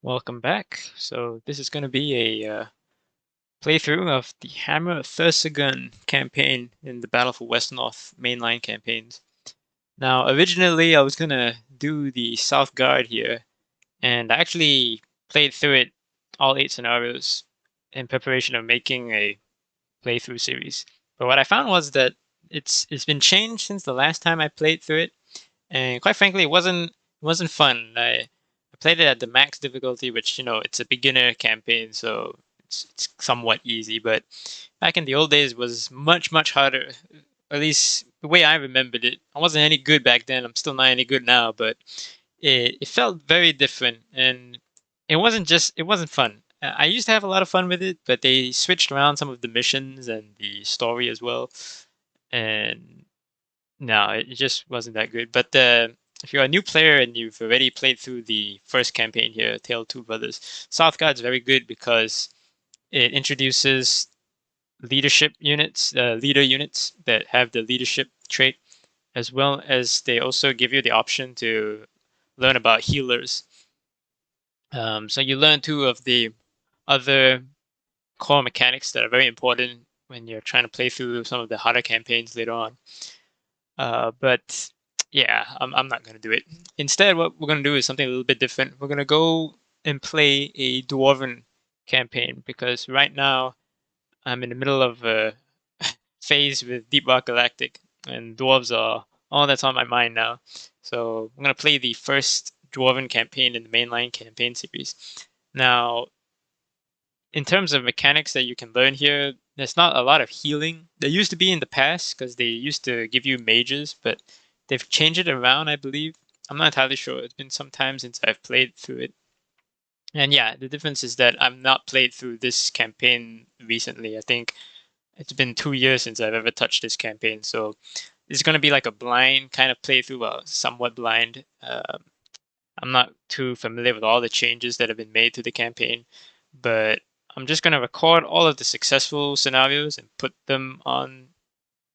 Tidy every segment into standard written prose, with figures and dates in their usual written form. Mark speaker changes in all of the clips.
Speaker 1: Welcome back. So this is going to be a playthrough of the Hammer of Thursagan campaign in the Battle for West North mainline campaigns. Now, originally I was going to do the South Guard here, and I actually played through it, all 8 scenarios, in preparation of making a playthrough series. But what I found was that it's been changed since the last time I played through it, and quite frankly, it wasn't fun. I played it at the max difficulty, which it's a beginner campaign, so it's somewhat easy. But back in the old days, it was much harder. At least the way I remembered it. I wasn't any good back then. I'm still not any good now, but it felt very different, and it wasn't fun. I used to have a lot of fun with it, but they switched around some of the missions and the story as well, and no, it just wasn't that good. But if you're a new player and you've already played through the first campaign here, Tale of Two Brothers, Southguard's very good because it introduces leadership units, leader units that have the leadership trait, as well as they also give you the option to learn about healers. So you learn two of the other core mechanics that are very important when you're trying to play through some of the harder campaigns later on. But yeah, I'm not gonna do it. Instead, what we're gonna do is something a little bit different. We're gonna go and play a dwarven campaign because right now I'm in the middle of a phase with Deep Rock Galactic, and dwarves are all that's on my mind now. So I'm gonna play the first dwarven campaign in the mainline campaign series. Now, in terms of mechanics that you can learn here, there's not a lot of healing. There used to be in the past because they used to give you mages, but they've changed it around, I believe. I'm not entirely sure. It's been some time since I've played through it. And yeah, the difference is that I've not played through this campaign recently. I think it's been 2 years since I've ever touched this campaign, so it's going to be like a blind kind of playthrough, well, somewhat blind. I'm not too familiar with all the changes that have been made to the campaign, but I'm just going to record all of the successful scenarios and put them on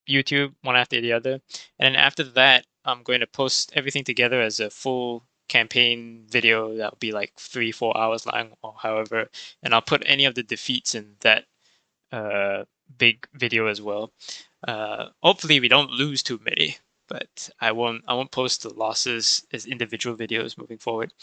Speaker 1: YouTube one after the other. And then after that, I'm going to post everything together as a full campaign video that'll be like 3-4 hours long or however. And I'll put any of the defeats in that uh, big video as well. Hopefully we don't lose too many, but I won't post the losses as individual videos moving forward.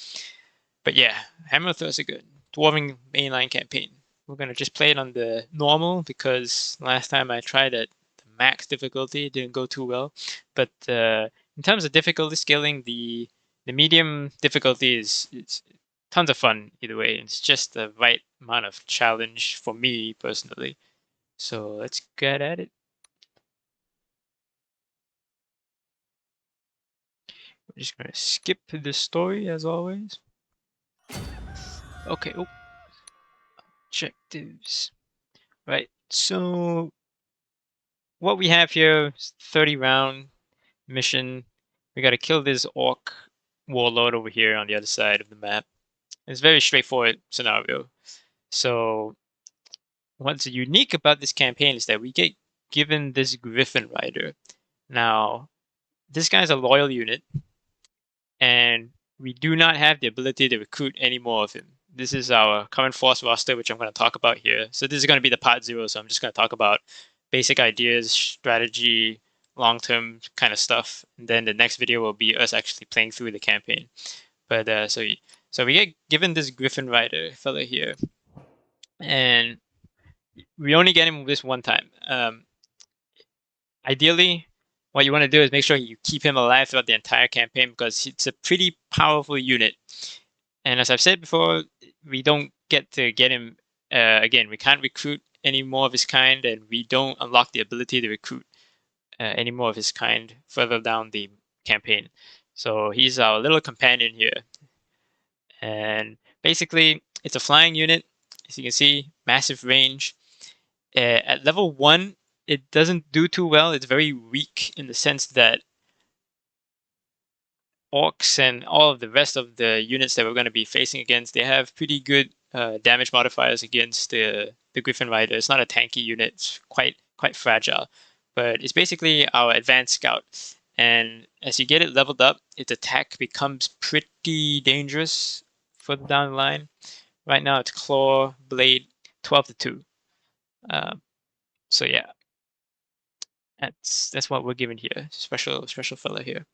Speaker 1: But yeah, Hammer of Thursagan, Dwarving mainline campaign. We're gonna just play it on the normal because last time I tried at the max difficulty, it didn't go too well. But in terms of difficulty scaling, the medium difficulty is tons of fun either way. It's just the right amount of challenge for me personally. So let's get at it. We're just gonna skip the story as always. Okay, oh, objectives. Right, so what we have here is 30 round mission. We gotta kill this orc warlord over here on the other side of the map. It's a very straightforward scenario. So what's unique about this campaign is that we get given this Griffin Rider. Now, this guy's a loyal unit, and we do not have the ability to recruit any more of him. This is our current force roster, which I'm going to talk about here. So this is going to be the part 0, so I'm just going to talk about basic ideas, strategy, long-term kind of stuff. And then the next video will be us actually playing through the campaign. But so we get given this Griffin Rider fella here, and we only get him this one time. Ideally, what you want to do is make sure you keep him alive throughout the entire campaign because it's a pretty powerful unit. And as I've said before, we don't get to get him again. We can't recruit any more of his kind, and we don't unlock the ability to recruit any more of his kind further down the campaign. So he's our little companion here. And basically, it's a flying unit. As you can see, massive range. At level 1, it doesn't do too well. It's very weak in the sense that orcs and all of the rest of the units that we're going to be facing against, they have pretty good damage modifiers against the Griffin Rider. It's not a tanky unit. It's quite fragile, but it's basically our advanced scout. And as you get it leveled up, its attack becomes pretty dangerous further down the line. Right now it's claw, blade, 12-2. So yeah, that's what we're given here. Special fella here.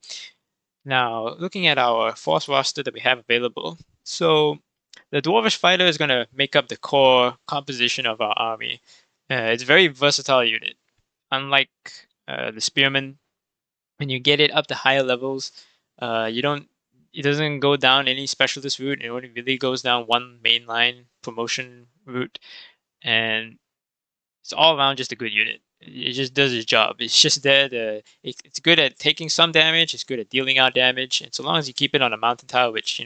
Speaker 1: Now, looking at our force roster that we have available, so the Dwarvish Fighter is going to make up the core composition of our army. It's a very versatile unit. Unlike the Spearman, when you get it up to higher levels, you don't. It doesn't go down any specialist route. It only really goes down one mainline promotion route, and it's all around just a good unit. It just does its job. It's just there to. It's good at taking some damage. It's good at dealing out damage. And so long as you keep it on a mountain tile, which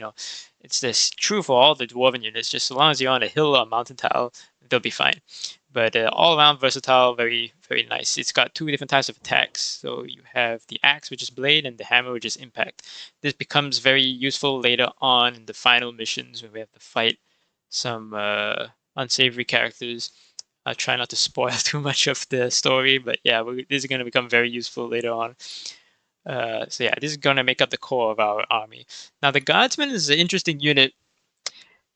Speaker 1: it's this true for all the dwarven units. Just so long as you're on a hill or a mountain tile, they'll be fine. But all around versatile, very very nice. It's got two different types of attacks. So you have the axe, which is blade, and the hammer, which is impact. This becomes very useful later on in the final missions when we have to fight some unsavory characters. I'll try not to spoil too much of the story, but yeah, this is going to become very useful later on. So yeah, this is going to make up the core of our army. Now, the Guardsman is an interesting unit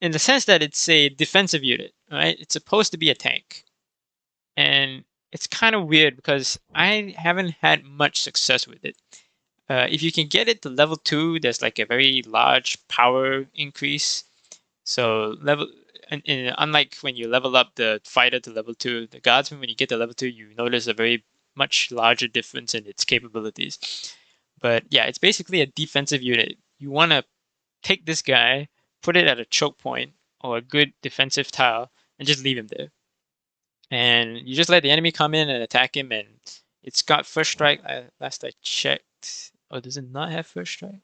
Speaker 1: in the sense that it's a defensive unit, right? It's supposed to be a tank. And it's kind of weird because I haven't had much success with it. If you can get it to level 2, there's like a very large power increase. So unlike when you level up the fighter to level 2, the guardsman, when you get to level 2, you notice a very much larger difference in its capabilities. But yeah, it's basically a defensive unit. You want to take this guy, put it at a choke point or a good defensive tile, and just leave him there. And you just let the enemy come in and attack him, and it's got first strike. Last I checked. Or does it not have first strike?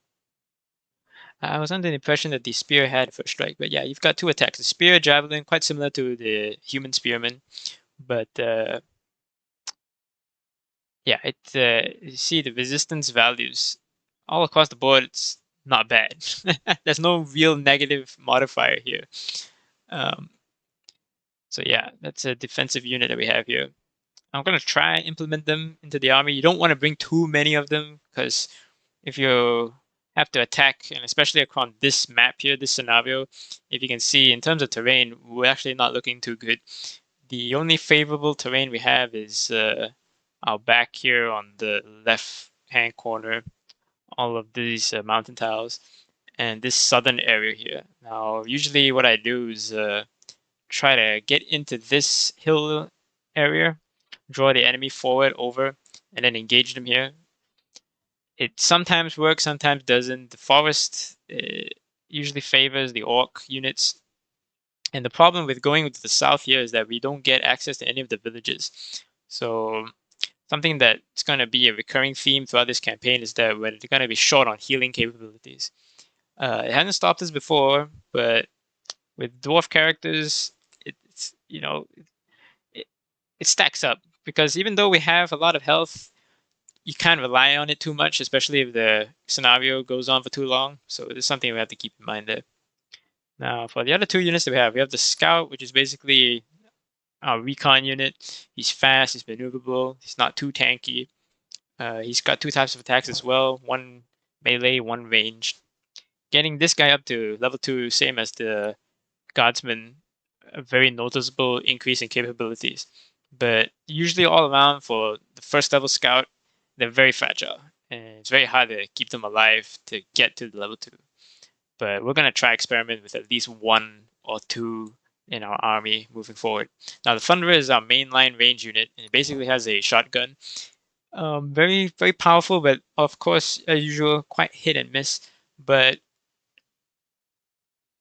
Speaker 1: I was under the impression that the spear had first strike, but yeah, you've got two attacks. The spear, javelin, quite similar to the human spearman, but yeah, you see the resistance values all across the board. It's not bad. There's no real negative modifier here. Um, so yeah, that's a defensive unit that we have here. I'm gonna try and implement them into the army. You don't want to bring too many of them because if you have to attack, and especially across this map here, this scenario, if you can see in terms of terrain, we're actually not looking too good. The only favorable terrain we have is our back here on the left hand corner, all of these mountain tiles, and this southern area here. Now, usually what I do is try to get into this hill area, draw the enemy forward over, and then engage them here. It sometimes works, sometimes doesn't. The forest usually favors the orc units. And the problem with going to the south here is that we don't get access to any of the villages. So something that's going to be a recurring theme throughout this campaign is that we're going to be short on healing capabilities. It hasn't stopped us before, but with dwarf characters, it's it stacks up because even though we have a lot of health, you can't rely on it too much, especially if the scenario goes on for too long. So it's something we have to keep in mind there. Now, for the other two units that we have the Scout, which is basically our recon unit. He's fast, he's maneuverable, he's not too tanky. He's got two types of attacks as well, one melee, one ranged. Getting this guy up to level 2, same as the Guardsman, a very noticeable increase in capabilities. But usually all around for the first level Scout, they're very fragile. And it's very hard to keep them alive to get to the level 2. But we're going to try experiment with at least one or two in our army moving forward. Now, the Thunderer is our mainline range unit, and it basically has a shotgun. Very, very powerful, but of course, as usual, quite hit and miss. But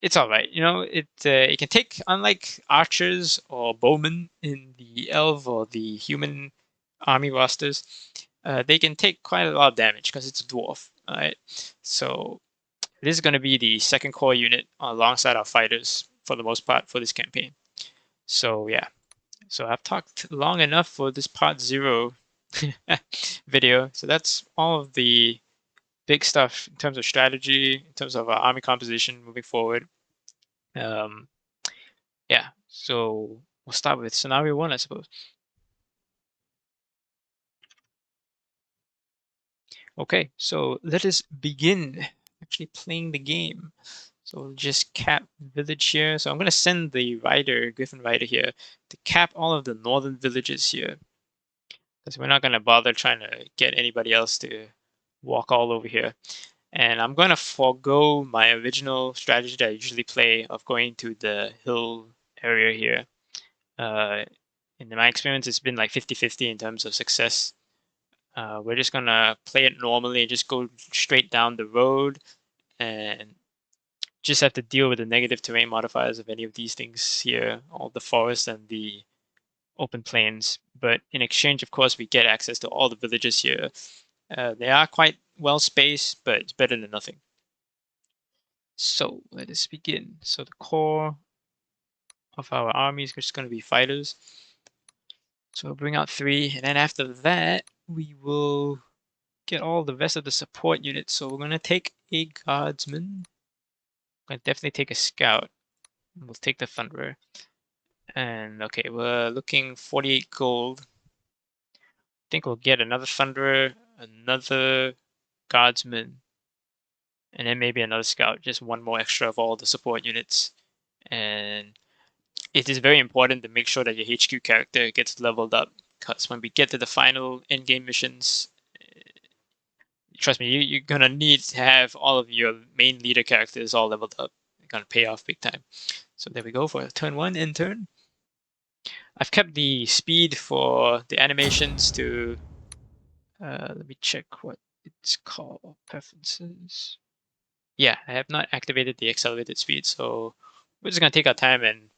Speaker 1: it's all right. It can take, unlike archers or bowmen in the elf or the human army rosters, they can take quite a lot of damage because it's a dwarf. All right, so this is going to be the second core unit alongside our fighters for the most part for this campaign. So yeah, so I've talked long enough for this part 0 video. So that's all of the big stuff in terms of strategy, in terms of our army composition moving forward. Yeah, so we'll start with scenario 1, I suppose. Okay, so let us begin actually playing the game. So we'll just cap village here. So I'm going to send the rider, Griffin rider here, to cap all of the northern villages here. Because we're not going to bother trying to get anybody else to walk all over here. And I'm going to forego my original strategy that I usually play of going to the hill area here. In my experience, it's been like 50-50 in terms of success. We're just going to play it normally and just go straight down the road and just have to deal with the negative terrain modifiers of any of these things here, all the forest and the open plains. But in exchange, of course, we get access to all the villages here. They are quite well spaced, but it's better than nothing. So let us begin. So the core of our army is just going to be fighters. So we'll bring out 3, and then after that, we will get all the rest of the support units. So we're going to take a guardsman. I'm going to definitely take a scout. We'll take the thunderer. And okay, we're looking 48 gold. I think we'll get another thunderer, another guardsman, and then maybe another scout. Just one more extra of all the support units. And it is very important to make sure that your HQ character gets leveled up, because when we get to the final endgame missions, trust me, you're gonna need to have all of your main leader characters all leveled up. It's gonna pay off big time. So there we go for turn 1 in turn. I've kept the speed for the animations to, let me check what it's called, preferences. Yeah, I have not activated the accelerated speed, so we're just gonna take our time and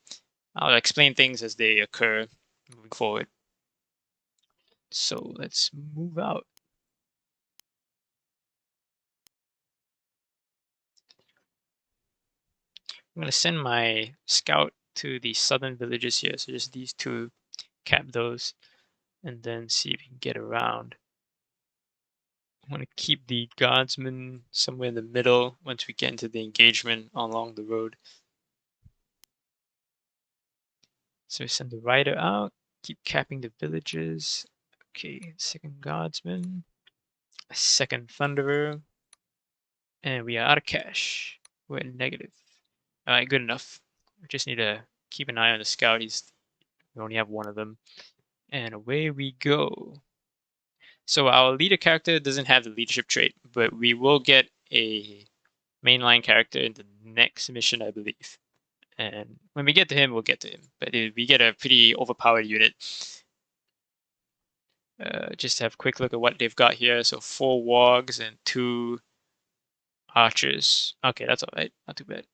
Speaker 1: I'll explain things as they occur moving forward. So let's move out. I'm going to send my scout to the southern villages here. So just these 2, cap those, and then see if we can get around. I want to keep the guardsmen somewhere in the middle once we get into the engagement along the road. So we send the rider out, keep capping the villages. Okay, second guardsman, a second thunderer, and we are out of cash. We're in negative. All right, good enough. We just need to keep an eye on the scout. We only have one of them. And away we go. So our leader character doesn't have the leadership trait, but we will get a mainline character in the next mission, I believe. And when we get to him, we'll get to him. But we get a pretty overpowered unit. Just to have a quick look at what they've got here. So 4 wargs and 2 archers. Okay, that's alright. Not too bad.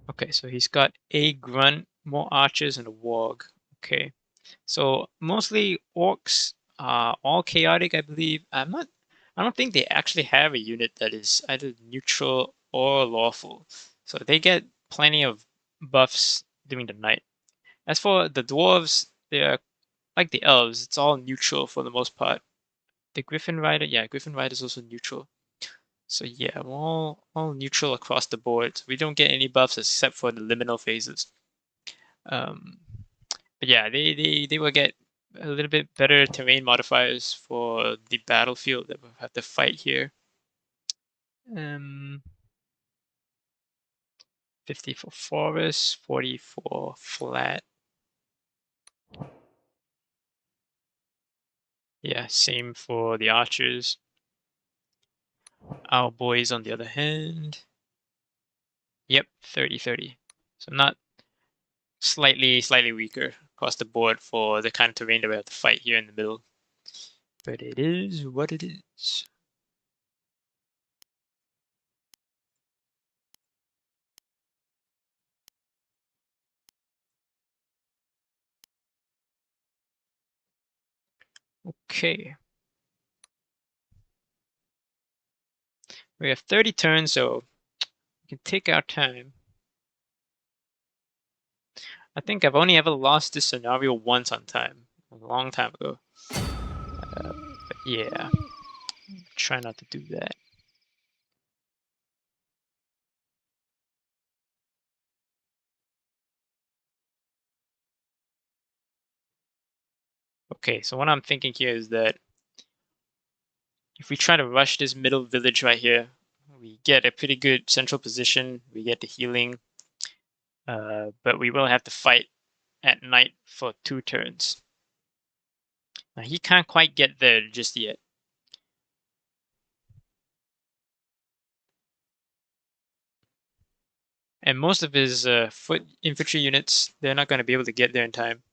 Speaker 1: Okay, so he's got a grunt, more archers, and a warg. Okay, so mostly orcs are all chaotic, I believe. I don't think they actually have a unit that is either neutral or lawful. So they get plenty of buffs during the night. As for the dwarves, they're like the elves. It's all neutral for the most part. The Griffin Rider, yeah, Griffin Rider is also neutral. So yeah, we're all neutral across the board. We don't get any buffs except for the liminal phases. Um, but yeah, they will get a little bit better terrain modifiers for the battlefield that we'll have to fight here. 50 for forest, 40 for flat. Yeah, same for the archers. Our boys, on the other hand, yep, 30-30. So not slightly weaker across the board for the kind of terrain that we have to fight here in the middle. But it is what it is. Okay. We have 30 turns, so we can take our time. I think I've only ever lost this scenario once on time, a long time ago. But yeah, try not to do that. Okay, so what I'm thinking here is that if we try to rush this middle village right here, we get a pretty good central position, we get the healing, but we will have to fight at night for 2 turns. Now he can't quite get there just yet. And most of his foot infantry units, they're not going to be able to get there in time.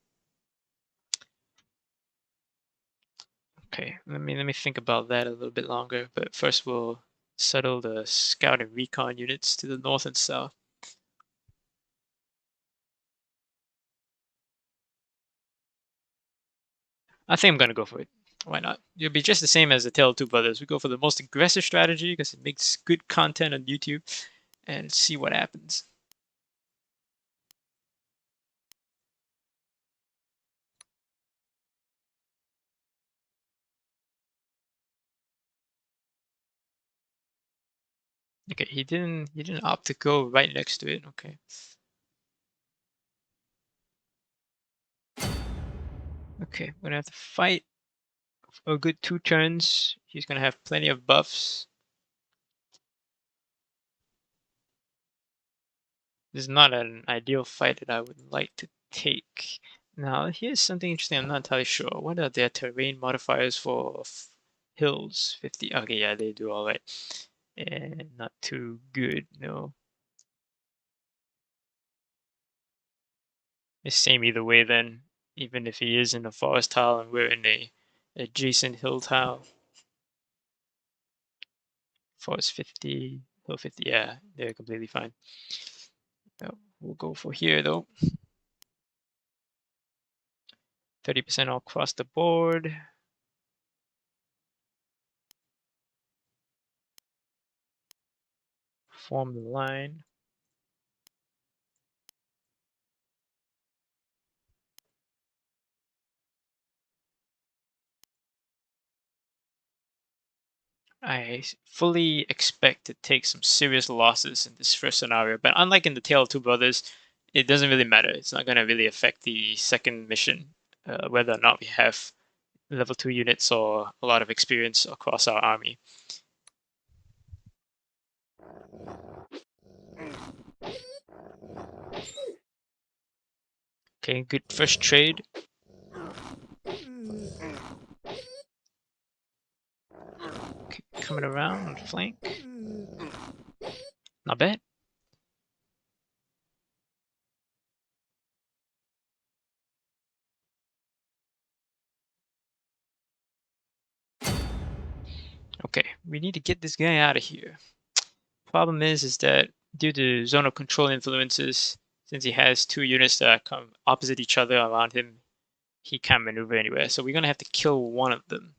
Speaker 1: Okay, let me think about that a little bit longer. But first, we'll settle the scout and recon units to the north and south. I think I'm gonna go for it. Why not? It'll be just the same as the Tale of Two Brothers. We go for the most aggressive strategy because it makes good content on YouTube, and see what happens. Okay, he didn't opt to go right next to it. Okay. Okay, we're gonna have to fight for a good 2 turns. He's gonna have plenty of buffs. This is not an ideal fight that I would like to take. Now, here's something interesting. I'm not entirely sure. What are their terrain modifiers for hills? 50. Okay, yeah, they do all right. And not too good, no. It's same either way then, even if he is in a forest tile and we're in a adjacent hill tile. Forest 50, hill 50, yeah, they're completely fine. We'll go for here though. 30% all across the board. Form the line. I fully expect to take some serious losses in this first scenario, but unlike in the Tale of Two Brothers, it doesn't really matter. It's not going to really affect the second mission, whether or not we have level 2 units or a lot of experience across our army. Okay, good first trade. Okay, coming around on flank. Not bad. Okay, we need to get this guy out of here. Problem is that due to zone of control influences, since he has 2 units that come opposite each other around him, he can't maneuver anywhere. So we're going to have to kill one of them.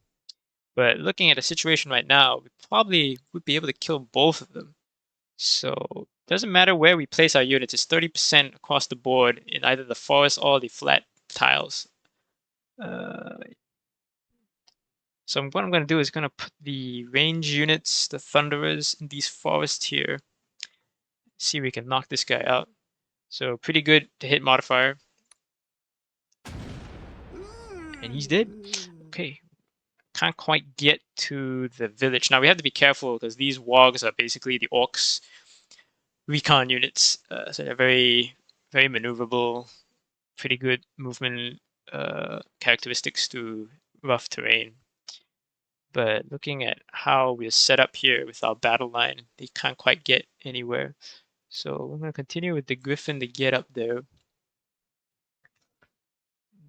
Speaker 1: But looking at the situation right now, we probably would be able to kill both of them. So it doesn't matter where we place our units. It's 30% across the board in either the forest or the flat tiles. So what I'm going to do is going to put the range units, the Thunderers, in these forests here. See if we can knock this guy out. So pretty good to hit modifier. And he's dead. Okay, can't quite get to the village. Now we have to be careful because these wogs are basically the orcs recon units. So they're very, very maneuverable, pretty good movement characteristics to rough terrain. But looking at how we're set up here with our battle line, they can't quite get anywhere. So we're going to continue with the Griffin to get up there.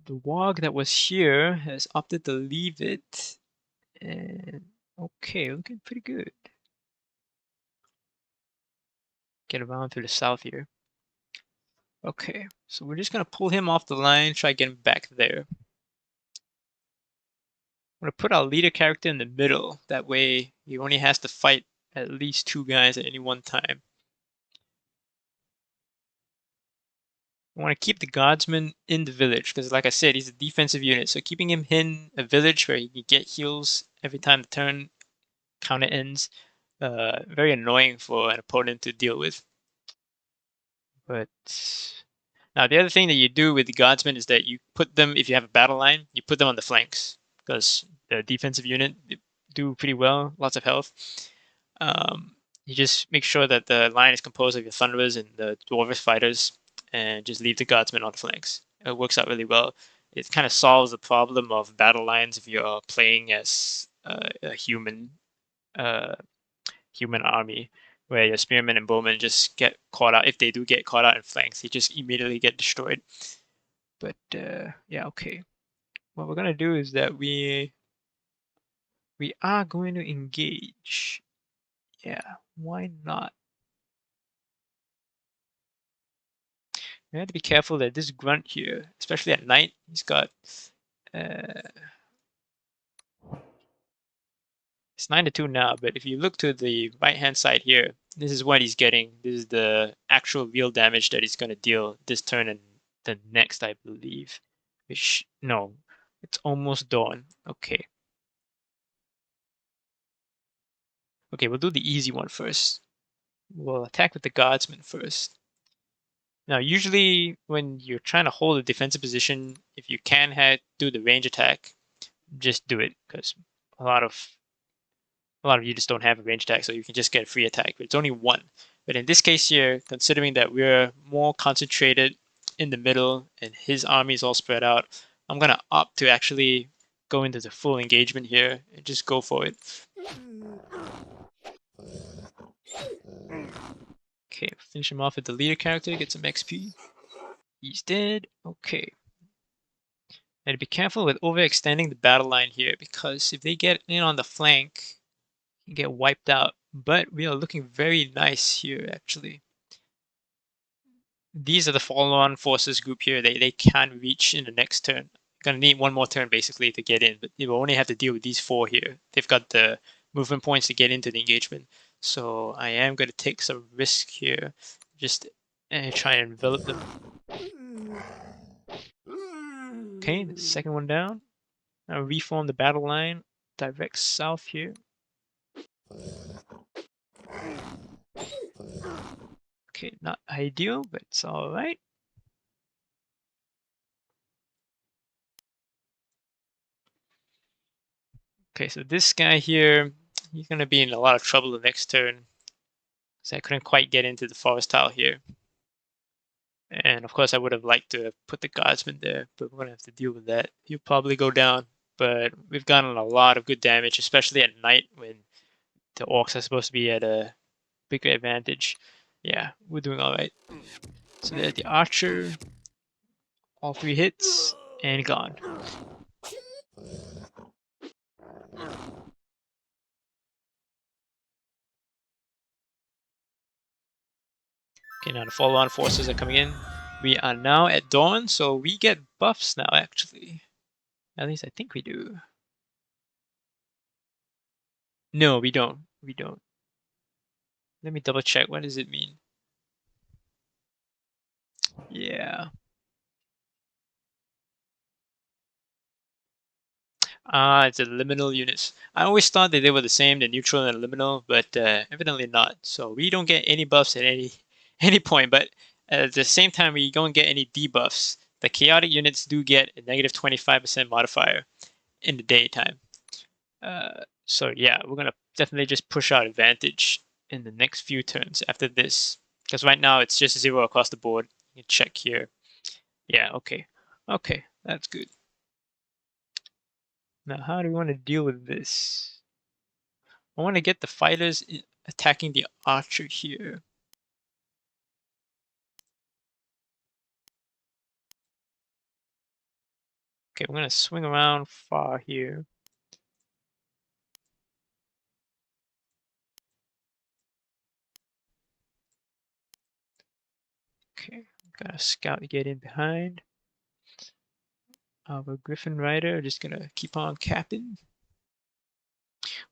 Speaker 1: The Wog that was here has opted to leave it. And okay, looking pretty good. Get around to the south here. Okay, so we're just gonna pull him off the line, try to get him back there. I'm gonna put our leader character in the middle. That way he only has to fight at least 2 guys at any one time. I want to keep the guardsman in the village because, like I said, he's a defensive unit. So keeping him in a village where he can get heals every time the turn counter ends, very annoying for an opponent to deal with. But Now, the other thing that you do with the guardsmen is that you put them, if you have a battle line, you put them on the flanks because the defensive unit do pretty well, lots of health. You just make sure that the line is composed of your Thunderers and the Dwarvish fighters, and just leave the guardsmen on the flanks. It works out really well. It kind of solves the problem of battle lines if you're playing as a uh, human army, where your spearmen and bowmen just get caught out. If they do get caught out in flanks, they just immediately get destroyed. But yeah, okay. What we're gonna do is that we are going to engage. Yeah, why not? We have to be careful that this grunt here, especially at night, he's got uh, it's 9-2 now, but if you look to the right hand side here, this is what he's getting. This is the actual real damage that he's going to deal this turn and the next, I believe. Which, no, it's almost dawn. Okay. Okay, we'll do the easy one first. We'll attack with the guardsman first. Now, usually when you're trying to hold a defensive position, if you can do the range attack, just do it, because a lot of you just don't have a range attack, so you can just get a free attack. But it's only one. But in this case here, considering that we're more concentrated in the middle and his army is all spread out, I'm gonna opt to actually go into the full engagement here and just go for it. Okay, finish him off with the leader character, get some XP. He's dead. Okay. And be careful with overextending the battle line here, because if they get in on the flank, you get wiped out. But we are looking very nice here, actually. These are the follow-on forces group here. They can reach in the next turn. Gonna need one more turn basically to get in, but you will only have to deal with these four here. They've got the movement points to get into the engagement. So I am going to take some risk here. Just try and envelop them. Okay, the second one down. Now reform the battle line. Direct south here. Okay, not ideal, but it's alright. Okay, so this guy here, he's going to be in a lot of trouble the next turn. So I couldn't quite get into the forest tile here. And of course I would have liked to put the guardsman there, but we're going to have to deal with that. He'll probably go down, but we've gotten a lot of good damage, especially at night when the orcs are supposed to be at a bigger advantage. Yeah, we're doing alright. So there's the archer. All 3 hits, and gone. Okay, now the follow-on forces are coming in. We are now at dawn, so we get buffs now, actually. At least I think we do. No, we don't. We don't. Let me double check. What does it mean? Yeah. It's a liminal units. I always thought that they were the same, the neutral and liminal, but evidently not. So we don't get any buffs at any point, but at the same time, we don't get any debuffs. The chaotic units do get a negative 25% modifier in the daytime. So yeah, we're gonna definitely just push our advantage in the next few turns after this, because right now it's just 0 across the board. You can check here. Yeah, okay, that's good. Now, how do we want to deal with this? I want to get the fighters attacking the archer here. Okay, we're gonna swing around far here. Okay, got a scout to get in behind. Our Griffin Rider just gonna keep on capping.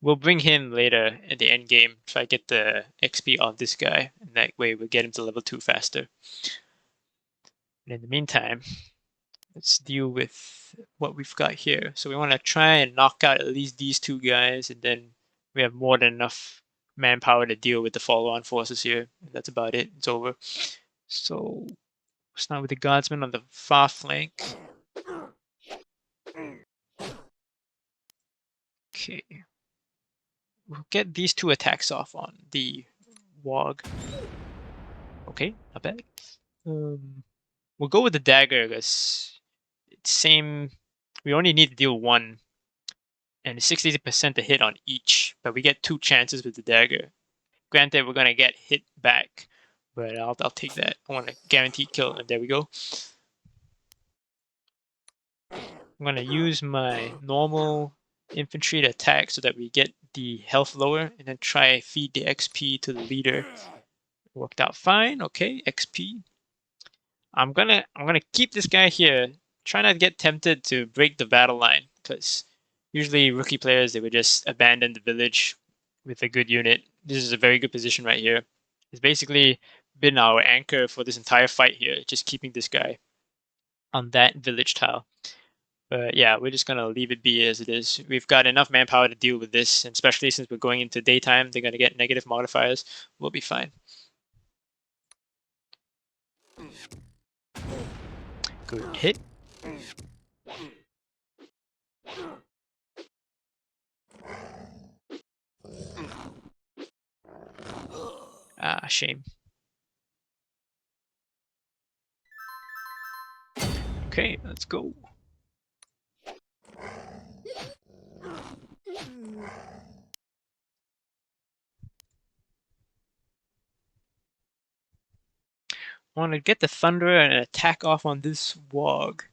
Speaker 1: We'll bring him later at the end game. Try to get the XP off this guy, and that way we'll get him to level 2 faster. And in the meantime, let's deal with what we've got here. So we want to try and knock out at least these 2 guys, and then we have more than enough manpower to deal with the follow-on forces here. That's about it. It's over. So Start with the guardsman on the far flank. Okay. We'll get these 2 attacks off on the Wog. Okay, not bad. We'll go with the dagger because it's same. We only need to deal 1, and 60% to hit on each, but we get 2 chances with the dagger. Granted, we're gonna get hit back, but I'll take that. I want a guaranteed kill, and there we go. I'm gonna use my normal infantry to attack so that we get the health lower, and then try feed the XP to the leader. Worked out fine. Okay, XP. I'm gonna keep this guy here. Try not to get tempted to break the battle line, because usually rookie players, they would just abandon the village with a good unit. This is a very good position right here. It's basically been our anchor for this entire fight here, just keeping this guy on that village tile. But yeah, we're just gonna leave it be as it is. We've got enough manpower to deal with this, and especially since we're going into daytime, they're gonna get negative modifiers. We'll be fine. Good hit. Ah, shame. Okay, let's go. I want to get the Thunderer and attack off on this Wog.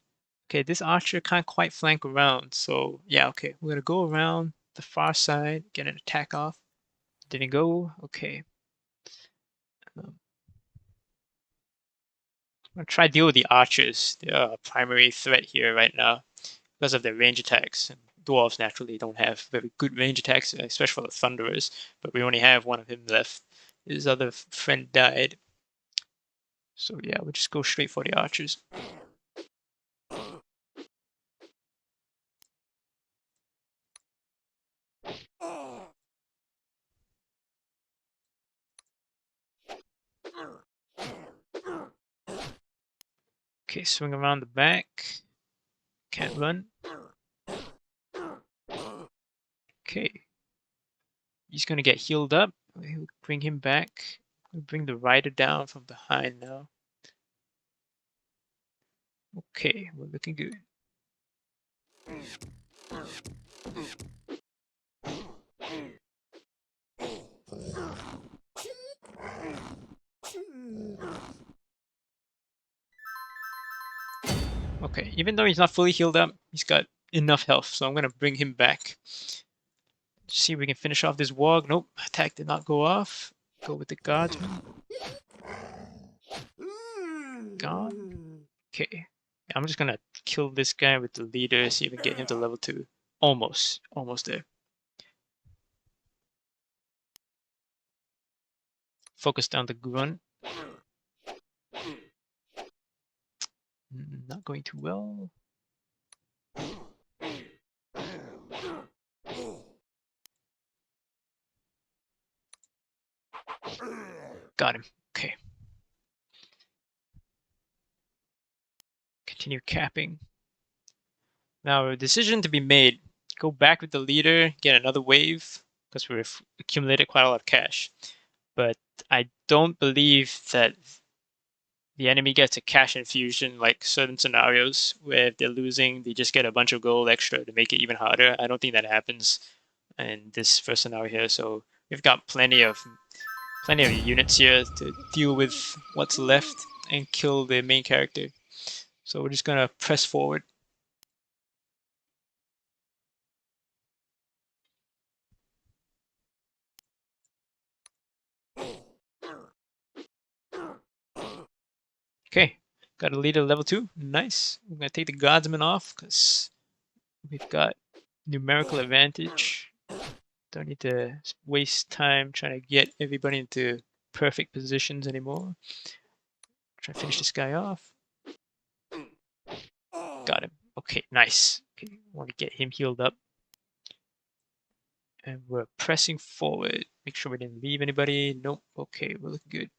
Speaker 1: Okay, this Archer can't quite flank around, so yeah, okay. We're gonna go around the far side, get an attack off. Didn't go? Okay. I'm gonna try to deal with the Archers. They are a primary threat here right now because of their range attacks. And dwarves naturally don't have very good range attacks, especially for the Thunderers, but we only have one of him left. His other friend died. So yeah, we'll just go straight for the Archers. Okay, swing around the back. Can't run. Okay. He's gonna get healed up. We'll bring him back. We'll bring the rider down from behind now. Okay, we're looking good. Okay, even though he's not fully healed up, he's got enough health, so I'm gonna bring him back. See if we can finish off this Wog. Nope, attack did not go off. Go with the guardsman. Gone. Okay. I'm just gonna kill this guy with the leader, see if we can get him to level 2. Almost there. Focus down the grunt. Not going too well. Got him. Okay. Continue capping. Now, a decision to be made. Go back with the leader, get another wave, because we've accumulated quite a lot of cash. But I don't believe that the enemy gets a cash infusion like certain scenarios where if they're losing, they just get a bunch of gold extra to make it even harder. I don't think that happens in this first scenario here. So we've got plenty of units here to deal with what's left and kill the main character. So we're just gonna press forward. Okay, got a leader level 2. Nice. I'm gonna take the guardsman off because we've got numerical advantage. Don't need to waste time trying to get everybody into perfect positions anymore. Try to finish this guy off. Got him. Okay, nice. Okay, want to get him healed up. And we're pressing forward. Make sure we didn't leave anybody. Nope. Okay, we're looking good.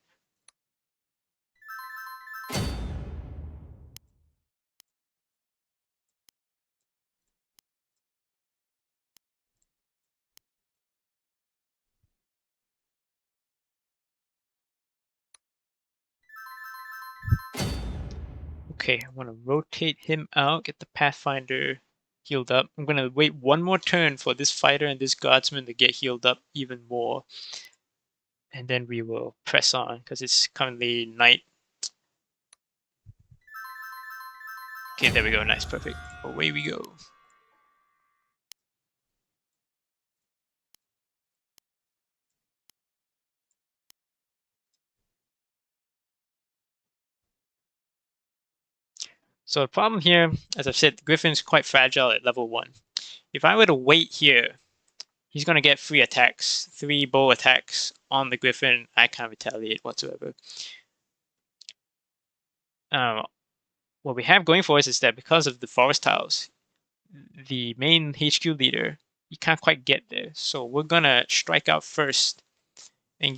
Speaker 1: Okay, I'm gonna rotate him out, get the Pathfinder healed up. I'm gonna wait one more turn for this fighter and this guardsman to get healed up even more. And then we will press on, because it's currently night. Okay, there we go, nice, perfect. Away we go. So the problem here, as I've said, the Griffin's quite fragile at level 1. If I were to wait here, he's going to get 3 attacks, 3 bow attacks on the Griffin. I can't retaliate whatsoever. What we have going for us is that because of the forest tiles, the main HQ leader, he can't quite get there. So we're going to strike out first and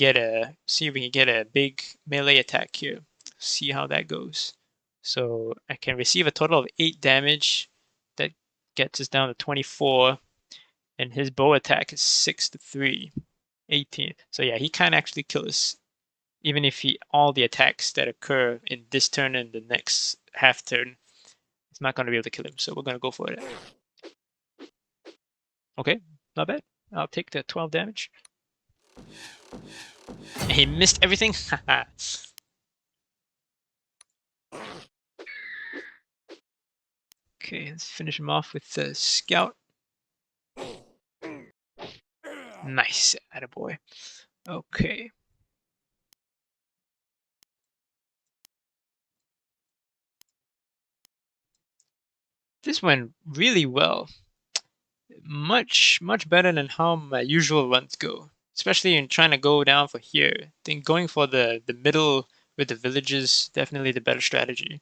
Speaker 1: see if we can get a big melee attack here. See how that goes. So I can receive a total of 8 damage. That gets us down to 24. And his bow attack is 6 to 3. 18. So yeah, he can't actually kill us. Even if all the attacks that occur in this turn and the next half turn, it's not going to be able to kill him. So we're going to go for it. Okay, not bad. I'll take the 12 damage. He missed everything. Okay, let's finish him off with the scout. Nice, attaboy. Okay. This went really well. Much better than how my usual runs go. Especially in trying to go down for here. I think going for the middle with the villages definitely the better strategy.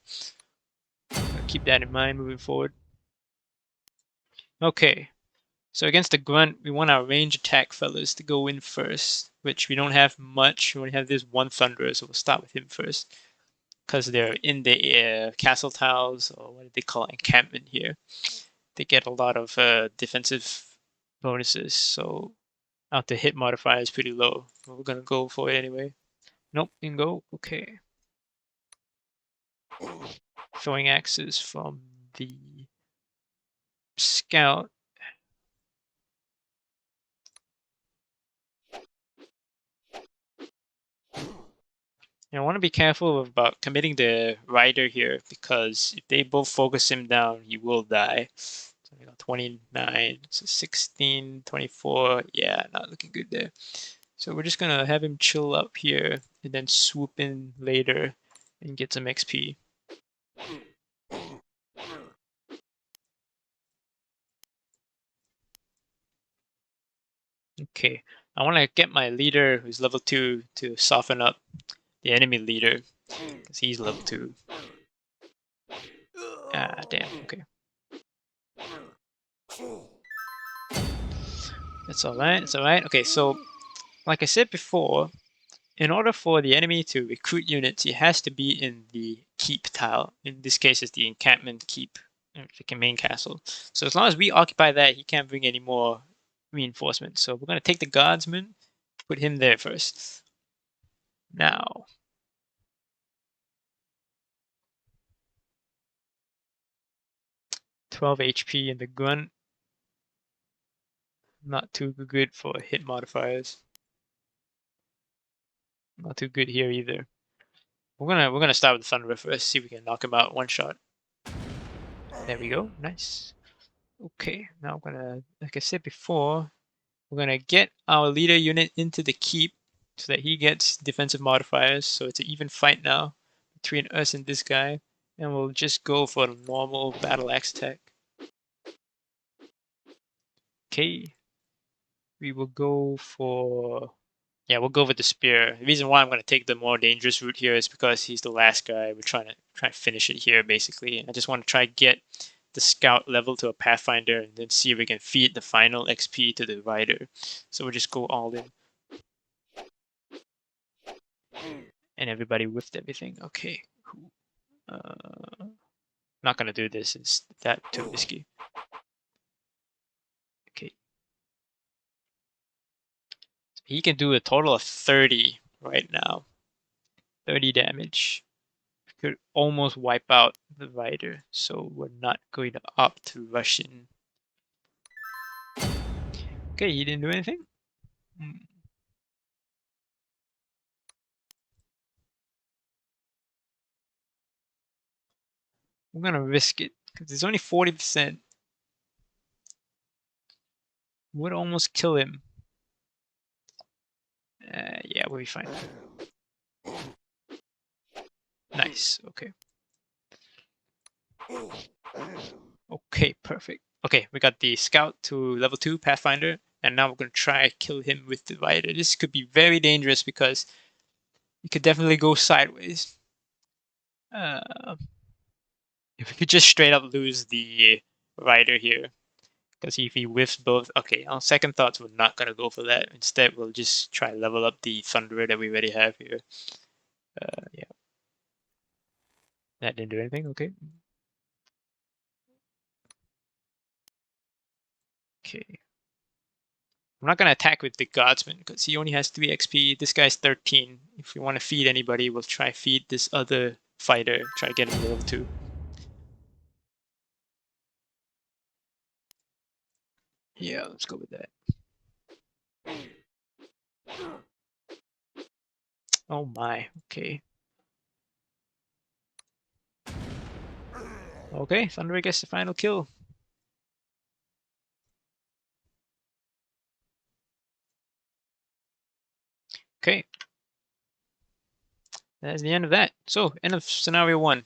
Speaker 1: Keep that in mind moving forward. Okay. So against the grunt, we want our range attack fellas to go in first, which we don't have much. We only have this one thunderer, so we'll start with him first. Because they're in the castle tiles, or what do they call it, encampment here. They get a lot of defensive bonuses, so out the hit modifier is pretty low. But we're gonna go for it anyway. Nope, didn't go. Okay. Throwing axes from the scout. And I want to be careful about committing the rider here, because if they both focus him down, he will die. So we got 29, so 16, 24. Yeah, not looking good there. So we're just gonna have him chill up here and then swoop in later and get some XP. Okay, I want to get my leader who's level 2 to soften up the enemy leader, because he's level 2. Ah, damn, okay. That's alright, it's alright. Okay, so like I said before, in order for the enemy to recruit units, it has to be in the keep tile. In this case, it's the encampment keep, the main castle. So as long as we occupy that, he can't bring any more reinforcements. So we're going to take the guardsman, put him there first. Now, 12 HP in the grunt. Not too good for hit modifiers. Not too good here either. We're gonna start with the Thunderer first, see if we can knock him out one shot. There we go, nice. Okay, now we're gonna, like I said before, we're gonna get our leader unit into the keep so that he gets defensive modifiers. So it's an even fight now between us and this guy, and we'll just go for the normal battle axe attack. Okay, we will go for, yeah, we'll go with the spear. The reason why I'm gonna take the more dangerous route here is because he's the last guy. We're trying to finish it here basically. I just want to try get the scout level to a pathfinder and then see if we can feed the final XP to the rider. So we'll just go all in. And everybody whiffed everything. Okay, cool. Not gonna do this. It's that too risky. Okay. He can do a total of 30 right now. 30 damage. could almost wipe out the rider, so we're not going to opt to rush in. Okay, he didn't do anything. I'm gonna risk it because it's only 40%. Would almost kill him. Yeah, we'll be fine. Nice. Okay. Okay, perfect. Okay, we got the scout to level 2 Pathfinder, and now we're gonna try kill him with the rider. This could be very dangerous because it could definitely go sideways. If we could just straight up lose the rider here, because if he whiffs both, okay, on second thoughts, we're not gonna go for that. Instead, we'll just try level up the Thunderer that we already have here. Yeah. That didn't do anything, okay. Okay. I'm not gonna attack with the Guardsman because he only has 3 XP. This guy's 13. If we want to feed anybody, we'll try feed this other fighter. Try to get him to level 2. Yeah, let's go with that. Oh my, okay. Okay, Thunderer gets the final kill. Okay. That's the end of that. So, end of scenario 1.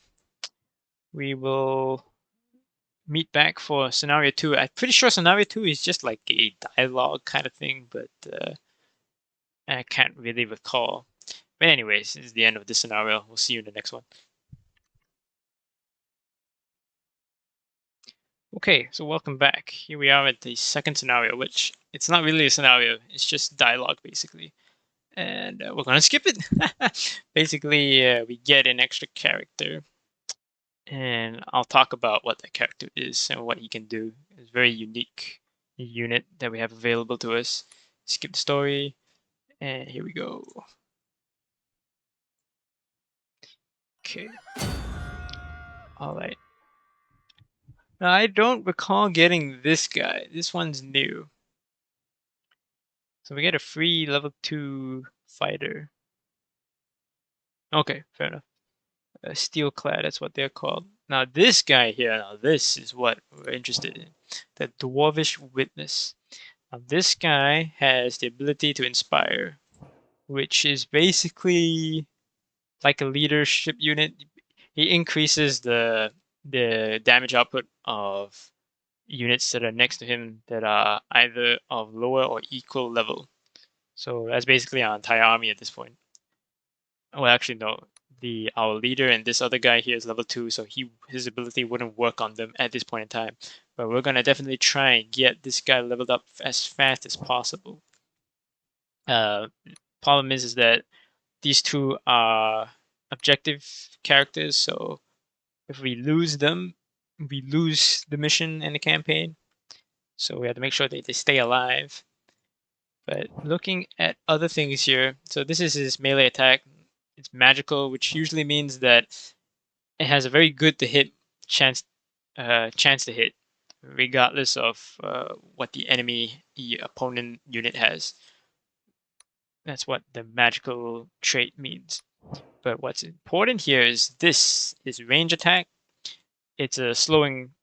Speaker 1: We will meet back for scenario 2. I'm pretty sure scenario 2 is just like a dialogue kind of thing, but I can't really recall. But anyways, this is the end of this scenario. We'll see you in the next one. Okay, so welcome back. Here we are at the second scenario, which it's not really a scenario. It's just dialogue, basically. And we're going to skip it. Basically, we get an extra character. And I'll talk about what that character is and what he can do. It's a very unique unit that we have available to us. Skip the story. And here we go. Okay. Alright. Now, I don't recall getting this guy. This one's new. So we get a free level 2 fighter. Okay, fair enough. Steel clad, that's what they're called. Now this guy here, now this is what we're interested in. The Dwarvish Witness. Now this guy has the ability to inspire, which is basically like a leadership unit. He increases the damage output of units that are next to him that are either of lower or equal level. So that's basically our entire army at this point. Well, actually, no. Our leader and this other guy here is level 2, so his ability wouldn't work on them at this point in time. But we're gonna definitely try and get this guy leveled up as fast as possible. Problem is that these two are objective characters, so if we lose them, we lose the mission and the campaign. So we have to make sure that they stay alive. But looking at other things here, so this is his melee attack. It's magical, which usually means that it has a very good to hit chance to hit, regardless of what the opponent unit has. That's what the magical trait means. But what's important here is this is range attack. It's a slowing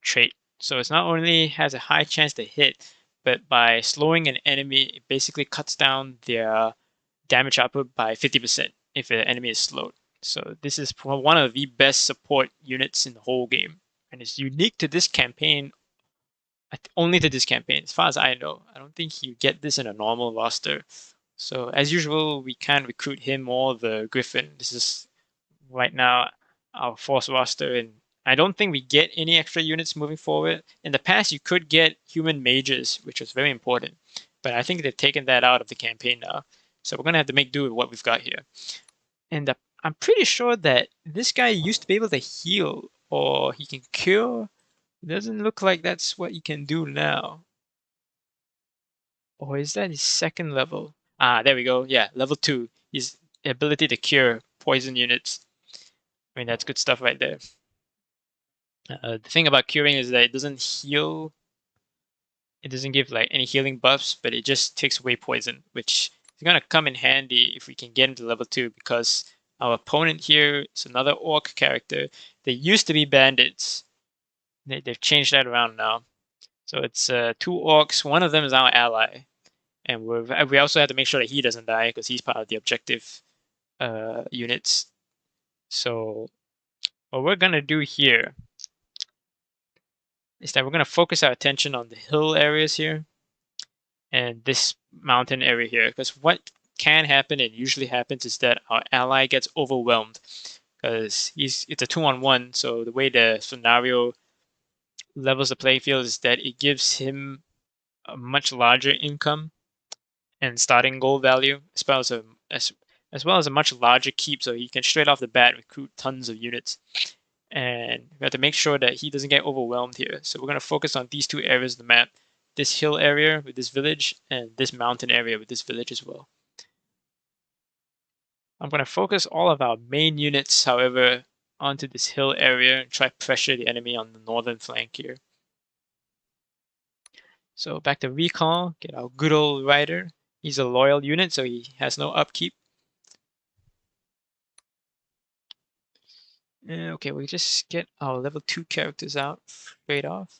Speaker 1: trait. So it's not only has a high chance to hit, but by slowing an enemy, it basically cuts down their damage output by 50% if an enemy is slowed. So this is one of the best support units in the whole game. And it's unique to this campaign, only to this campaign, as far as I know. I don't think you get this in a normal roster. So as usual, we can't recruit him or the Griffin. This is right now our force roster, and I don't think we get any extra units moving forward. In the past, you could get human mages, which was very important, but I think they've taken that out of the campaign now. So we're gonna have to make do with what we've got here. And I'm pretty sure that this guy used to be able to heal, or he can cure. It doesn't look like that's what he can do now. Or is that his second level? Ah, there we go. Yeah, level 2. His ability to cure poison units. I mean, that's good stuff right there. The thing about curing is that it doesn't heal. It doesn't give like any healing buffs, but it just takes away poison, which is gonna come in handy if we can get him to level 2, because our opponent here is another orc character. They used to be bandits. They've changed that around now. So it's 2 orcs. One of them is our ally, and we also have to make sure that he doesn't die because he's part of the objective units. So what we're gonna do here is that we're gonna focus our attention on the hill areas here and this mountain area here, because what can happen and usually happens is that our ally gets overwhelmed because it's a 2-on-1. So the way the scenario levels the playing field is that it gives him a much larger income and starting gold value, as well as a much larger keep, so he can straight off the bat recruit tons of units. And we have to make sure that he doesn't get overwhelmed here. So we're going to focus on these 2 areas of the map: this hill area with this village, and this mountain area with this village as well. I'm going to focus all of our main units, however, onto this hill area and try to pressure the enemy on the northern flank here. So back to recall, get our good old rider. He's a loyal unit, so he has no upkeep. Okay, we just get our level 2 characters out straight off.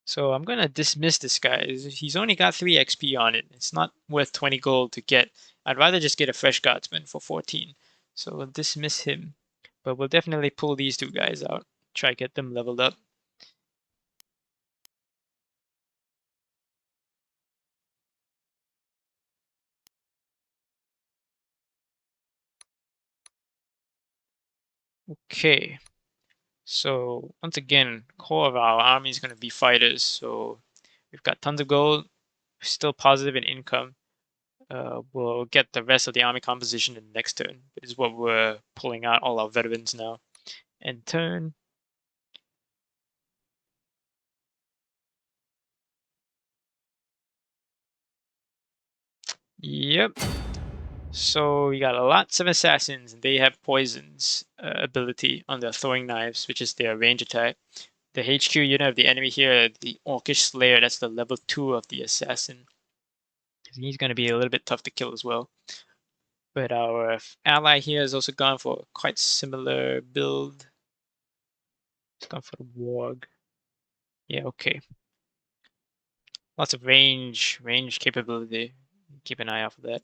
Speaker 1: So I'm gonna dismiss this guy. He's only got 3 XP on it. It's not worth 20 gold to get. I'd rather just get a fresh guardsman for 14. So we'll dismiss him. But we'll definitely pull these 2 guys out. Try to get them leveled up. Okay. So once again, core of our army is going to be fighters. So we've got tons of gold, still positive in income. We'll get the rest of the army composition in the next turn. This is what we're pulling out all our veterans now. End turn. Yep. So we got lots of assassins, and they have poisons ability on their throwing knives, which is their range attack. The HQ unit of the enemy here, the Orcish Slayer, that's the level 2 of the assassin. He's going to be a little bit tough to kill as well. But our ally here has also gone for quite similar build. It's gone for the warg. Yeah, okay. Lots of range capability. Keep an eye out for that.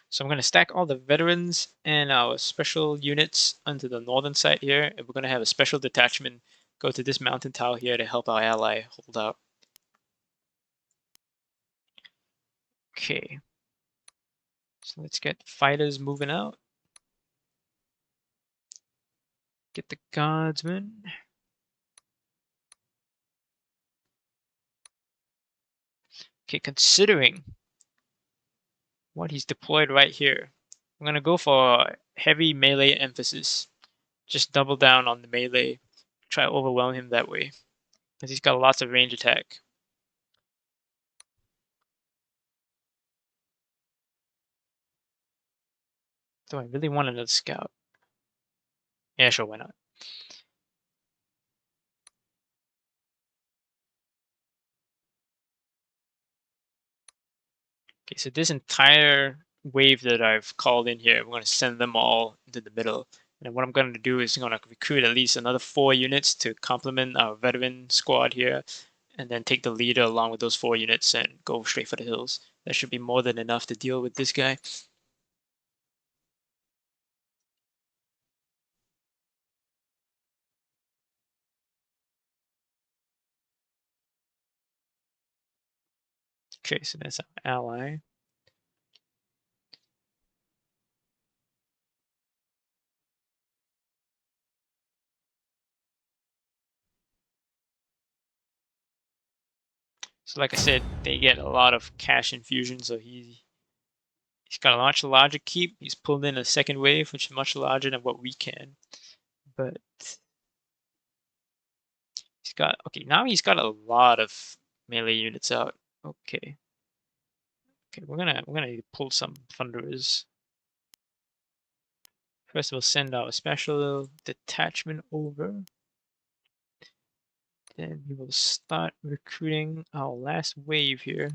Speaker 1: So I'm going to stack all the veterans and our special units onto the northern side here, and we're going to have a special detachment go to this mountain tower here to help our ally hold out. Okay. So let's get fighters moving out. Get the guardsmen. Okay, considering what he's deployed right here, I'm going to go for heavy melee emphasis. Just double down on the melee. Try to overwhelm him that way, because he's got lots of range attack. Do I really want another scout? Yeah, sure, why not? Okay, so this entire wave that I've called in here, I'm going to send them all into the middle. And what I'm going to do is I'm going to recruit at least another 4 units to complement our veteran squad here, and then take the leader along with those 4 units and go straight for the hills. That should be more than enough to deal with this guy. Okay, so that's our ally. So like I said, they get a lot of cash infusion, so he's got a much larger keep. He's pulled in a second wave, which is much larger than what we can. But he's Okay, now he's got a lot of melee units out. Okay. Okay, we're gonna need to pull some thunderers. First we'll send our special detachment over. Then we will start recruiting our last wave here.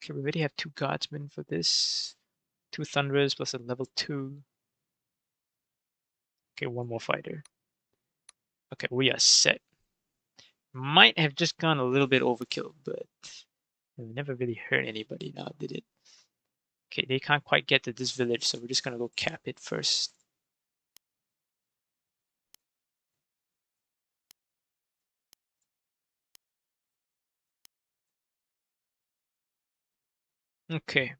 Speaker 1: Okay, we already have 2 guardsmen for this. 2 thunderers plus a level 2. Okay, 1 more fighter. Okay, we are set. Might have just gone a little bit overkill, but it never really hurt anybody now, did it? Okay, they can't quite get to this village, so we're just gonna go cap it first. Okay.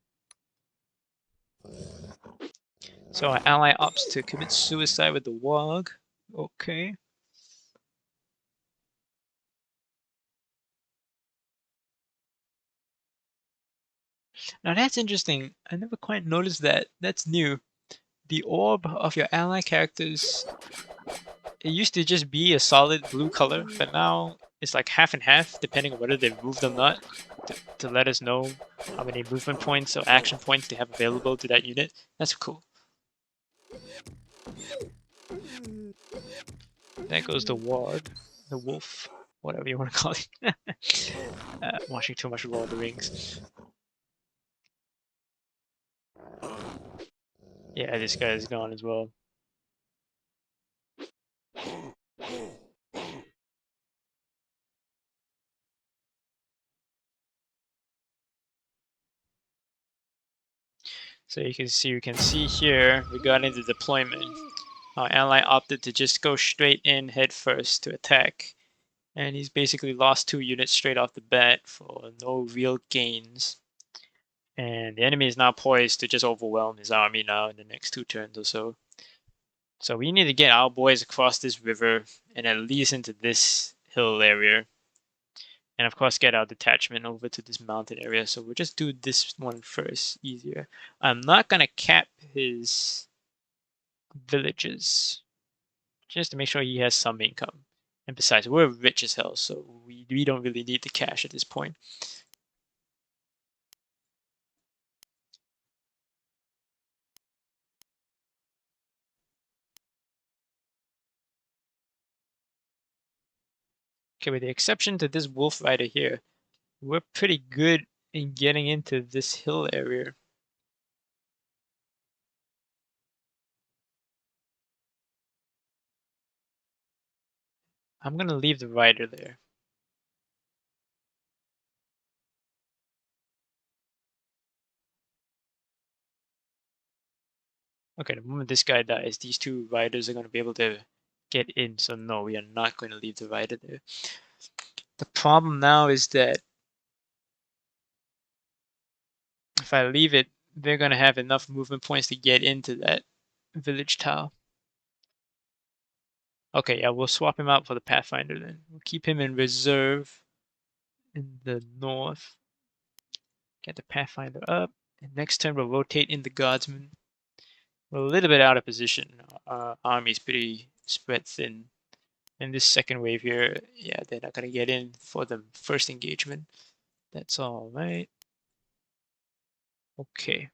Speaker 1: So our ally opts to commit suicide with the Wog. Okay. Now that's interesting. I never quite noticed that. That's new. The orb of your ally characters, it used to just be a solid blue color, but now it's like half and half, depending on whether they've moved or not, to let us know how many movement points or action points they have available to that unit. That's cool. There goes the Wog, the Wolf, whatever you want to call it. Watching too much Lord of the Rings. Yeah, this guy is gone as well. So you can see here regarding the deployment, our ally opted to just go straight in head first to attack, and he's basically lost 2 units straight off the bat for no real gains. And the enemy is now poised to just overwhelm his army now in the next 2 turns or so. So we need to get our boys across this river and at least into this hill area. And of course get our detachment over to this mountain area. So we'll just do this one first, easier. I'm not going to cap his villages, just to make sure he has some income. And besides, we're rich as hell, so we don't really need the cash at this point. Okay, with the exception to this wolf rider here, we're pretty good in getting into this hill area. I'm gonna leave the rider there. Okay, the moment this guy dies, these 2 riders are gonna be able to get in, so no, we are not going to leave the rider there. The problem now is that if I leave it, they're gonna have enough movement points to get into that village tile. Okay, yeah, we'll swap him out for the Pathfinder then. We'll keep him in reserve in the north. Get the Pathfinder up. And next turn we'll rotate in the Guardsman. We're a little bit out of position. Our army's pretty spread thin. And this second wave here, yeah, they're not gonna get in for the first engagement. That's all right. Okay.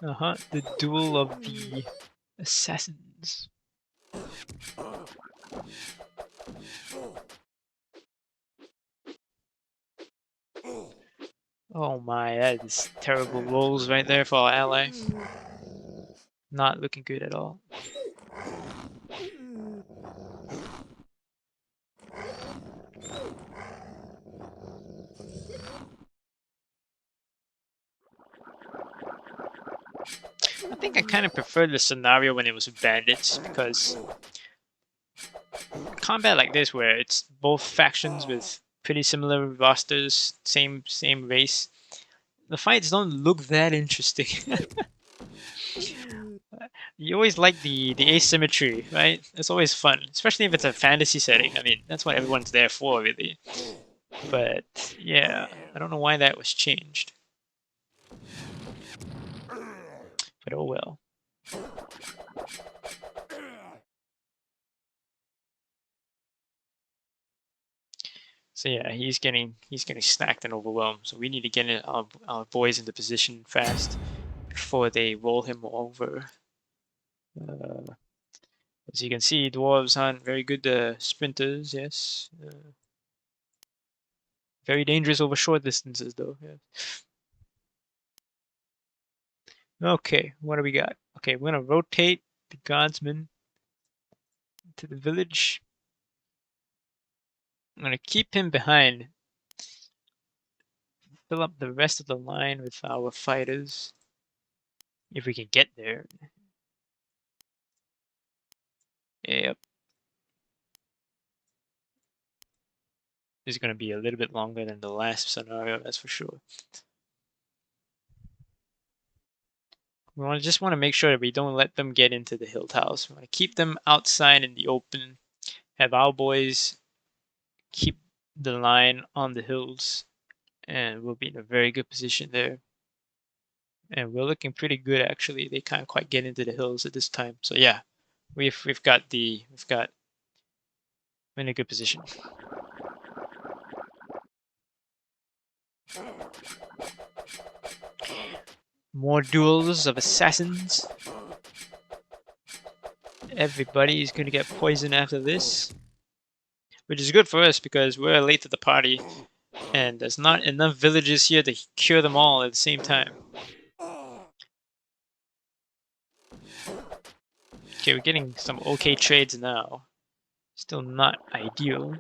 Speaker 1: The Duel of the Assassins. Oh my, that is terrible rolls right there for our ally. Not looking good at all. I think I kind of preferred the scenario when it was bandits, because combat like this where it's both factions with pretty similar rosters, same race, the fights don't look that interesting. You always like the asymmetry, right? It's always fun, especially if it's a fantasy setting. I mean, that's what everyone's there for, really. But yeah, I don't know why that was changed. But oh well. So yeah, he's getting snacked and overwhelmed. So we need to get our boys into position fast before they roll him over. Uh, as you can see, dwarves aren't very good sprinters. Yes, very dangerous over short distances though. Yeah. Okay, what do we got? Okay, we're gonna rotate the guardsman to the village. I'm gonna keep him behind. Fill up the rest of the line with our fighters if we can get there. Yep. This is going to be a little bit longer than the last scenario, that's for sure. We just want to make sure that we don't let them get into the hill tiles. We want to keep them outside in the open, have our boys keep the line on the hills, and we'll be in a very good position there. And we're looking pretty good actually. They can't quite get into the hills at this time. So yeah, we've got we're in a good position. More duels of assassins. Everybody is going to get poisoned after this, which is good for us because we're late to the party and there's not enough villages here to cure them all at the same time. Okay, we're getting some okay trades now. Still not ideal.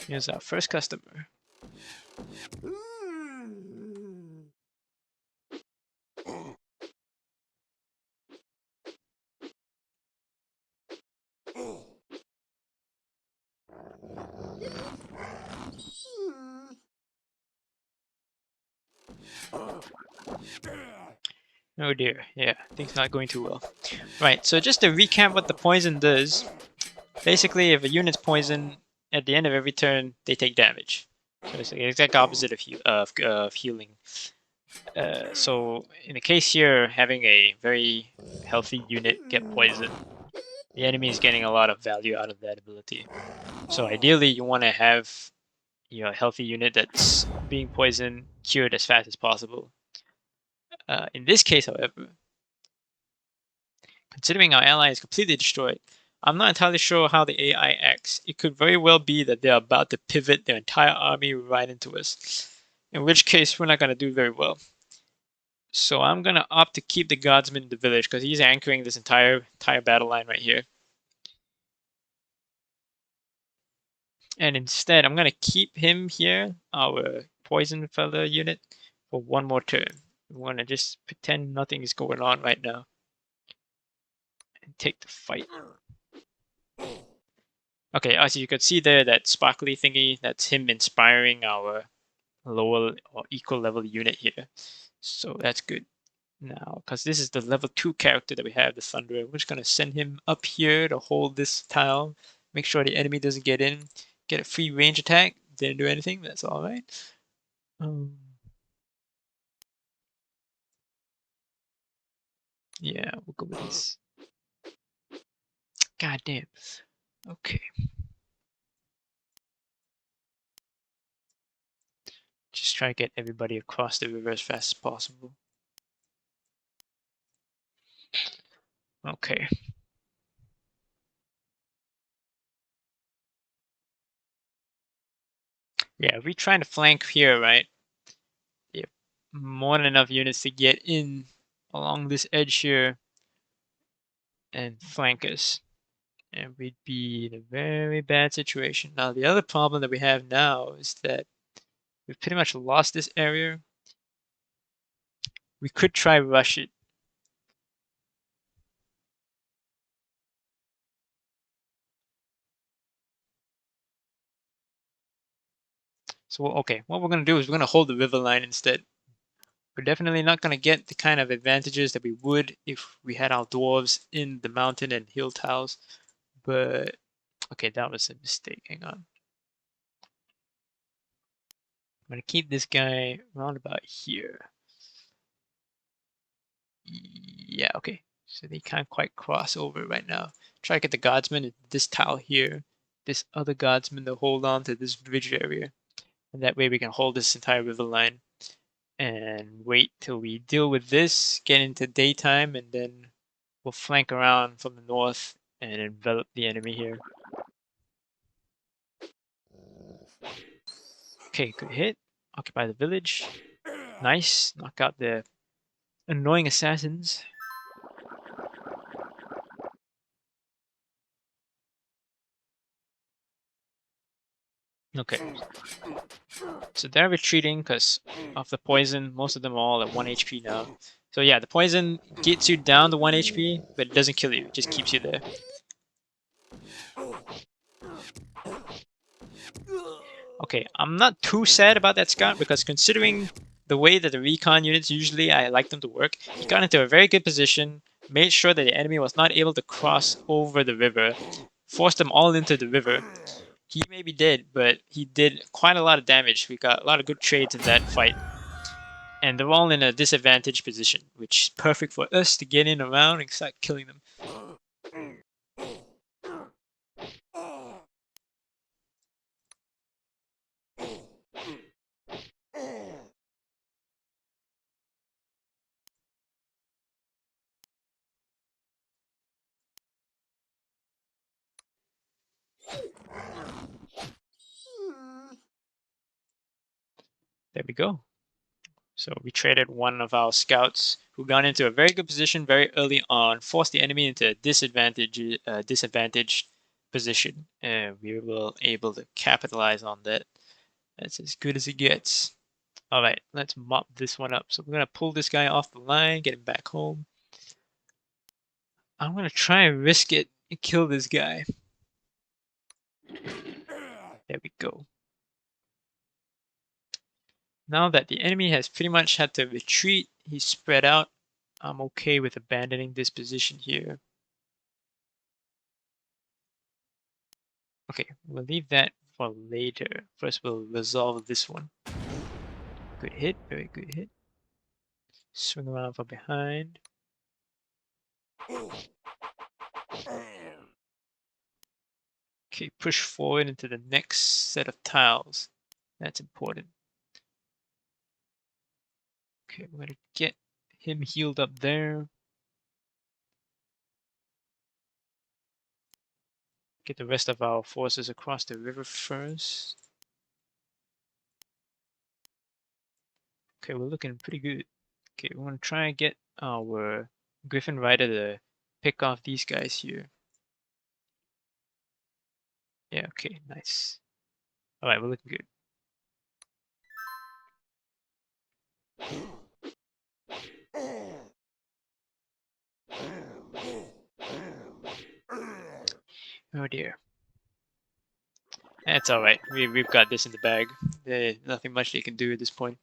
Speaker 1: Here's our first customer. Oh dear, yeah, things not going too well. Right, so just to recap what the poison does, basically if a unit's poisoned, at the end of every turn, they take damage. So it's the exact opposite of healing. So in the case here, having a very healthy unit get poisoned, the enemy is getting a lot of value out of that ability. So ideally, you want to have a healthy unit that's being poisoned cured as fast as possible. In this case, however, considering our ally is completely destroyed, I'm not entirely sure how the AI acts. It could very well be that they're about to pivot their entire army right into us, in which case we're not going to do very well. So I'm going to opt to keep the guardsman in the village because he's anchoring this entire battle line right here. And instead, I'm going to keep him here, our poison fella unit, for one more turn. We want to just pretend nothing is going on right now and take the fight. Okay, as you can see there, that sparkly thingy, that's him inspiring our lower or equal level unit here. So that's good. Now, because this is the level 2 character that we have, the Thunderer, we're just going to send him up here to hold this tile, make sure the enemy doesn't get in, get a free range attack. Didn't do anything, that's alright. Yeah, we'll go with this. God damn. Okay. Just try to get everybody across the river as fast as possible. Okay. Yeah, we're trying to flank here, right? Yeah, more than enough units to get in along this edge here and flank us. And we'd be in a very bad situation. Now, the other problem that we have now is that we've pretty much lost this area. We could try rush it. So, okay, what we're going to do is we're going to hold the river line instead. We're definitely not going to get the kind of advantages that we would if we had our dwarves in the mountain and hill tiles. But, okay, that was a mistake. Hang on. I'm going to keep this guy around about here. Yeah, okay. So they can't quite cross over right now. Try to get the guardsman in this tile here. This other guardsman to hold on to this bridge area. And that way we can hold this entire river line. And wait till we deal with this, get into daytime, and then we'll flank around from the north and envelop the enemy here. Okay, good hit. Occupy the village. Nice. Knock out the annoying assassins. Okay. So they're retreating because of the poison. Most of them are all at 1 HP now. So yeah, the poison gets you down to 1 HP, but it doesn't kill you. It just keeps you there. Okay, I'm not too sad about that scout because considering the way that the recon units usually I like them to work, he got into a very good position, made sure that the enemy was not able to cross over the river, forced them all into the river. He may be dead, but he did quite a lot of damage. We got a lot of good trades in that fight. And they're all in a disadvantaged position, which is perfect for us to get in around and start killing them. There we go. So we traded one of our scouts who got into a very good position very early on, forced the enemy into a disadvantaged position, and we were able to capitalize on that. That's as good as it gets. All right, let's mop this one up. So we're gonna pull this guy off the line, get him back home. I'm gonna try and risk it and kill this guy. There we go. Now that the enemy has pretty much had to retreat, he's spread out, I'm okay with abandoning this position here. Okay, we'll leave that for later. First, we'll resolve this one. Good hit, very good hit. Swing around from behind. Okay, push forward into the next set of tiles. That's important. Okay, we're gonna get him healed up there. Get the rest of our forces across the river first. Okay, we're looking pretty good. Okay, we want to try and get our Griffin Rider to pick off these guys here. Yeah, okay, nice. Alright, we're looking good. Oh dear. That's alright. We've got this in the bag. There's nothing much they can do at this point.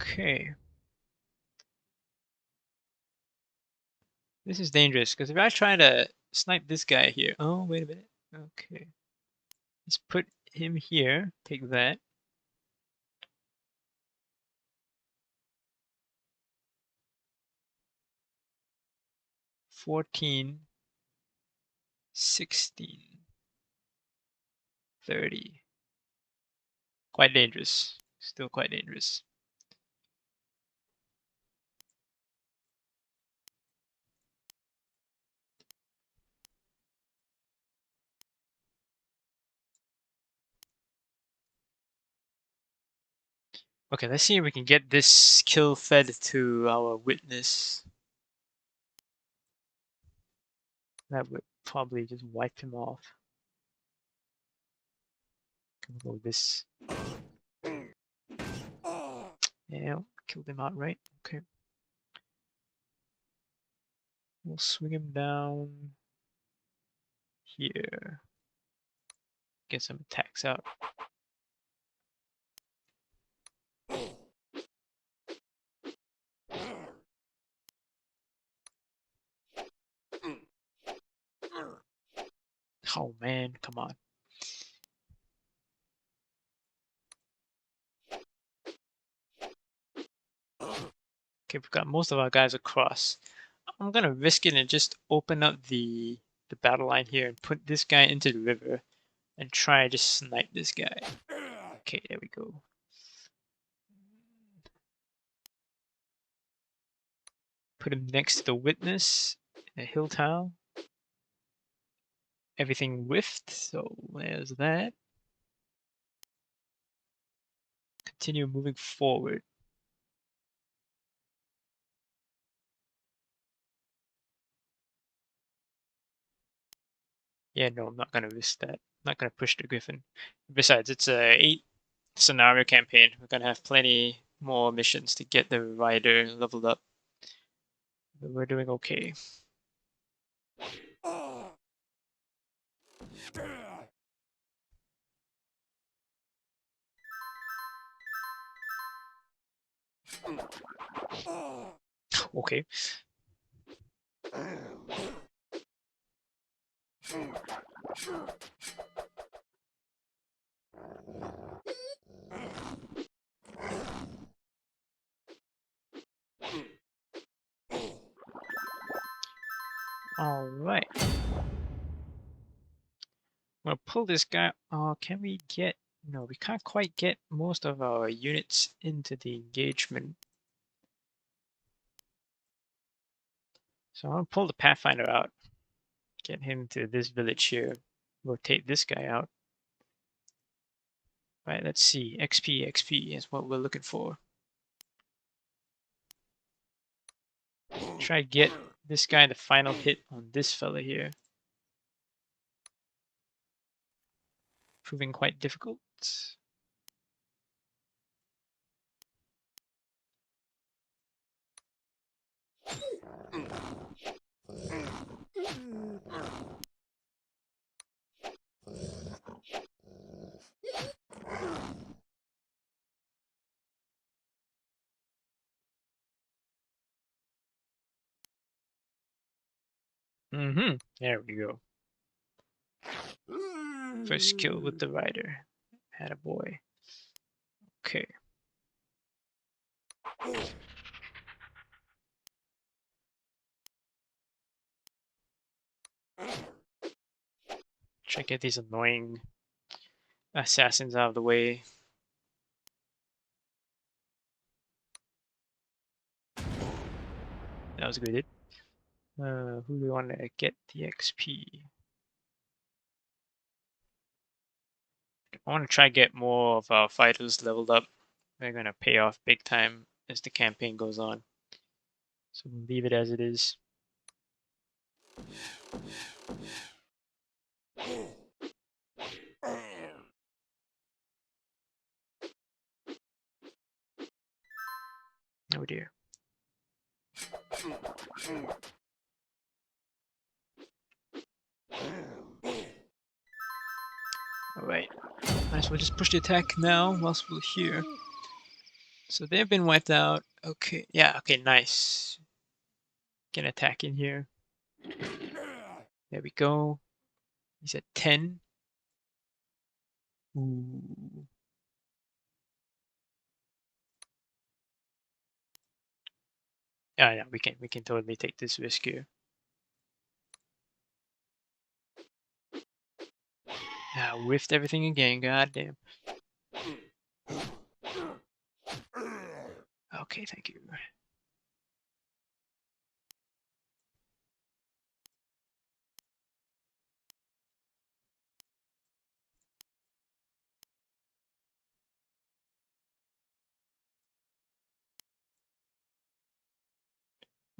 Speaker 1: Okay. This is dangerous, because if I try to snipe this guy here... Oh, wait a minute. Okay. Let's put him here. Take that. $14, 16, 30. Quite dangerous. Still quite dangerous. Okay, let's see if we can get this kill fed to our witness. That would probably just wipe him off. Go this. Yeah, Killed him outright. Okay. We'll swing him down here. Get some attacks out. Oh man, come on. Okay, we've got most of our guys across. I'm gonna risk it and just open up the battle line here and put this guy into the river and try to just snipe this guy. Okay, there we go. Put him next to the witness in a hill town. Everything whiffed, so there's that. Continue moving forward. Yeah, no, I'm not gonna risk that. I'm not gonna push the Griffin. Besides, it's a 8 scenario campaign. We're gonna have plenty more missions to get the rider leveled up. But we're doing okay. Okay. All right. I'm gonna pull this guy. Can we get? No, we can't quite get most of our units into the engagement. So I'm gonna pull the Pathfinder out. Get him to this village here. Rotate this guy out. Right, let's see. XP, XP is what we're looking for. Try to get this guy the final hit on this fella here. Proving quite difficult. There we go. First kill with the rider. Had a boy. Okay. Try to get these annoying assassins out of the way. That was a good hit. Who do we want to get the XP? I want to try to get more of our fighters leveled up. They're going to pay off big time as the campaign goes on. So we'll leave it as it is. Oh dear. Alright. Might as well just push the attack now whilst we're here. So they've been wiped out. Okay, yeah, okay, nice. Get an attack in here. There we go. He's at 10. Ooh. Yeah, we can totally take this risk here. Yeah, whiffed everything again, goddamn. Okay, thank you.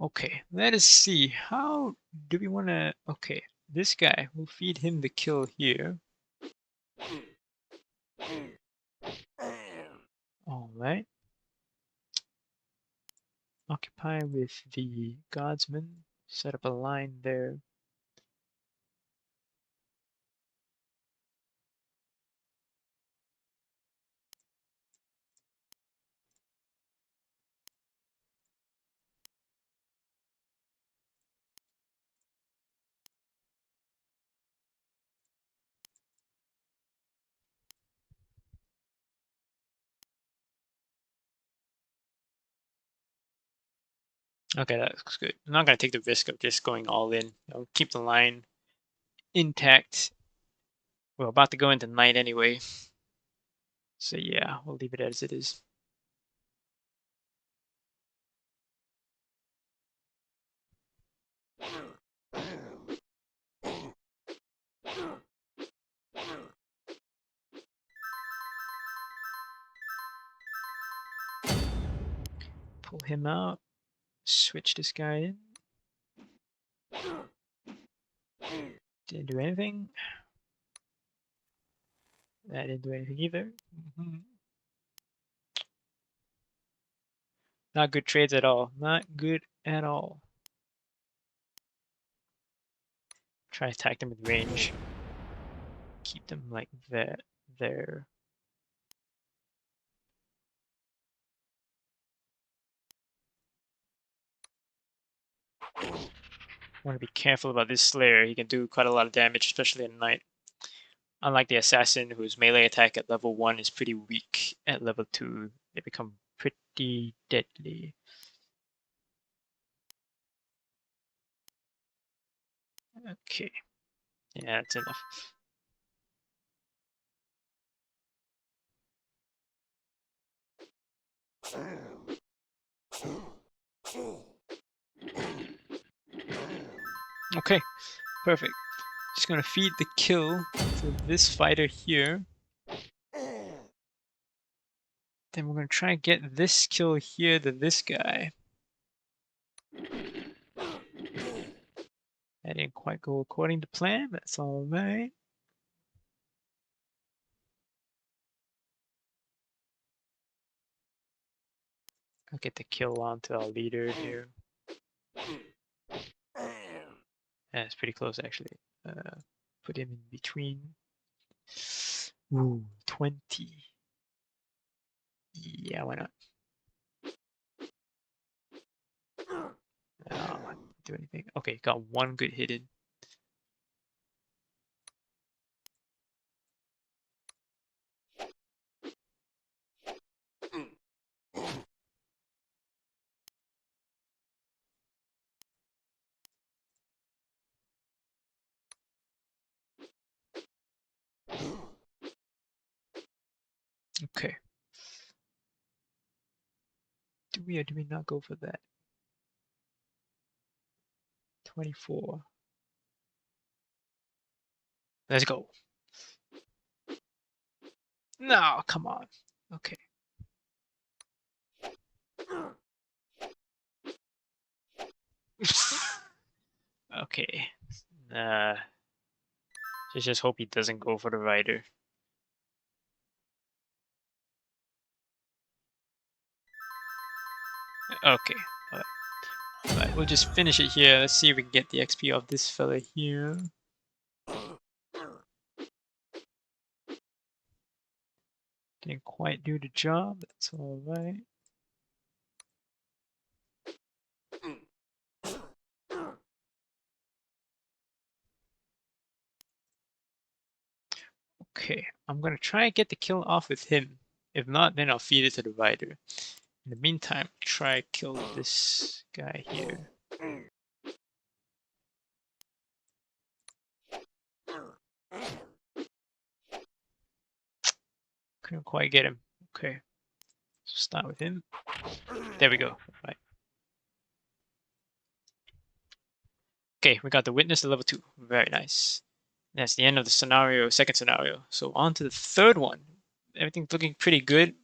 Speaker 1: Okay, let us see. How do we want to... Okay, this guy, we'll feed him the kill here. Alright. occupy with the guardsmen. Set up a line there. Okay, that looks good. I'm not gonna take the risk of just going all in. I'll keep the line intact. We're about to go into night anyway. So yeah, we'll leave it as it is. Pull him out. Switch this guy in. Didn't do anything. That didn't do anything either. Not good trades at all. Not good at all. Try to attack them with range. Keep them like that. There. Want to be careful about this Slayer. He can do quite a lot of damage, especially at night. Unlike the Assassin, whose melee attack at level 1 is pretty weak. At level 2, they become pretty deadly. Okay. Yeah, that's enough. Okay, perfect. Just gonna feed the kill to this fighter here. Then we're gonna try and get this kill here to this guy. That didn't quite go according to plan, but that's alright. I'll get the kill onto our leader here. Yeah, it's pretty close actually. Put him in between. Ooh, 20. Yeah, why not? Do anything. Okay, got one good hit in. Okay. Do we or do we not go for that? 24. Let's go. No, come on. Okay. Okay. Just hope he doesn't go for the rider. Okay. Alright, we'll just finish it here. Let's see if we can get the XP off this fella here. Didn't quite do the job. That's alright. Okay, I'm gonna try and get the kill off with him. If not, then I'll feed it to the rider. In the meantime, try kill this guy here. Couldn't quite get him. Okay, so start with him. There we go. Right. Okay, we got the witness to level 2. Very nice. That's the end of the scenario, second scenario. So on to the third one. Everything's looking pretty good.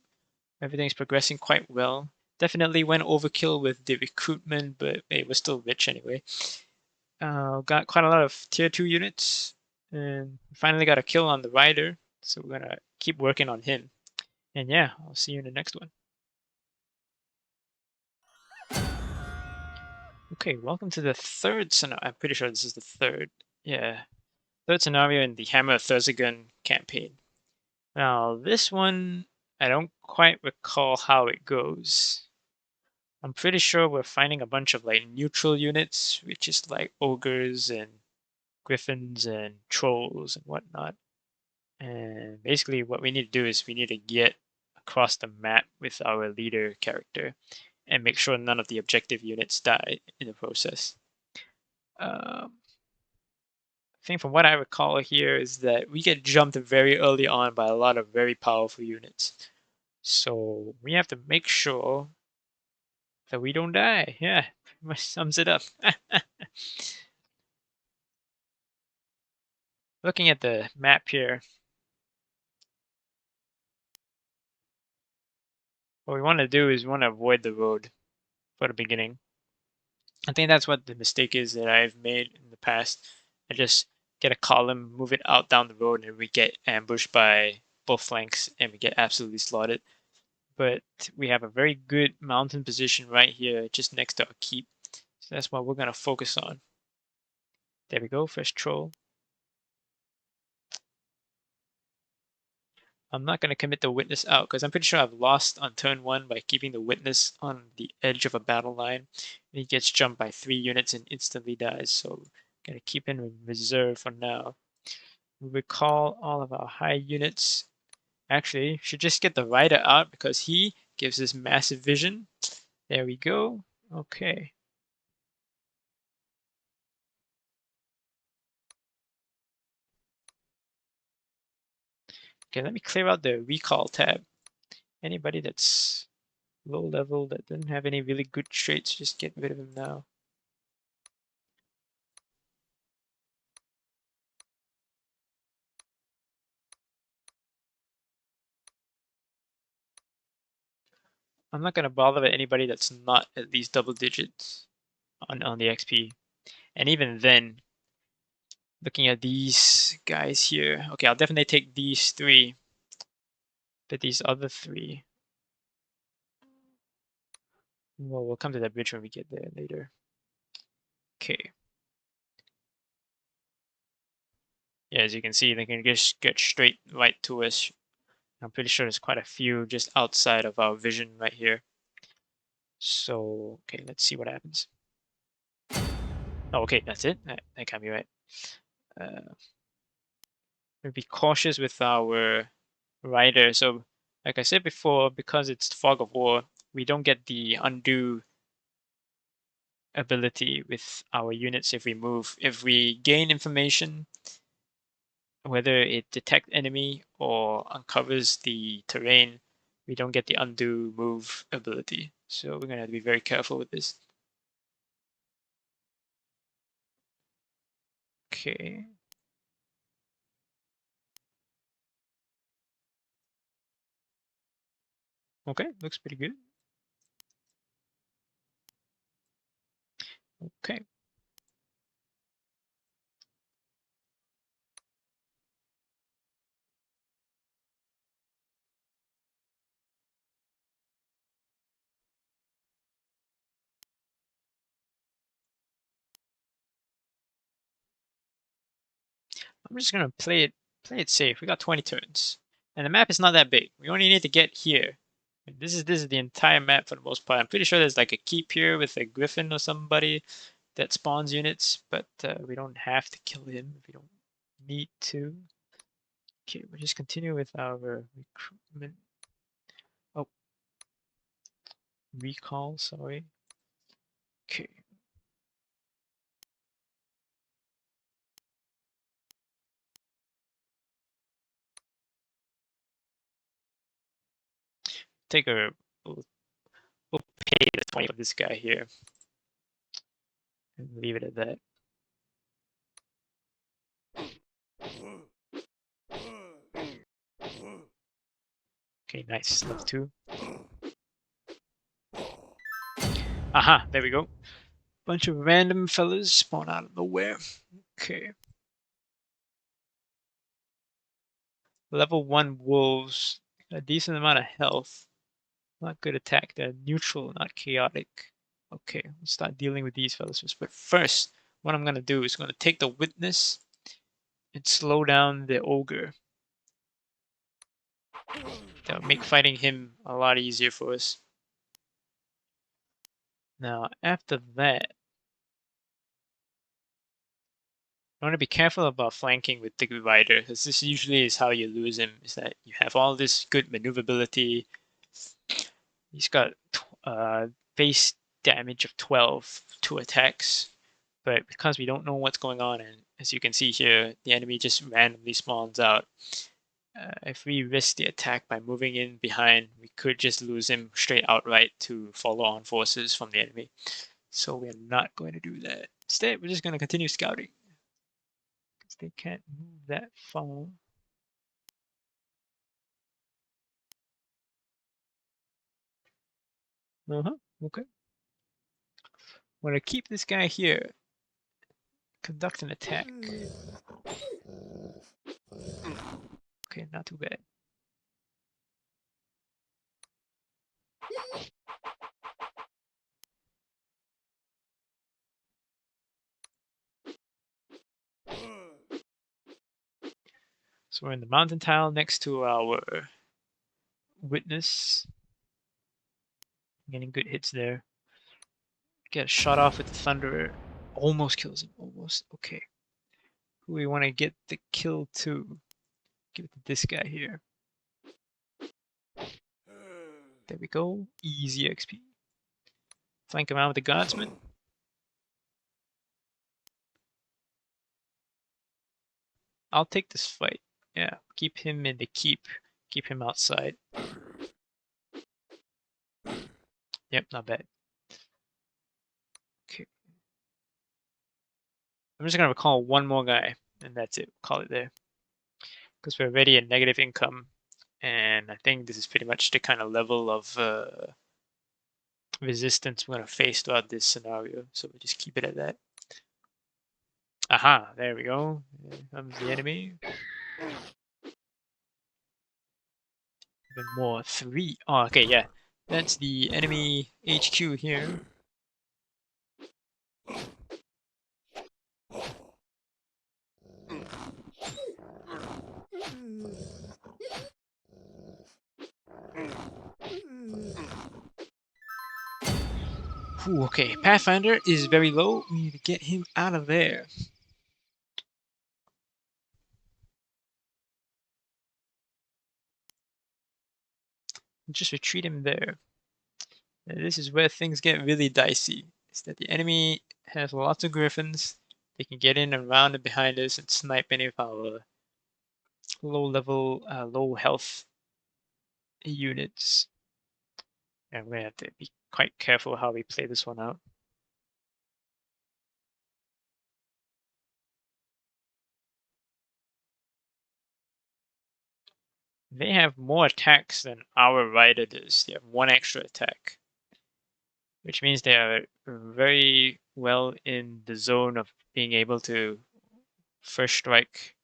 Speaker 1: Everything's progressing quite well. Definitely went overkill with the recruitment, but it was still rich anyway. Got quite a lot of tier 2 units, and finally got a kill on the rider. So we're gonna keep working on him. And yeah, I'll see you in the next one. Okay, welcome to the third scenario. I'm pretty sure this is the third. Yeah, third scenario in the Hammer of Thursagan campaign. Now, this one, I don't quite recall how it goes. I'm pretty sure we're finding a bunch of like neutral units, which is like ogres and griffins and trolls and whatnot. And basically, what we need to do is we need to get across the map with our leader character and make sure none of the objective units die in the process. Um, I think from what I recall here is that we get jumped very early on by a lot of very powerful units. So we have to make sure that we don't die. Yeah, pretty much sums it up. Looking at the map here, what we want to do is we want to avoid the road for the beginning. I think that's what the mistake is that I've made in the past. I just get a column, move it out down the road, and we get ambushed by both flanks and we get absolutely slaughtered. But we have a very good mountain position right here, just next to our keep. So that's what we're going to focus on. There we go, first troll. I'm not going to commit the witness out because I'm pretty sure I've lost on turn 1 by keeping the witness on the edge of a battle line. And he gets jumped by 3 units and instantly dies. So I'm going to keep him in reserve for now. We recall all of our high units. Actually, should just get the rider out because he gives us massive vision. There we go. Okay. Okay, let me clear out the recall tab. Anybody that's low level that doesn't have any really good traits, just get rid of him now. I'm not gonna bother with anybody that's not at least double digits on the XP. And even then, looking at these guys here, okay, I'll definitely take these 3, but these other 3, well, we'll come to that bridge when we get there later. Okay. Yeah, as you can see, they can just get straight right to us. I'm pretty sure there's quite a few just outside of our vision right here. So, okay, let's see what happens. Oh, okay, that's it. That can't be right. We'll be cautious with our rider. So, like I said before, because it's Fog of War, we don't get the undo ability with our units if we move. If we gain information, whether it detects enemy or uncovers the terrain, we don't get the undo move ability. So we're gonna have to be very careful with this. Okay. Okay, looks pretty good. Okay. I'm just gonna play it safe. We got 20 turns. And the map is not that big. We only need to get here. This is the entire map for the most part. I'm pretty sure there's like a keep here with a griffin or somebody that spawns units, but we don't have to kill him if we don't need to. Okay, we'll just continue with our recruitment. Oh, recall, sorry. Okay. Take a, we'll pay the 20 of this guy here and leave it at that. Okay, nice, level 2. Aha, there we go. Bunch of random fellas spawn out of nowhere. Okay. Level 1 wolves, a decent amount of health. Not good attack, they're neutral, not chaotic. Okay, we'll start dealing with these fellas first. But first, what I'm gonna do is I'm gonna take the witness and slow down the ogre. That'll make fighting him a lot easier for us. Now, after that, I want to be careful about flanking with the rider, because this usually is how you lose him, is that you have all this good maneuverability. He's got base damage of 12 to attacks, but because we don't know what's going on, and as you can see here, the enemy just randomly spawns out. If we risk the attack by moving in behind, we could just lose him straight outright to follow-on forces from the enemy. So we're not going to do that. Instead, we're just going to continue scouting, because they can't move that far. Okay. I'm gonna keep this guy here. Conduct an attack. Okay, not too bad. So we're in the mountain tile next to our witness. Getting good hits there. Get a shot off with the thunderer. Almost kills him. Almost. Okay. Who we want to get the kill to? Give it to this guy here. There we go. Easy XP. Flank him out with the guardsman. I'll take this fight. Yeah, keep him in the keep. Keep him outside. Yep, not bad. Okay. I'm just gonna recall one more guy, and that's it. Call it there. Because we're already at negative income, and I think this is pretty much the kind of level of resistance we're gonna face throughout this scenario. So we'll just keep it at that. Aha, there we go. Here comes the enemy. Even more. 3. Oh, okay, yeah. That's the enemy HQ here. Ooh, okay, Pathfinder is very low. We need to get him out of there. Just retreat him there. And this is where things get really dicey. Is that the enemy has lots of griffins. They can get in around and behind us and snipe any of our low level, low health units. And we have to be quite careful how we play this one out. They have more attacks than our rider does. They have 1 extra attack, which means they are very well in the zone of being able to first strike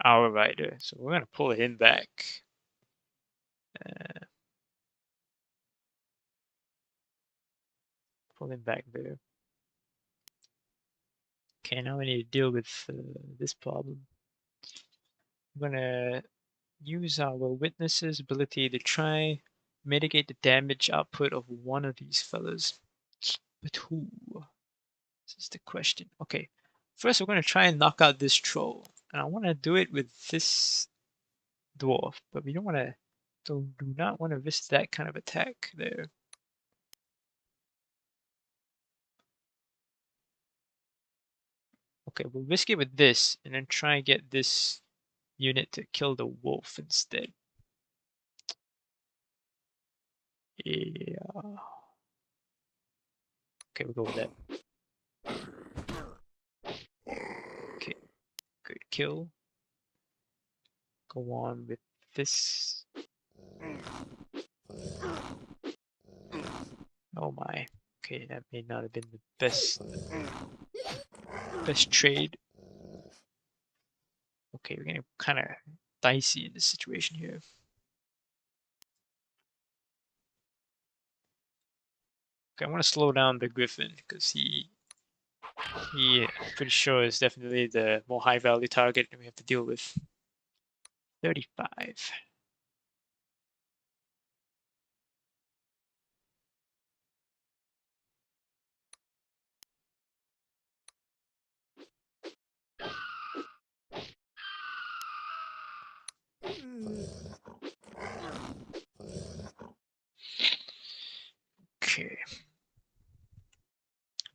Speaker 1: our rider. So we're gonna pull him back. Pull him back there. Okay, now we need to deal with this problem. I'm gonna use our witness's ability to try mitigate the damage output of one of these fellas. But who? This is the question. Okay, first we're gonna try and knock out this troll. And I wanna do it with this dwarf, but we don't wanna do not want to risk that kind of attack there. Okay, we'll risk it with this and then try and get this unit to kill the wolf instead. Yeah. Okay, we'll go with that. Okay, good kill. Go on with this. Oh my. Okay, that may not have been the best trade. Okay, we're getting kind of dicey in this situation here. Okay, I want to slow down the Griffin because I'm pretty sure is definitely the more high value target we have to deal with. 35. Okay.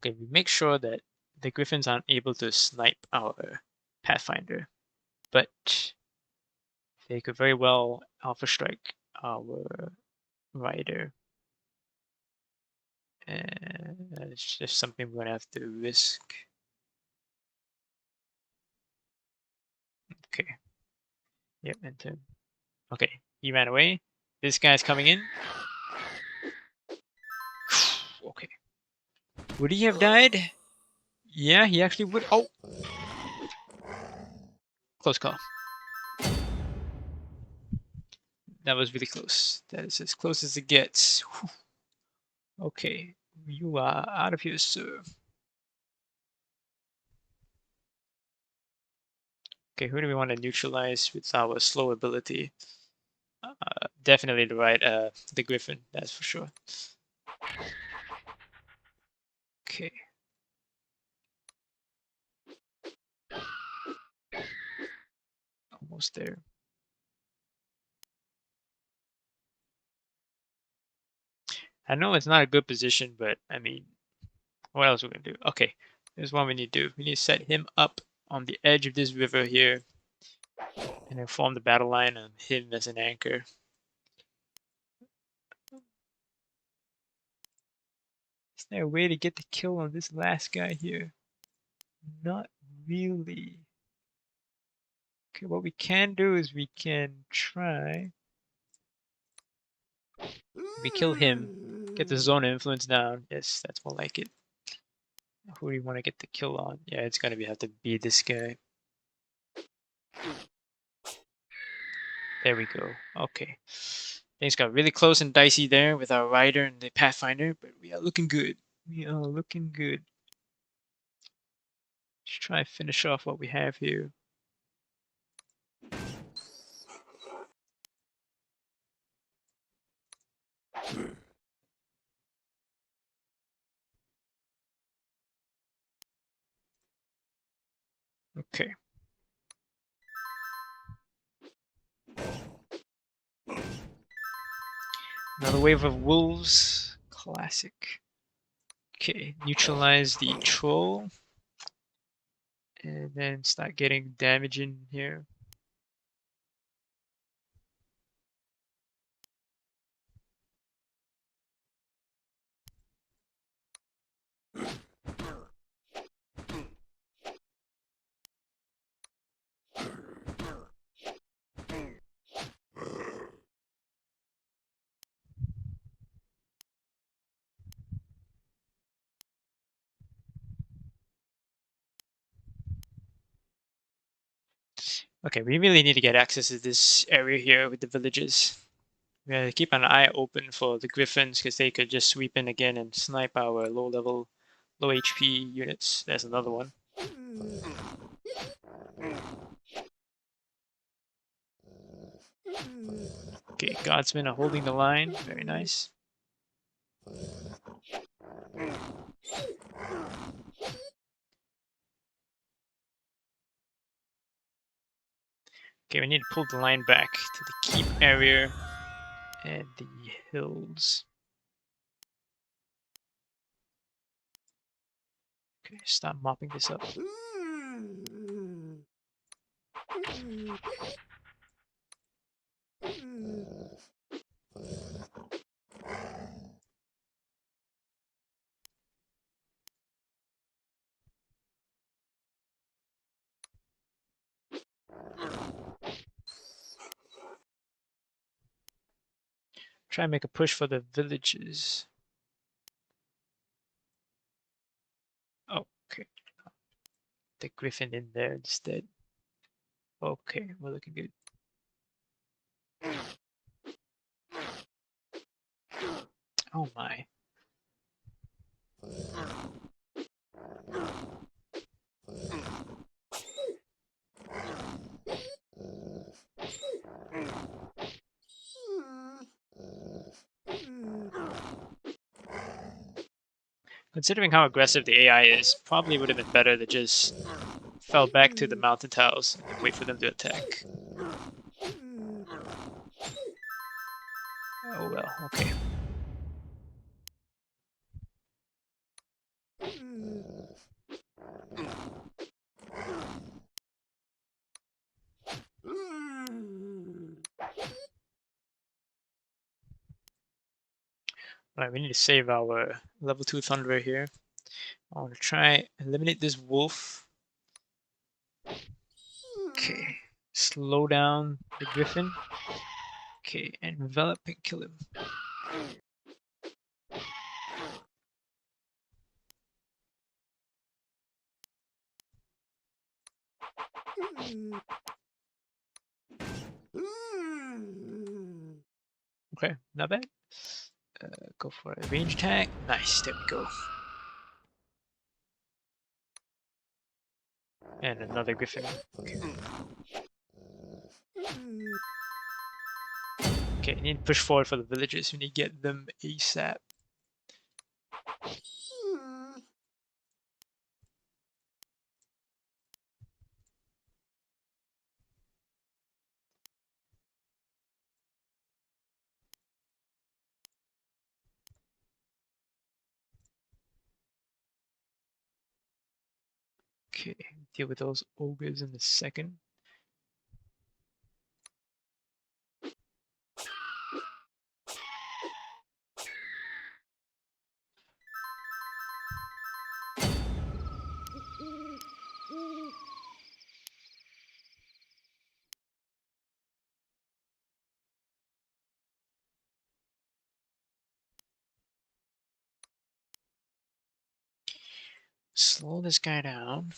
Speaker 1: Okay, we make sure that the Griffins aren't able to snipe our Pathfinder, but they could very well Alpha Strike our Rider. And it's just something we're gonna have to risk. Okay. Yep, enter. Okay, he ran away. This guy's coming in. Okay. Would he have died? Yeah, he actually would. Oh, close call. That was really close. That is as close as it gets. Whew. Okay, you are out of here, sir. Okay, who do we want to neutralize with our slow ability? Definitely the Griffin, that's for sure. Okay. Almost there. I know it's not a good position, but I mean, what else are we gonna do? Okay, there's one we need to do. We need to set him up on the edge of this river here, and then form the battle line and him as an anchor. Is there a way to get the kill on this last guy here? Not really. Okay, what we can do is we can try. We kill him, get the zone of influence down. Yes, that's more like it. Who do you want to get the kill on? Yeah, it's gonna have to be this guy. There we go. Okay. Things got really close and dicey there with our rider and the Pathfinder, but we are looking good. We are looking good. Let's try and finish off what we have here. Okay. Another wave of wolves. Classic. Okay, neutralize the troll. And then start getting damage in here. Okay, we really need to get access to this area here with the villages. We gotta keep an eye open for the griffins because they could just sweep in again and snipe our low HP units. There's another one. Okay, guardsmen are holding the line. Very nice. Okay, we need to pull the line back to the keep area and the hills. Okay, stop mopping this up. Try and make a push for the villages. Oh, okay. The griffin in there instead. Okay, we're looking good. Oh my. Considering how aggressive the AI is, probably would have been better to just fell back to the mountain tiles and wait for them to attack. Oh well, okay. Alright, we need to save our level 2 Thunderer here. I want to try eliminate this wolf. Okay. Slow down the griffin. Okay, envelop and kill him. Okay, not bad. Go for a range attack. Nice, there we go. And another griffin. Okay. Okay, I need to push forward for the villagers. We need to get them ASAP. Okay, deal with those ogres in a second. Slow this guy down.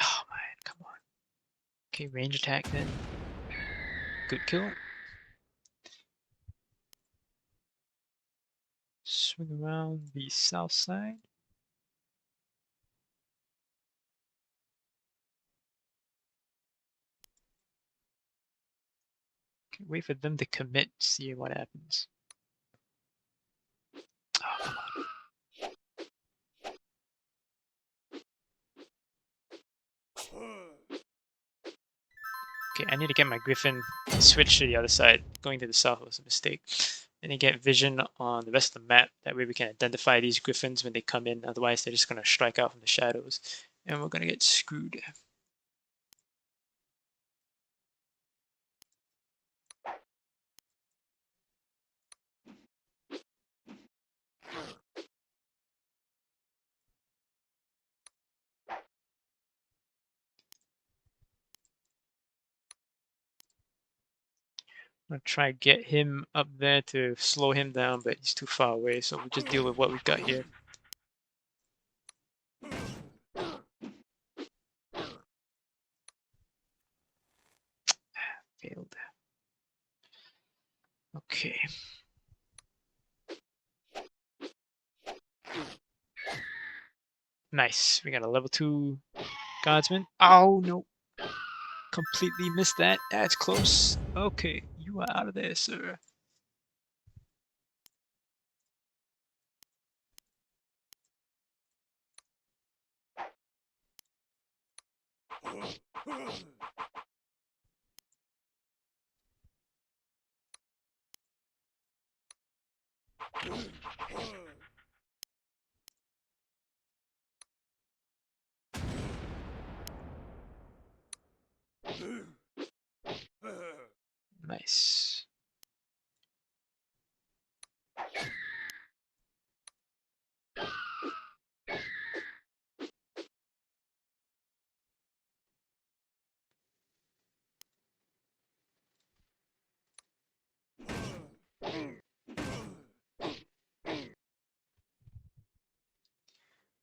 Speaker 1: Oh man, come on. Okay, range attack then. Good kill. Swing around the south side. Okay, wait for them to commit, see what happens. Oh, come on. Okay, I need to get my griffin switch to the other side. Going to the south was a mistake. And get vision on the rest of the map. That way we can identify these griffins when they come in. Otherwise, they're just going to strike out from the shadows. And we're going to get screwed. I'm going to try get him up there to slow him down, but he's too far away. So we'll just deal with what we've got here. Failed. Okay. Nice. We got a level 2 guardsman. Oh, no. Completely missed that. That's close. Okay. You are out of there, sir. Nice.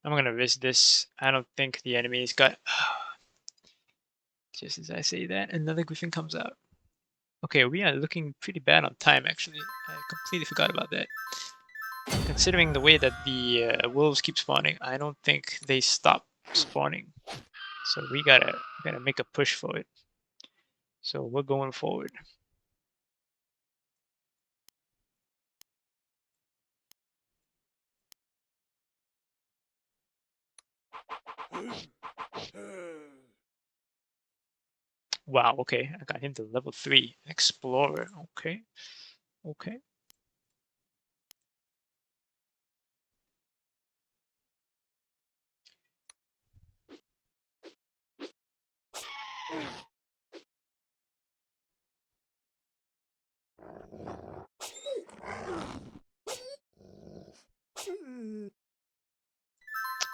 Speaker 1: I'm gonna risk this. I don't think the enemy's got. Just as I say that, another griffin comes out. Okay, we are looking pretty bad on time, actually. I completely forgot about that. Considering the way that the wolves keep spawning, I don't think they stop spawning. So we gotta make a push for it. So we're going forward. Wow, okay. I got him to level 3. Explorer. Okay. Okay.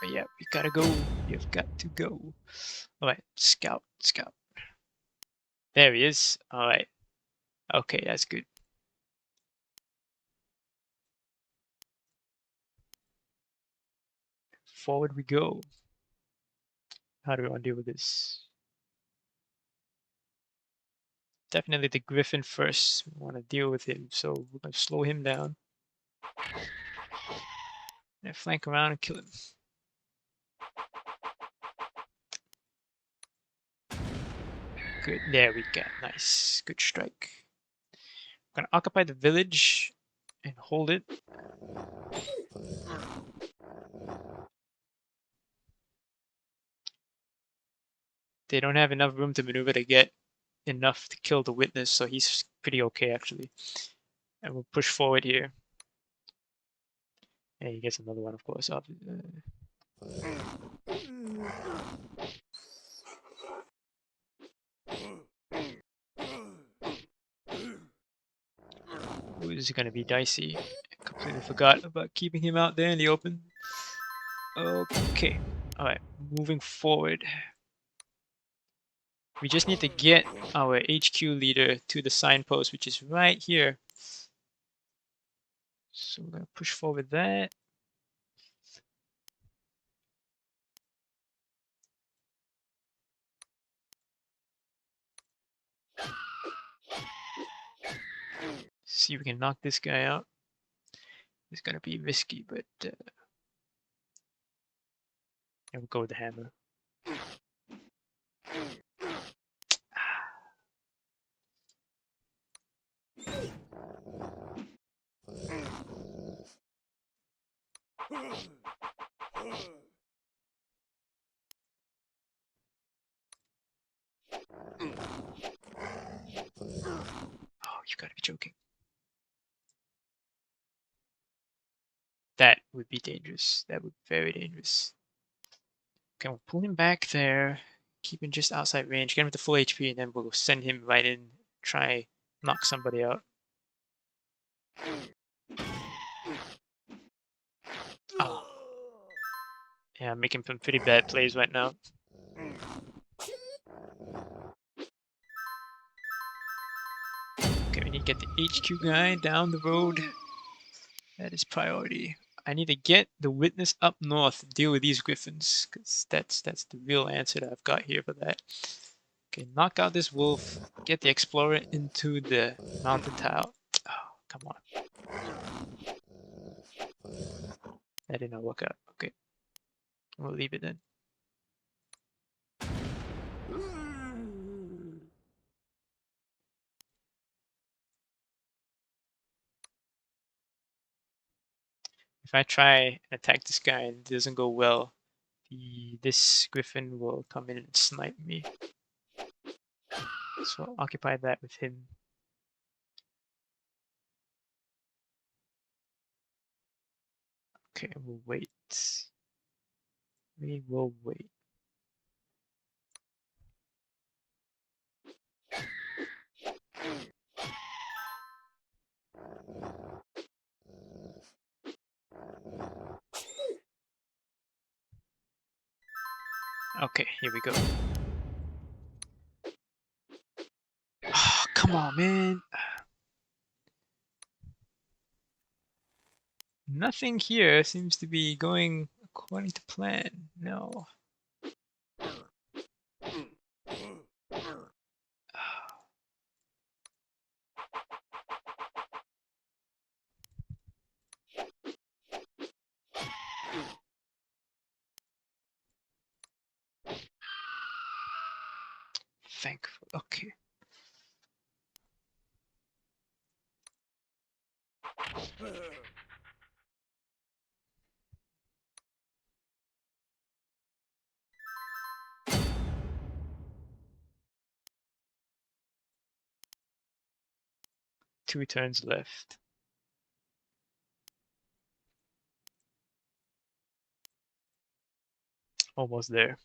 Speaker 1: But yeah, we gotta go. You've got to go. Alright, scout, scout. There he is. Alright. Okay, that's good. Forward we go. How do we want to deal with this? Definitely the Griffin first. We want to deal with him, so we're going to slow him down. And flank around and kill him. Good. There we go. Nice. Good strike. I'm going to occupy the village and hold it. They don't have enough room to maneuver to get enough to kill the witness, so he's pretty okay actually. And we'll push forward here. And he gets another one, of course. Ooh, this is going to be dicey. I completely forgot about keeping him out there in the open. Okay. Alright, moving forward. We just need to get our HQ leader to the signpost, which is right here. So we're going to push forward that. See if we can knock this guy out. It's going to be risky, but yeah, we'll go with the hammer. Oh, you gotta be joking. That would be dangerous. That would be very dangerous. Okay, we'll pull him back there. Keep him just outside range. Get him to full HP, and then we'll send him right in. Try knock somebody out. Oh. Yeah, I'm making some pretty bad plays right now. Okay, we need to get the HQ guy down the road. That is priority. I need to get the witness up north to deal with these griffins, because that's the real answer that I've got here for that. Okay, knock out this wolf. Get the explorer into the mountain tile. Oh, come on. That did not work out. Okay, we'll leave it then. If I try and attack this guy and it doesn't go well, this griffin will come in and snipe me. So I'll occupy that with him. Okay, we'll wait. We will wait. Okay, here we go. Oh, come on, man. Nothing here seems to be going according to plan. No. Thankful. Okay. 2 turns left. Almost there.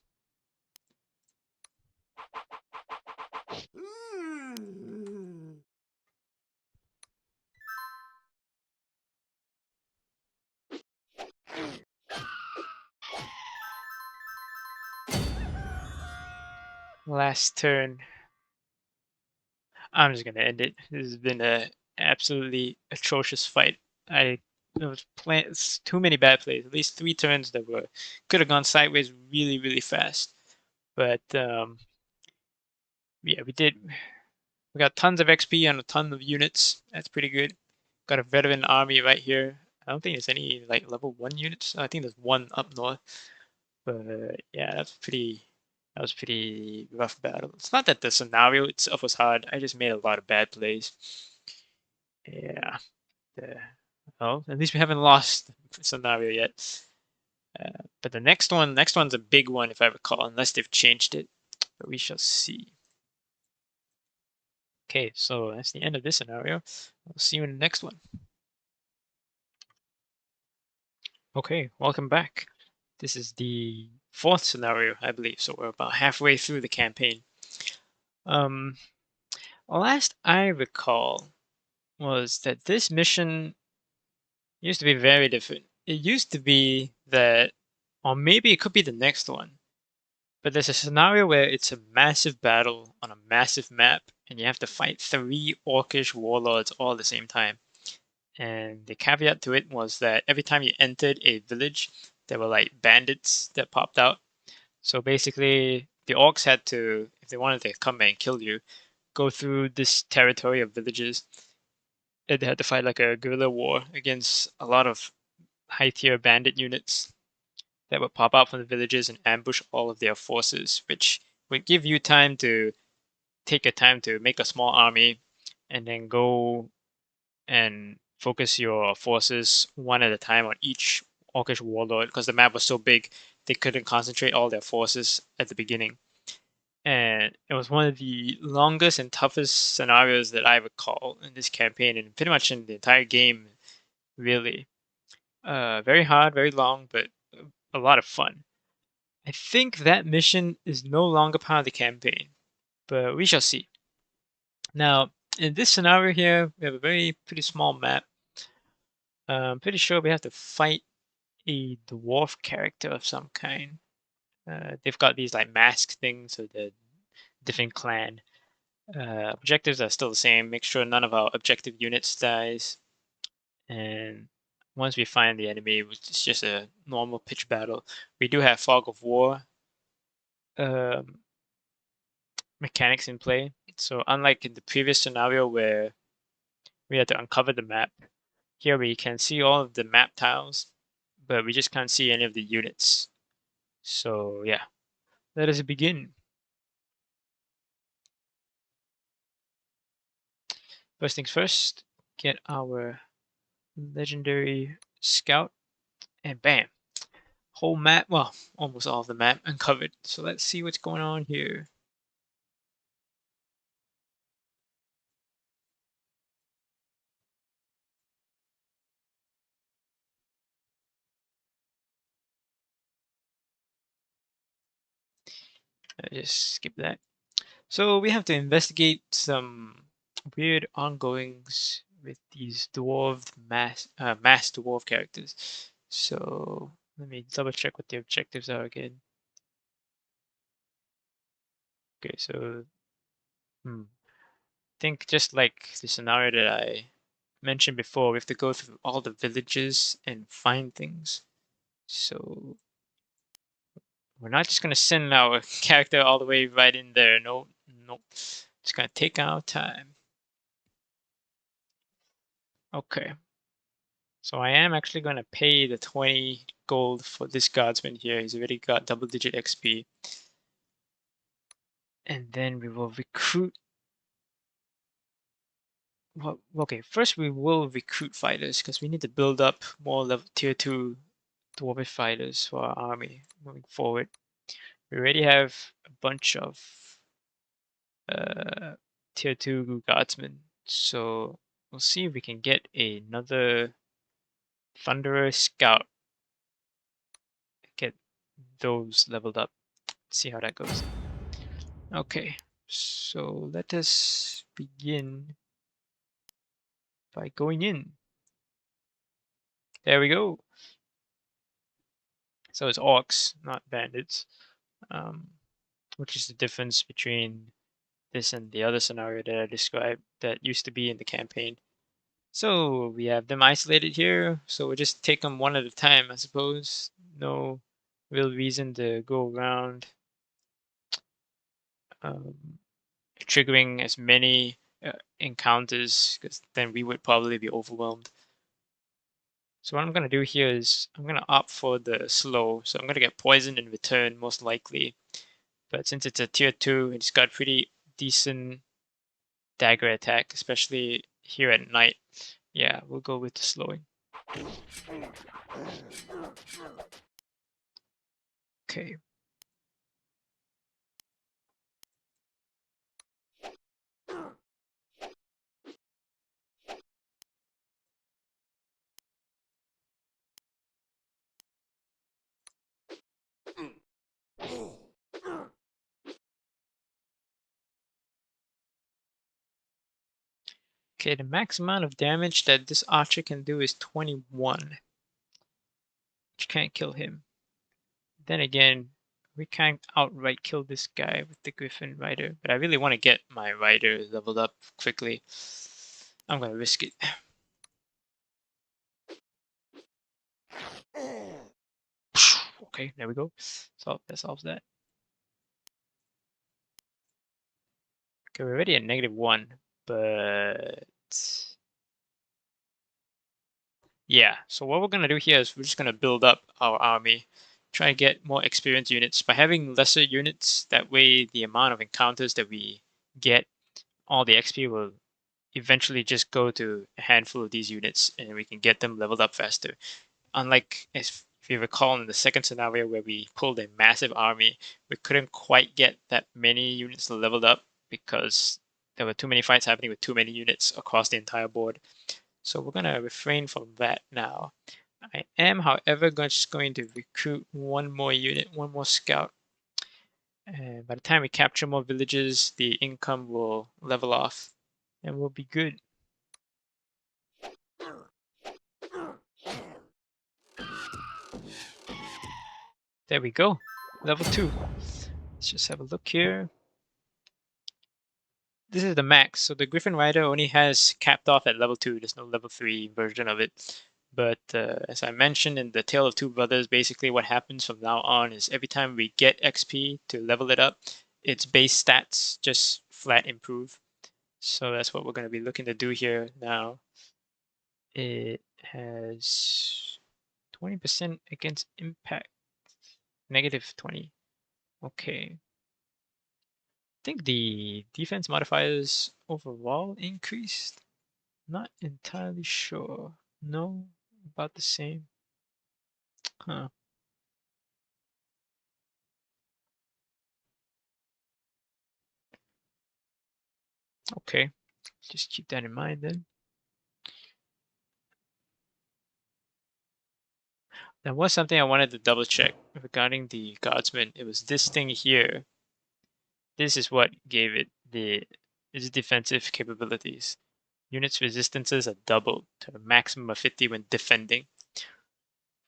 Speaker 1: Last turn. I'm just gonna end it. This has been a absolutely atrocious fight. There was too many bad plays. At least 3 turns that were could have gone sideways really, really fast. But yeah, we did. We got tons of XP on a ton of units. That's pretty good. Got a veteran army right here. I don't think there's any like level 1 units. I think there's one up north. But yeah, that was pretty rough battle. It's not that the scenario itself was hard. I just made a lot of bad plays. Yeah. Well, at least we haven't lost the scenario yet. But the next one's a big one if I recall, unless they've changed it. But we shall see. Okay, so that's the end of this scenario. I'll see you in the next one. Okay, welcome back. This is the 4th scenario, I believe, so we're about halfway through the campaign. Last I recall was that this mission used to be very different. It used to be that, or maybe it could be the next one, but there's a scenario where it's a massive battle on a massive map, and you have to fight 3 orcish warlords all at the same time. And the caveat to it was that every time you entered a village, there were like bandits that popped out. So basically, the orcs had to, if they wanted to come and kill you, go through this territory of villages. And they had to fight like a guerrilla war against a lot of high tier bandit units that would pop out from the villages and ambush all of their forces, which would give you time to take your time to make a small army and then go and focus your forces one at a time on each orcish warlord because the map was so big they couldn't concentrate all their forces at the beginning. And it was one of the longest and toughest scenarios that I recall in this campaign and pretty much in the entire game, really. Very hard, very long, but a lot of fun. I think that mission is no longer part of the campaign, but we shall see. Now, in this scenario here, we have a pretty small map. I'm pretty sure we have to fight a dwarf character of some kind. They've got these like mask things, so they're different clan. Objectives are still the same. Make sure none of our objective units dies. And once we find the enemy, which is just a normal pitch battle, we do have fog of war um, mechanics in play. So unlike in the previous scenario where we had to uncover the map, here we can see all of the map tiles, but we just can't see any of the units. So yeah, let us begin. First things first, get our legendary scout, and bam, whole map, well, almost all of the map uncovered. So let's see what's going on here. Just skip that. So we have to investigate some weird ongoings with these mass dwarf characters. So let me double check what the objectives are again. Okay, so I think just like the scenario that I mentioned before, we have to go through all the villages and find things. So we're not just gonna send our character all the way right in there. No, nope. It's gonna take our time. Okay. So I am actually gonna pay the 20 gold for this guardsman here. He's already got double-digit XP. And then we will recruit. Well, okay, first we will recruit fighters because we need to build up more level tier 2 dwarvish fighters for our army moving forward. We already have a bunch of tier 2 guardsmen, so we'll see if we can get another Thunderer Scout. Get those leveled up. See how that goes. Okay, so let us begin by going in. There we go. So it's orcs, not bandits. Which is the difference between this and the other scenario that I described that used to be in the campaign. So we have them isolated here, so we'll just take them one at a time, I suppose. No real reason to go around um, triggering as many encounters, because then we would probably be overwhelmed. So what I'm going to do here is I'm going to opt for the slow, so I'm going to get poisoned in return, most likely. But since it's a tier 2, it's got pretty decent dagger attack, especially here at night. Yeah, we'll go with the slowing. Okay. Okay, the max amount of damage that this archer can do is 21. Which can't kill him. Then again, we can't outright kill this guy with the Griffin Rider, but I really want to get my Rider leveled up quickly. I'm gonna risk it. Okay, there we go. So that solves that. Okay, we're already at -1, but yeah. So what we're gonna do here is we're just gonna build up our army, try to get more experienced units. By having lesser units, that way the amount of encounters that we get, all the XP will eventually just go to a handful of these units and we can get them leveled up faster. Unlike if you recall in the second scenario where we pulled a massive army, we couldn't quite get that many units leveled up because there were too many fights happening with too many units across the entire board. So we're gonna refrain from that now. I am, however, just going to recruit one more unit, one more scout. And by the time we capture more villages, the income will level off and we'll be good. There we go. Level 2. Let's just have a look here. This is the max. So the Griffin Rider only has capped off at level 2. There's no level 3 version of it. But as I mentioned in the Tale of Two Brothers, basically what happens from now on is every time we get XP to level it up, its base stats just flat improve. So that's what we're going to be looking to do here now. It has 20% against impact. -20. Okay. I think the defense modifiers overall increased. Not entirely sure. No, about the same. Huh. Okay. Just keep that in mind then. There was something I wanted to double check regarding the guardsman. It was this thing here. This is what gave it its defensive capabilities. Units' resistances are doubled to a maximum of 50 when defending.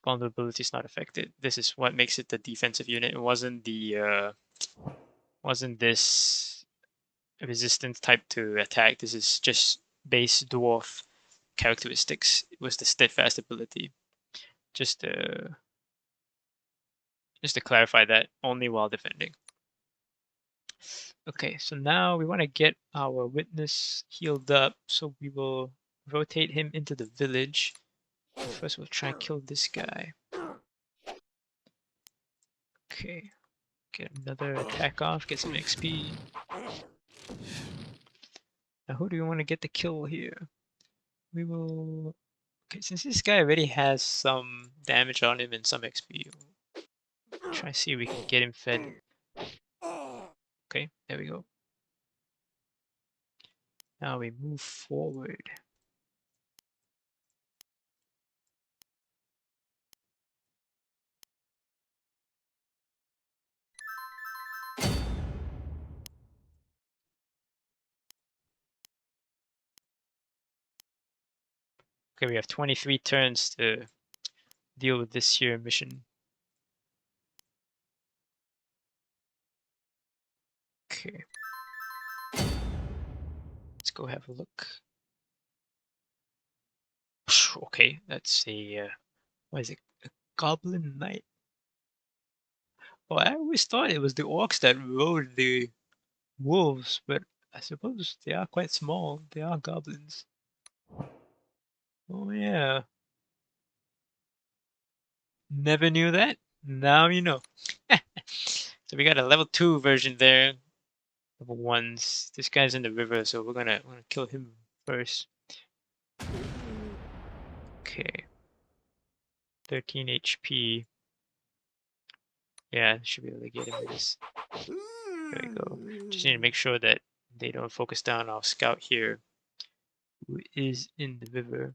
Speaker 1: Vulnerability is not affected. This is what makes it the defensive unit. It wasn't wasn't this resistance type to attack. This is just base dwarf characteristics. It was the steadfast ability. Just to clarify that, only while defending. Okay, so now we want to get our witness healed up, so we will rotate him into the village. First, we'll try and kill this guy. Okay, get another attack off, get some XP. Now, who do we want to get the kill here? We will... Okay, since this guy already has some damage on him and some XP, we'll try and see if we can get him fed. Okay, there we go. Now we move forward. Okay, we have 23 turns to deal with this here mission. Okay. Let's go have a look. Okay, that's a what is it? A goblin knight. Oh, I always thought it was the orcs that rode the wolves, but I suppose they are quite small. They are goblins. Oh yeah. Never knew that. Now you know. So we got a level 2 version there. Level 1s. This guy's in the river, so we're gonna kill him first. Okay. 13 HP. Yeah, should be able to get him with this. There we go. Just need to make sure that they don't focus down our scout here, who is in the river.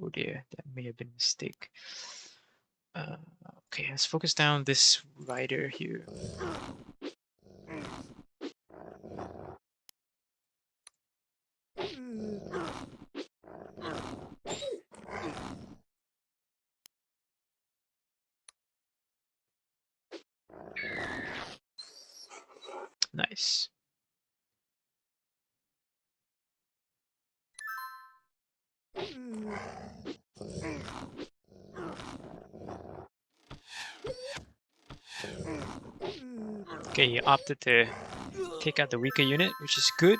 Speaker 1: Oh dear, that may have been a mistake. Okay, let's focus down this rider here. Nice. Okay, he opted to take out the weaker unit, which is good.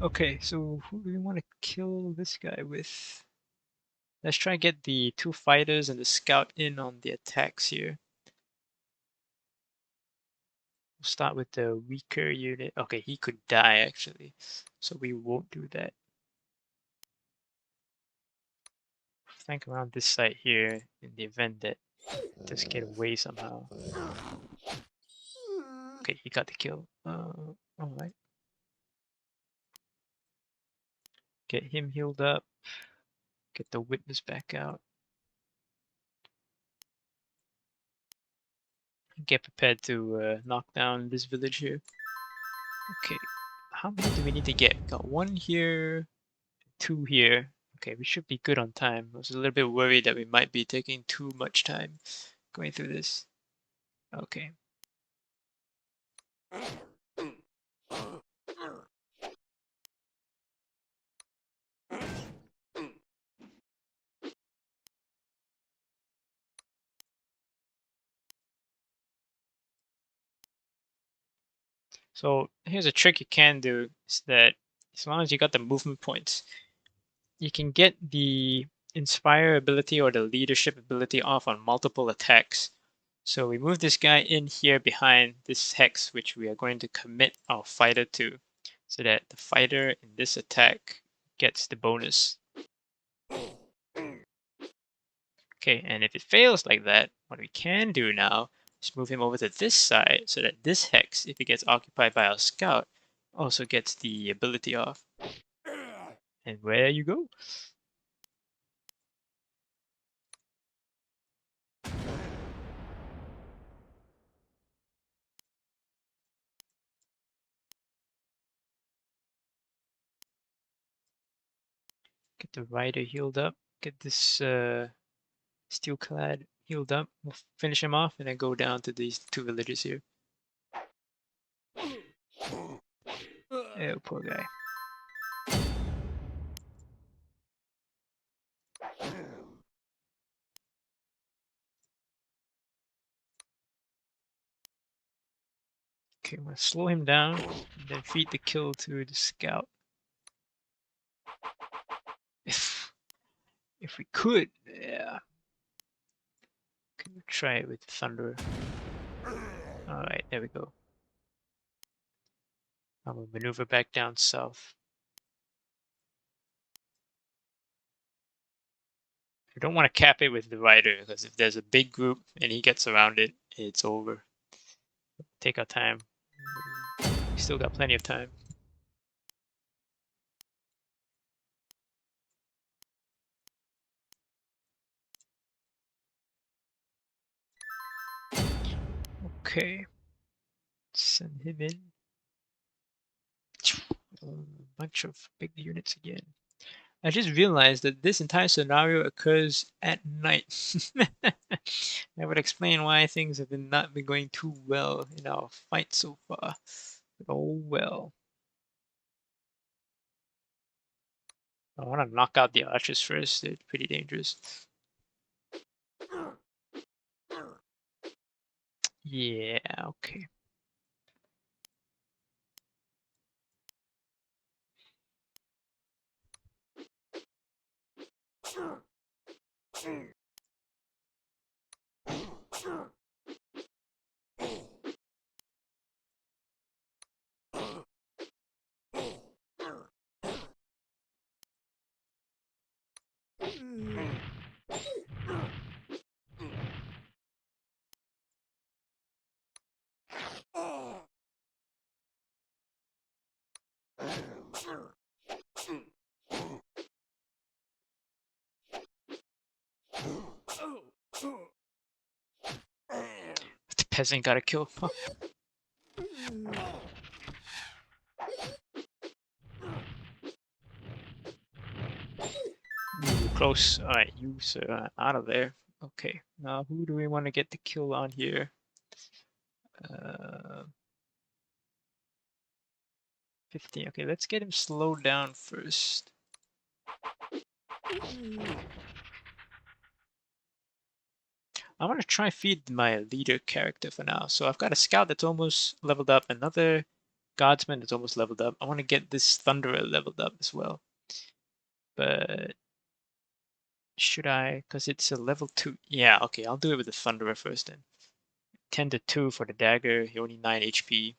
Speaker 1: Okay, so who do we want to kill this guy with? Let's try and get the 2 fighters and the scout in on the attacks here. We'll start with the weaker unit. Okay, he could die actually, so we won't do that. Flank around this side here in the event that it does get away somehow. Okay, he got the kill. Alright. Get him healed up. Get the witness back out. Get prepared to knock down this village here. Okay, how many do we need to get? We got 1 here, 2 here. Okay, we should be good on time. I was a little bit worried that we might be taking too much time going through this. Okay. So here's a trick you can do, is that as long as you got the movement points, you can get the Inspire ability or the Leadership ability off on multiple attacks. So we move this guy in here behind this hex, which we are going to commit our fighter to, so that the fighter in this attack gets the bonus. Okay, and if it fails like that, what we can do now is move him over to this side, so that this hex, if it gets occupied by our scout, also gets the ability off. And where you go. Get the rider healed up. Get this steel clad healed up. We'll finish him off and then go down to these 2 villages here. Oh, poor guy. Okay, I'm gonna slow him down and then feed the kill to the scout. If we could, yeah. Okay, we'll try it with thunder. Alright, there we go. I will maneuver back down south. I don't want to cap it with the rider, because if there's a big group and he gets around it, it's over. Take our time. Still got plenty of time. Okay. Send him in. A bunch of big units again. I just realized that this entire scenario occurs at night. That would explain why things have not been going too well in our fight so far. But oh well. I want to knock out the archers first. They're pretty dangerous. Yeah, okay. The peasant got a kill. Huh. Ooh, close. Alright, you sir, out of there. Okay, now who do we want to get the kill on here? 15. Okay, let's get him slowed down first. I want to try feed my leader character for now. So I've got a scout that's almost leveled up, another guardsman that's almost leveled up. I want to get this thunderer leveled up as well. But should I? Because it's a level 2. Yeah, okay, I'll do it with the thunderer first then. 10 to 2 for the dagger. He only 9 HP.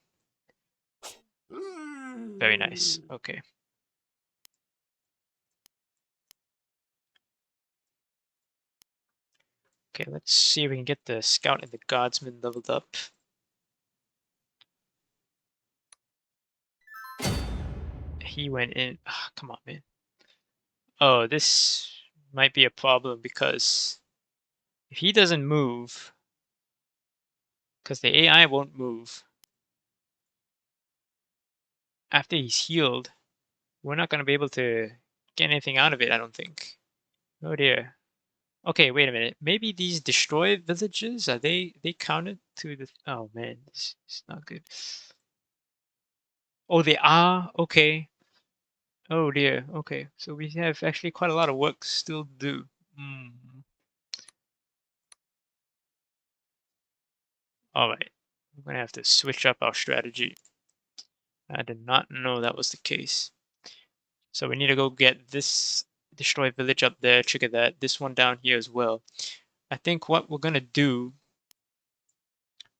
Speaker 1: Very nice. Okay. Okay, let's see if we can get the scout and the guardsman leveled up. He went in. Oh, come on, man. Oh, this might be a problem because if he doesn't move, because the AI won't move after he's healed, we're not going to be able to get anything out of it, I don't think. Oh dear. Okay, wait a minute. Maybe these destroyed villages, are they counted to the... Oh man, this is not good. Oh, they are? Okay. Oh dear. Okay, so we have actually quite a lot of work still to do. Alright. We're going to have to switch up our strategy. I did not know that was the case. So we need to go get this destroyed village up there, trigger that, this one down here as well. I think what we're going to do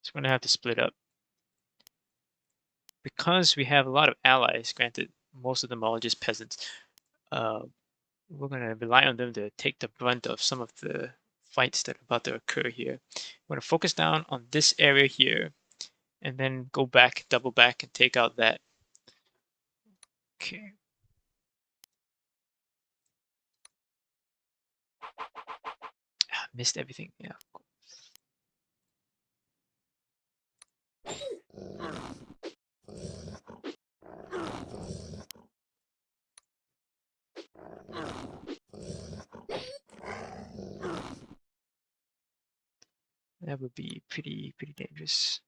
Speaker 1: is we're going to have to split up. Because we have a lot of allies, granted, most of them are just peasants, we're going to rely on them to take the brunt of some of the fights that are about to occur here. We're going to focus down on this area here, and then go back, double back, and take out that. Okay. Missed everything, yeah. That would be pretty dangerous.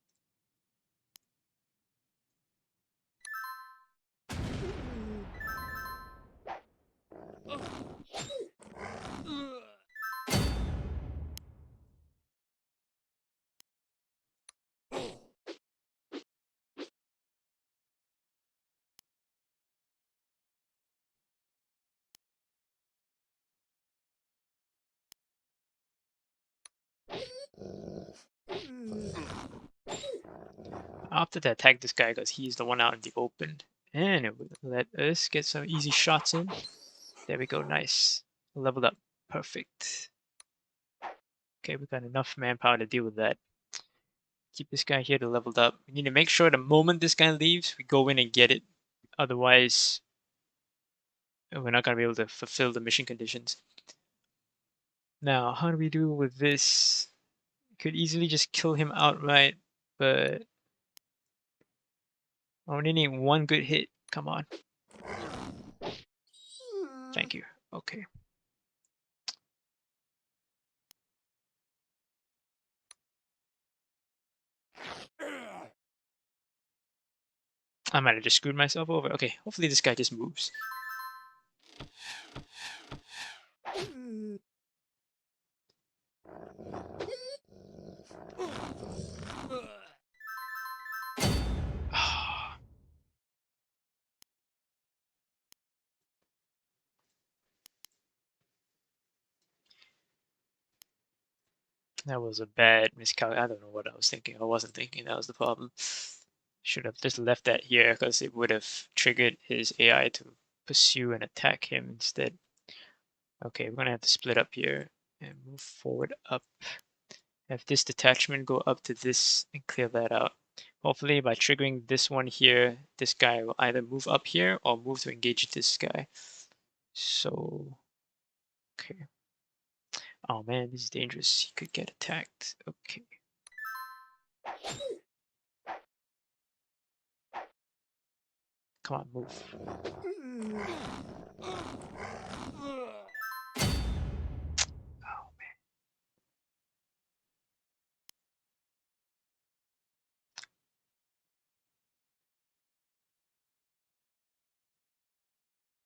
Speaker 1: I'll have to attack this guy because he's the one out in the open. And it will let us get some easy shots in. There we go, nice. Leveled up, perfect. Okay, we've got enough manpower to deal with that. Keep this guy here to leveled up. We need to make sure the moment this guy leaves, we go in and get it. Otherwise, we're not going to be able to fulfill the mission conditions. Now, how do we do with this? Could easily just kill him outright. but I only need one good hit. Come on. Thank you. Okay. I might have just screwed myself over. Okay, hopefully this guy just moves. That was a bad miscalculation. I don't know what I was thinking. I wasn't thinking. That was the problem. Should have just left that here because it would have triggered his AI to pursue and attack him instead. Okay, we're gonna have to split up here and move forward up. Have this detachment go up to this and clear that out. Hopefully by triggering this one here, this guy will either move up here or move to engage this guy. So, okay. Oh man, this is dangerous. He could get attacked. Okay. Come on, move. Oh man.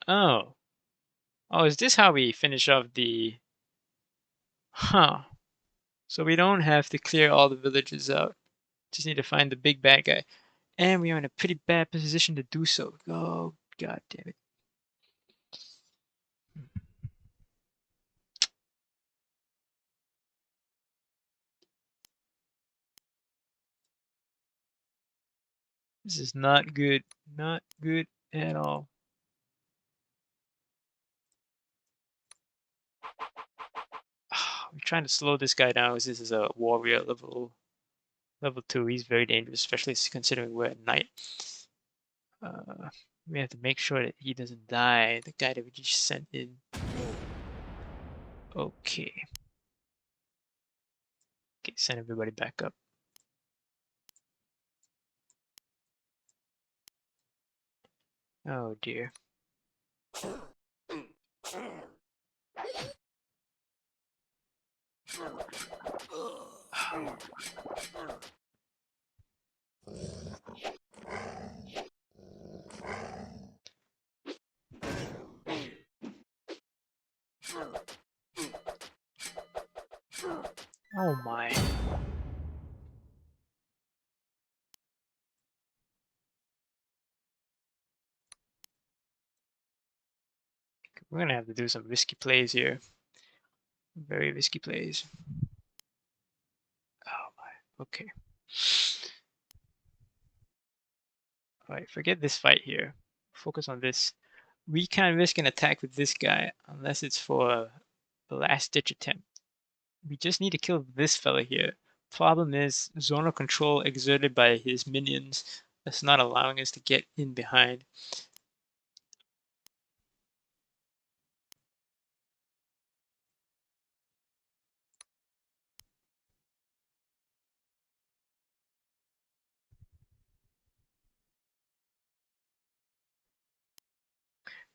Speaker 1: Oh. Oh, is this how we finish off the... Huh. So we don't have to clear all the villages out. Just need to find the big bad guy. And we are in a pretty bad position to do so. Oh, god damn it. This is not good. Not good at all. We're trying to slow this guy down because this is a warrior level 2. He's very dangerous, especially considering we're at night. We have to make sure that he doesn't die. The guy that we just sent in. Okay. Okay, send everybody back up. Oh dear. Oh my. We're gonna have to do some risky plays here. Very risky plays. Oh my. Okay. Alright, forget this fight here. Focus on this. We can't risk an attack with this guy unless it's for the last ditch attempt. We just need to kill this fella here. Problem is, zonal control exerted by his minions that's not allowing us to get in behind.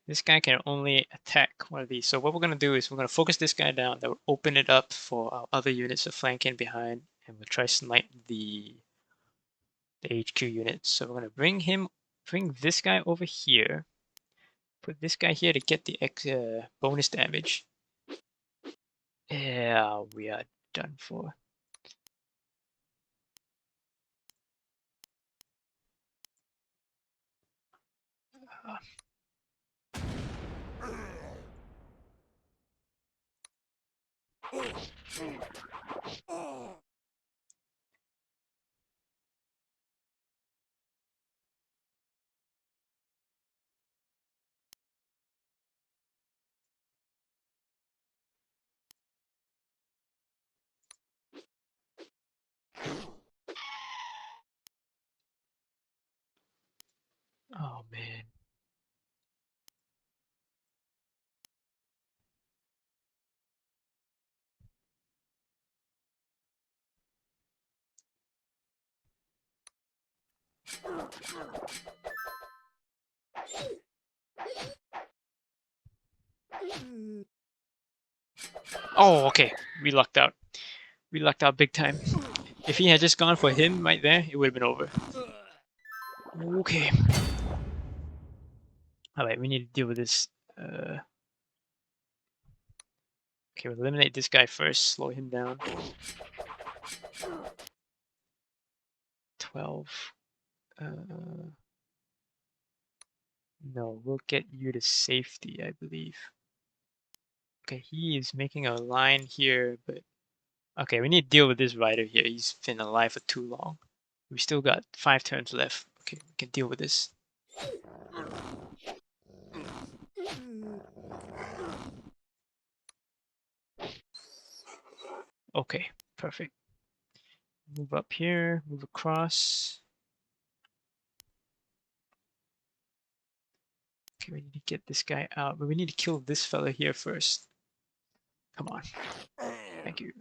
Speaker 1: This guy can only attack one of these. So what we're going to do is we're going to focus this guy down. That will open it up for our other units to flank in behind. And we'll try snipe the HQ units. So we're going to bring this guy over here. Put this guy here to get the bonus damage. Yeah, we are done for. Oh man. Oh, okay. We lucked out. We lucked out big time. If he had just gone for him right there, it would have been over. Okay. Alright, we need to deal with this. Okay, we'll eliminate this guy first. Slow him down. 12. No, we'll get you to safety, I believe. Okay, he is making a line here, but... Okay, we need to deal with this rider here. He's been alive for too long. We still got 5 turns left. Okay, we can deal with this. Okay, perfect. Move up here, move across. Okay, we need to get this guy out, but we need to kill this fella here first. Come on. Thank you.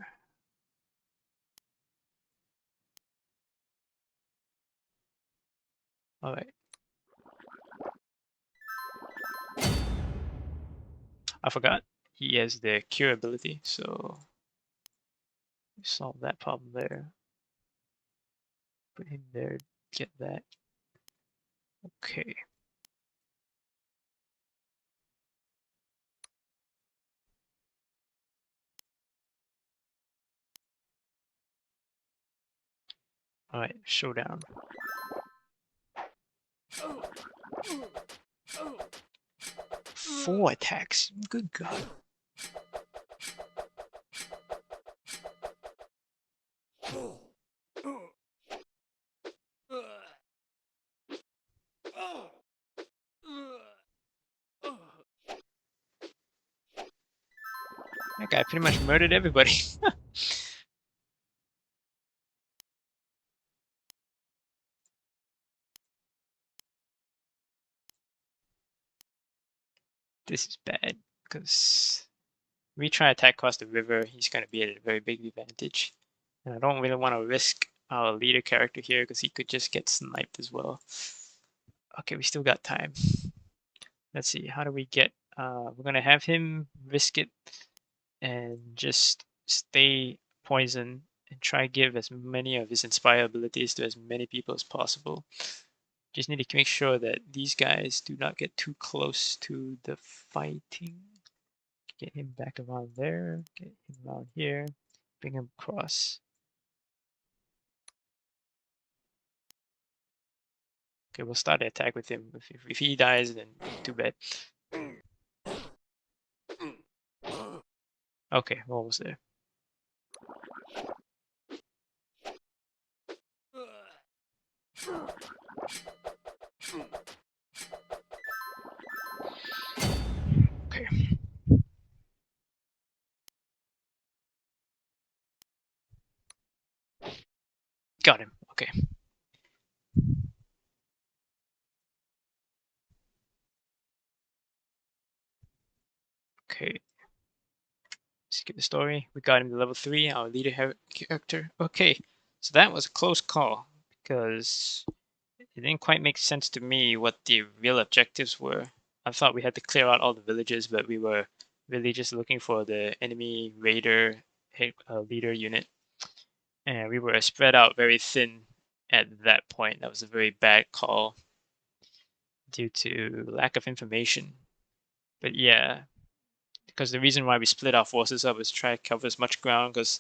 Speaker 1: Alright. I forgot. He has the cure ability, so solve that problem there. Put him there, get that. Okay. Alright, showdown. Four attacks. Good God. That guy pretty much murdered everybody. This is bad, because we try to attack across the river, he's going to be at a very big advantage. And I don't really want to risk our leader character here, because he could just get sniped as well. Okay, we still got time. Let's see, how do we get... we're going to have him risk it and just stay poisoned and try give as many of his inspire abilities to as many people as possible. Just need to make sure that these guys do not get too close to the fighting. Get him back around there, get him around here, bring him across. Okay, we'll start the attack with him. If he dies, then too bad. Okay, we're almost there. Okay. Got him. Okay. Okay. Skip the story. We got him to level 3, our leader character. Okay, so that was a close call, because it didn't quite make sense to me what the real objectives were. I thought we had to clear out all the villages, but we were really just looking for the enemy raider leader unit. And we were spread out very thin at that point. That was a very bad call due to lack of information. But yeah, because the reason why we split our forces up was to try to cover as much ground, because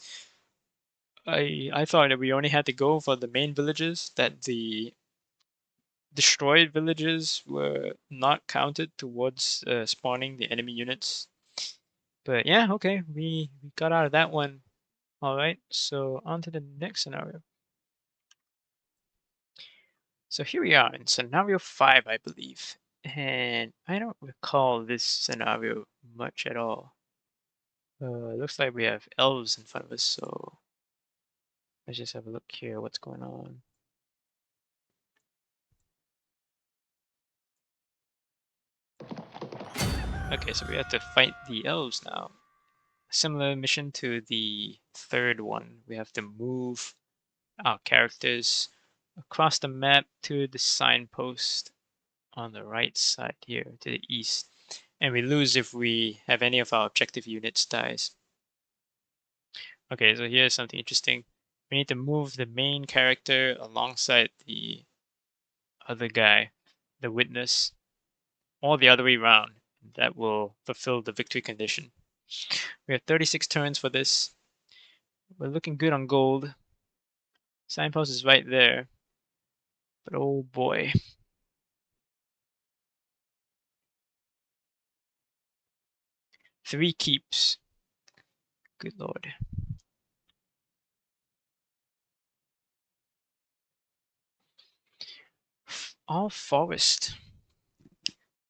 Speaker 1: I thought that we only had to go for the main villages, that the destroyed villages were not counted towards spawning the enemy units. But yeah, okay, we got out of that one. Alright, so on to the next scenario. So here we are in scenario 5, I believe. And I don't recall this scenario much at all. Looks like we have elves in front of us, so let's just have a look here, what's going on. Okay, so we have to fight the elves now. Similar mission to the third one. We have to move our characters across the map to the signpost on the right side here to the east. And we lose if we have any of our objective units dies. Okay, so here's something interesting. We need to move the main character alongside the other guy, the witness, or the other way around. That will fulfill the victory condition. We have 36 turns for this. We're looking good on gold. Signpost is right there. But oh boy. Three keeps. Good lord. All forest.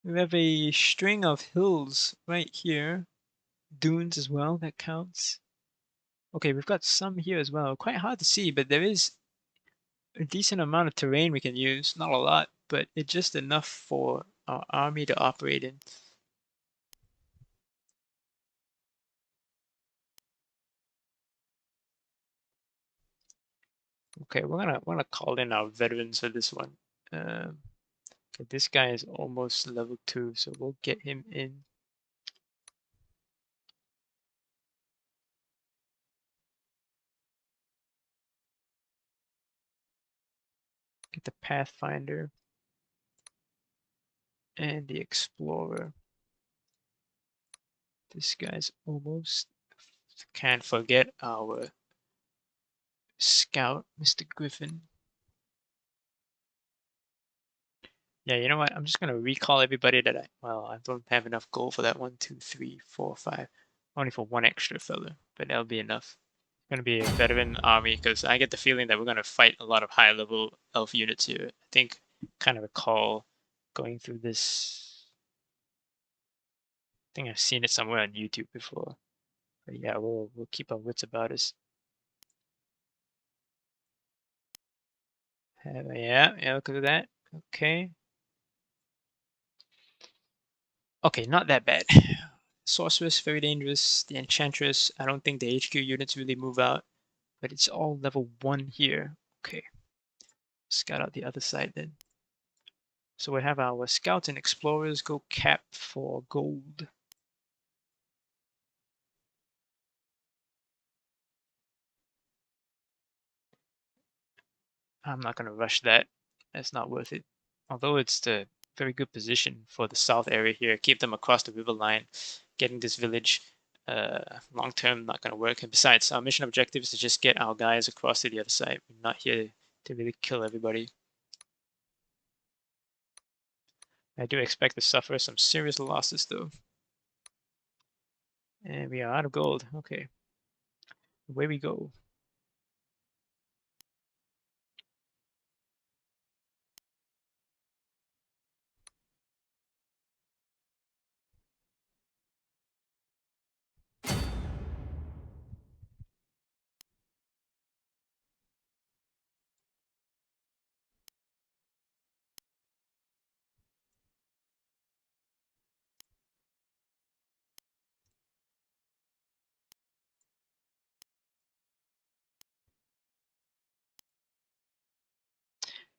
Speaker 1: We have a string of hills right here. Dunes as well, that counts. Okay, we've got some here as well. Quite hard to see, but there is a decent amount of terrain we can use. Not a lot, but it's just enough for our army to operate in. Okay, we're gonna call in our veterans for this one. Okay, this guy is almost level 2, so we'll get him in. Get the Pathfinder and the Explorer. This guy's almost. Can't forget our Scout, Mr. Griffin. Yeah, you know what? I'm just gonna recall everybody that I don't have enough gold for that. 1, 2, 3, 4, 5. Only for one extra fella, but that'll be enough. It's gonna be a veteran army because I get the feeling that we're gonna fight a lot of high level elf units here. I think kind of recall going through this. I think I've seen it somewhere on YouTube before. But yeah, we'll keep our wits about us. Yeah, look at that. Okay. Okay, not that bad. Sorceress, very dangerous. The Enchantress, I don't think the HQ units really move out, but it's all level 1 here. Okay, scout out the other side then. So we have our Scouts and Explorers go cap for gold. I'm not going to rush that. That's not worth it. Although it's the very good position for the south area here. Keep them across the river line. Getting this village long term not going to work. And besides, our mission objective is to just get our guys across to the other side. We're not here to really kill everybody. I do expect to suffer some serious losses though. And we are out of gold. Okay. Away we go.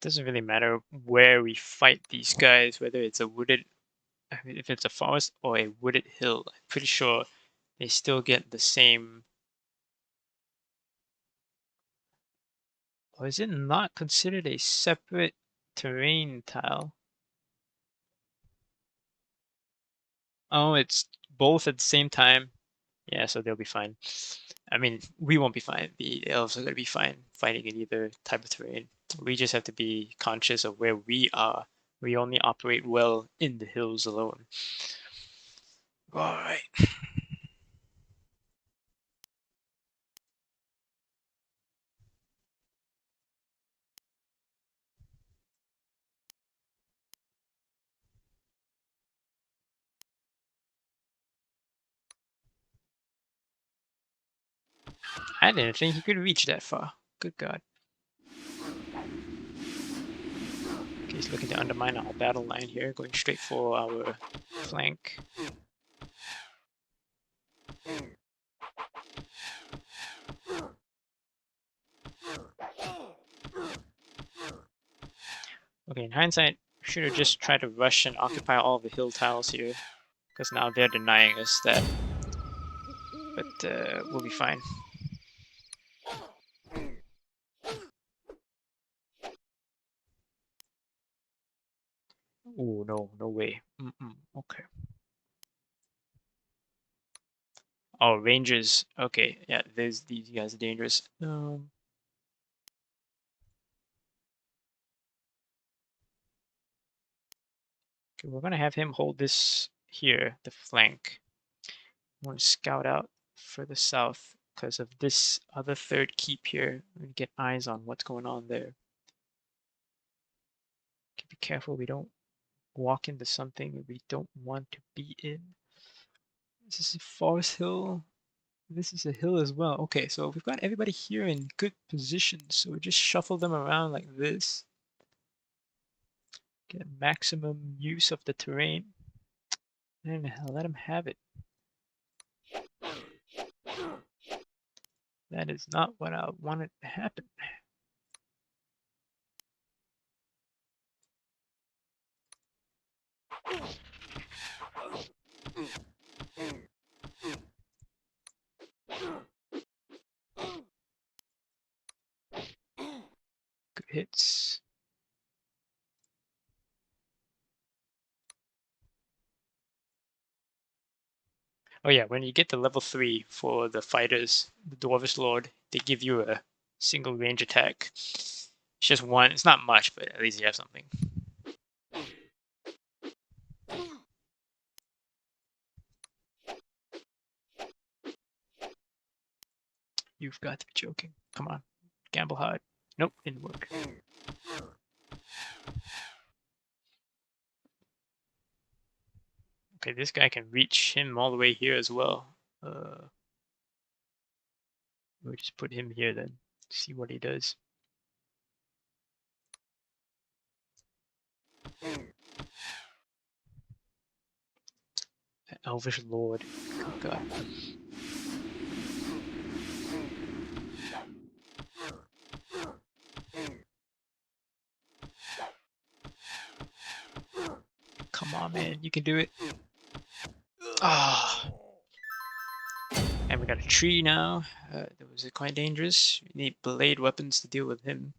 Speaker 1: Doesn't really matter where we fight these guys, whether it's a wooded, if it's a forest or a wooded hill. I'm pretty sure they still get the same. Or is it not considered a separate terrain tile? Oh, it's both at the same time. Yeah, so they'll be fine. I mean, we won't be fine. The elves are going to be fine fighting in either type of terrain. We just have to be conscious of where we are. We only operate well in the hills alone. All right. I didn't think he could reach that far. Good God. Okay, he's looking to undermine our battle line here, going straight for our flank. Okay, in hindsight, we should have just tried to rush and occupy all the hill tiles here, because now they're denying us that. But we'll be fine. Oh no, no way. Okay. Oh, rangers. Okay, yeah, these guys are dangerous. Okay, we're gonna have him hold this here, the flank. I want to scout out further south because of this other third keep here and get eyes on what's going on there. Okay, be careful we don't walk into something we don't want to be in. This is a forest hill. This is a hill as well. Okay, so we've got everybody here in good positions. So we just shuffle them around like this. Get maximum use of the terrain. And let them have it. That is not what I wanted to happen. Good hits. Oh yeah, when you get to level 3 for the fighters, the Dwarvish Lord, they give you a single range attack. It's just one. It's not much, but at least you have something. You've got to be joking. Come on. Gamble hard. Nope, didn't work. Okay, this guy can reach him all the way here as well. We'll just put him here then. See what he does. Elvish Lord. Oh god. Come on, man. You can do it. Ah. And we got a tree now. That was quite dangerous. We need blade weapons to deal with him.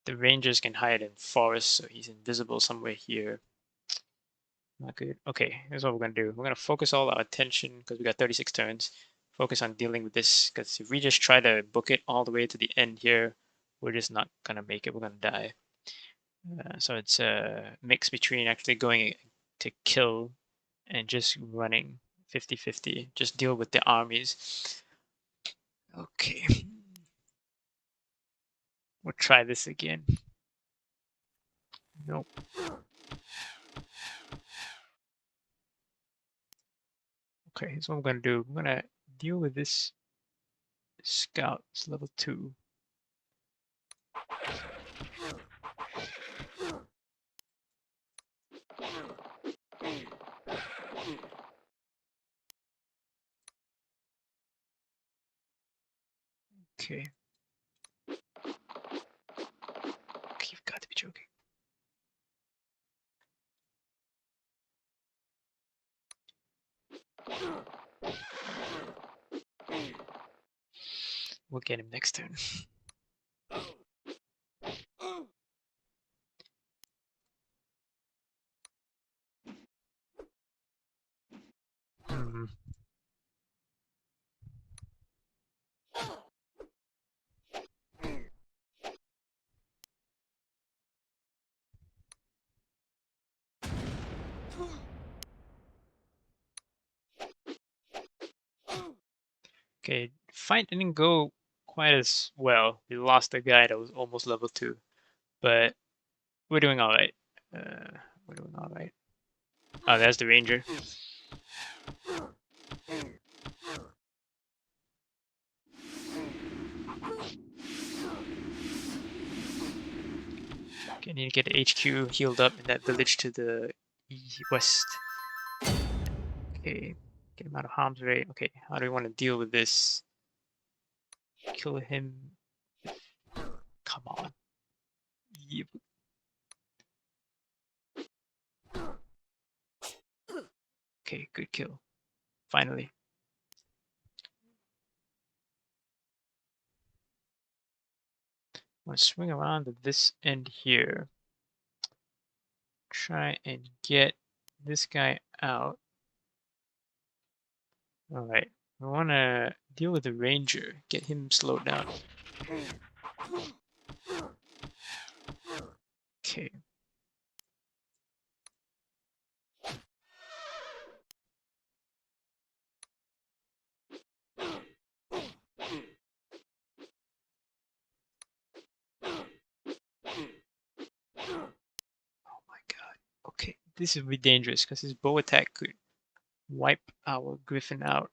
Speaker 1: The rangers can hide in forests, so he's invisible somewhere here. Not good. Okay, here's what we're gonna do. We're gonna focus all our attention because we got 36 turns. Focus on dealing with this because if we just try to book it all the way to the end here, we're just not gonna make it. We're gonna die. So it's a mix between actually going to kill and just running 50-50. Just deal with the armies. Okay. We'll try this again. Nope. Okay, here's what I'm gonna do. I'm gonna deal with this scout. It's level 2. Okay. You've got to be joking. We'll get him next turn. Hmm. Okay, fight didn't go quite as well. We lost a guy that was almost level 2, but we're doing all right. We're doing all right. Oh, there's the ranger. Okay, I need to get HQ healed up in that village to the west. Okay, get him out of harm's way. Okay, how do we want to deal with this? Kill him. Come on. Yep. Okay, good kill. Finally. I'm gonna swing around to this end here. Try and get this guy out. Alright. I wanna deal with the ranger. Get him slowed down. Okay. Oh my god. Okay, this will be dangerous because his bow attack could wipe our griffin out.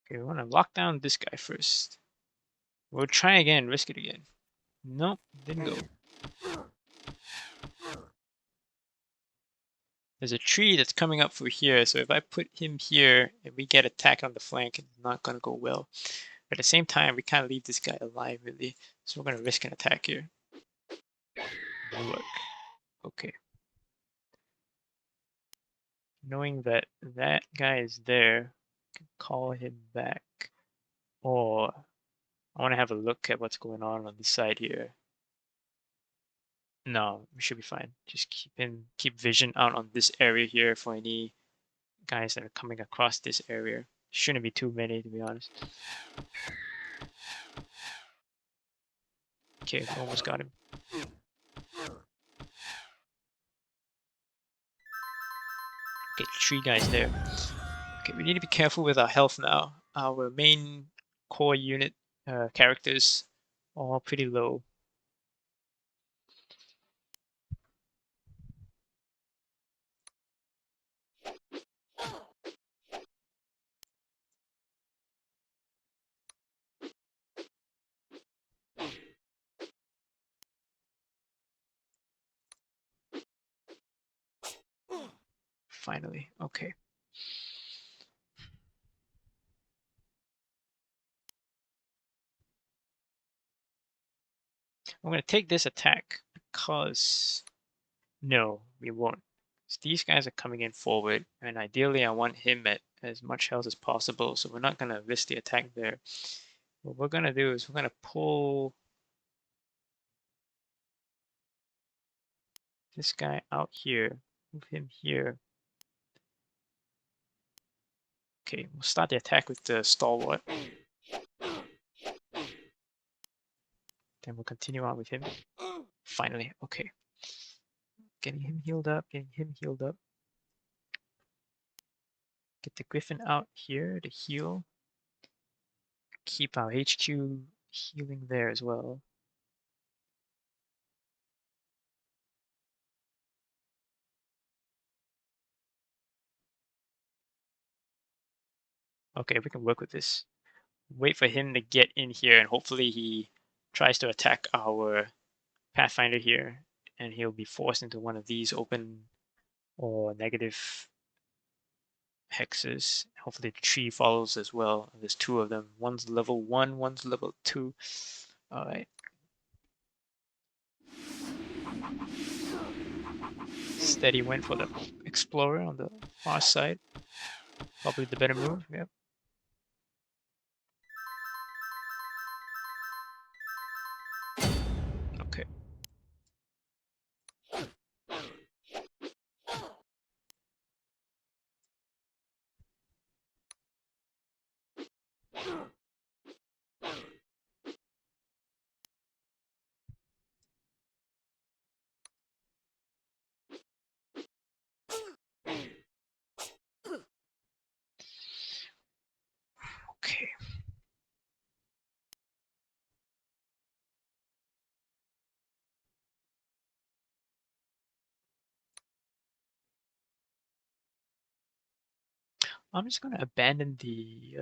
Speaker 1: Okay, we want to lock down this guy first. We'll try again, risk it again. Nope, didn't go. There's a tree that's coming up through here, so if I put him here and we get attacked on the flank, it's not going to go well. But at the same time, we can't leave this guy alive, really. So we're going to risk an attack here. Look. Okay. Knowing that that guy is there, I can call him back. Or I want to have a look at what's going on this side here. No, we should be fine. Just keep vision out on this area here for any guys that are coming across this area. Shouldn't be too many, to be honest. Okay, almost got him. Okay, 3 guys there. Okay, we need to be careful with our health now. Our main core unit characters are all pretty low. Finally, okay. I'm going to take this attack because... No, we won't. So these guys are coming in forward, and ideally I want him at as much health as possible, so we're not going to risk the attack there. What we're going to do is we're going to pull this guy out here, move him here. Okay, we'll start the attack with the stalwart. Then we'll continue on with him. Finally, okay. Getting him healed up, getting him healed up. Get the griffin out here to heal. Keep our HQ healing there as well. Okay, we can work with this. Wait for him to get in here, and hopefully he tries to attack our Pathfinder here, and he'll be forced into one of these open or negative hexes. Hopefully the tree follows as well. There's 2 of them. One's level 1, one's level 2. Alright. Steady went for the Explorer on the far side. Probably the better move, yep. Okay. Okay. I'm just gonna abandon the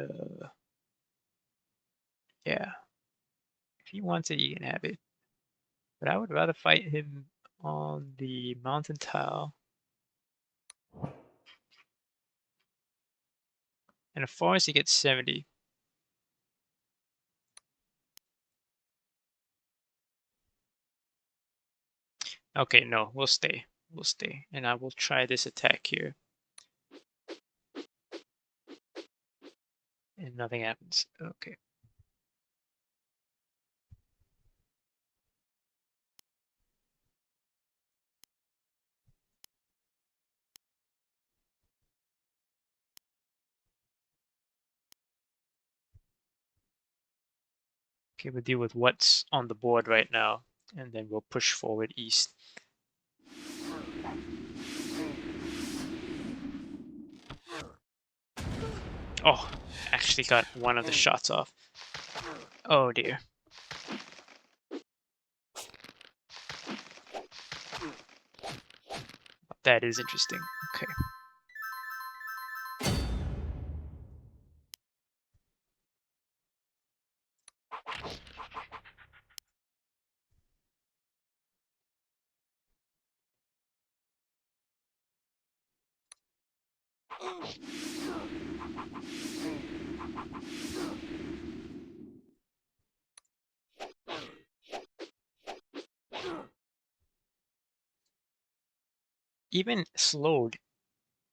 Speaker 1: Yeah. If he wants it, he can have it. But I would rather fight him on the mountain tile. And a forest, he gets 70. Okay, no, we'll stay. We'll stay. And I will try this attack here. And nothing happens. Okay. Okay, we'll deal with what's on the board right now. And then we'll push forward east. Oh, actually got one of the shots off. Oh dear. That is interesting. Okay. Even slowed,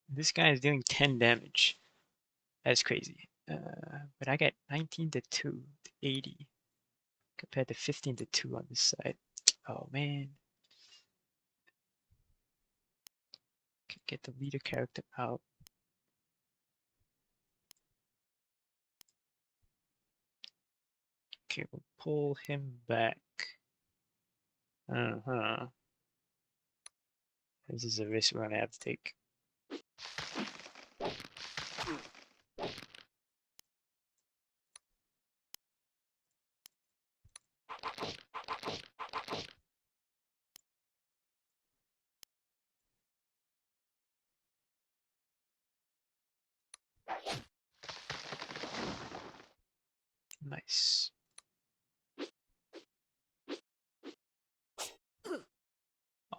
Speaker 1: this guy is doing 10 damage. That's crazy. But I get 19 to 2 to 80 compared to 15 to 2 on this side. Oh man. Get the leader character out. Okay, we'll pull him back. Uh-huh. This is a risk we're gonna have to take. Nice.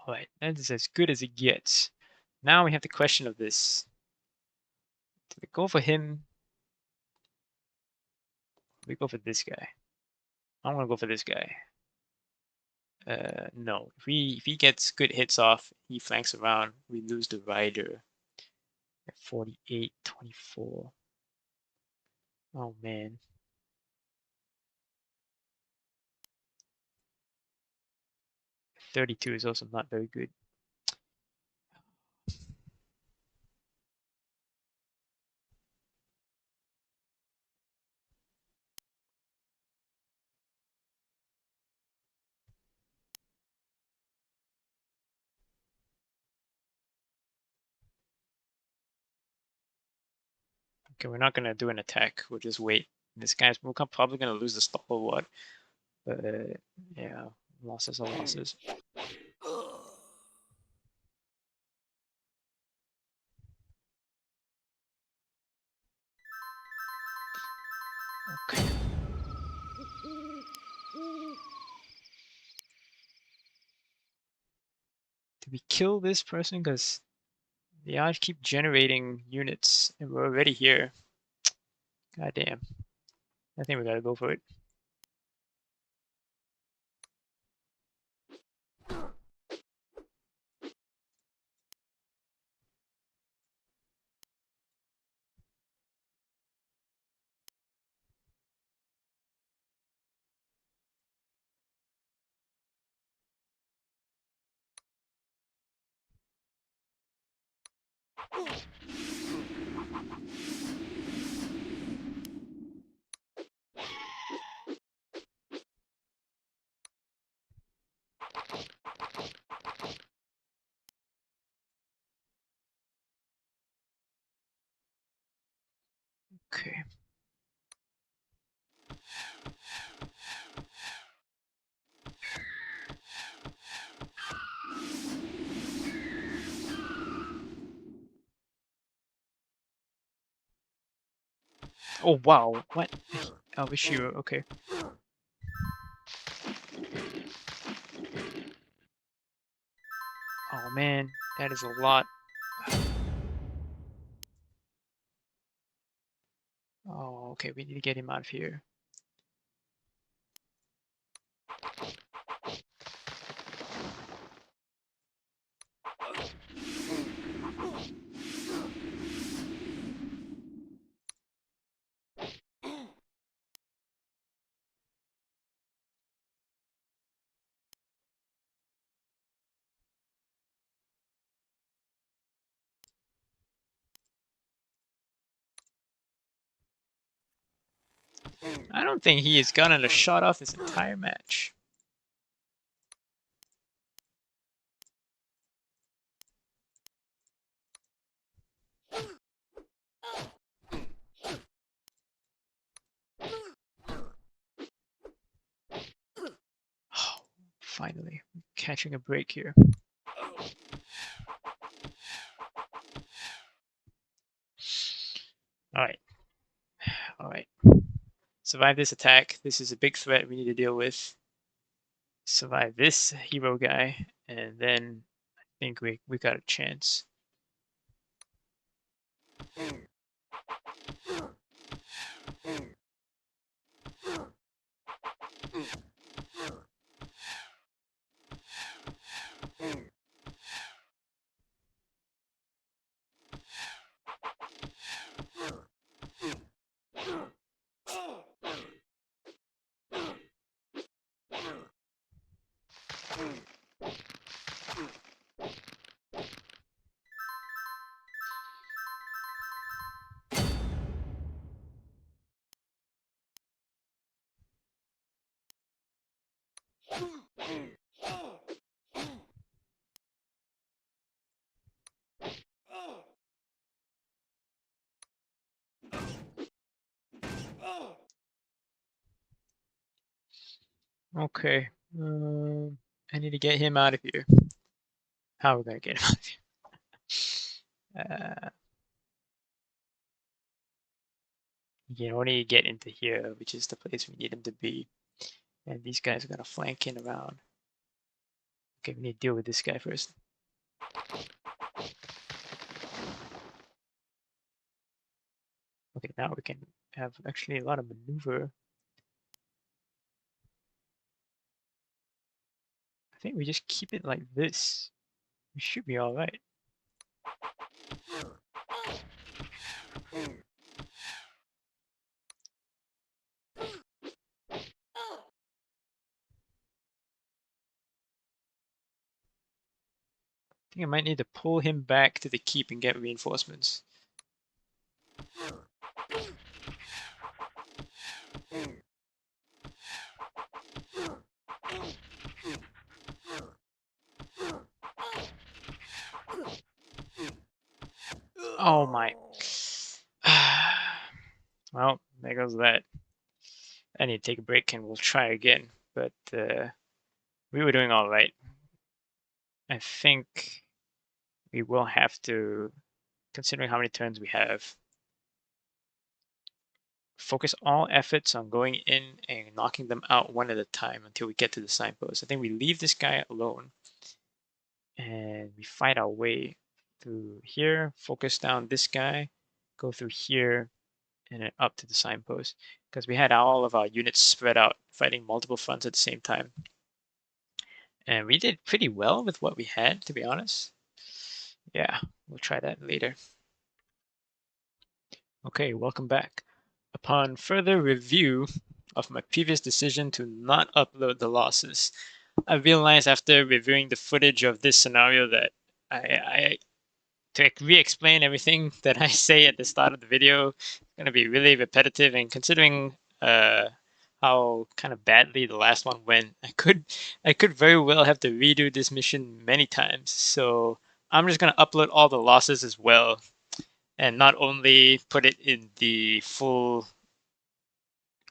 Speaker 1: Alright, that is as good as it gets. Now we have the question of this. Do we go for him? We go for this guy. I'm gonna go for this guy. No. If he gets good hits off, he flanks around, we lose the rider at 48, 24. Oh man. 32 is also not very good. Okay, we're not gonna do an attack. We'll just wait. This guy's we're probably gonna lose the stop or what. But yeah, losses are losses. Okay. Did we kill this person? Because the odds keep generating units, and we're already here. God damn. I think we gotta go for it. Okay. Oh wow, what? Albashiro, okay. Oh man, that is a lot. Oh, okay, we need to get him out of here. I don't think he has gotten a shot off this entire match. Oh, finally, catching a break here. Alright. Alright. Survive this attack. This is a big threat we need to deal with. Survive this hero guy, and then I think we got a chance. Okay. I need to get him out of here. How are we gonna get him out of here? You can only get into here, which is the place we need him to be. And these guys are gonna flank in around. Okay, we need to deal with this guy first. Okay, now we can have actually a lot of maneuver. I think we just keep it like this. We should be alright. I think I might need to pull him back to the keep and get reinforcements. Oh my. Well, there goes that. I need to take a break and we'll try again. But we were doing all right. I think we will have to, considering how many turns we have, focus all efforts on going in and knocking them out one at a time until we get to the signpost. I think we leave this guy alone and we fight our way through here, focus down this guy, go through here, and then up to the signpost. Because we had all of our units spread out, fighting multiple fronts at the same time. And we did pretty well with what we had, to be honest. Yeah, we'll try that later. Okay, welcome back. Upon further review of my previous decision to not upload the losses, I realized after reviewing the footage of this scenario that to re-explain everything that I say at the start of the video is going to be really repetitive, and considering how kind of badly the last one went, I could very well have to redo this mission many times. So I'm just going to upload all the losses as well, and not only put it in the full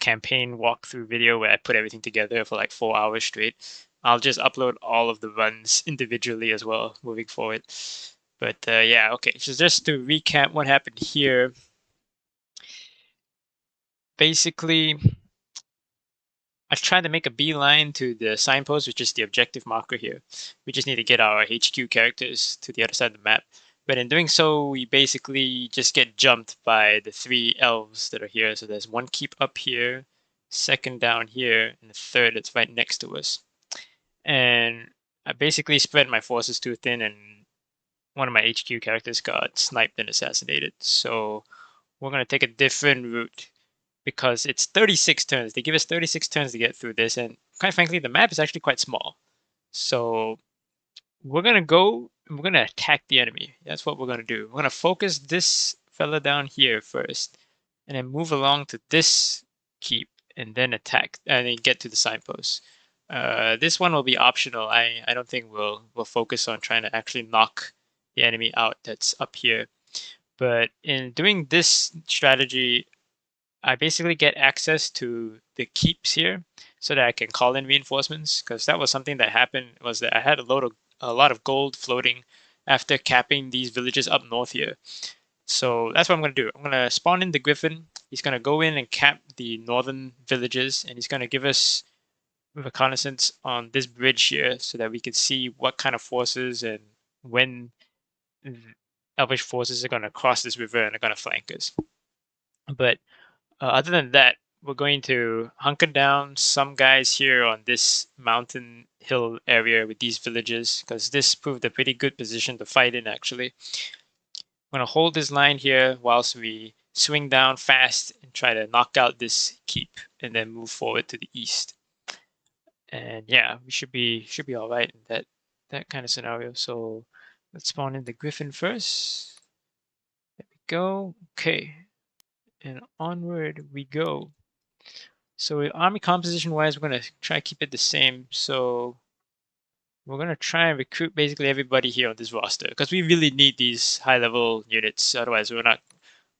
Speaker 1: campaign walkthrough video where I put everything together for like 4 hours straight. I'll just upload all of the runs individually as well moving forward. But yeah, okay. So just to recap what happened here. basically, I tried to make a beeline to the signpost, which is the objective marker here. We just need to get our HQ characters to the other side of the map. But in doing so, we basically just get jumped by the 3 elves that are here. So there's one keep up here, second down here, and the third that's right next to us. And I basically spread my forces too thin, and one of my HQ characters got sniped and assassinated. So we're going to take a different route because it's 36 turns. They give us 36 turns to get through this, and quite frankly, the map is actually quite small. So we're gonna go and we're gonna attack the enemy. That's what we're gonna do. We're gonna focus this fella down here first, and then move along to this keep, and then attack, and then get to the signpost. This one will be optional. I don't think we'll focus on trying to actually knock the enemy out that's up here. But in doing this strategy, I basically get access to the keeps here so that I can call in reinforcements, because that was something that happened, was that I had a lot of gold floating after capping these villages up north here. So that's what I'm going to do. I'm going to spawn in the Griffin. He's going to go in and cap the northern villages, and he's going to give us reconnaissance on this bridge here so that we can see what kind of forces and when Elvish forces are going to cross this river and are going to flank us. But other than that, we're going to hunker down some guys here on this mountain hill area with these villages, because this proved a pretty good position to fight in, actually. I'm going to hold this line here whilst we swing down fast and try to knock out this keep and then move forward to the east. And yeah, we should be all right in that kind of scenario. So let's spawn in the Griffin first. There we go. Okay. And onward we go. So army composition wise, we're going to try to keep it the same. So we're going to try and recruit basically everybody here on this roster, because we really need these high level units. Otherwise, we're not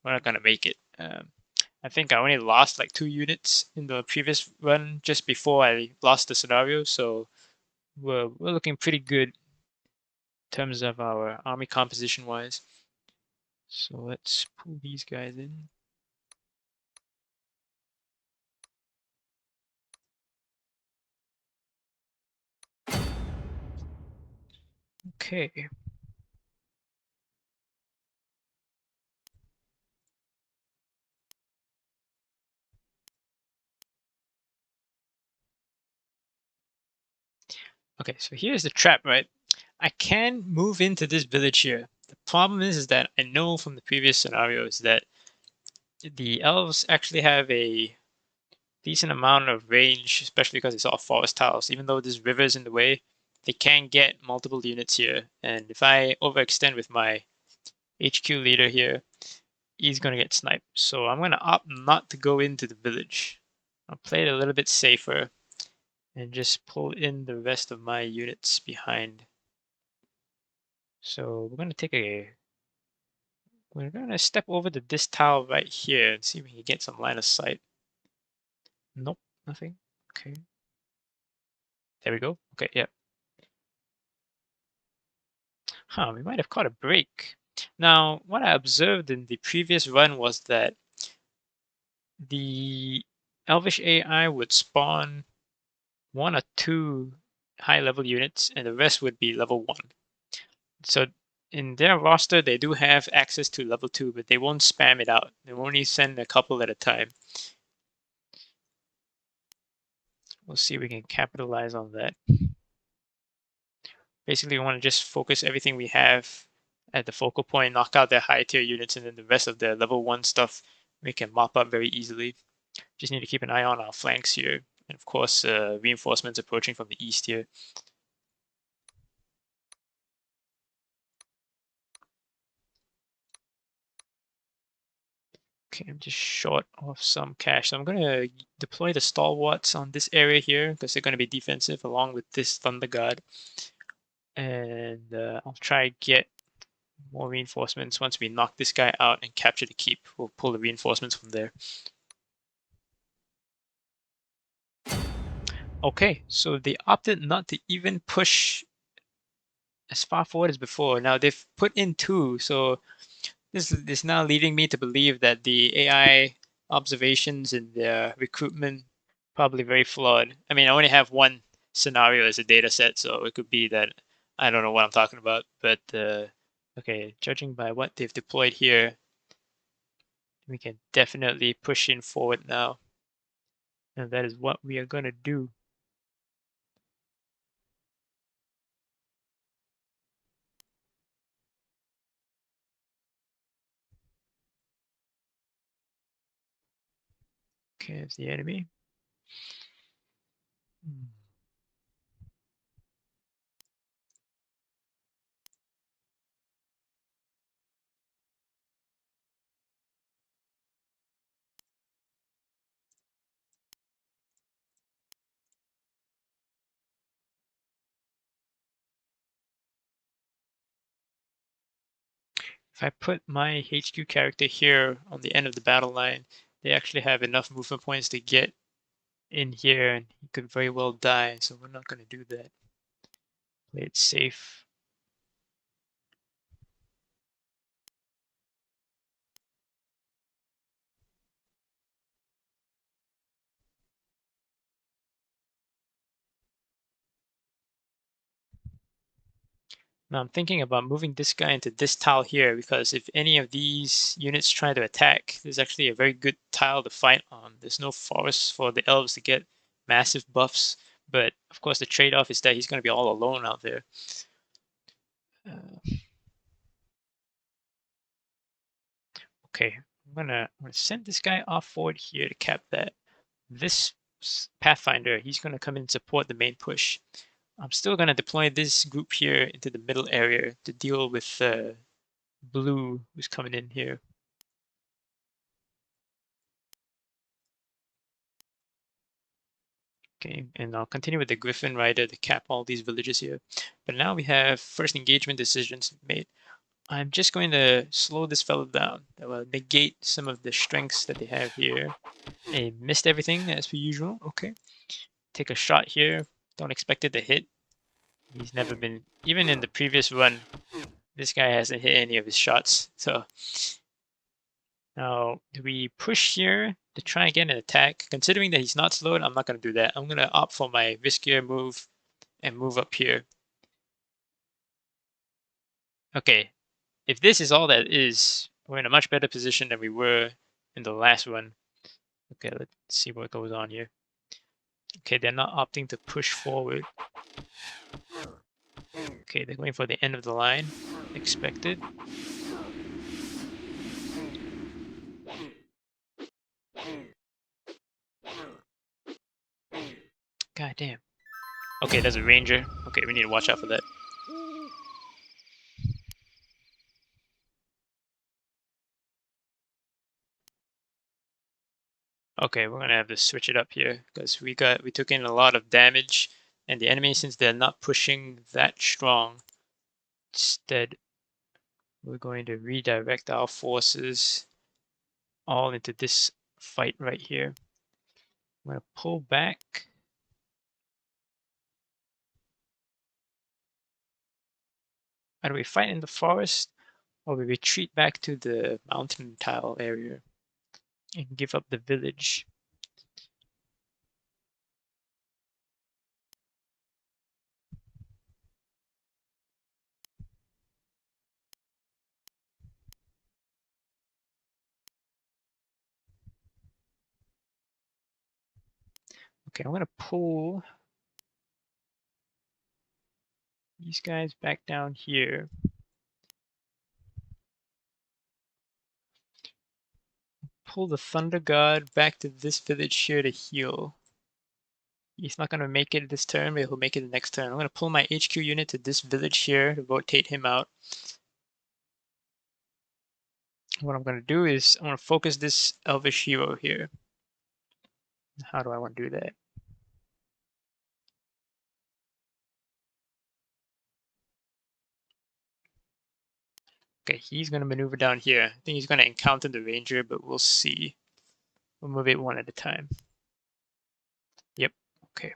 Speaker 1: going to make it. I think I only lost like 2 units in the previous run just before I lost the scenario. So we're looking pretty good in terms of our army composition wise. So let's pull these guys in. Okay. Okay, so here's the trap, right? I can move into this village here. The problem is that I know from the previous scenarios that the elves actually have a decent amount of range, especially because it's all forest tiles. Even though this river is in the way, they can get multiple units here. And if I overextend with my HQ leader here, he's going to get sniped. So I'm going to opt not to go into the village. I'll play it a little bit safer and just pull in the rest of my units behind. So we're going to step over to this tile right here and see if we can get some line of sight. Nope, nothing. Okay. There we go. Okay, yeah. Huh, we might have caught a break. Now, what I observed in the previous run was that the Elvish AI would spawn 1 or 2 high-level units, and the rest would be level 1. So in their roster, they do have access to level 2, but they won't spam it out. They only send a couple at a time. We'll see if we can capitalize on that. Basically, we want to just focus everything we have at the focal point, knock out their high tier units, and then the rest of the level 1 stuff we can mop up very easily. Just need to keep an eye on our flanks here. And of course, reinforcements approaching from the east here. Okay, I'm just short of some cash. So I'm going to deploy the stalwarts on this area here because they're going to be defensive along with this Thunder Guard. And I'll try to get more reinforcements once we knock this guy out and capture the keep. We'll pull the reinforcements from there. Okay, so they opted not to even push as far forward as before. Now they've put in 2, so this is now leading me to believe that the AI observations and their recruitment probably very flawed. I mean, I only have one scenario as a data set, so it could be that I don't know what I'm talking about. But okay, judging by what they've deployed here, we can definitely push in forward now, and that is what we are going to do. Okay, it's the enemy. If I put my HQ character here on the end of the battle line, they actually have enough movement points to get in here, and he could very well die, so we're not going to do that. Play it safe. Now I'm thinking about moving this guy into this tile here, because if any of these units try to attack, there's actually a very good tile to fight on. There's no forest for the elves to get massive buffs, but of course the trade-off is that he's going to be all alone out there. Okay, I'm gonna send this guy off forward here to cap that. This Pathfinder, he's gonna come in and support the main push. I'm still gonna deploy this group here into the middle area to deal with blue who's coming in here. Okay, and I'll continue with the Griffin Rider to cap all these villages here. But now we have first engagement decisions made. I'm just going to slow this fellow down. That will negate some of the strengths that they have here. They missed everything as per usual. Okay. Take a shot here. Don't expect it to hit. He's never been, even in the previous run, this guy hasn't hit any of his shots. So now, do we push here to try and get an attack? Considering that he's not slowed, I'm not going to do that. I'm going to opt for my riskier move and move up here. Okay, if this is all that is, we're in a much better position than we were in the last one. Okay, let's see what goes on here. Okay, they're not opting to push forward. Okay, they're going for the end of the line. Expected. God damn. Okay, there's a ranger. Okay, we need to watch out for that. Okay, we're gonna have to switch it up here because we took in a lot of damage, and the enemy, since they're not pushing that strong, instead we're going to redirect our forces all into this fight right here. I'm gonna pull back. Either we fight in the forest or we retreat back to the mountain tile area and give up the village. Okay, I'm gonna pull these guys back down here. Pull the Thunder God back to this village here to heal. He's not going to make it this turn, but he'll make it the next turn. I'm going to pull my HQ unit to this village here to rotate him out. What I'm going to do is I'm going to focus this Elvish hero here. How do I want to do that? Okay, he's going to maneuver down here. I think he's going to encounter the ranger, but we'll see. We'll move it one at a time. Yep, okay.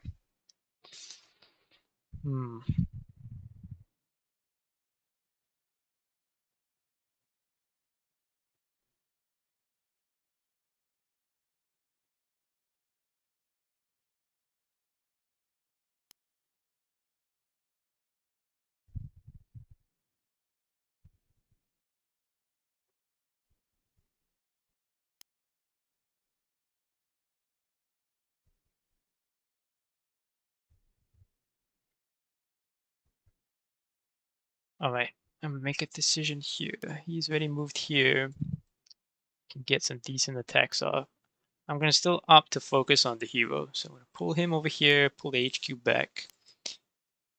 Speaker 1: Alright, I'm gonna make a decision here. He's already moved here. Can get some decent attacks off. I'm gonna still opt to focus on the hero. So I'm gonna pull him over here, pull the HQ back.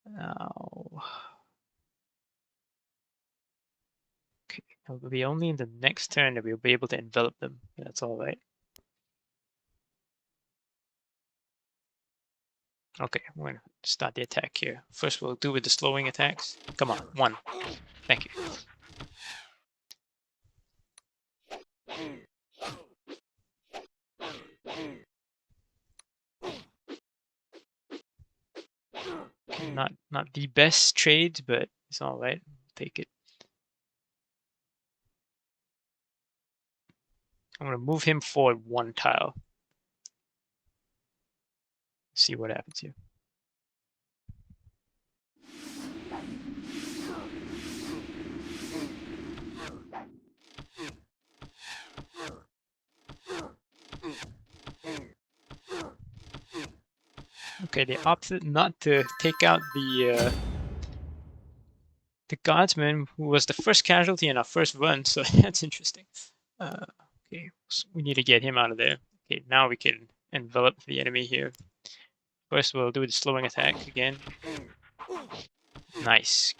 Speaker 1: Now, okay, it'll be only in the next turn that we'll be able to envelop them. That's alright. Okay, we're gonna start the attack here. First we'll do with the slowing attacks. Come on, 1. Thank you. Not the best trades, but it's alright. Take it. I'm gonna move him forward 1 tile. See what happens here. Okay, they opted not to take out the guardsman, who was the first casualty in our first run, so that's interesting. Okay, so we need to get him out of there. Okay, now we can envelop the enemy here. First, we'll do the slowing attack again. Nice.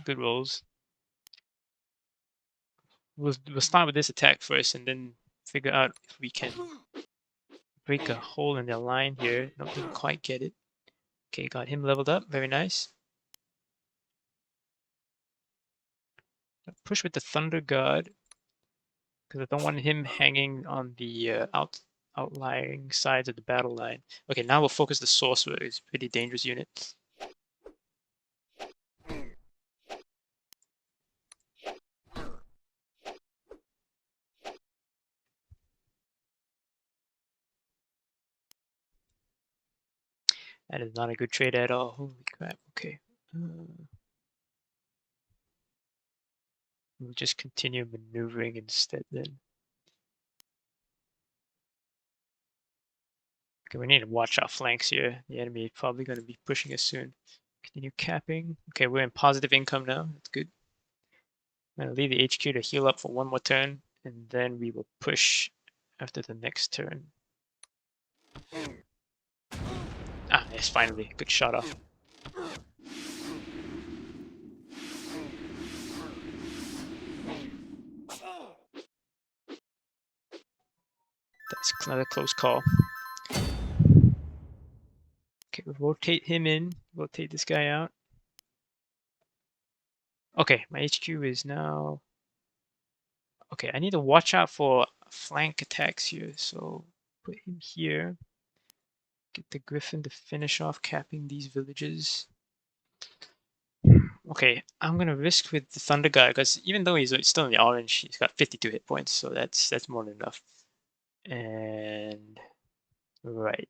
Speaker 1: Good rolls. We'll start with this attack first and then figure out if we can break a hole in their line here. No, didn't quite get it. Okay, got him leveled up. Very nice. Push with the Thunder Guard, because I don't want him hanging on the outlying sides of the battle line. Okay, now we'll focus the Sorcerer. It's a pretty dangerous unit. That is not a good trade at all. Holy crap. Okay. We'll just continue maneuvering instead then. Okay, we need to watch our flanks here. The enemy is probably going to be pushing us soon. Continue capping. Okay, we're in positive income now. That's good. I'm going to leave the HQ to heal up for 1 more turn, and then we will push after the next turn. Ah, yes, finally. Good shot off. That's another close call. Okay, we'll rotate him in. Rotate this guy out. Okay, my HQ is now... Okay, I need to watch out for flank attacks here, so put him here. Get the Griffin to finish off capping these villages. Okay, I'm gonna risk with the Thunder Guy, because even though he's still in the orange, he's got 52 hit points, so that's more than enough. And... right.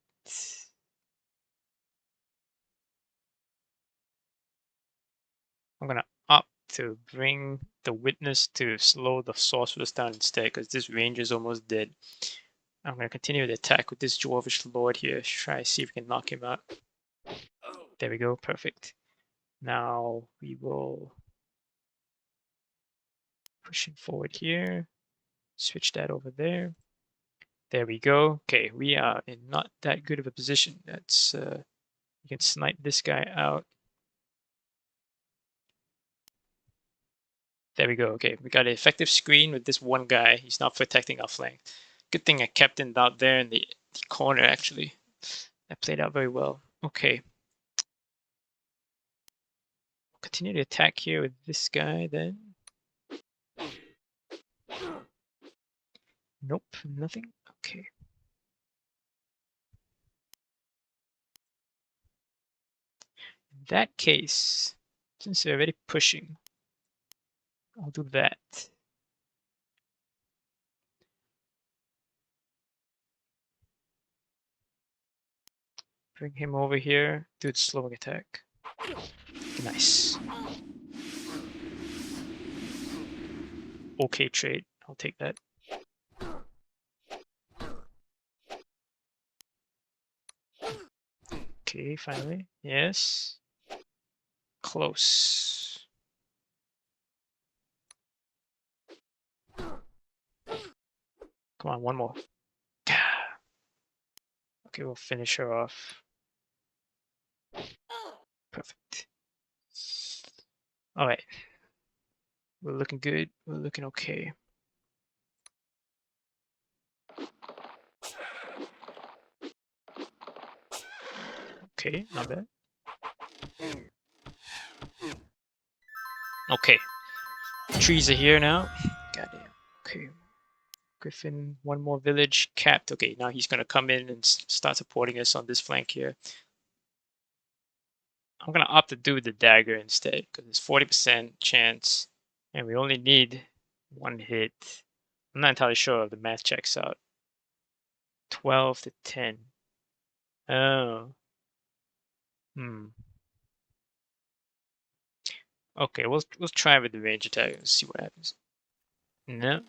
Speaker 1: I'm gonna opt to bring the Witness to slow the Sorceress down instead, because this range is almost dead. I'm gonna continue the attack with this Dwarvish Lord here. Try to see if we can knock him out. There we go, perfect. Now we will push him forward here. Switch that over there. There we go. Okay, we are in not that good of a position. That's you can snipe this guy out. There we go. Okay, we got an effective screen with this one guy. He's not protecting our flank. Good thing I kept him out there in the corner, actually. That played out very well. Okay. Continue to attack here with this guy then. Nope, nothing. Okay. In that case, since they're already pushing, I'll do that. Bring him over here, do the slowing attack. Nice. Okay trade, I'll take that. Okay, finally. Yes. Close. Come on, one more. Okay, we'll finish her off. Perfect. All right. We're looking good. We're looking okay. Okay, not bad. Okay. Trees are here now. Goddamn. Okay. Griffin, one more village capped. Okay, now he's gonna come in and start supporting us on this flank here. I'm gonna opt to do the dagger instead because it's 40% chance, and we only need one hit. I'm not entirely sure if the math checks out. 12 to 10. Oh. Hmm. Okay, we'll try with the range attack and see what happens. No.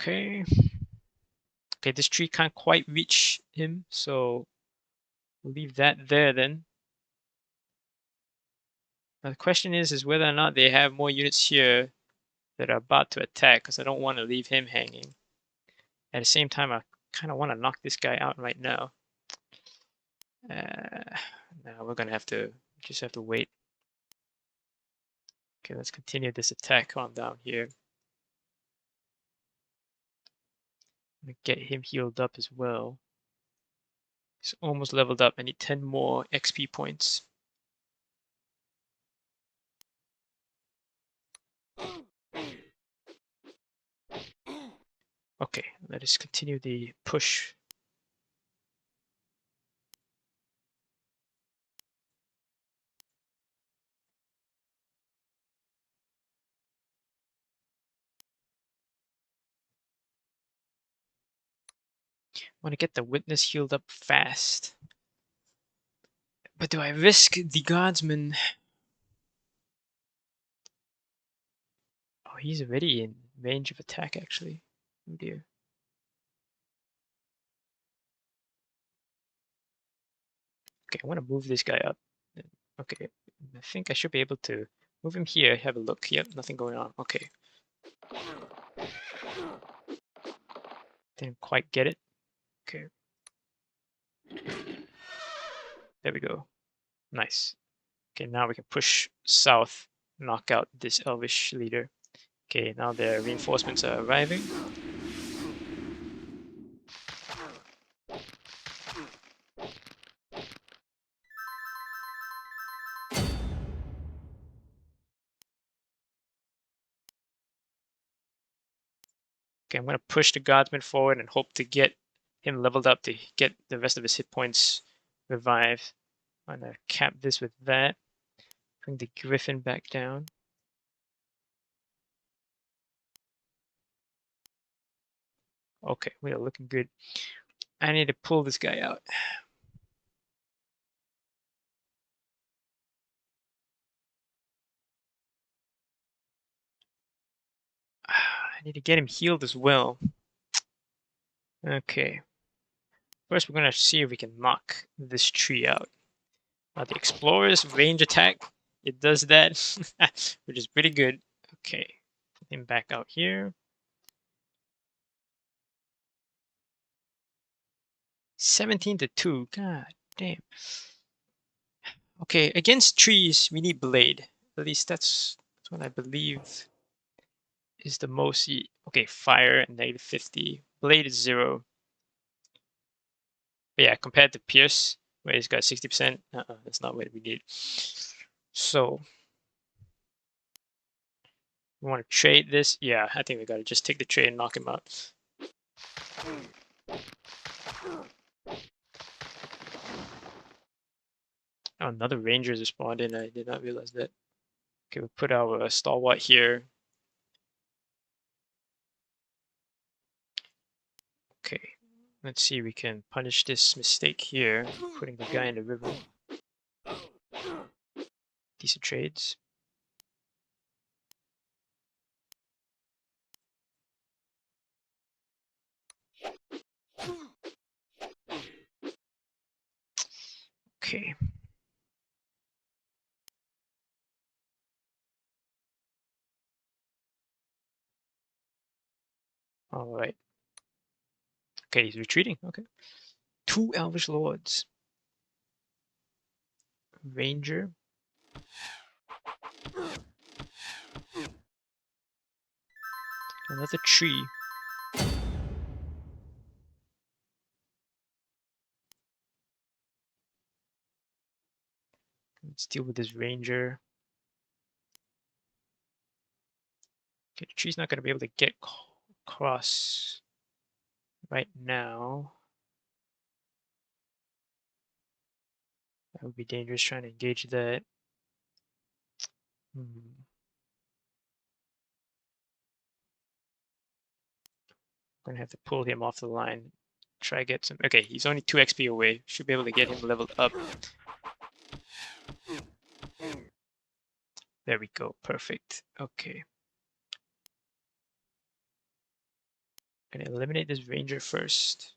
Speaker 1: Okay. Okay, this tree can't quite reach him, so we'll leave that there then. Now the question is whether or not they have more units here that are about to attack, because I don't want to leave him hanging. At the same time, I kind of want to knock this guy out right now. Now we're gonna have to just have to wait. Okay, let's continue this attack on down here. I'm gonna get him healed up as well. He's almost leveled up. I need 10 more XP points. Okay, let us continue the push. I want to get the witness healed up fast. But do I risk the guardsman? Oh, he's already in range of attack, actually. Oh dear. Okay, I want to move this guy up. Okay, I think I should be able to move him here. Have a look. Yep, nothing going on. Okay. Didn't quite get it. Okay. There we go. Nice. Okay, now we can push south, knock out this elvish leader. Okay, now the reinforcements are arriving. Okay, I'm going to push the guardsman forward and hope to get him leveled up to get the rest of his hit points revived. I'm going to cap this with that. Bring the griffin back down. Okay, we are looking good. I need to pull this guy out. I need to get him healed as well. Okay. First, we're going to see if we can knock this tree out. Now, the explorer's range attack, it does that, which is pretty good. Okay, put him back out here. 17 to 2. God damn. Okay, against trees, we need blade. At least that's what I believe is the most. Okay, fire and negative 50. Blade is 0. But yeah, compared to Pierce, where he's got 60%, that's not what we need. So, we want to trade this. Yeah, I think we got to just take the trade and knock him out. Oh, another ranger just spawned in. I did not realize that. Okay, we'll put our stalwart here. Okay, let's see if we can punish this mistake here, putting the guy in the river. Decent trades. Okay. All right. Okay, he's retreating. Okay. 2 Elvish Lords. Ranger. Another tree. Let's deal with this Ranger. Okay, the tree's not going to be able to get across right now. That would be dangerous trying to engage that. Gonna have to pull him off the line. Try to get some. Okay, he's only 2 XP away. Should be able to get him leveled up. There we go. Perfect. Okay. Gonna eliminate this Ranger first.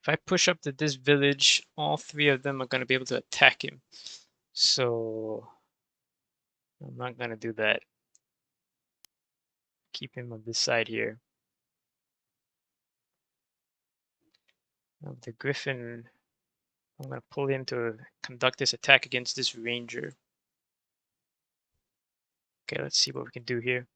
Speaker 1: If I push up to this village, all 3 of them are going to be able to attack him. So I'm not going to do that. Keep him on this side here. Now the Griffin, I'm going to pull him to conduct this attack against this Ranger. Okay, let's see what we can do here.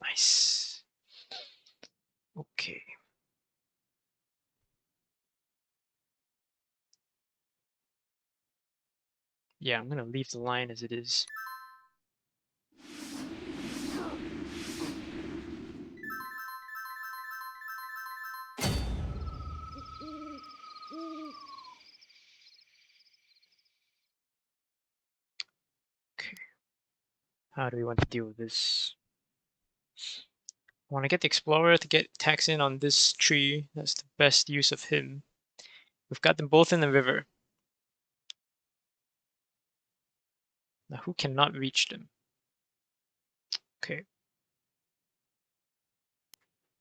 Speaker 1: Nice. Okay. Yeah, I'm going to leave the line as it is. Okay. How do we want to deal with this? I want to get the Explorer to get attacks in on this tree. That's the best use of him. We've got them both in the river. Now who cannot reach them? Okay.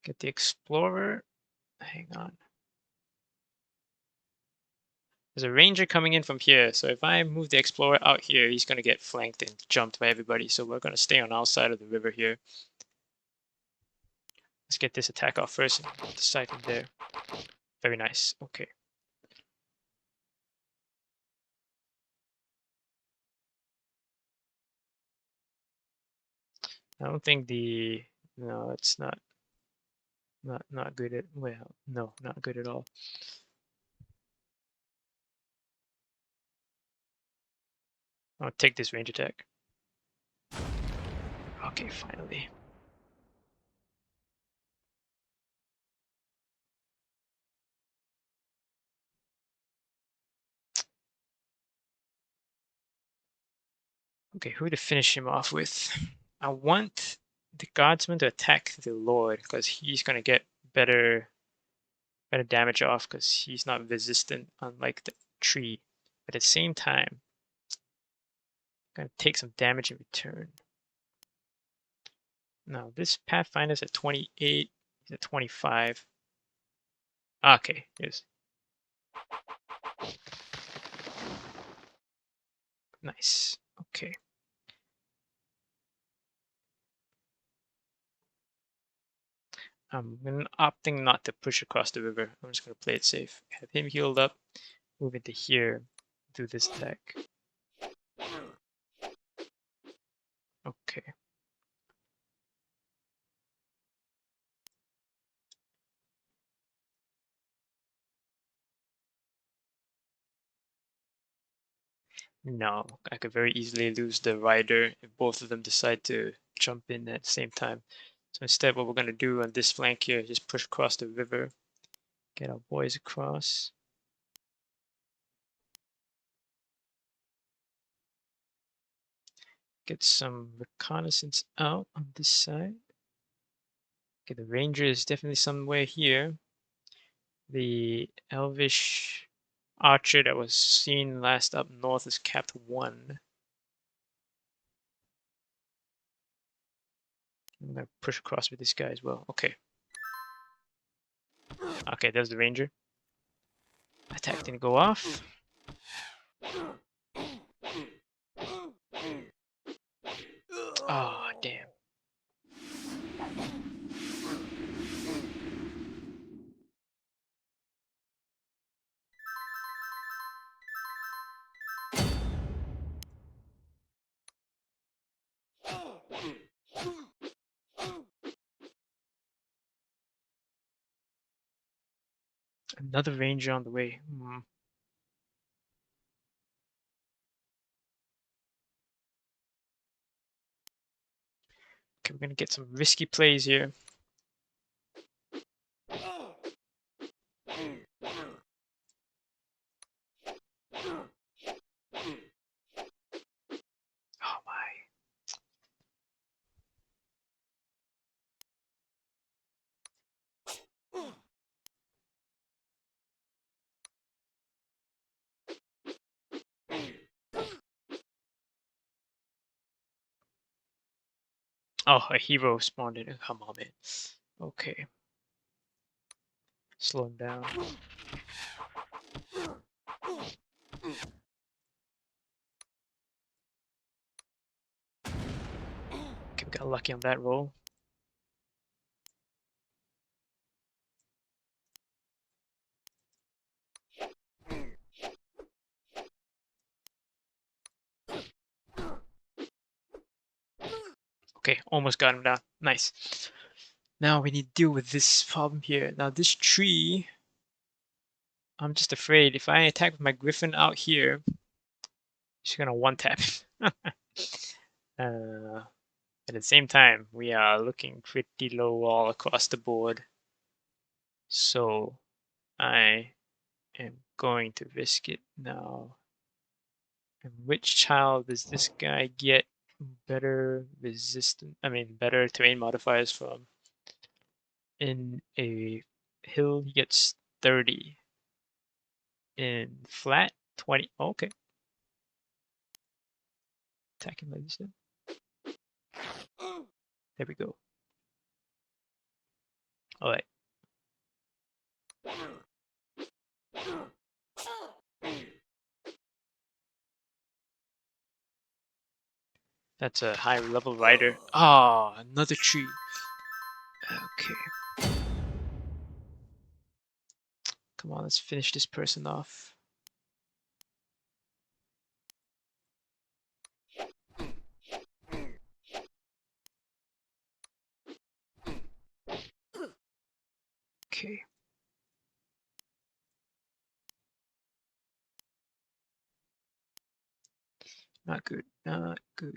Speaker 1: Get the Explorer. Hang on. There's a Ranger coming in from here, so if I move the Explorer out here, he's going to get flanked and jumped by everybody, so we're going to stay on our side of the river here. Let's get this attack off first and decide from there. Very nice. Okay. I don't think the... No, it's not good at... Well, no, not good at all. I'll take this range attack. Okay, finally. Okay, who to finish him off with? I want the Guardsman to attack the Lord, because he's going to get better damage off, because he's not resistant, unlike the tree. But at the same time, going to take some damage in return. Now, this Pathfinder's at 28, he's at 25. Okay, yes. Nice. Okay. I'm opting not to push across the river. I'm just going to play it safe. Have him healed up, move into here, do this attack. Okay. No, I could very easily lose the rider if both of them decide to jump in at the same time. So instead, what we're going to do on this flank here is just push across the river, get our boys across. Get some reconnaissance out on this side. Okay, the ranger is definitely somewhere here. The elvish archer that was seen last up north is capped 1. I'm gonna push across with this guy as well. Okay. Okay, there's the ranger. Attack didn't go off. Oh, damn. Another ranger on the way. Okay, we're gonna get some risky plays here. Oh my. Oh, a hero spawned in. Come on, man. Okay. Slow him down. Okay, we got lucky on that roll. Okay, almost got him down. Nice. Now we need to deal with this problem here. Now this tree, I'm just afraid if I attack with my griffin out here, she's gonna one-tap. At the same time, we are looking pretty low all across the board. So I am going to risk it now. And which child does this guy get better better terrain modifiers from? In a hill, he gets 30. In flat, 20. Okay. Attacking like this then. There we go. Alright. That's a high level rider. Ah, another tree. Okay. Come on, let's finish this person off. Okay. Not good. Not good.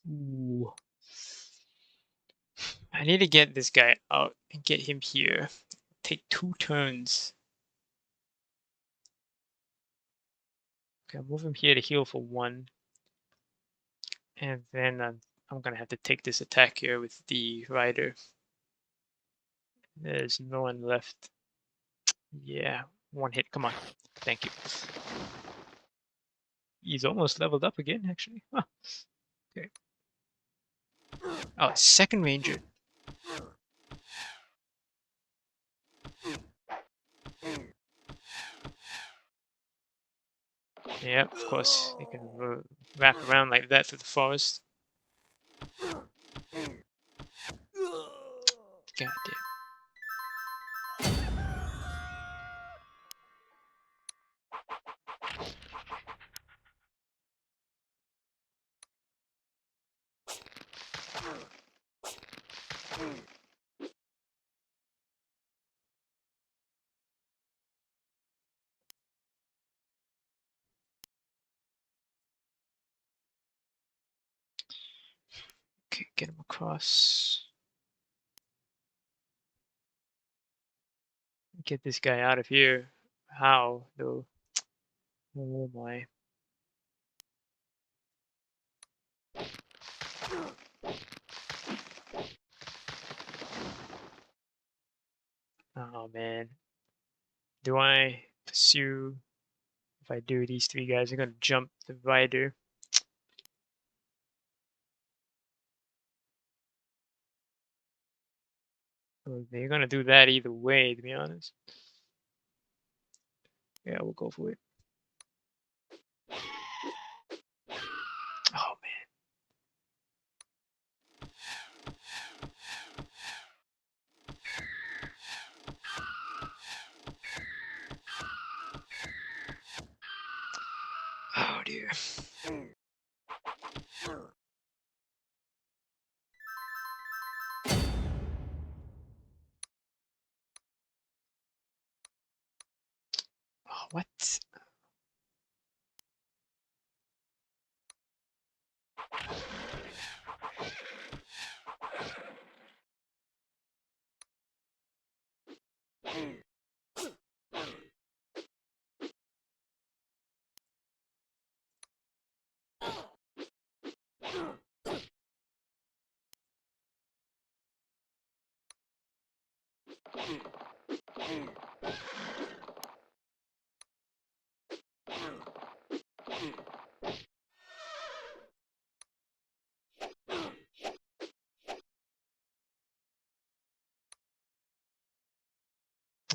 Speaker 1: Ooh. I need to get this guy out and get him here. Take 2 turns. Okay, I'll move him here to heal for 1. And then I'm gonna have to take this attack here with the rider. There's no one left. Yeah, 1 hit. Come on. Thank you. He's almost leveled up again, actually. Huh. Okay. Oh, second ranger. Yeah, of course. They can wrap around like that through the forest. God damn. Okay, get him across. Get this guy out of here. How, though? Oh my. Oh man. Do I pursue? If I do, these three guys are gonna jump the divider. Well, they're gonna do that either way, to be honest. Yeah, we'll go for it. Oh man. Oh dear. Oh, what?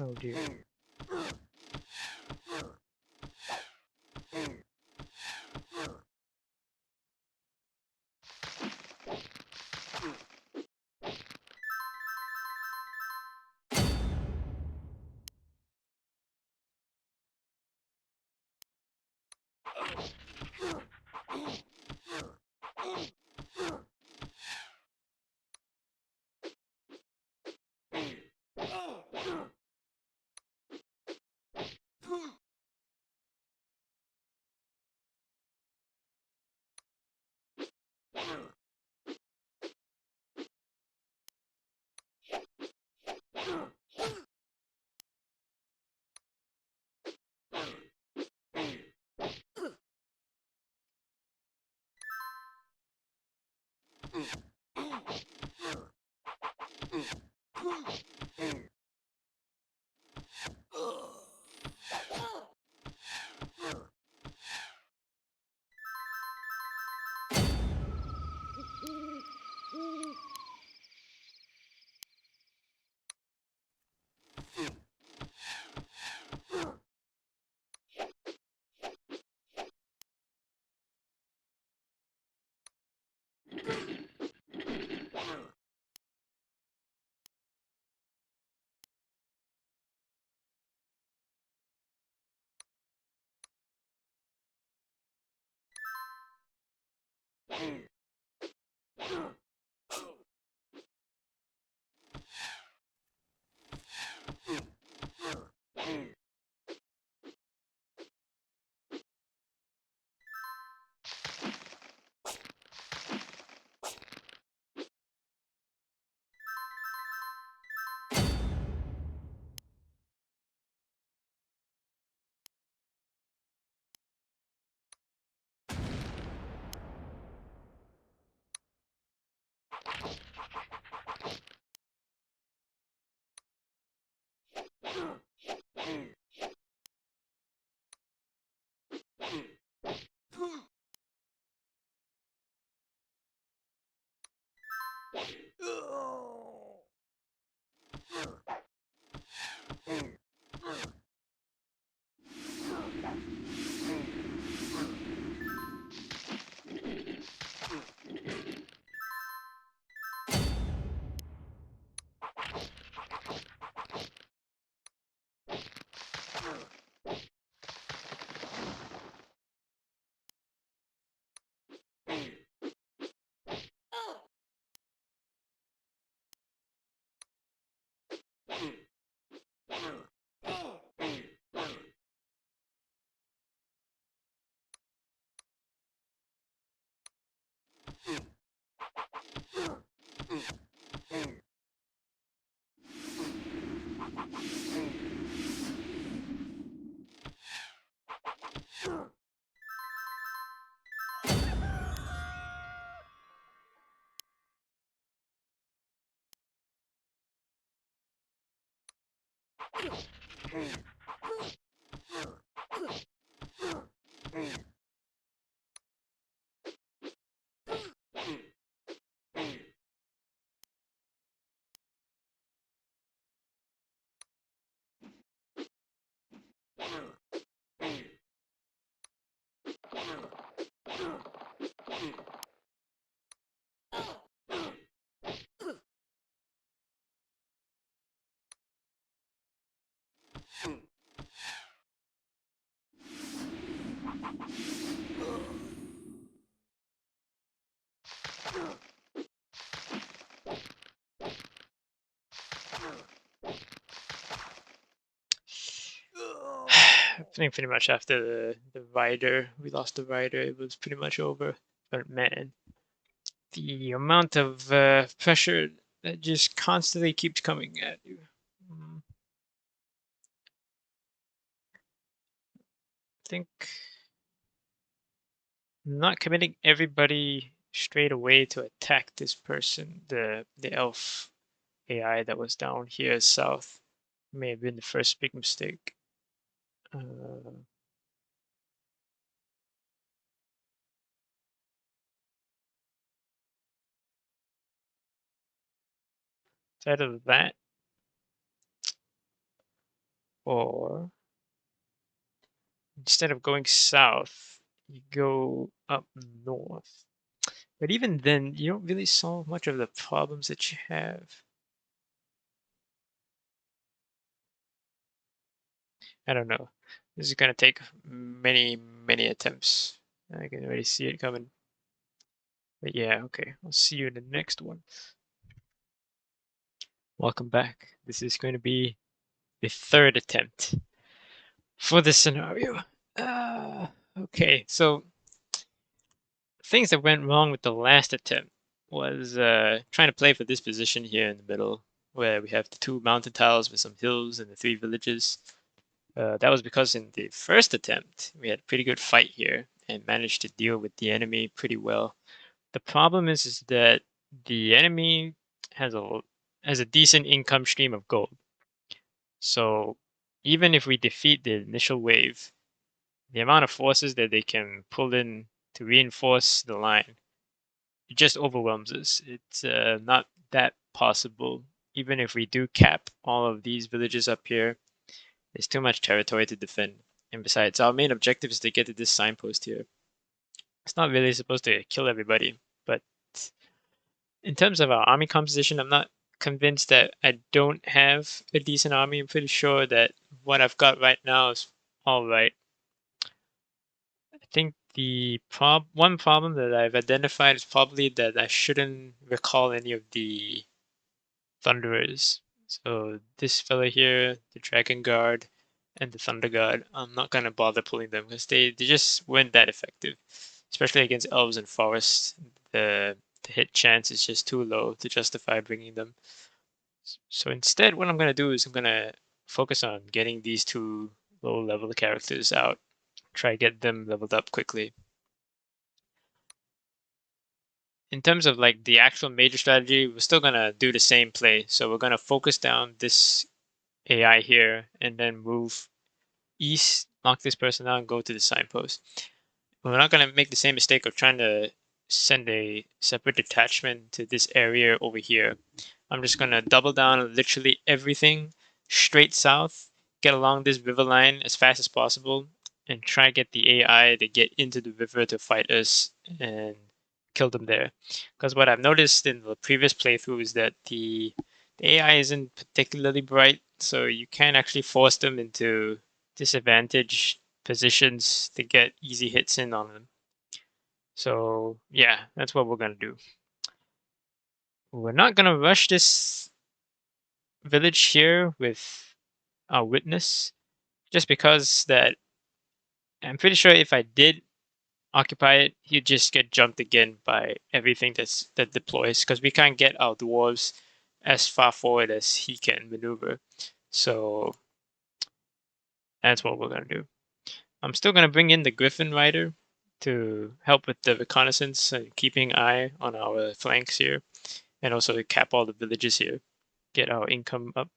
Speaker 1: Oh dear. I think pretty much after the rider, we lost the rider, it was pretty much over. But man, the amount of pressure that just constantly keeps coming at you. I think not committing everybody straight away to attack this person, the elf AI that was down here south, may have been the first big mistake. Either that or instead of going south, you go up north. But even then, you don't really solve much of the problems that you have. I don't know. This is gonna take many, many attempts. I can already see it coming. But yeah, okay. I'll see you in the next one. Welcome back. This is going to be the third attempt for this scenario. Okay, so things that went wrong with the last attempt was trying to play for this position here in the middle, where we have the two mountain tiles with some hills and the three villages. That was because in the first attempt, we had a pretty good fight here and managed to deal with the enemy pretty well. The problem is that the enemy has a decent income stream of gold. So even if we defeat the initial wave, the amount of forces that they can pull in to reinforce the line, it just overwhelms us. It's not that possible. Even if we do cap all of these villages up here, there's too much territory to defend. And besides, our main objective is to get to this signpost here. It's not really supposed to kill everybody, but in terms of our army composition, I'm not convinced that I don't have a decent army. I'm pretty sure that what I've got right now is all right. I think the one problem that I've identified is probably that I shouldn't recall any of the Thunderers. So this fella here, the Dragon Guard, and the Thunder Guard, I'm not gonna bother pulling them because they just weren't that effective, especially against elves and forests. The hit chance is just too low to justify bringing them. So instead, what I'm gonna do is I'm gonna focus on getting these two low-level characters out. Try to get them leveled up quickly. In terms of like the actual major strategy, we're still gonna do the same play. So we're gonna focus down this AI here and then move east, knock this person out, and go to the signpost. We're not gonna make the same mistake of trying to send a separate detachment to this area over here. I'm just gonna double down on literally everything straight south, get along this river line as fast as possible, and try to get the AI to get into the river to fight us and kill them there. Because what I've noticed in the previous playthrough is that the AI isn't particularly bright, so you can actually force them into disadvantaged positions to get easy hits in on them. So yeah, that's what we're gonna do. We're not gonna rush this village here with our witness, just because that I'm pretty sure if I did occupy it, he'd just get jumped again by everything that deploys, because we can't get our dwarves as far forward as he can maneuver. So that's what we're gonna do. I'm still gonna bring in the Griffin Rider to help with the reconnaissance and keeping eye on our flanks here, and also to cap all the villages here, get our income up.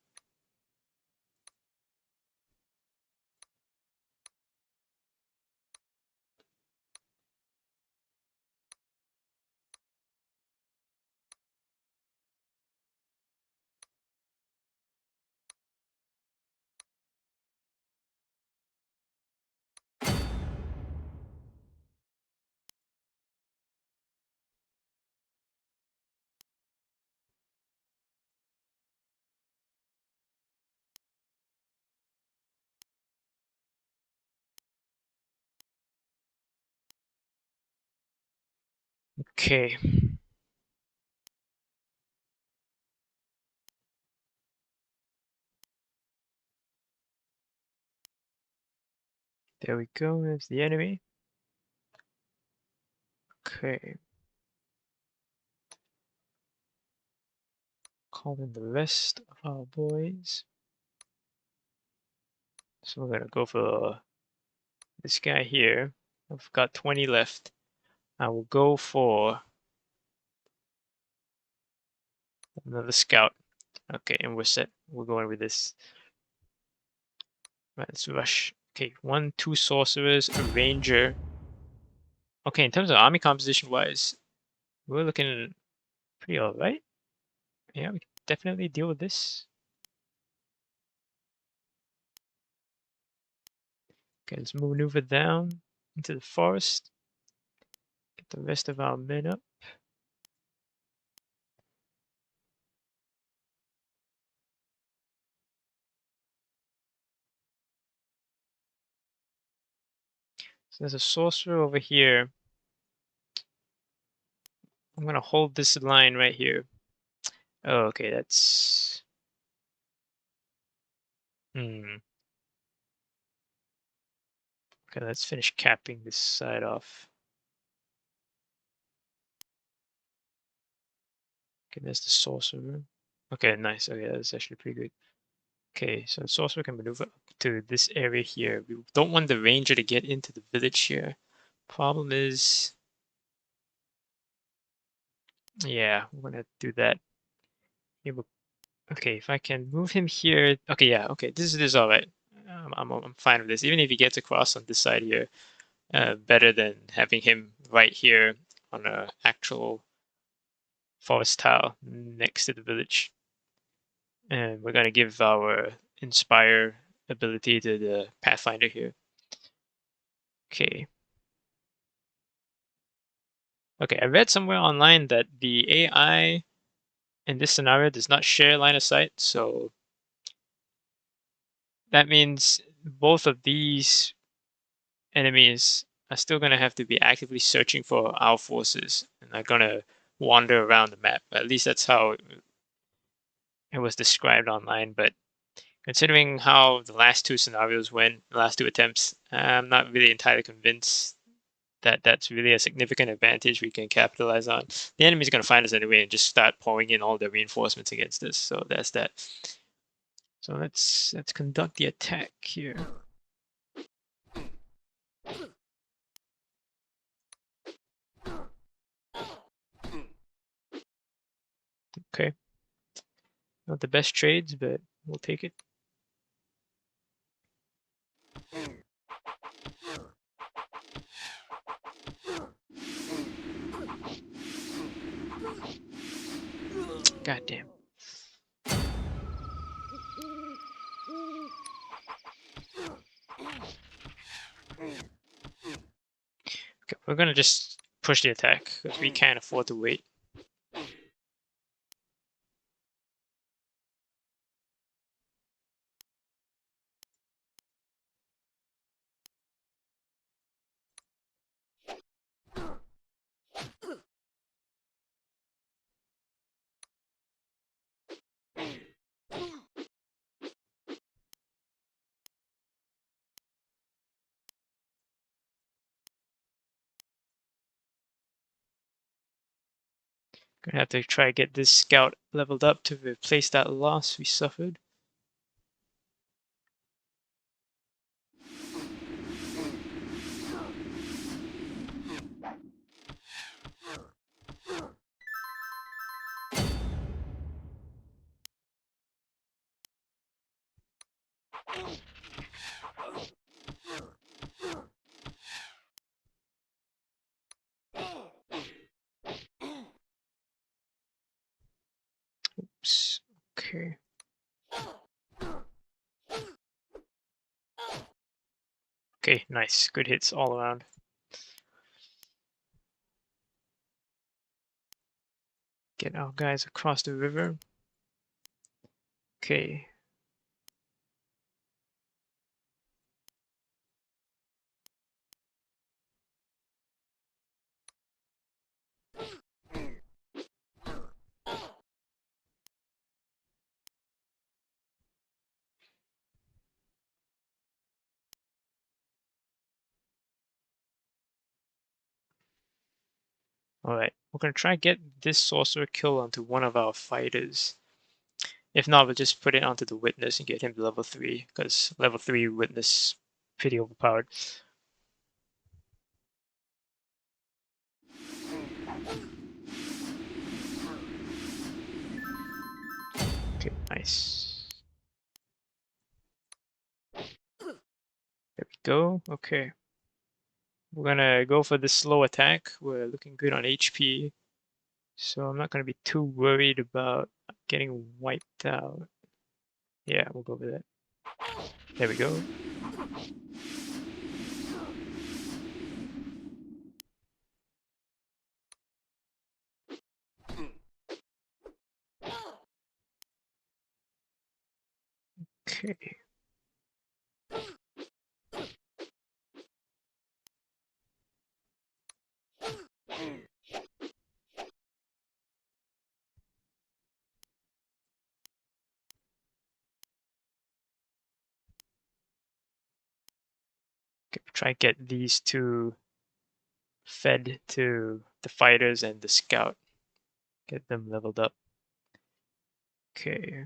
Speaker 1: Okay. There we go. There's the enemy. Okay. Call in the rest of our boys. So we're gonna go for this guy here. I've got 20 left. I will go for another scout. Okay, and we're set. We're going with this. Right, let's rush. Okay, 1, 2 sorcerers, a ranger. Okay, in terms of army composition wise, we're looking pretty alright. Yeah, we can definitely deal with this. Okay, let's maneuver down into the forest. Get the rest of our men up. So there's a sorcerer over here. I'm gonna hold this line right here. Oh, okay, that's... Hmm. Okay, let's finish capping this side off. Okay, there's the sorcerer. Okay, nice. Okay, that's actually pretty good. Okay, so the sorcerer can maneuver up to this area here. We don't want the ranger to get into the village here. Problem is... Yeah, we're gonna do that. Okay, if I can move him here. Okay, yeah, okay, this is all right. I'm fine with this. Even if he gets across on this side here, better than having him right here on a actual forest tile next to the village. And we're gonna give our inspire ability to the Pathfinder here. Okay. Okay, I read somewhere online that the AI in this scenario does not share line of sight, so that means both of these enemies are still going to have to be actively searching for our forces and are going to wander around the map. At least that's how it was described online. But considering how the last two scenarios went, the last two attempts, I'm not really entirely convinced that that's really a significant advantage we can capitalize on. The enemy's going to find us anyway and just start pouring in all their reinforcements against us. So that's that. So let's conduct the attack here. Okay. Not the best trades, but we'll take it. God damn. Okay, we're gonna just push the attack because we can't afford to wait. Gonna have to try to get this scout leveled up to replace that loss we suffered. Oops. Okay. Okay, nice. Good hits all around. Get our guys across the river. Okay. Alright, we're gonna try get this sorcerer kill onto one of our fighters. If not, we'll just put it onto the witness and get him to level 3, because level 3 witness pretty overpowered. Okay, nice. There we go. Okay. We're gonna go for the slow attack. We're looking good on HP, so I'm not gonna be too worried about getting wiped out. Yeah, we'll go with that. There we go. Okay. Okay, try get these two fed to the fighters and the scout. Get them leveled up. Okay.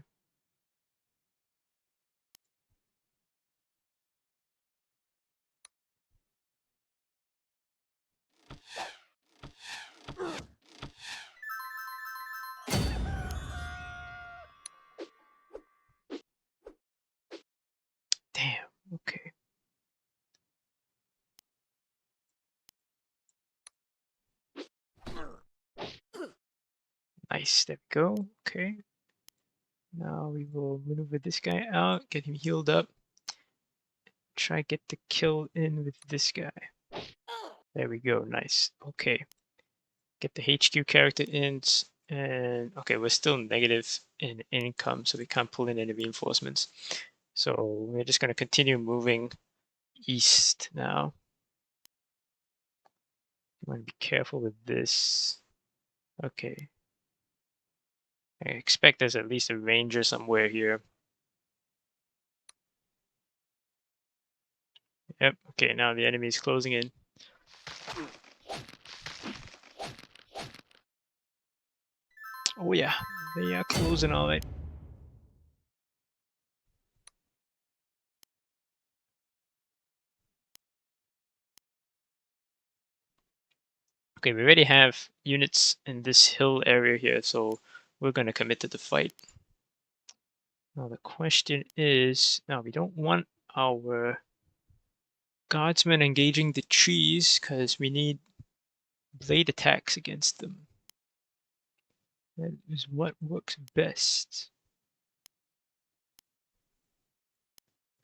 Speaker 1: Damn. Okay. Nice. There we go. Okay. Now we will maneuver this guy out, get him healed up. Try get the kill in with this guy. There we go. Nice. Okay. Get the HQ character in, and okay, we're still negative in income, so we can't pull in any reinforcements. So we're just going to continue moving east now. You want to be careful with this. Okay. I expect there's at least a ranger somewhere here. Yep. Okay, now the enemy is closing in. Oh yeah, they are closing all right. Okay, we already have units in this hill area here, so we're going to commit to the fight. Now the question is, now we don't want our guardsmen engaging the trees because we need blade attacks against them. That is what works best.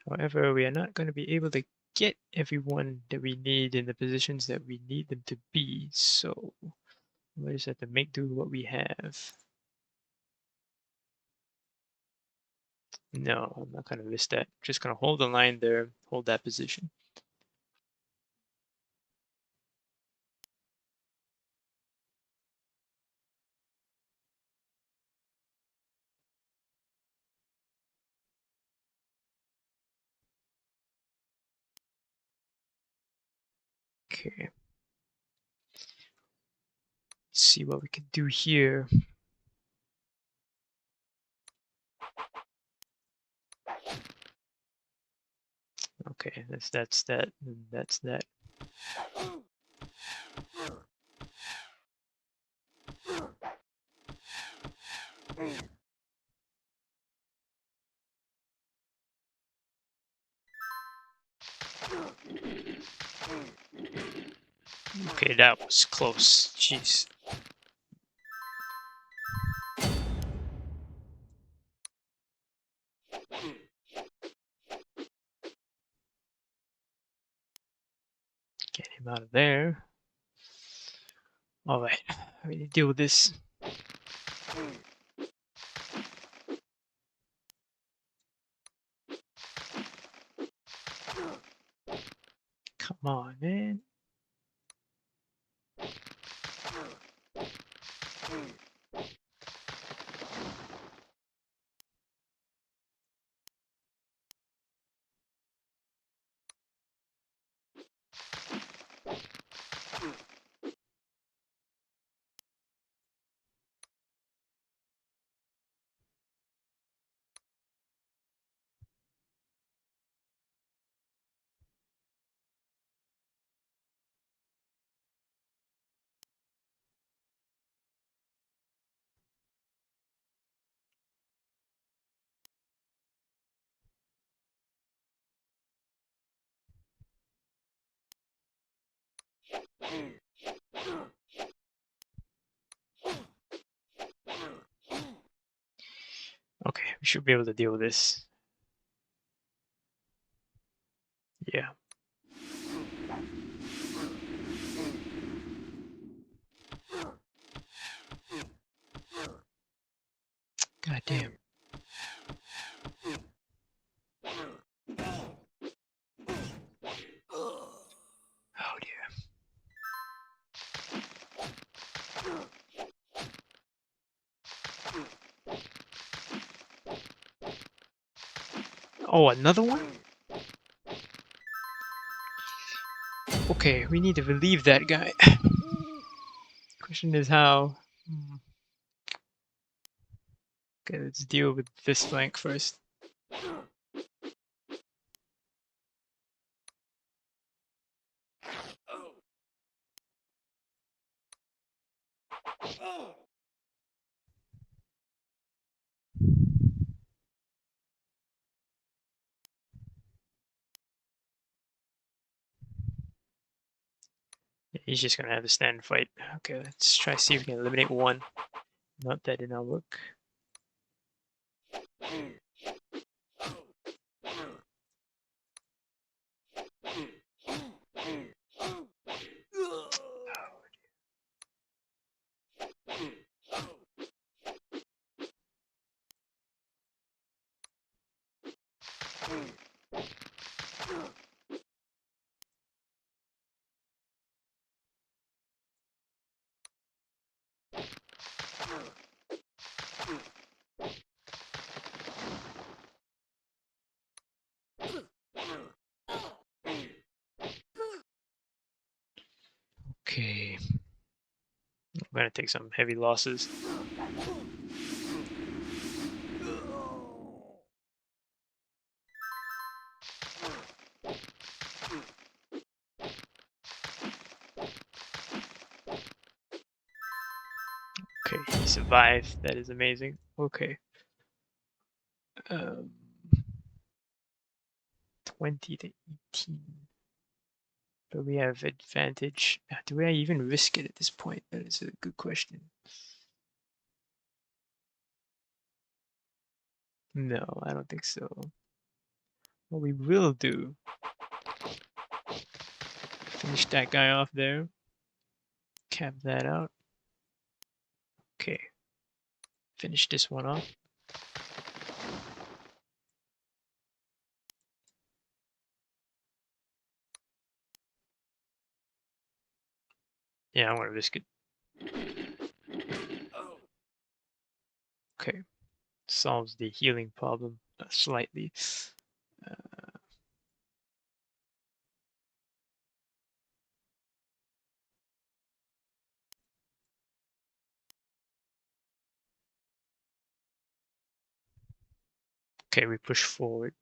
Speaker 1: However, we are not going to be able to get everyone that we need in the positions that we need them to be, so we'll just have to make do with what we have. No, I'm not going to risk that. Just going to hold the line there, hold that position. Okay. Let's see what we can do here. Okay, that's that, and that's that. Okay, that was close. Jeez. Get him out of there. Alright, we need to deal with this. Come on, man. Okay, we should be able to deal with this. Yeah. God damn. Oh dear. Oh, another one? Okay, we need to relieve that guy. Question is how. Okay, let's deal with this flank first. Yeah, he's just gonna have to stand and fight. Okay, let's try to see if we can eliminate one. Not that did not work. Okay. I'm gonna take some heavy losses. Okay, he survived. That is amazing. Okay. 20 to 18. But we have advantage. Do I even risk it at this point? That is a good question. No, I don't think so. What we will do, finish that guy off there. Cap that out. Okay. Finish this one off. Yeah, I want to risk it. Okay. Solves the healing problem slightly. Okay, we push forward.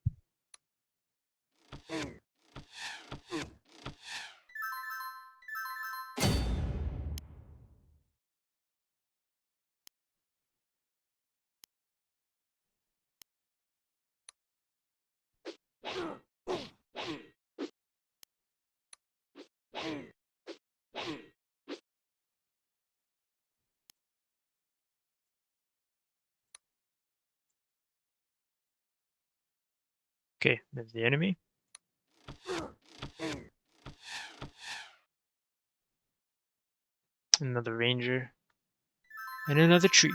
Speaker 1: Okay, there's the enemy. Another ranger. And another tree.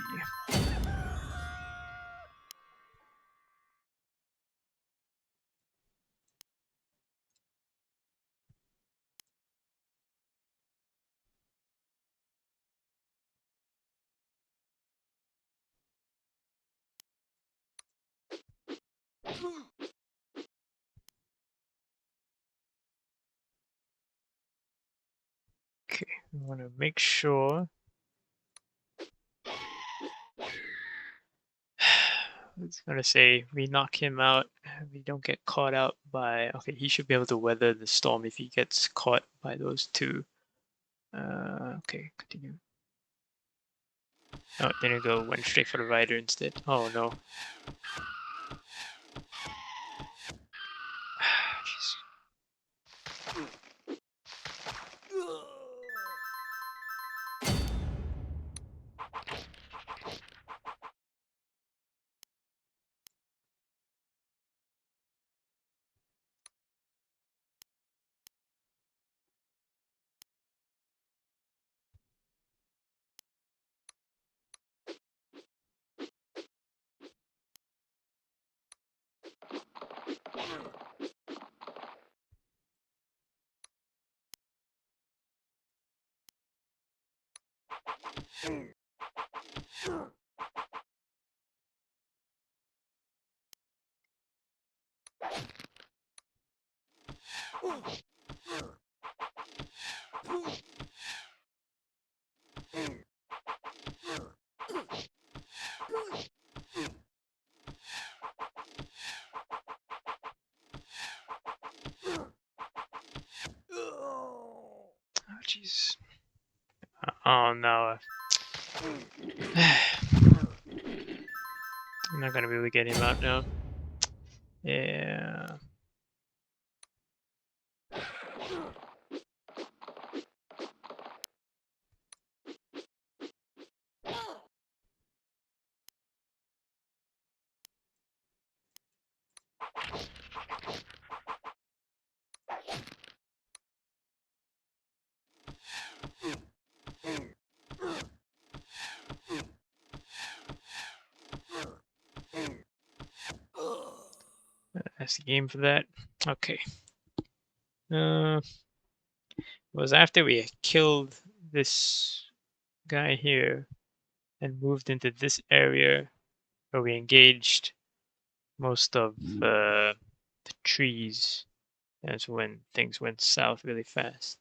Speaker 1: Okay, we want to make sure. I was gonna say we knock him out. We don't get caught out by. Okay, he should be able to weather the storm if he gets caught by those two. Okay, continue. Oh, didn't go. Went straight for the rider instead. Oh no. Jeez. Oh, jeez. Oh, no. I'm not gonna be able to get him out now. Yeah. That's the game for that. Okay. It was after we killed this guy here and moved into this area where we engaged most of the trees. That's when things went south really fast.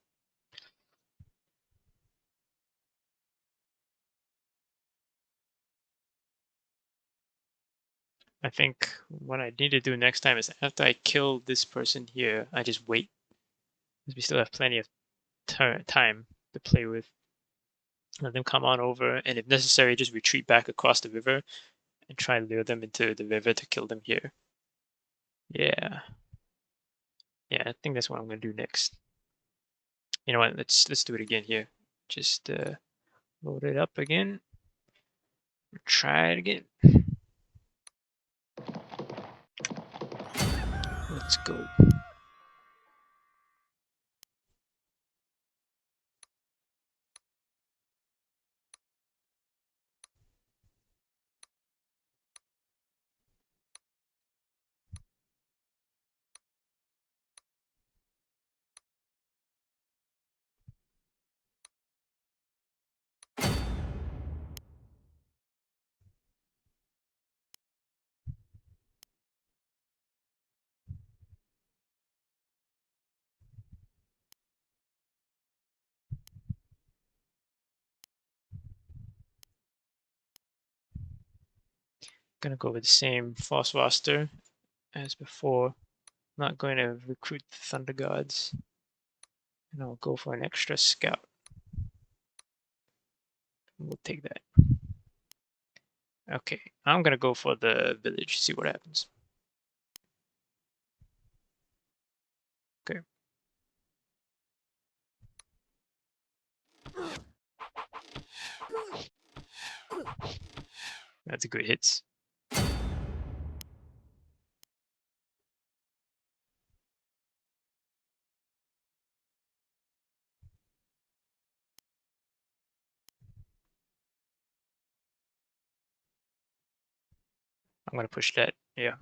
Speaker 1: I think what I need to do next time is after I kill this person here, I just wait. Because we still have plenty of time to play with. Let them come on over, and if necessary, just retreat back across the river and try and lure them into the river to kill them here. Yeah. Yeah, I think that's what I'm gonna do next. You know what? Let's do it again here. Just load it up again. Try it again. Let's go. Gonna go with the same false roster as before. Not going to recruit the Thunder Gods. And I'll go for an extra scout. We'll take that. Okay, I'm gonna go for the village, see what happens. Okay. That's a good hits. I'm gonna push that. Yeah.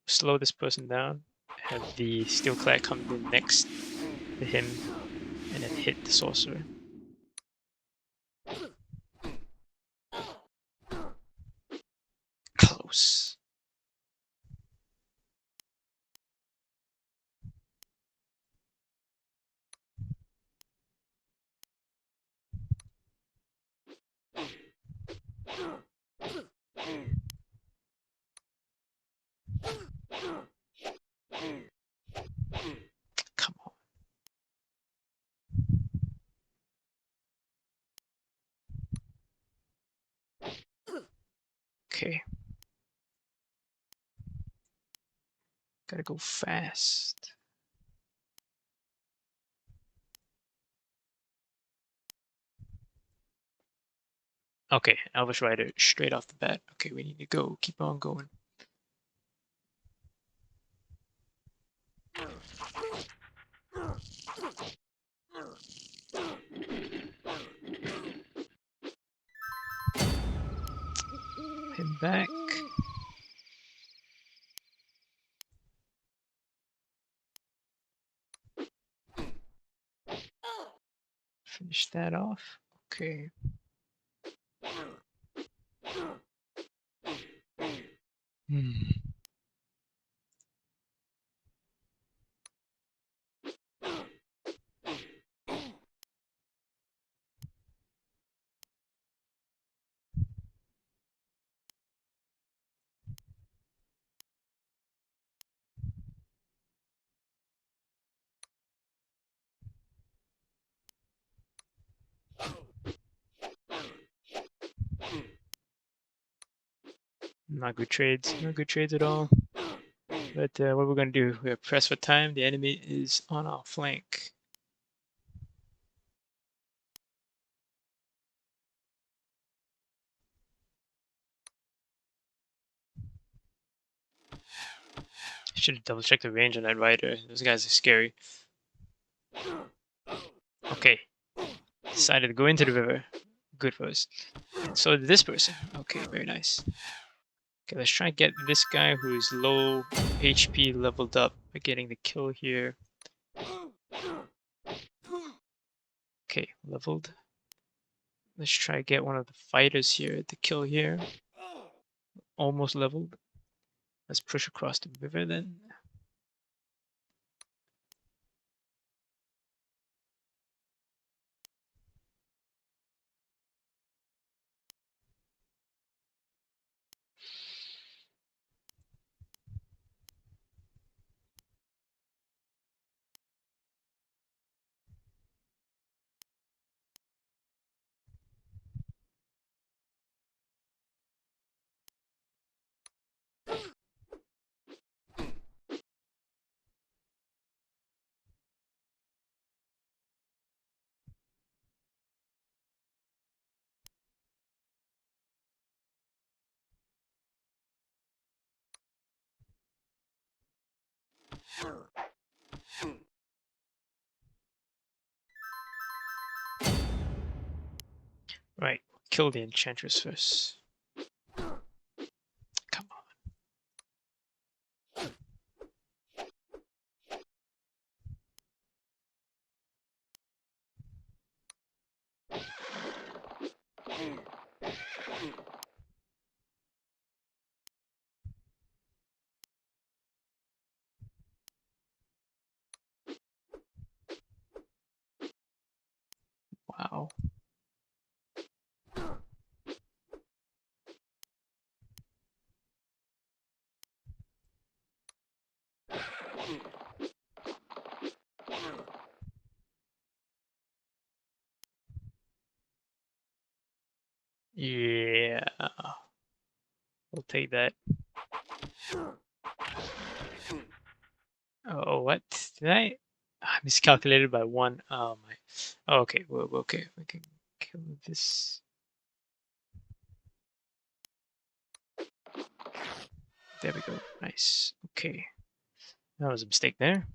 Speaker 1: Slow this person down. Have the Steelclad come in next to him, and then hit the sorcerer. Close. Come on. Okay. Gotta go fast. Okay, Elvish Rider straight off the bat. Okay, we need to go. Keep on going. Head back. Finish that off. Okay. Not good trades. Not good trades at all. But what we're going to do, we're press for time. The enemy is on our flank. Should have double checked the range on that rider. Those guys are scary. Okay. Decided to go into the river. Good for us. And so did this person. Okay, very nice. Okay, let's try and get this guy who is low HP leveled up by getting the kill here. Okay, leveled. Let's try to get one of the fighters here to kill here. Almost leveled. Let's push across the river then. Right, kill the enchantress first. Come on. Wow. Yeah. We'll take that. Oh, what? Did I miscalculated by one. Oh my. Oh, okay. Well, okay. We can kill this. There we go. Nice. Okay. That was a mistake there.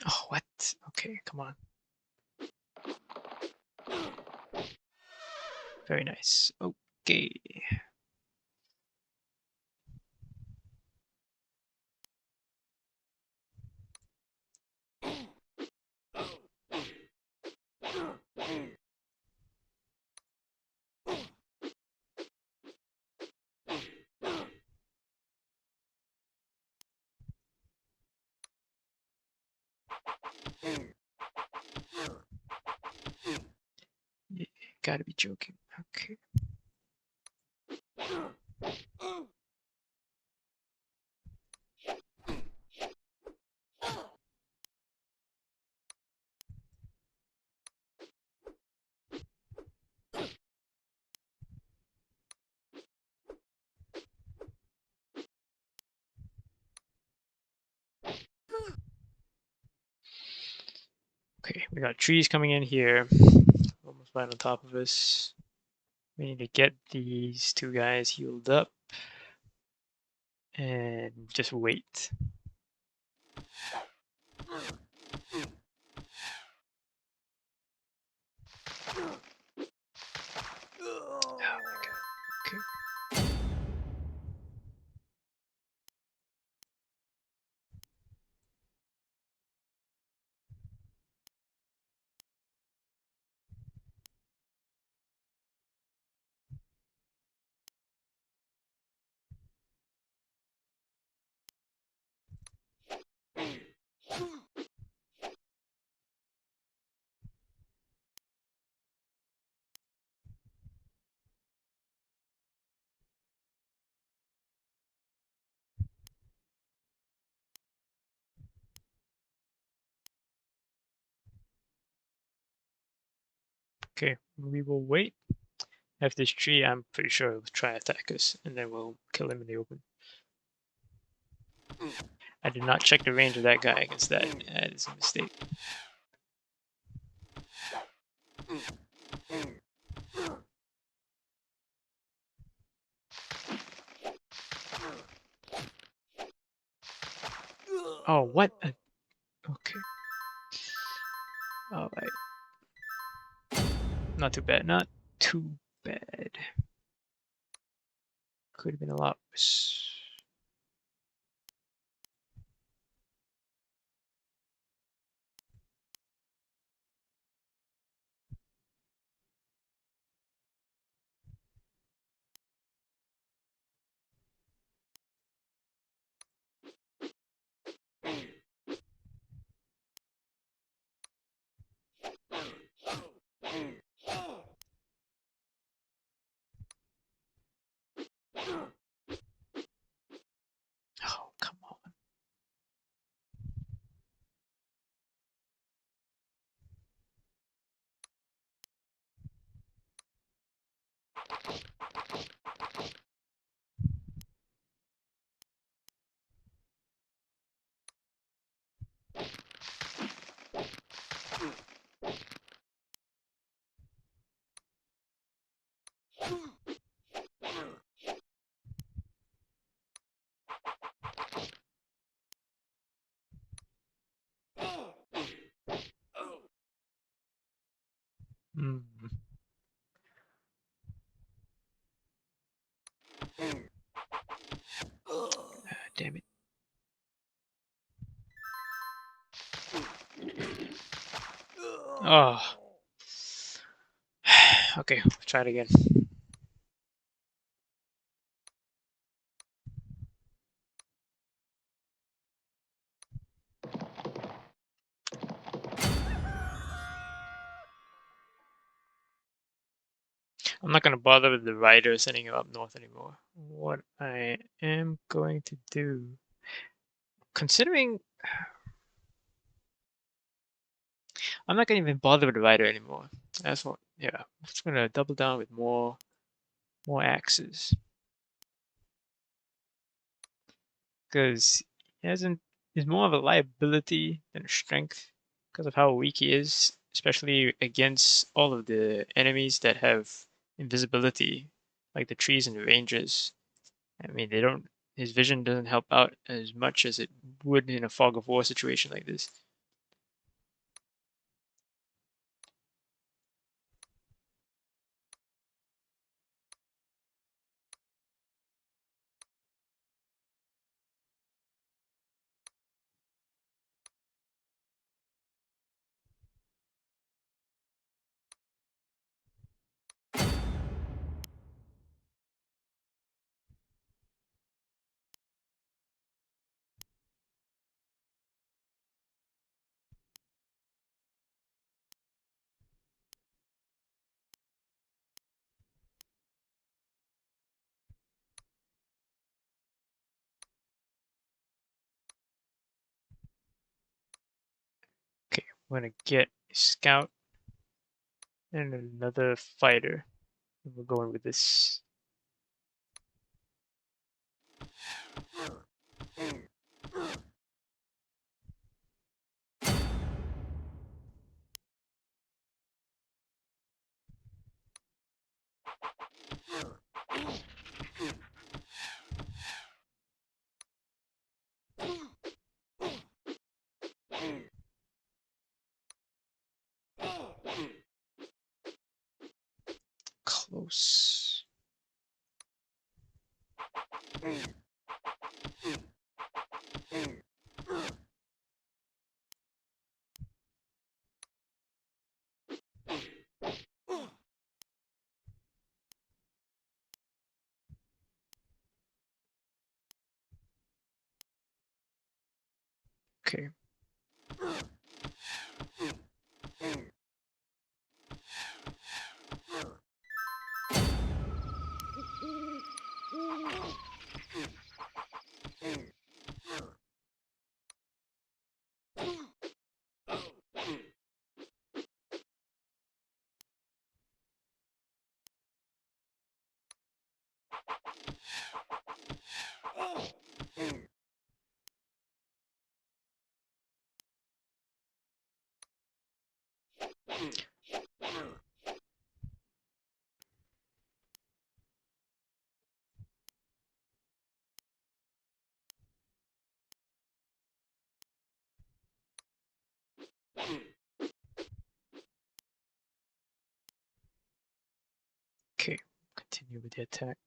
Speaker 1: Oh, what? Okay, come on. Very nice. Okay. You gotta be joking. Okay. Okay, we got trees coming in here. Almost right on top of us. We need to get these two guys healed up. And just wait. Oh my god. Okay. Okay, we will wait. If this tree, I'm pretty sure will try attack us, and then we'll kill him in the open. I did not check the range of that guy against that. That is a mistake. Oh, what? Okay. All right. Not too bad. Not too bad. Could have been a lot worse. Oh, come on. Mm. Damn it. Oh. Okay, try it again. I'm not going to bother with the rider sending him up north anymore. What I am going to do, considering I'm not going to even bother with the rider anymore. That's what, yeah. I'm just going to double down with more axes. Because he hasn't, he's more of a liability than a strength because of how weak he is, especially against all of the enemies that have invisibility, like the trees and the ranges. I mean, they don't. His vision doesn't help out as much as it would in a fog of war situation like this. Okay, I'm gonna get a scout and another fighter. We're going with this. Close. Okay. Okay, continue with the attack.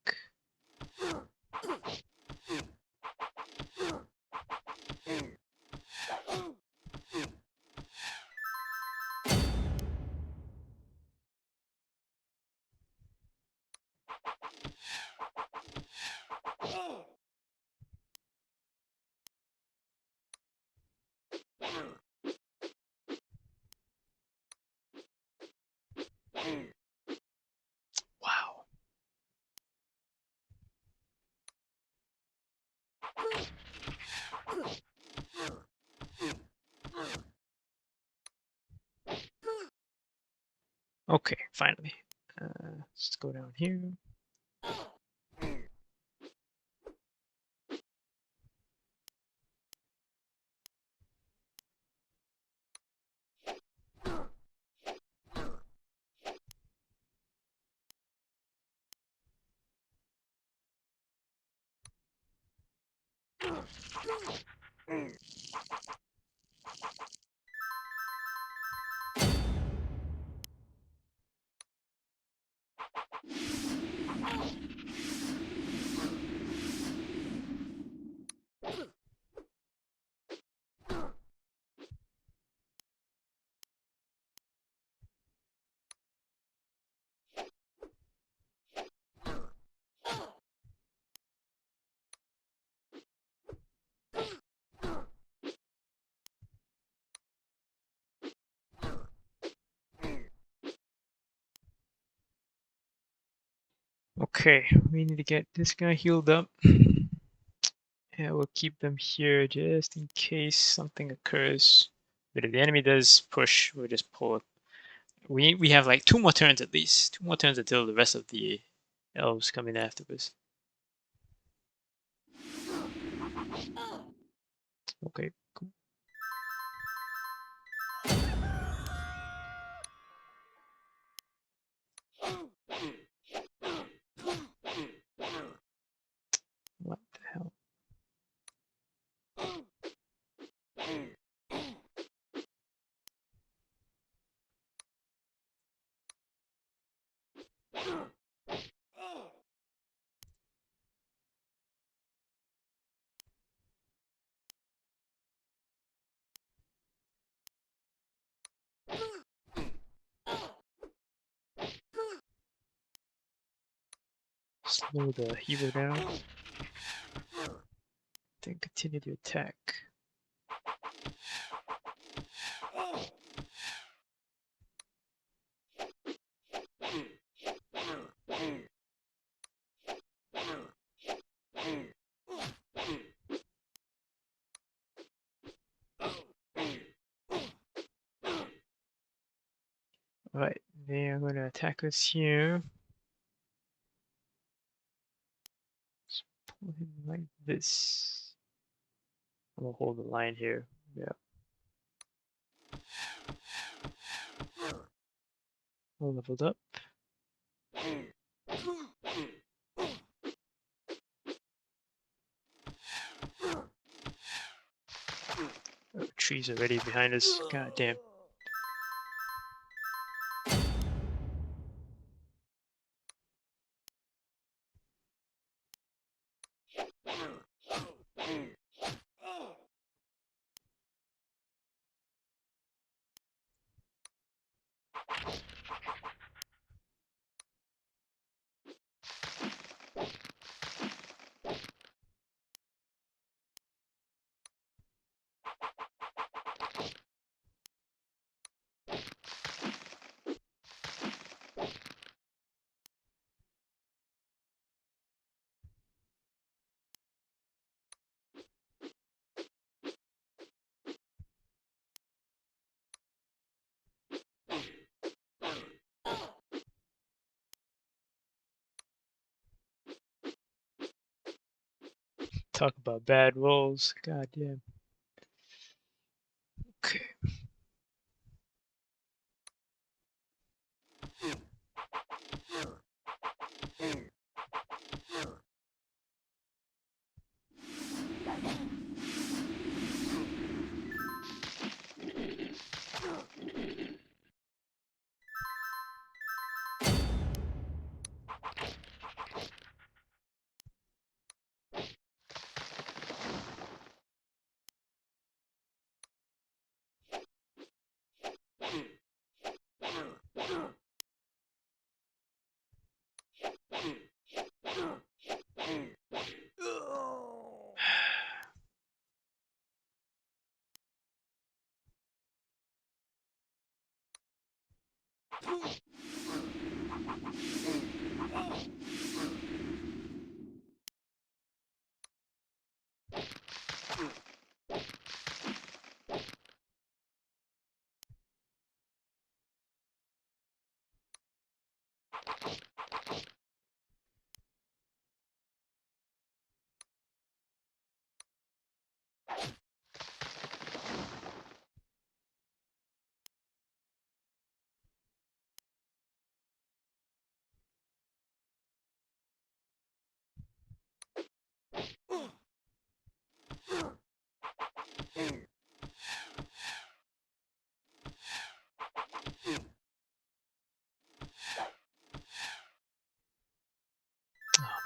Speaker 1: Wow. Okay, finally. Let's go down here. Okay, we need to get this guy healed up. Yeah, we'll keep them here just in case something occurs. But if the enemy does push, we'll just pull it. We have like 2 more turns at least. 2 more turns until the rest of the elves come in after us. Okay, cool. What the hell? Slow the hero down. Then continue to attack. Right, they are going to attack us here. Let's pull him like this. I'm gonna hold the line here. Yeah. All leveled up. Oh, trees already behind us. God damn. Talk about bad rolls. God damn. Okay. Oh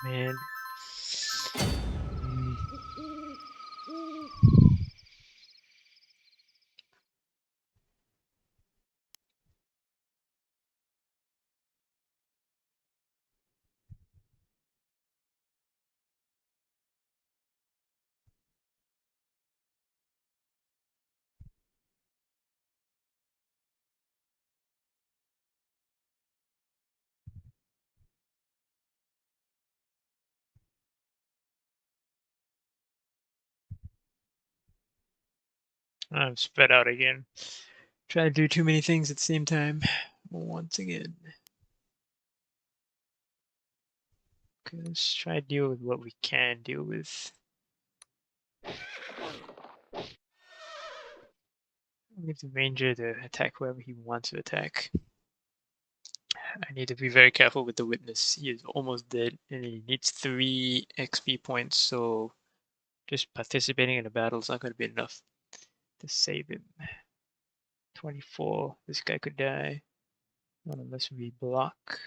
Speaker 1: man. I'm spread out again. Trying to do too many things at the same time. Once again. Okay, let's try to deal with what we can deal with. Leave the ranger to attack whoever he wants to attack. I need to be very careful with the witness. He is almost dead, and he needs 3 XP points, so just participating in a battle is not going to be enough to save him. 24. This guy could die. Not unless we block.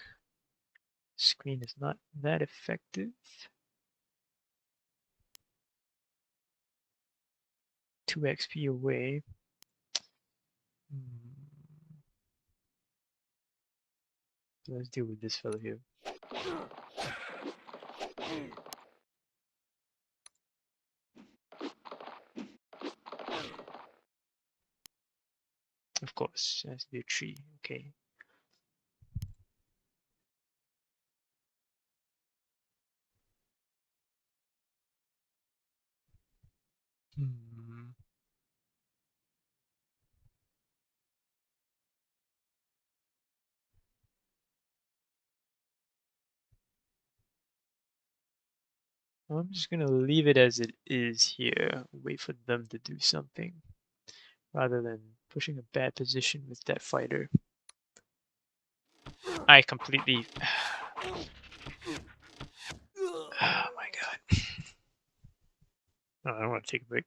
Speaker 1: Screen is not that effective. 2 XP away. Let's deal with this fellow here. Of course, it has to be a tree. Okay. I'm just gonna leave it as it is here. Wait for them to do something, rather than pushing a bad position with that fighter. I completely. Oh my god. Oh, I want to take a break.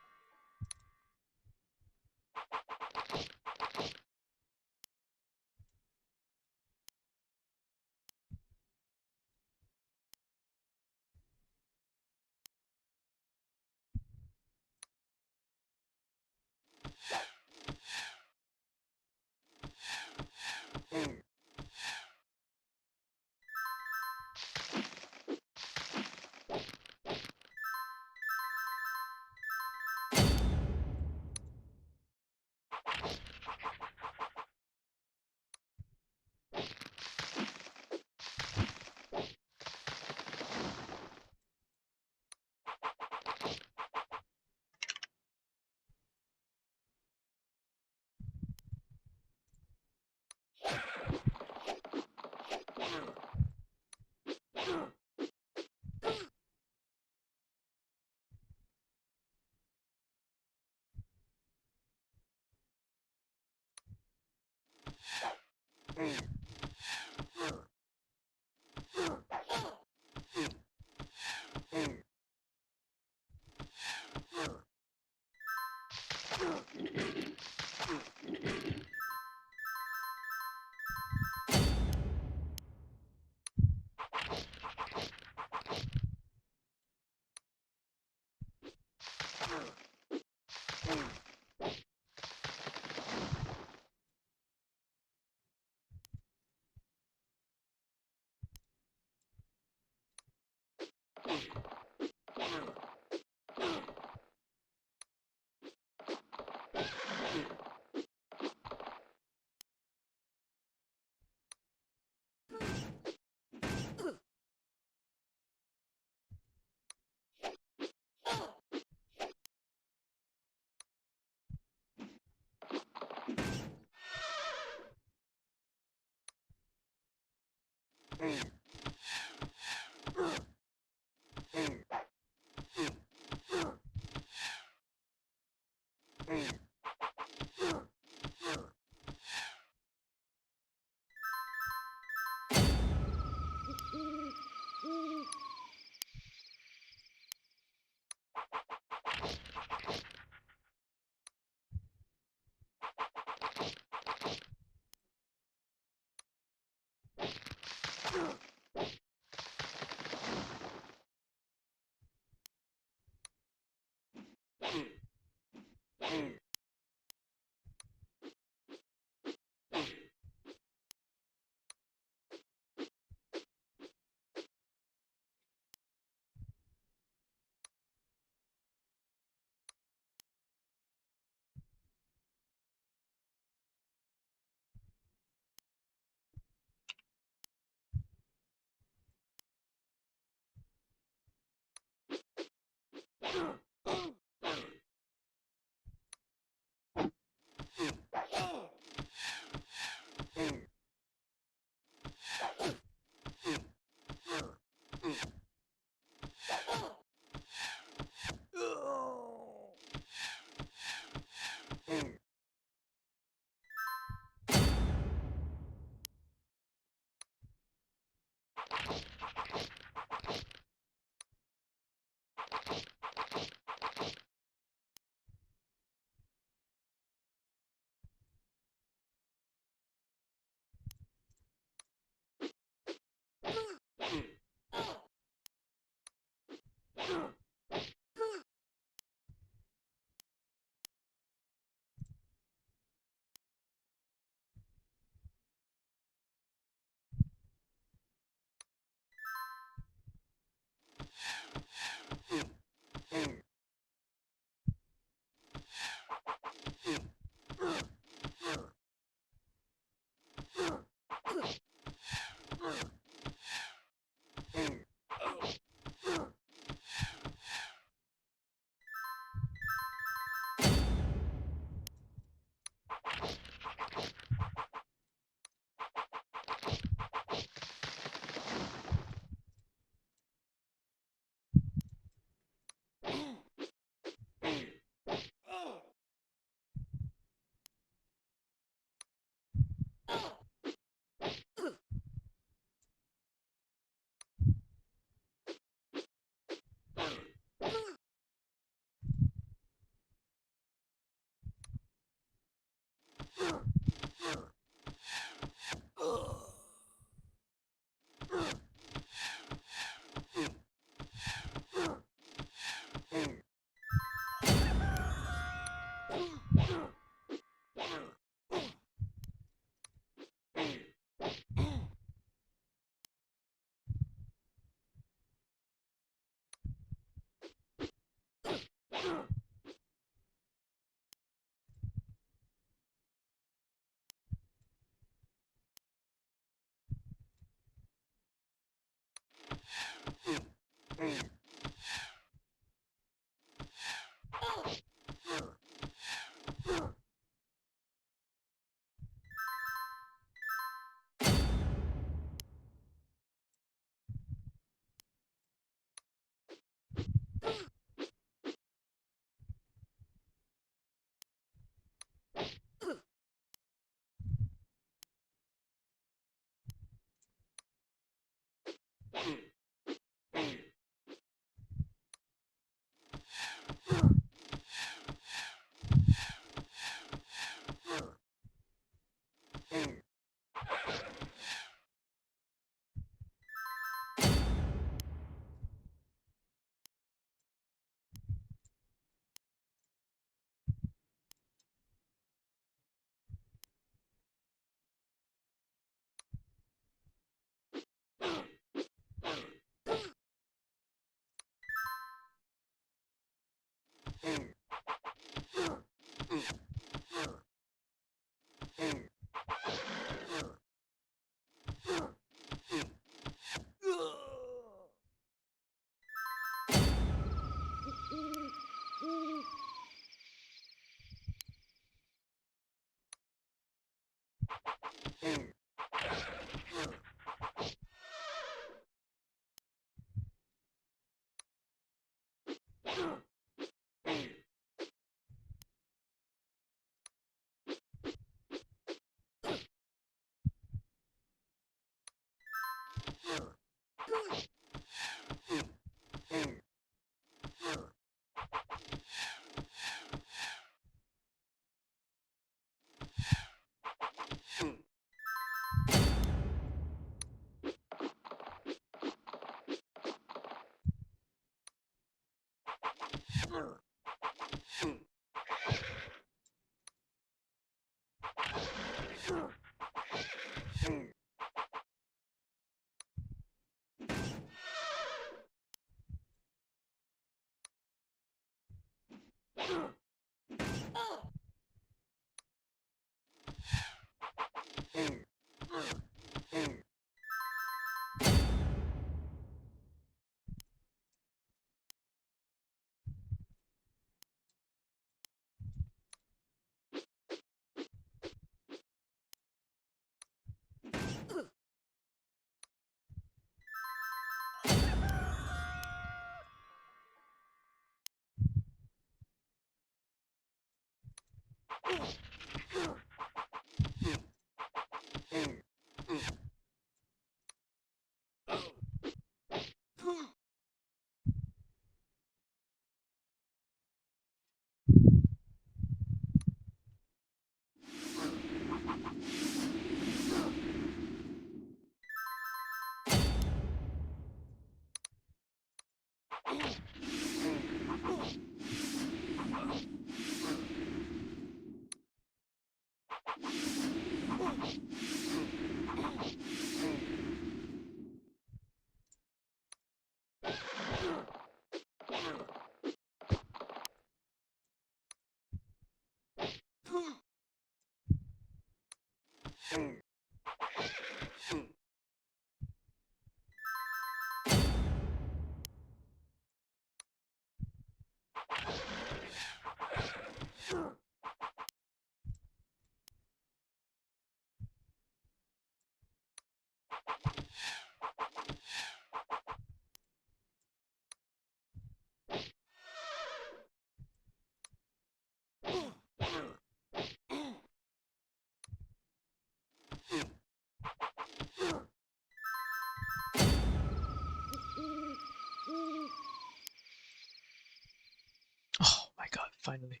Speaker 1: Oh my god, finally.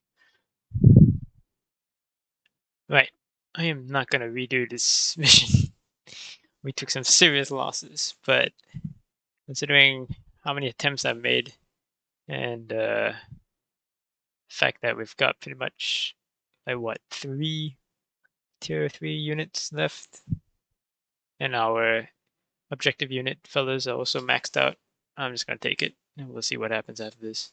Speaker 1: Right. I am not gonna redo this mission. We took some serious losses, but considering how many attempts I've made and the fact that we've got pretty much like what, 3 tier 3 units left, and our objective unit fellas are also maxed out. I'm just gonna take it, and we'll see what happens after this.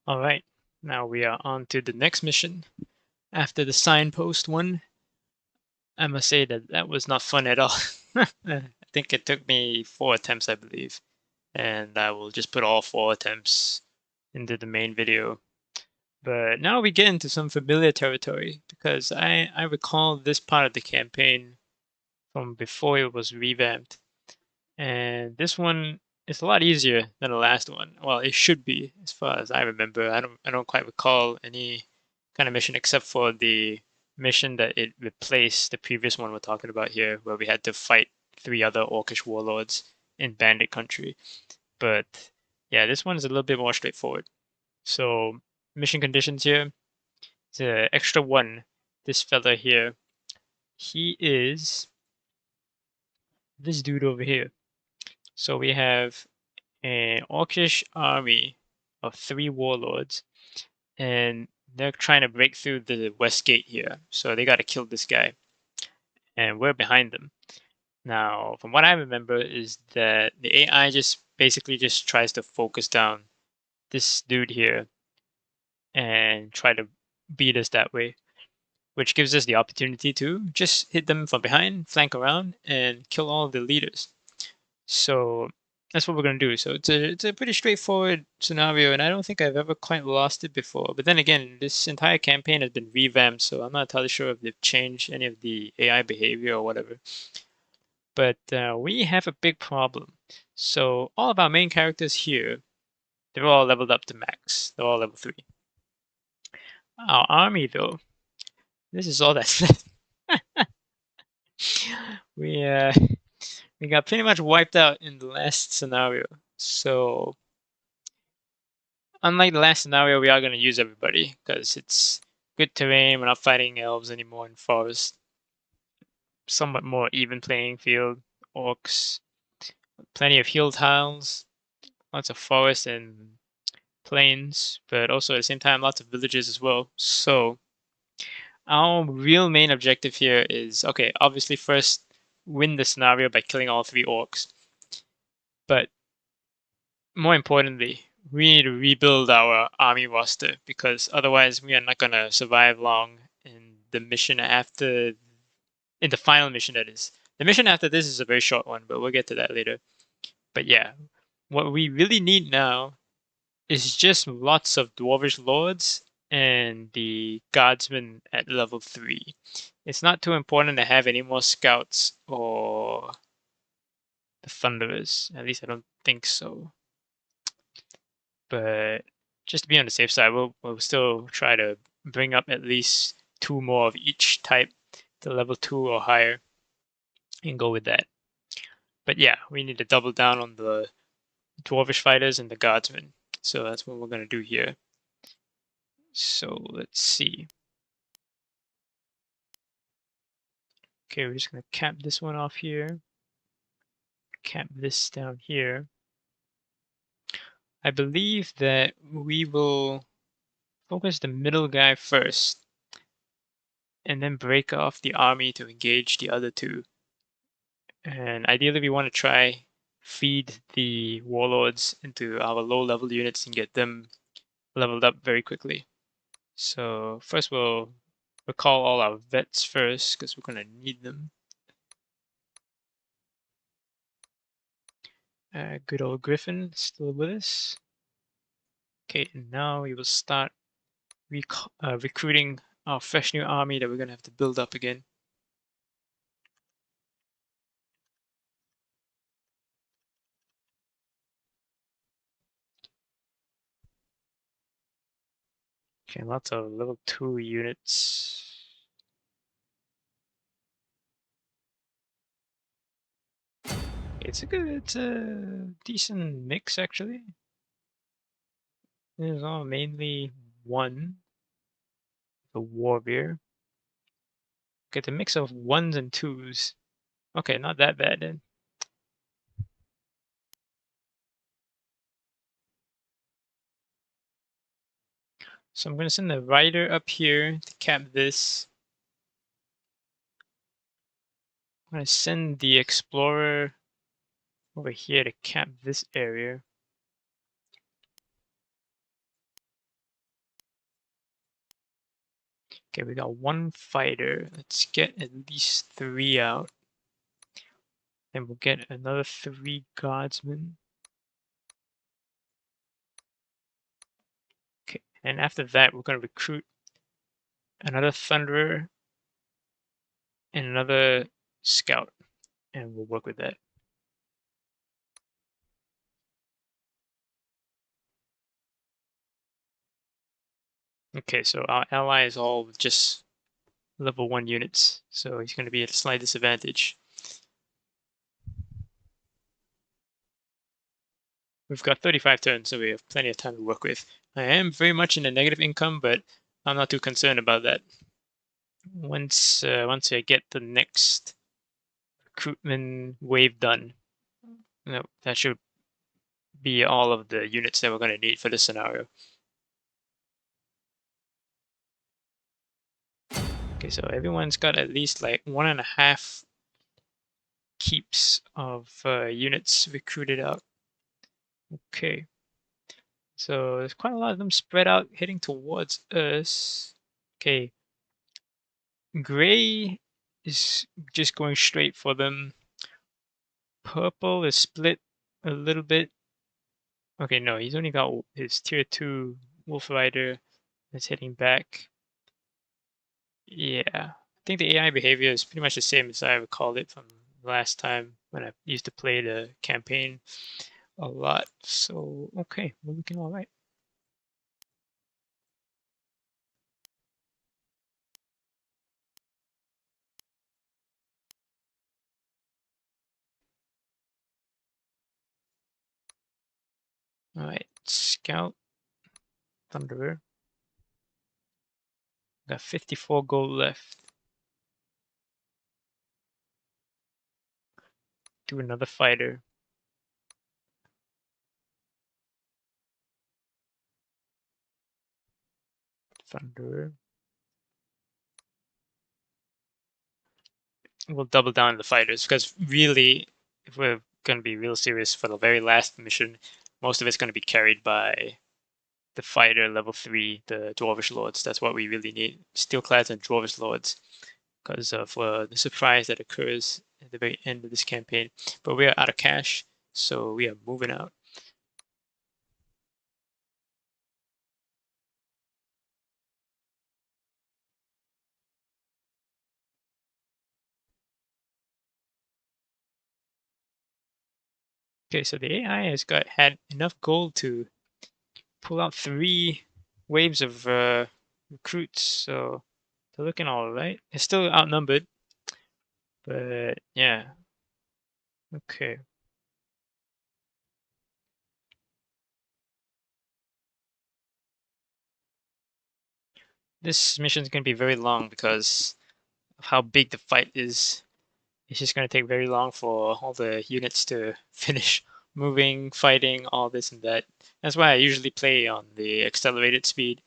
Speaker 1: All right, now we are on to the next mission. After the signpost one, I must say that that was not fun at all. I think it took me 4 attempts, I believe, and I will just put all 4 attempts into the main video. But now we get into some familiar territory because I recall this part of the campaign from before it was revamped. And this one is a lot easier than the last one. Well, it should be, as far as I remember. I don't quite recall any kind of mission except for the mission that it replaced the previous one we're talking about here, where we had to fight 3 other orcish warlords in Bandit Country. But yeah, this one is a little bit more straightforward. So mission conditions here. The extra one, this fella here, he is this dude over here. So we have an orcish army of 3 warlords, and they're trying to break through the west gate here. So they got to kill this guy, and we're behind them. Now, from what I remember, is that the AI just basically just tries to focus down this dude here and try to beat us that way, which gives us the opportunity to just hit them from behind, flank around, and kill all the leaders. So that's what we're gonna do. So it's a pretty straightforward scenario, and I don't think I've ever quite lost it before. But then again, this entire campaign has been revamped, so I'm not entirely sure if they've changed any of the AI behavior or whatever. But we have a big problem. So all of our main characters here, they're all leveled up to max. They're all level 3. Our army, though, this is all that's left. we we got pretty much wiped out in the last scenario. So unlike the last scenario, we are going to use everybody because it's good terrain. We're not fighting elves anymore in forest. Somewhat more even playing field. Orcs, plenty of hill tiles, lots of forest and plains, but also at the same time lots of villages as well. So our real main objective here is, okay, obviously first win the scenario by killing all 3 orcs. But more importantly, we need to rebuild our army roster because otherwise we are not going to survive long in the mission after, in the final mission that is. The mission after this is a very short one, but we'll get to that later. But yeah, what we really need now is just lots of dwarvish lords and the guardsmen at level 3. It's not too important to have any more scouts or the thunderers. At least I don't think so. But just to be on the safe side, we'll still try to bring up at least 2 more of each type to level 2 or higher and go with that. But yeah, we need to double down on the dwarvish fighters and the guardsmen. So that's what we're going to do here. So let's see. Okay, we're just going to cap this one off here. Cap this down here. I believe that we will focus the middle guy first and then break off the army to engage the other 2. And ideally we want to try feed the warlords into our low level units and get them leveled up very quickly. So first we'll recall all our vets first because we're going to need them. Good old Griffin still with us. Okay, and now we will start recruiting our fresh new army that we're going to have to build up again. Okay, lots of level 2 units. It's a decent mix actually. There's all mainly 1, the warrior. Okay, the mix of 1s and 2s. Okay, not that bad then. So I'm going to send the rider up here to cap this. I'm going to send the explorer over here to cap this area. Okay, we got one fighter. Let's get at least 3 out. Then we'll get another 3 guardsmen. Okay, and after that, we're going to recruit another thunderer and another scout, and we'll work with that. Okay, so our ally is all just level 1 units, so he's going to be at a slight disadvantage. We've got 35 turns, so we have plenty of time to work with. I am very much in a negative income, but I'm not too concerned about that. Once I get the next recruitment wave done, that should be all of the units that we're going to need for this scenario. Okay, so everyone's got at least like 1.5 keeps of units recruited out. Okay, so there's quite a lot of them spread out heading towards us. Okay, gray is just going straight for them. Purple is split a little bit. Okay, no, he's only got his tier 2 Wolf Rider that's heading back. Yeah, I think the AI behavior is pretty much the same as I recalled it from last time when I used to play the campaign a lot. So, okay, we're looking all right. All right, Scout, Thunderer. Got 54 gold left. Do another fighter. Thunderer. We'll double down on the fighters because really, if we're going to be real serious for the very last mission, most of it's going to be carried by the fighter level 3, the Dwarvish Lords. That's what we really need. Steelclads and Dwarvish Lords because of the surprise that occurs at the very end of this campaign. But we are out of cash, so we are moving out. Okay, so the AI has had enough gold to pull out 3 waves of recruits, so they're looking all right. They're still outnumbered, but yeah. Okay. This mission is going to be very long because of how big the fight is. It's just going to take very long for all the units to finish moving, fighting, all this and that. That's why I usually play on the accelerated speed.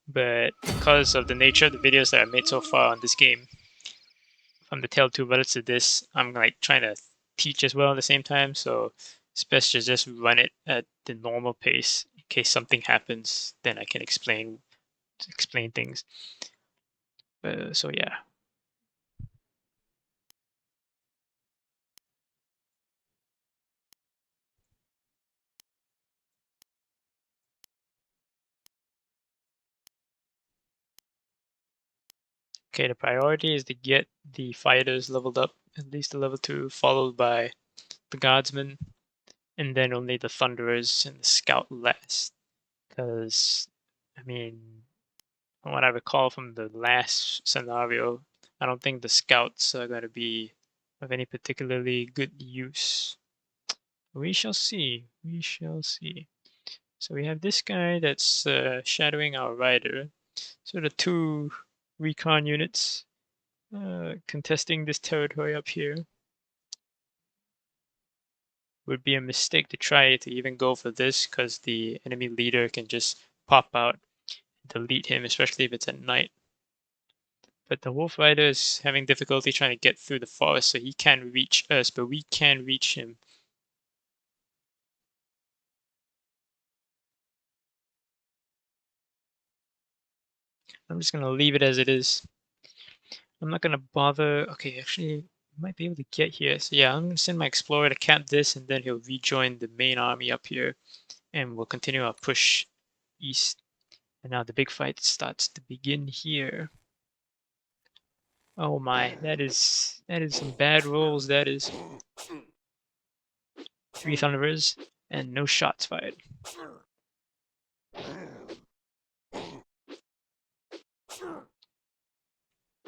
Speaker 1: But because of the nature of the videos that I made so far on this game, from the Tale 2 Bullets to this, I'm like trying to teach as well at the same time. So it's best to just run it at the normal pace in case something happens. Then I can explain things. So yeah. Okay, the priority is to get the fighters leveled up, at least to level 2, followed by the guardsmen, and then only the thunderers and the scout last. Because, I mean, from what I recall from the last scenario, I don't think the scouts are going to be of any particularly good use. We shall see. We shall see. So we have this guy that's shadowing our rider. So the 2 recon units contesting this territory up here. Would be a mistake to try to even go for this because the enemy leader can just pop out delete him, especially if it's at night. But the wolf rider is having difficulty trying to get through the forest, so he can't reach us, but we can reach him. I'm just gonna leave it as it is. I'm not gonna bother. Okay, actually, I might be able to get here. So yeah, I'm gonna send my explorer to camp this, and then he'll rejoin the main army up here, and we'll continue our push east. And now the big fight starts to begin here. Oh my, that is some bad rolls. That is 3 thunderers and no shots fired.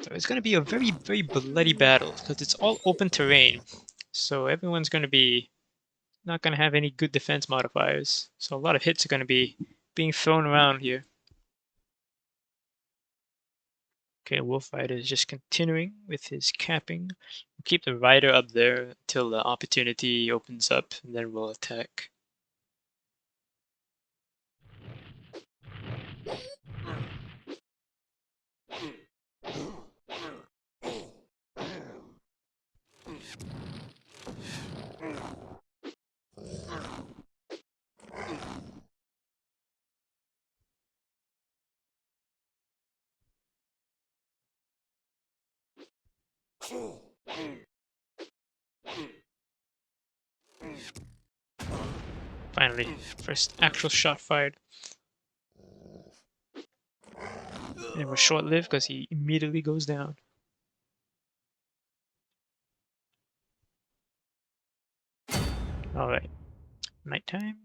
Speaker 1: So it's going to be a very, very bloody battle because it's all open terrain. So everyone's going to be not going to have any good defense modifiers. So a lot of hits are going to be being thrown around here. Okay, Wolf Rider is just continuing with his capping. We'll keep the rider up there until the opportunity opens up, and then we'll attack. Finally, first actual shot fired. And it was short-lived because he immediately goes down. Alright, nighttime.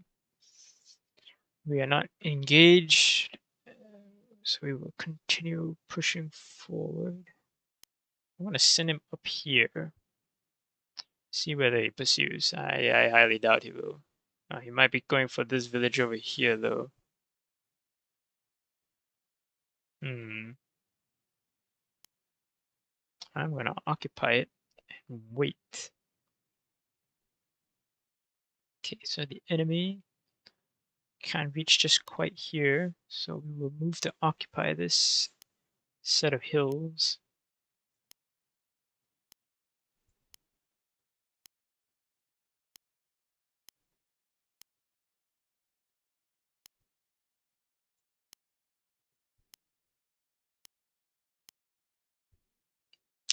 Speaker 1: We are not engaged, so we will continue pushing forward. I want to send him up here. See whether he pursues. I highly doubt he will. He might be going for this village over here, though. I'm going to occupy it and wait. Okay, so the enemy can't reach just quite here, so we will move to occupy this set of hills.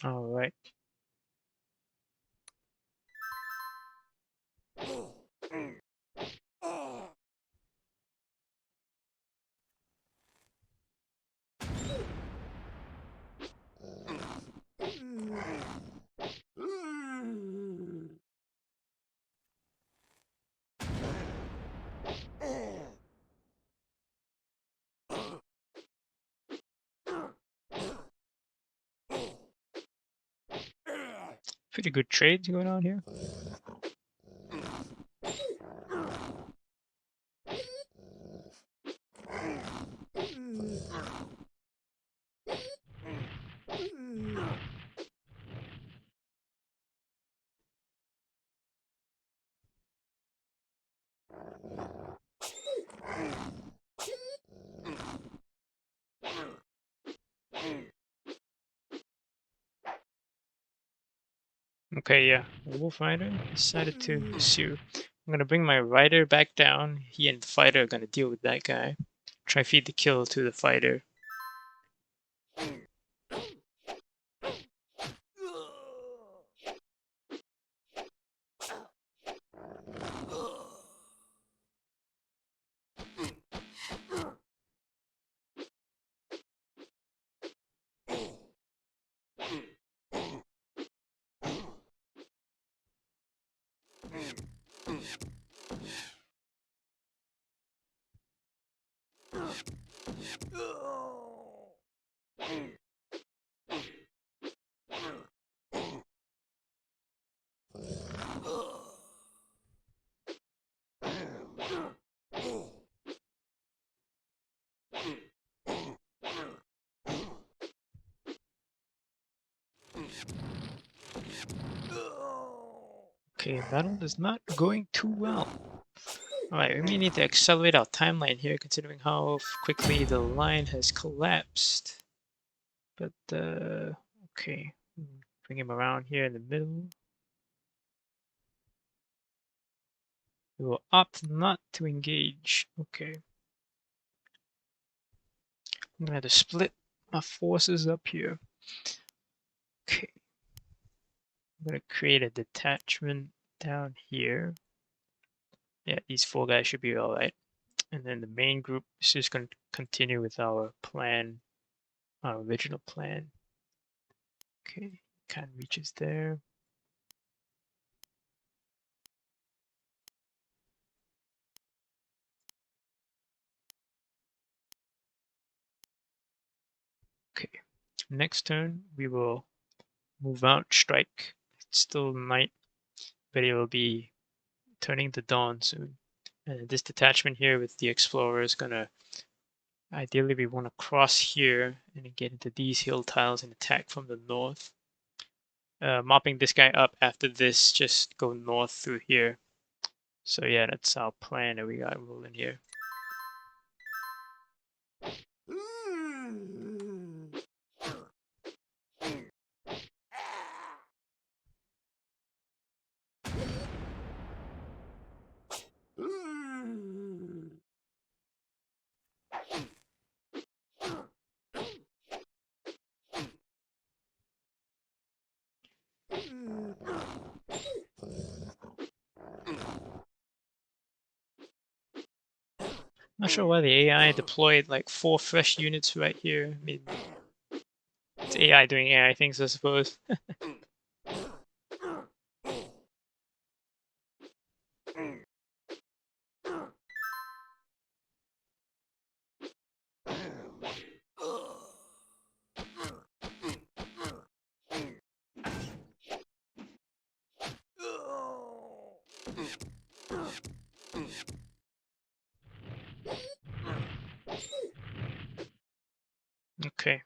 Speaker 1: All right. Pretty good trades going on here. Okay, yeah. The Wolf Rider decided to pursue. I'm gonna bring my rider back down. He and the fighter are gonna deal with that guy. Try feed the kill to the fighter. Okay, battle is not going too well. Alright, we may need to accelerate our timeline here, considering how quickly the line has collapsed. But, okay. Bring him around here in the middle. We will opt not to engage. Okay. I'm gonna have to split my forces up here. Okay. I'm gonna create a detachment down here. Yeah, these 4 guys should be alright. And then the main group is just going to continue with our plan, our original plan. Okay, kind of reaches there. Okay, next turn we will move out, strike. It's still night, but it will be turning to dawn soon. And this detachment here with the explorer is gonna, ideally we want to cross here and get into these hill tiles and attack from the north. Mopping this guy up after this, just go north through here. So yeah, that's our plan that we got rolling here. Not sure why the AI deployed like 4 fresh units right here. I mean, it's AI doing AI things, I suppose. Okay.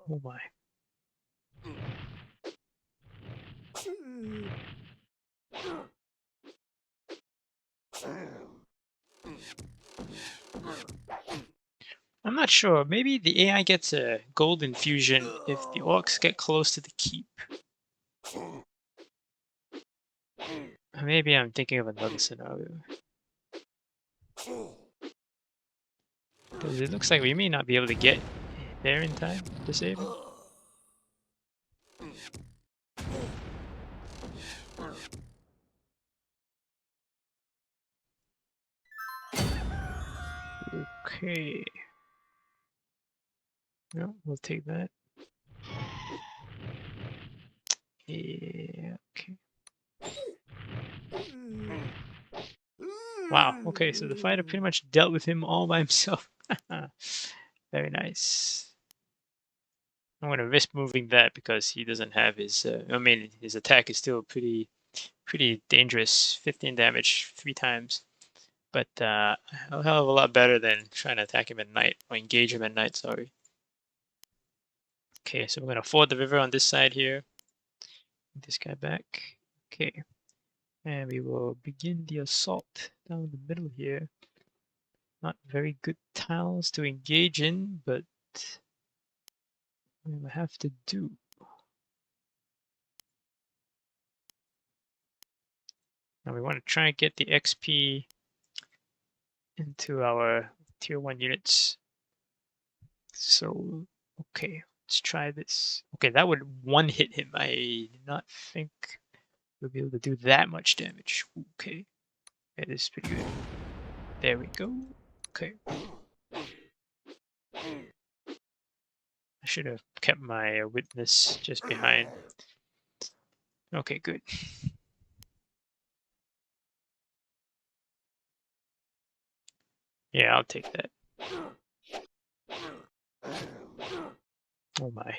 Speaker 1: Oh my. I'm not sure. Maybe the AI gets a gold infusion if the orcs get close to the keep. Maybe I'm thinking of another scenario. Because it looks like we may not be able to get there in time to save him. Okay. No, we'll take that. Yeah, okay. Wow, okay, so the fighter pretty much dealt with him all by himself. Very nice. I'm gonna risk moving that because he doesn't have his. I mean, his attack is still pretty dangerous. 15 damage 3 times, but a hell of a lot better than trying to attack him at night or engage him at night. Sorry. Okay, so we're gonna ford the river on this side here. This guy back. Okay, and we will begin the assault down the middle here. Not very good tiles to engage in, but we will have to do. Now we want to try and get the XP into our tier 1 units. So, okay, let's try this. Okay, that would one hit him. I did not think we'll be able to do that much damage. Okay, it is pretty good. There we go. Okay. I should have kept my witness just behind. Okay, good. Yeah, I'll take that. Oh my.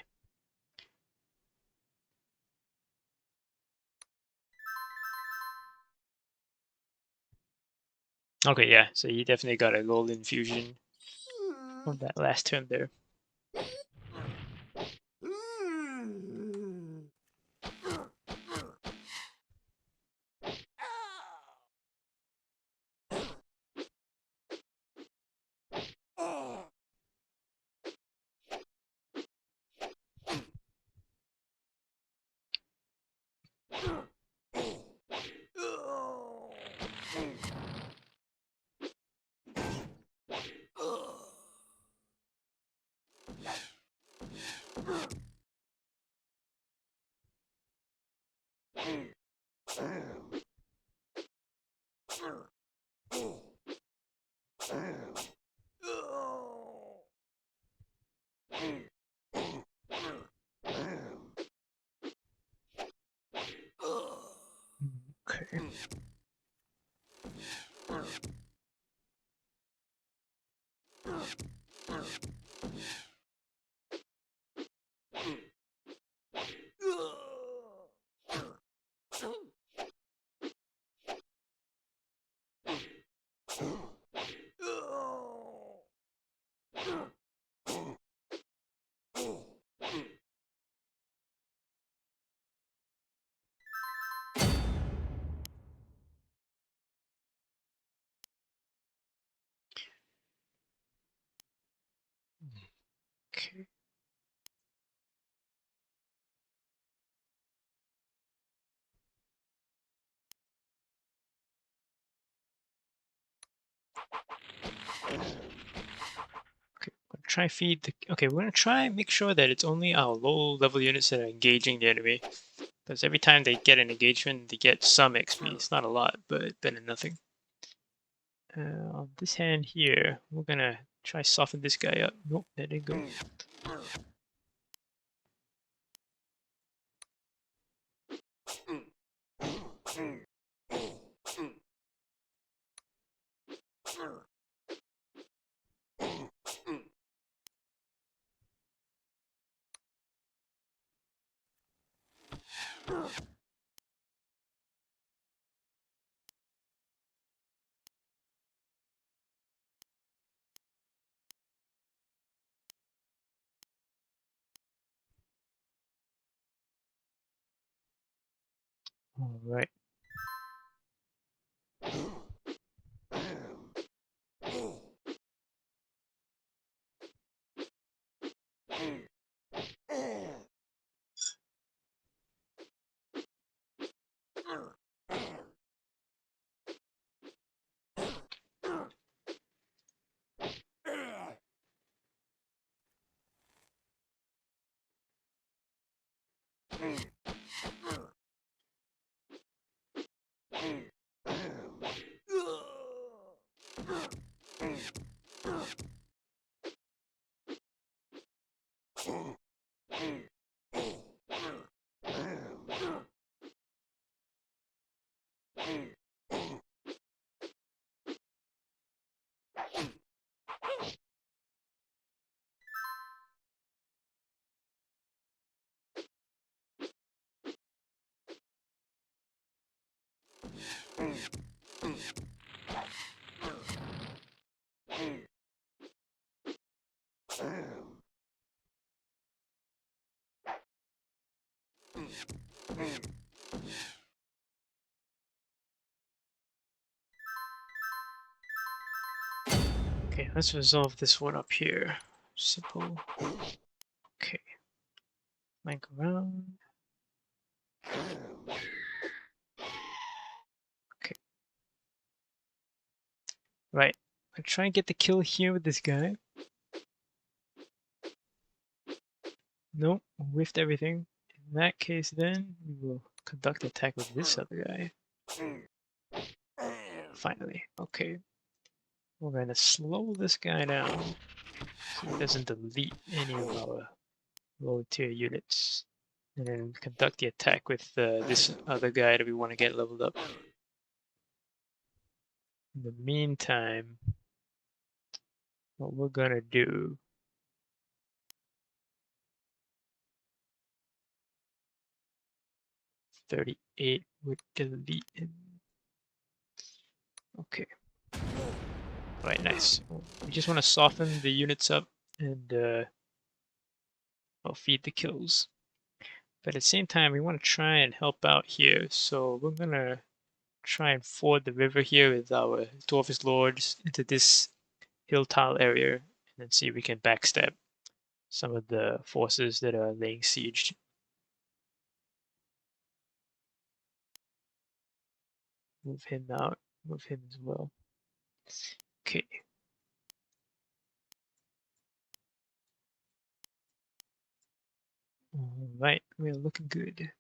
Speaker 1: Okay, yeah, so he definitely got a gold infusion. on that last turn there. Okay. Okay. Okay, we're gonna try feed the. Okay, we're gonna try and make sure that it's only our low-level units that are engaging the enemy. Because every time they get an engagement, they get some XP. It's not a lot, but better than nothing. On this hand here, we're gonna try soften this guy up. Nope, there they go. All right. Okay, let's resolve this one up here. Simple. Okay. Flank around. Okay. Right. I try and get the kill here with this guy. Nope, whiffed everything. In that case, then we will conduct the attack with this other guy. Finally. Okay. We're going to slow this guy down so he doesn't delete any of our low tier units. And then conduct the attack with this other guy that we want to get leveled up. In the meantime, what we're gonna do 38 with delete. Okay. Alright, nice. We just want to soften the units up and well, feed the kills. But at the same time, we want to try and help out here. So we're gonna try and ford the river here with our Dwarvish lords into this hill tile area, and then see if we can backstab some of the forces that are laying siege. Move him out. Move him as well. Okay. All right, we're looking good.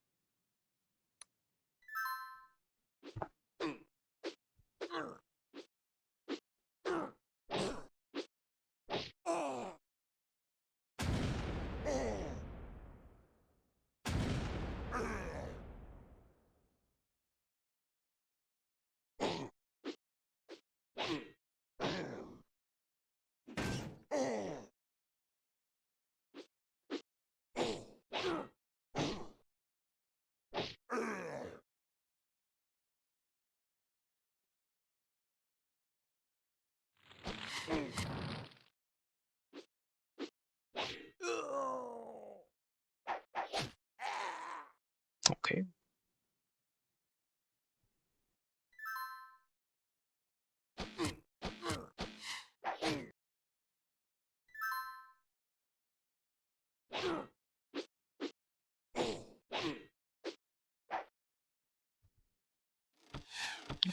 Speaker 1: Okay.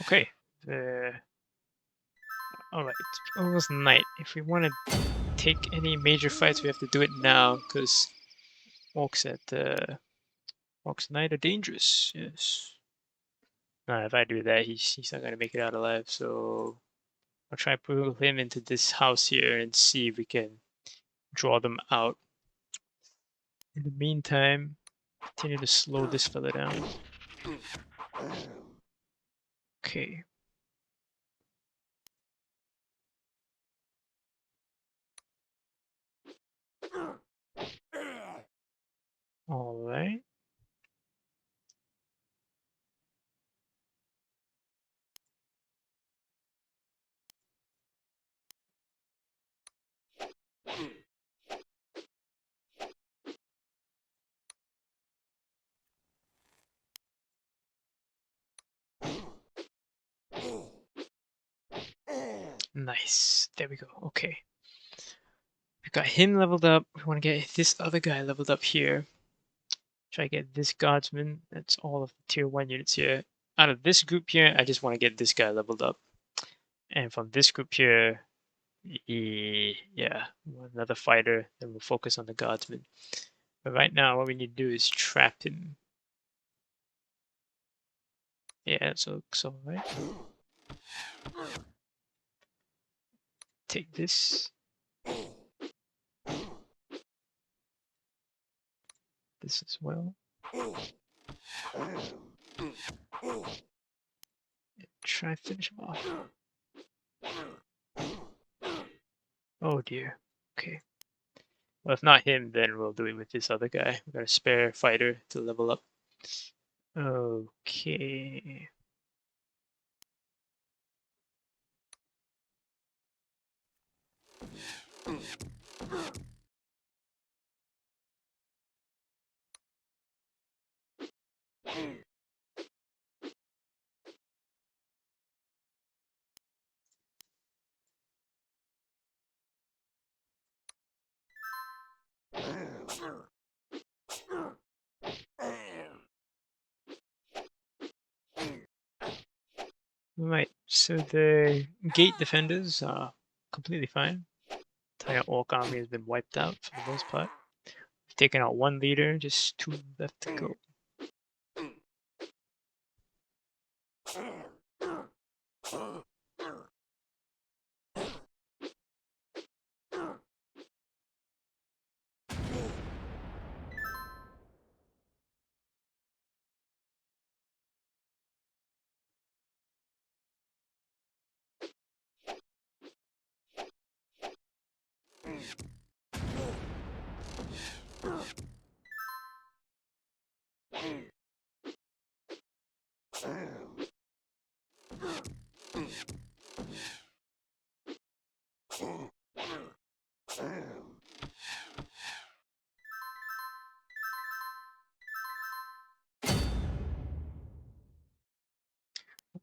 Speaker 1: Okay. All right. It's almost night. If we want to take any major fights, we have to do it now because orcs at night are dangerous. Yes. If I do that, he's not gonna make it out alive. So I'll try and pull him into this house here and see if we can draw them out. In the meantime, continue to slow this fella down. Okay. All right. Nice. There we go. Okay. We got him leveled up. We want to get this other guy leveled up here. Try to get this guardsman. That's all of the tier 1 units here. Out of this group here, I just want to get this guy leveled up. And from this group here, yeah, another fighter. Then we'll focus on the guardsman. But right now, what we need to do is trap him. Yeah, so looks alright. Take this. This as well. Try to finish him off. Oh dear. Okay. Well, if not him, then we'll do it with this other guy. We got a spare fighter to level up. Okay. Right, so the gate defenders are completely fine. Entire orc army has been wiped out for the most part. We've taken out one leader, just 2 left to go.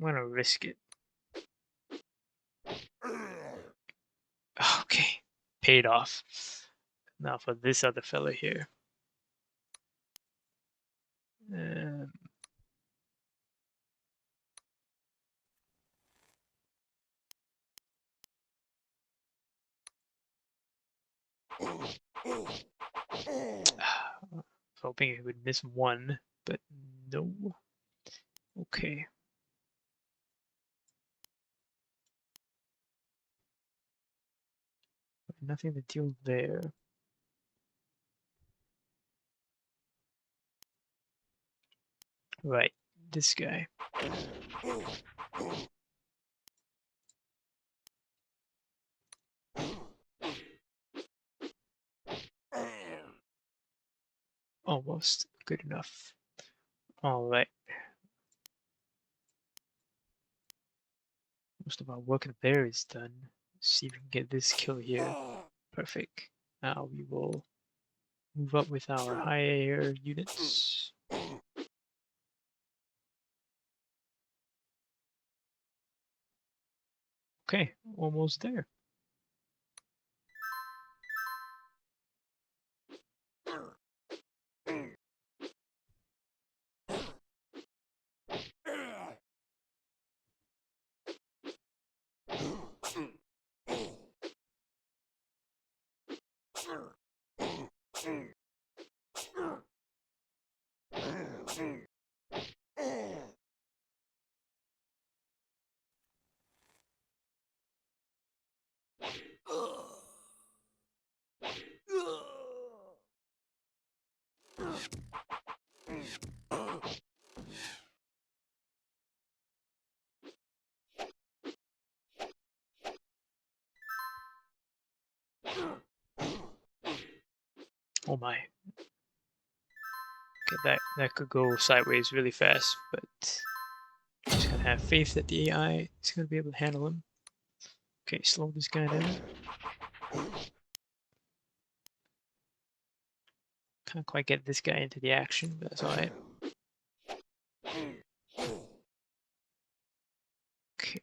Speaker 1: I'm gonna risk it. Okay, paid off. Now for this other fella here. Um, hoping it would miss one, but no. Okay. Nothing to deal there. Right, this guy. Almost good enough. All right. Most of our work there is done. Let's see if we can get this kill here. Perfect. Now we will move up with our higher units. Okay, almost there. Oh my. Okay, that could go sideways really fast, but just gotta have faith that the AI is gonna be able to handle him. Okay, slow this guy down. Can't quite get this guy into the action, but that's alright. Okay.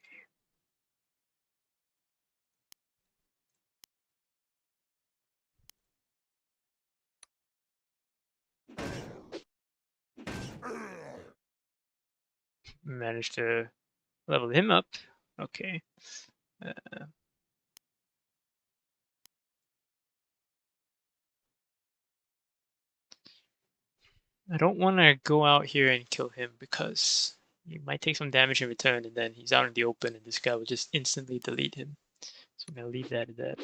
Speaker 1: Managed to level him up. Okay. I don't want to go out here and kill him because he might take some damage in return, and then he's out in the open, and this guy will just instantly delete him. So I'm gonna leave that at that.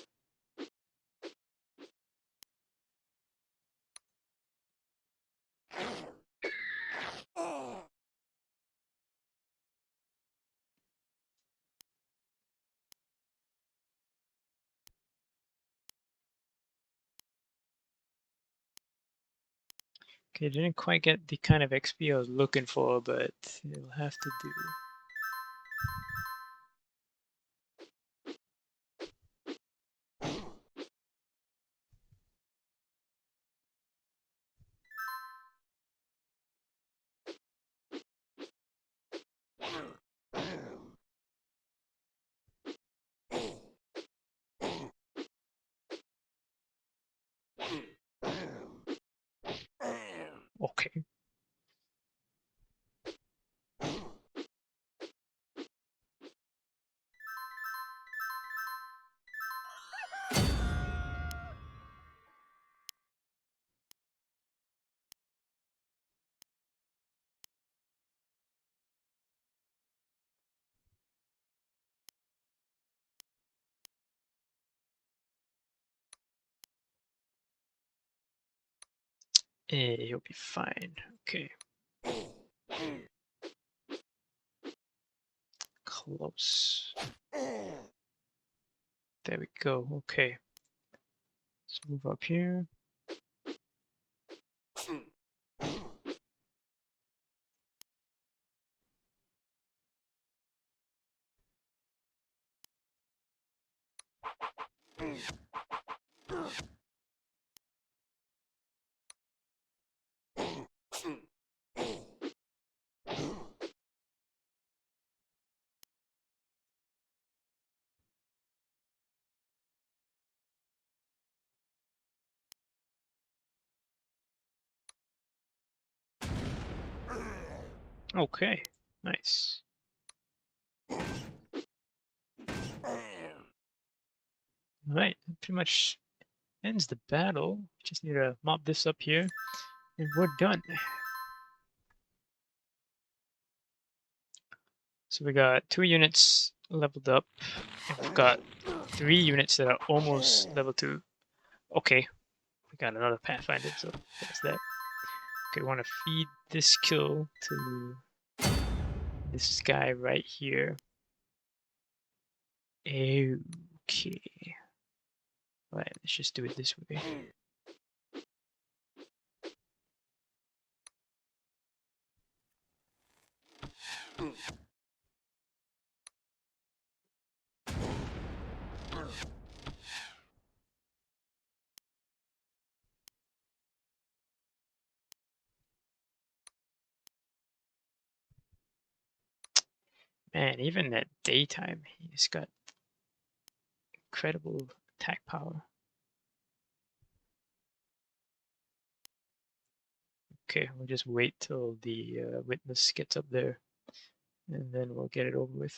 Speaker 1: Okay, didn't quite get the kind of XP I was looking for, but it'll have to do. Okay. He'll be fine. Okay. Close. There we go. Okay. Let's move up here. Okay, nice. Alright, that pretty much ends the battle. Just need to mop this up here, and we're done. So we got 2 units leveled up, and we've got 3 units that are almost level 2. Okay, we got another Pathfinder, so there's that. Okay, we want to feed this kill to this guy right here. Okay. Alright, let's just do it this way. Man, even at daytime, he's got incredible attack power. Okay, we'll just wait till the witness gets up there, and then we'll get it over with.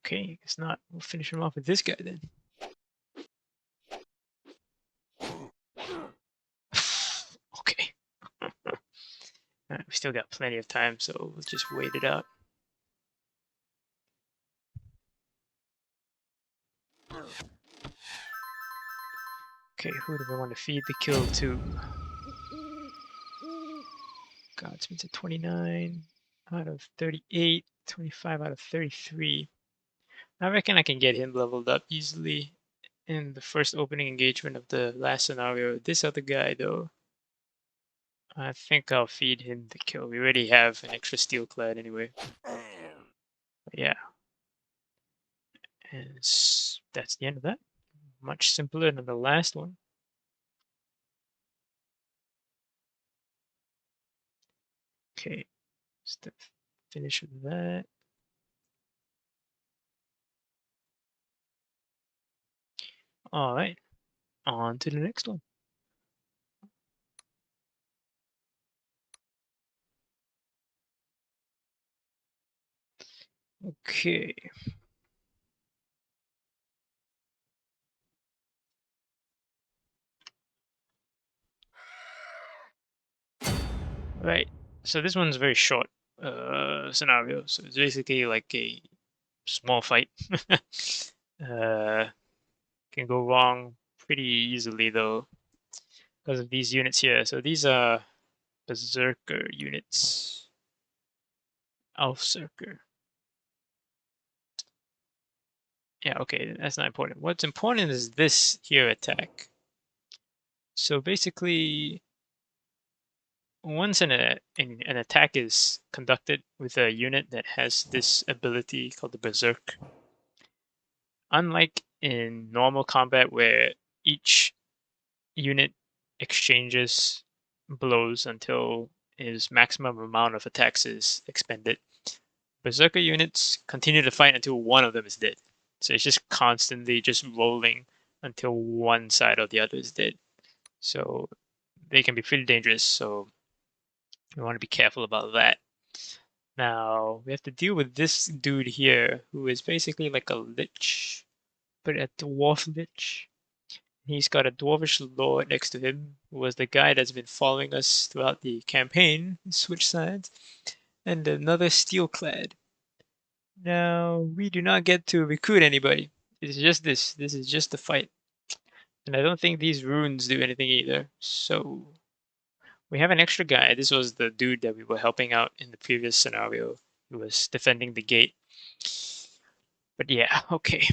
Speaker 1: Okay, guess not. We'll finish him off with this guy then. Okay. We still got plenty of time, so we'll just wait it out. Okay, who do we want to feed the kill to? Godspeed's at 29 out of 38, 25 out of 33. I reckon I can get him leveled up easily in the first opening engagement of the last scenario. This other guy, though, I think I'll feed him the kill. We already have an extra steel clad anyway. But yeah. And that's the end of that. Much simpler than the last one. Okay, just to finish with that. All right, on to the next one. Okay. Right. So this one's a very short scenario. So it's basically like a small fight. uh, can go wrong pretty easily though because of these units here. So these are Berserker units. Aufzerker. Yeah, okay, that's not important. What's important is this here attack. So basically, once an attack is conducted with a unit that has this ability called the Berserk, unlike in normal combat where each unit exchanges blows until his maximum amount of attacks is expended, Berserker units continue to fight until one of them is dead. So it's just constantly just rolling until one side or the other is dead. So they can be pretty dangerous. So we want to be careful about that. Now we have to deal with this dude here, who is basically like a lich, but a dwarf lich. He's got a dwarvish lord next to him, who was the guy that's been following us throughout the campaign. Switch sides, and another steelclad. Now we do not get to recruit anybody. It's just this. This is just the fight, and I don't think these runes do anything either. So we have an extra guy. This was the dude that we were helping out in the previous scenario. Who was defending the gate. But yeah, okay.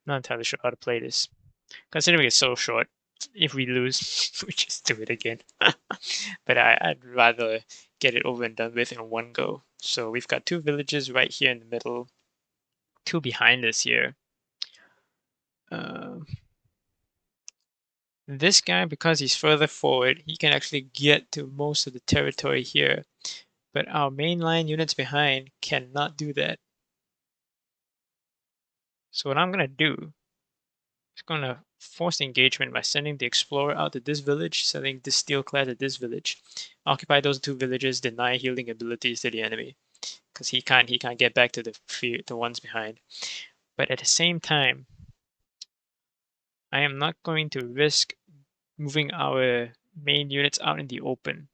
Speaker 1: Not entirely sure how to play this. Considering it's so short, if we lose, we just do it again. But I'd rather get it over and done with in one go. So we've got 2 villages right here in the middle, 2 behind us here. This guy, because he's further forward, he can actually get to most of the territory here. But our mainline units behind cannot do that. So what I'm going to do is going to force the engagement by sending the explorer out to this village, sending this steelclad to this village. Occupy those 2 villages, deny healing abilities to the enemy. Because he can't get back to the ones behind. But at the same time, I am not going to risk moving our main units out in the open,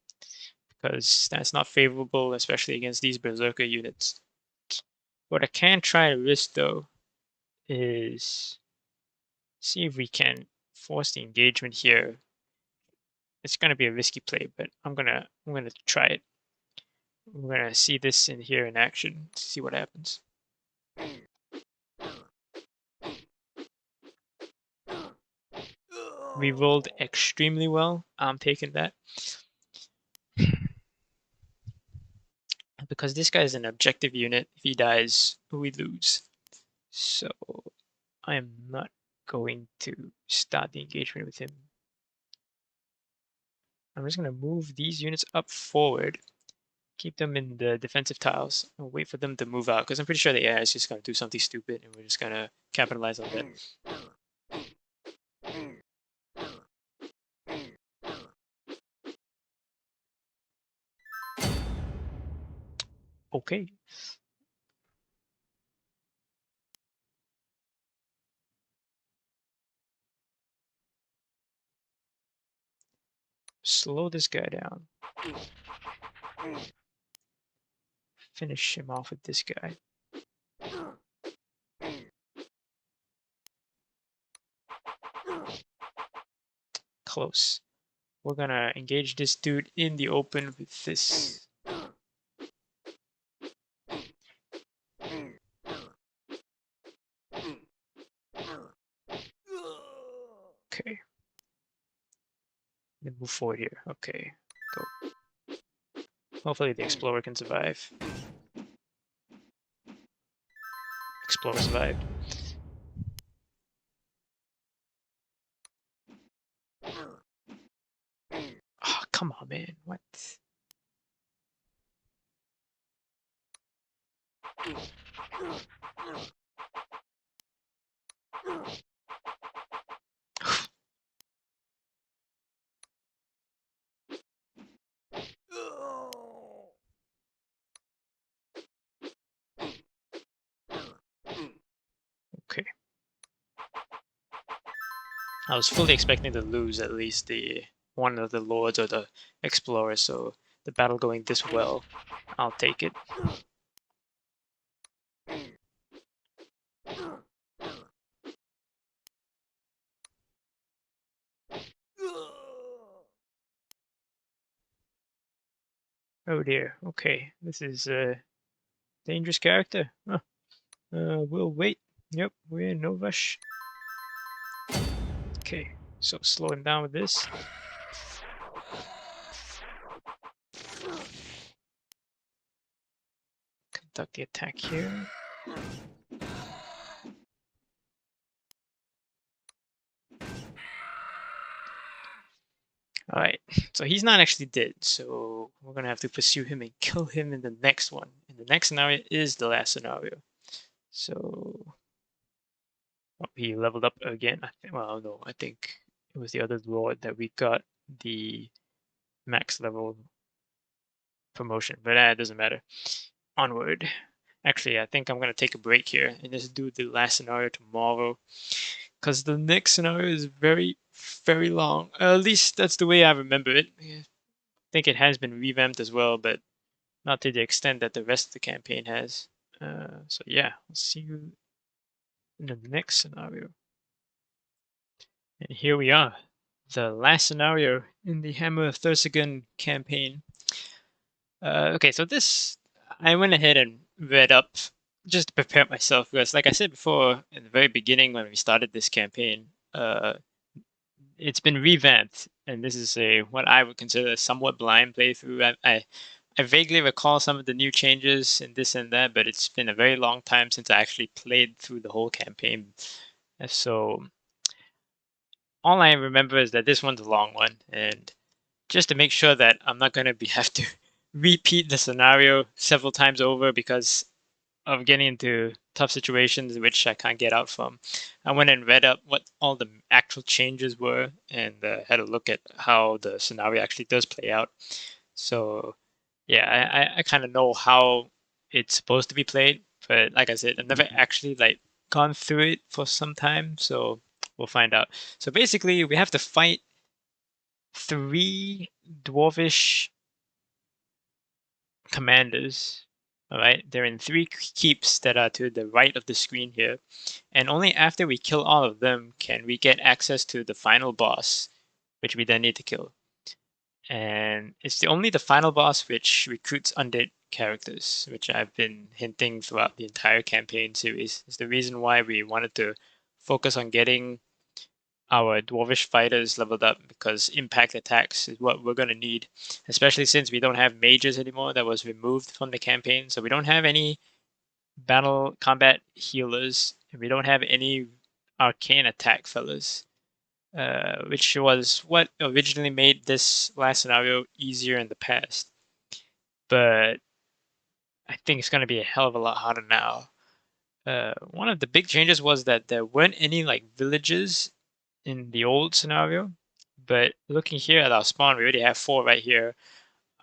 Speaker 1: because that's not favorable, especially against these berserker units. What I can try to risk though is see if we can force the engagement here. It's gonna be a risky play, but I'm gonna try it. We're gonna see this in here in action, see what happens. We rolled extremely well. I'm taking that. Because this guy is an objective unit. If he dies, we lose. So I am not going to start the engagement with him. I'm just going to move these units up forward, keep them in the defensive tiles, and wait for them to move out, because I'm pretty sure the AI is just going to do something stupid, and we're just going to capitalize on that. Okay. Slow this guy down. Finish him off with this guy. Close. We're gonna engage this dude in the open with this. Okay. Then move forward here. Okay. Go. Hopefully the explorer can survive. Explorer survived. Oh, come on, man. What? Okay. I was fully expecting to lose at least the one of the lords or the explorer, so the battle going this well, I'll take it. Oh dear, okay, this is a dangerous character. Huh. We'll wait. Yep, we're in no rush. Okay, so slow him down with this. Conduct the attack here. Alright, so he's not actually dead, so we're gonna have to pursue him and kill him in the next one. And the next scenario is the last scenario. So oh, he leveled up again. Well, no, I think it was the other lord that we got the max level promotion, but it doesn't matter. Onward. Actually, I think I'm gonna take a break here and just do the last scenario tomorrow, because the next scenario is very, very long. At least that's the way I remember it. I think it has been revamped as well, but not to the extent that the rest of the campaign has. So yeah, I'll see you in the next scenario. And here we are, the last scenario in the Hammer of Thursagan campaign. Okay, so this, I went ahead and read up just to prepare myself, because like I said before in the very beginning when we started this campaign, it's been revamped, and this is a what I would consider a somewhat blind playthrough. I vaguely recall some of the new changes and this and that, but it's been a very long time since I actually played through the whole campaign. So all I remember is that this one's a long one, and just to make sure that I'm not gonna be have to repeat the scenario several times over because of getting into tough situations which I can't get out from. I went and read up what all the actual changes were and had a look at how the scenario actually does play out. So yeah, I kind of know how it's supposed to be played, but like I said, I've never actually like gone through it for some time, so we'll find out. So basically, we have to fight three dwarvish commanders. All right, they're in three keeps that are to the right of the screen here, and only after we kill all of them can we get access to the final boss, which we then need to kill. And it's only the final boss which recruits undead characters, which I've been hinting throughout the entire campaign series. It's the reason why we wanted to focus on getting our dwarvish fighters leveled up, because impact attacks is what we're going to need, especially since we don't have mages anymore. That was removed from the campaign, so we don't have any battle combat healers, and we don't have any arcane attack fellas, which was what originally made this last scenario easier in the past. But I think it's going to be a hell of a lot harder now. One of the big changes was that there weren't any like villages in the old scenario, but looking here at our spawn, we already have 4 right here.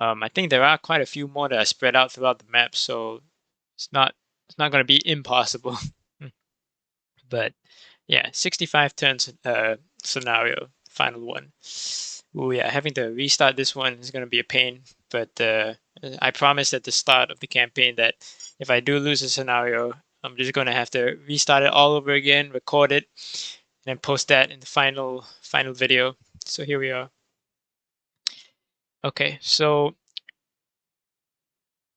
Speaker 1: I think there are quite a few more that are spread out throughout the map, so it's not going to be impossible. But yeah, 65 turns scenario, final one. Oh yeah, having to restart this one is going to be a pain, but I promised at the start of the campaign that if I do lose a scenario, I'm just going to have to restart it all over again, record it, and then post that in the final video. So here we are. Okay, so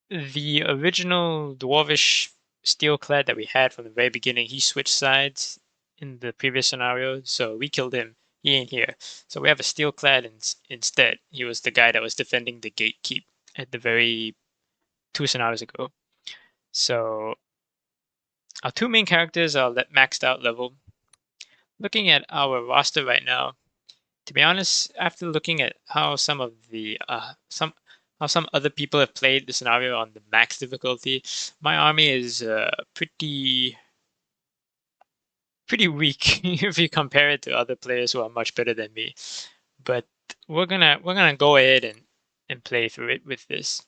Speaker 1: the original dwarvish steelclad that we had from the very beginning, he switched sides in the previous scenario, so we killed him. He ain't here. So we have a steelclad instead. He was the guy that was defending the gatekeep at the very 2 scenarios ago. So our 2 main characters are maxed out level. Looking at our roster right now, to be honest, after looking at how some of the some other people have played the scenario on the max difficulty, my army is pretty weak if you compare it to other players who are much better than me. But we're gonna go ahead and play through it with this.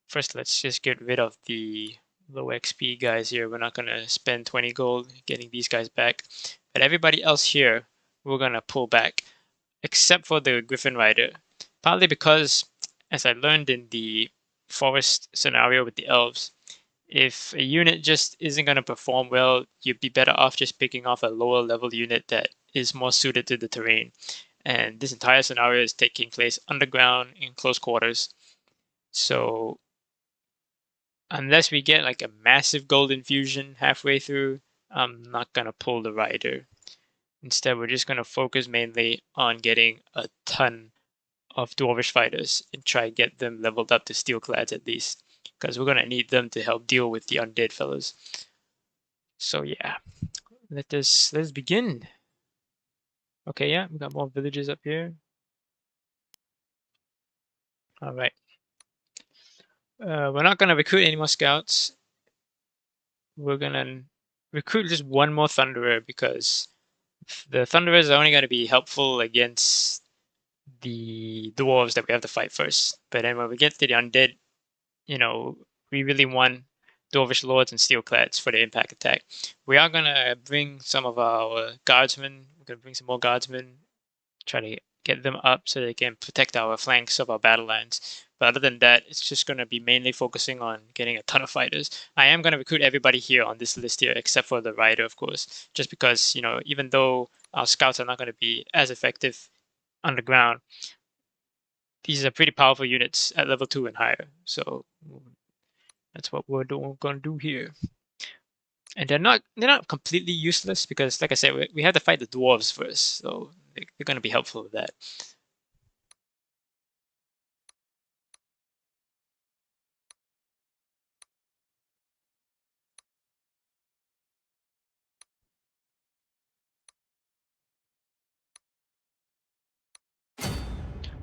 Speaker 1: First, let's just get rid of the low XP guys here. We're not gonna spend 20 gold getting these guys back. But everybody else here, we're gonna pull back, except for the Griffin Rider. Partly because, as I learned in the forest scenario with the elves, if a unit just isn't going to perform well, you'd be better off just picking off a lower level unit that is more suited to the terrain. And this entire scenario is taking place underground in close quarters. So unless we get like a massive gold infusion halfway through, I'm not going to pull the rider. Instead, we're just going to focus mainly on getting a ton of dwarvish fighters and try and get them leveled up to steelclads at least, because we're going to need them to help deal with the undead fellas. So yeah, let's begin. Okay, yeah, we got more villages up here. All right. We're not going to recruit any more scouts. We're going to recruit just one more Thunderer, because the Thunderers are only going to be helpful against the dwarves that we have to fight first. But then when we get to the undead, you know, we really want Dwarvish Lords and Steelclads for the impact attack. We are going to bring some of our guardsmen. We're going to bring some more guardsmen, try to get them up so they can protect our flanks of our battle lines. But other than that, it's just going to be mainly focusing on getting a ton of fighters. I am going to recruit everybody here on this list here, except for the rider, of course, just because, you know, even though our scouts are not going to be as effective underground, these are pretty powerful units at level 2 and higher. So That's what we're gonna do here. And they're not completely useless because, like I said, we have to fight the dwarves first, so they're gonna be helpful with that.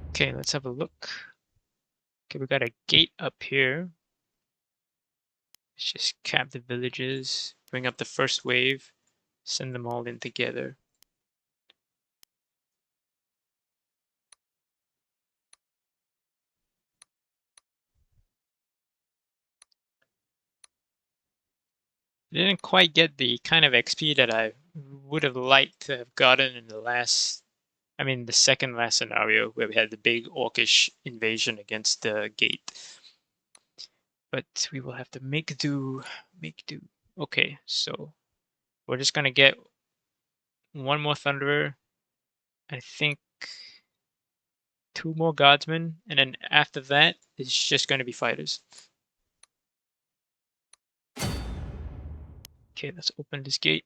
Speaker 1: Okay, let's have a look. Okay, we got a gate up here. Let's just cap the villages, bring up the first wave, send them all in together. Didn't quite get the kind of XP that I would have liked to have gotten in the second last scenario where we had the big orcish invasion against the gate. But we will have to make do. Okay, so we're just gonna get one more Thunderer, I think 2 more Guardsmen, and then after that, it's just gonna be fighters. Okay, let's open this gate.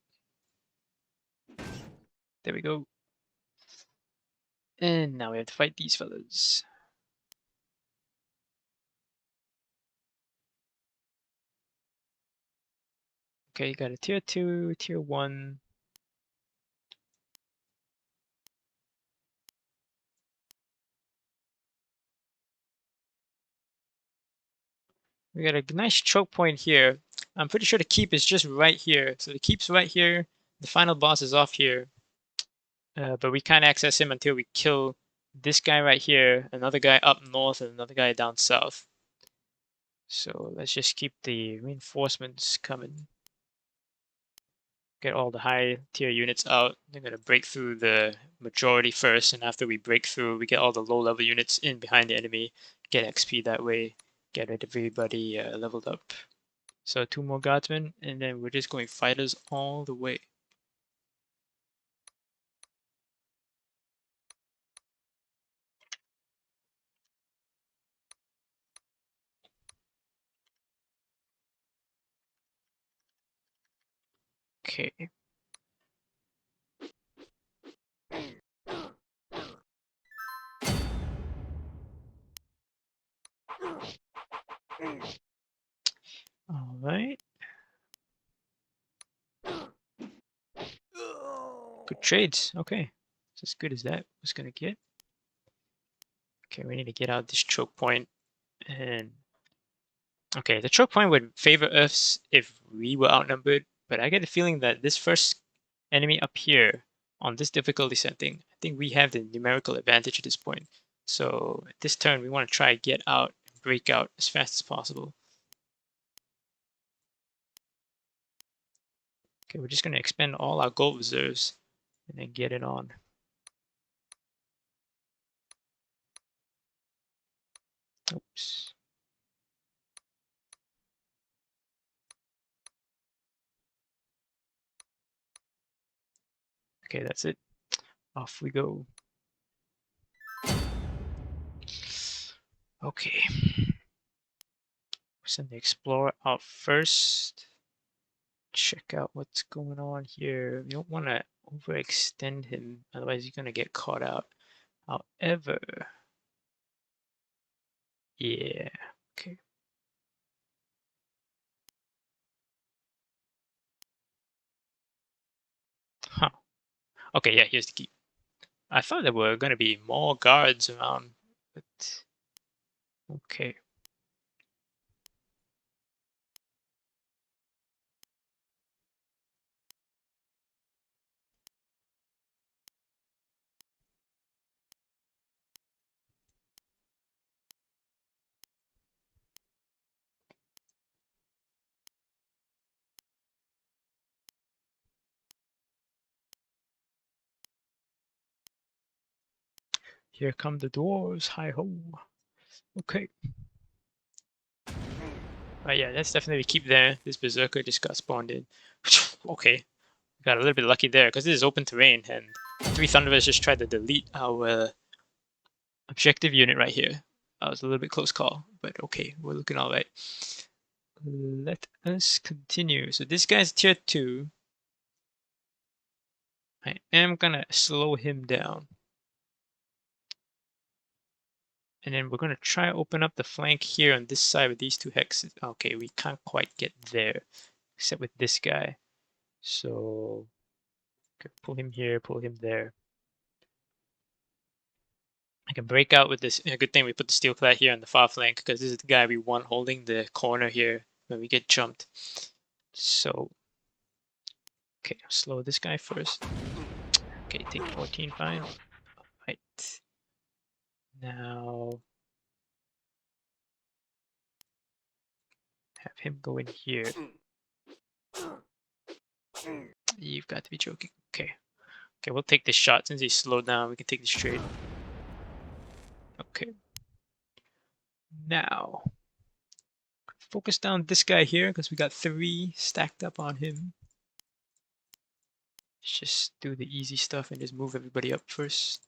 Speaker 1: There we go. And now we have to fight these fellas. Okay, got a tier 2, tier 1. We got a nice choke point here. I'm pretty sure the keep is just right here. So the keep's right here. The final boss is off here. But we can't access him until we kill this guy right here, another guy up north, and another guy down south. So let's just keep the reinforcements coming. Get all the high tier units out. They're going to break through the majority first, and after we break through, we get all the low level units in behind the enemy, get XP that way, get everybody leveled up. So 2 more guardsmen, and then we're just going fighters all the way. Okay. All right. Good trades. Okay. It's as good as that was going to get. Okay, we need to get out this choke point. And okay, the choke point would favor us if we were outnumbered, but I get the feeling that this first enemy up here on this difficulty setting, I think we have the numerical advantage at this point. So at this turn, we want to try get out and break out as fast as possible. Okay, we're just going to expend all our gold reserves and then get it on. Oops. Okay, that's it. Off we go. Okay. Send the explorer out first. Check out what's going on here. We don't want to overextend him, otherwise he's going to get caught out. However, yeah, okay. Huh. Okay, yeah, here's the key. I thought there were going to be more guards around, but okay. Here come the dwarves, hi-ho. Okay. Yeah, let's definitely keep there. This berserker just got spawned in. Okay, got a little bit lucky there because this is open terrain and 3 Thunderers just tried to delete our objective unit right here. That was a little bit close call, but okay, we're looking all right. let us continue. So this guy's tier 2. I am gonna slow him down. And then we're gonna try to open up the flank here on this side with these 2 hexes. Okay, we can't quite get there, except with this guy. So, pull him here, pull him there. I can break out with this. A good thing we put the steel clad here on the far flank, because this is the guy we want holding the corner here when we get jumped. So, okay, I'll slow this guy first. Okay, take 14, fine. Right. Now, have him go in here. You've got to be joking. Okay. Okay, we'll take this shot. Since he's slowed down, we can take this trade. Okay. Now, focus down this guy here, because we got 3 stacked up on him. Let's just do the easy stuff and just move everybody up first.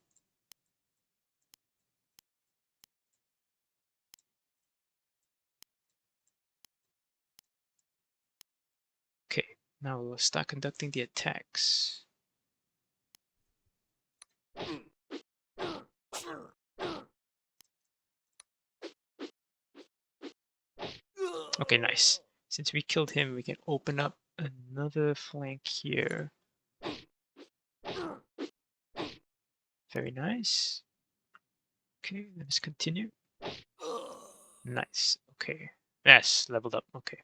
Speaker 1: Okay, now we'll start conducting the attacks. Okay, nice. Since we killed him, we can open up another flank here. Very nice. Okay, let's continue. Nice. Okay. Yes, leveled up. Okay.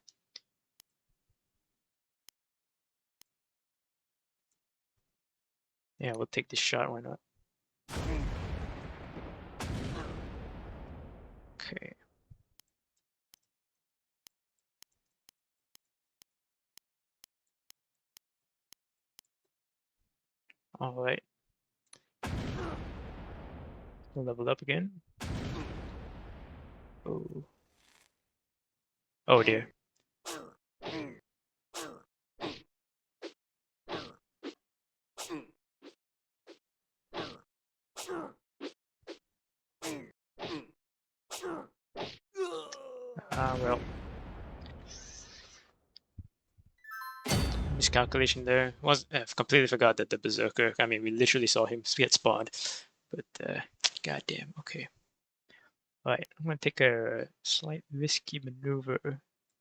Speaker 1: Yeah, we'll take this shot. Why not? Okay. All right. We'll level up again. Oh. Oh dear. Well. Miscalculation there. I've completely forgot that the Berserker, I mean, we literally saw him get spawned. But, goddamn, okay. Alright, I'm gonna take a slight risky maneuver.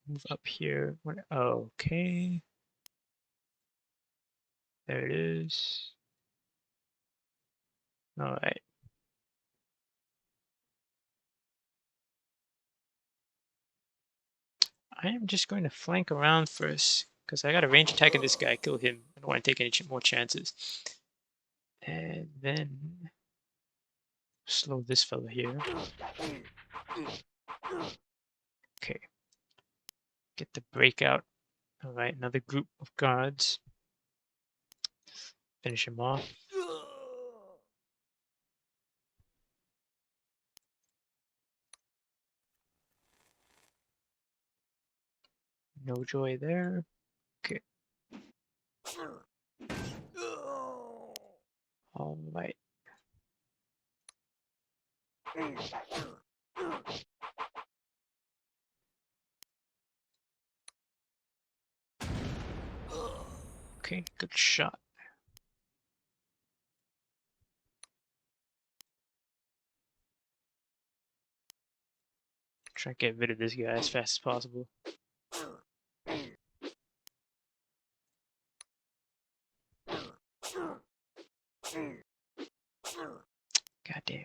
Speaker 1: Move up here. Okay. There it is. Alright. I am just going to flank around first, because I got a range attack on this guy. Kill him. I don't want to take any more chances. And then slow this fella here. Okay. Get the breakout. Alright, another group of guards. Finish him off. No joy there. Okay. Alright. Okay, good shot. Try to get rid of this guy as fast as possible. God damn.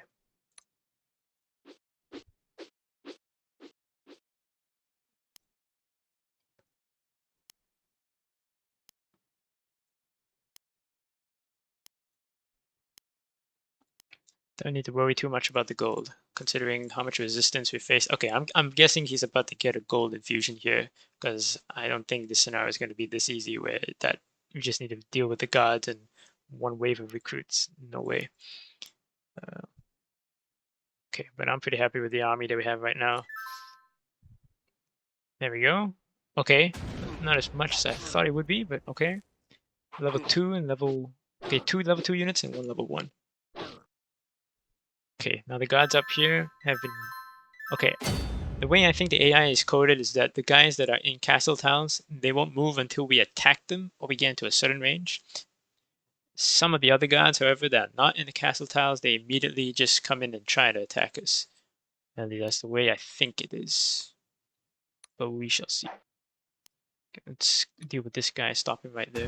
Speaker 1: Don't need to worry too much about the gold, considering how much resistance we face. Okay, I'm guessing he's about to get a gold infusion here, because I don't think this scenario is going to be this easy where that you just need to deal with the gods and one wave of recruits. No way. Okay, but I'm pretty happy with the army that we have right now. There we go. Okay, not as much as I thought it would be, but okay. Level 2 and level... Okay, 2 level 2 units and 1 level 1. Okay, now the gods up here have been... Okay, the way I think the AI is coded is that the guys that are in castle towns, they won't move until we attack them or we get into a certain range. Some of the other guards, however, that are not in the castle tiles, they immediately just come in and try to attack us. At least that's the way I think it is. But we shall see. Okay, let's deal with this guy stopping right there.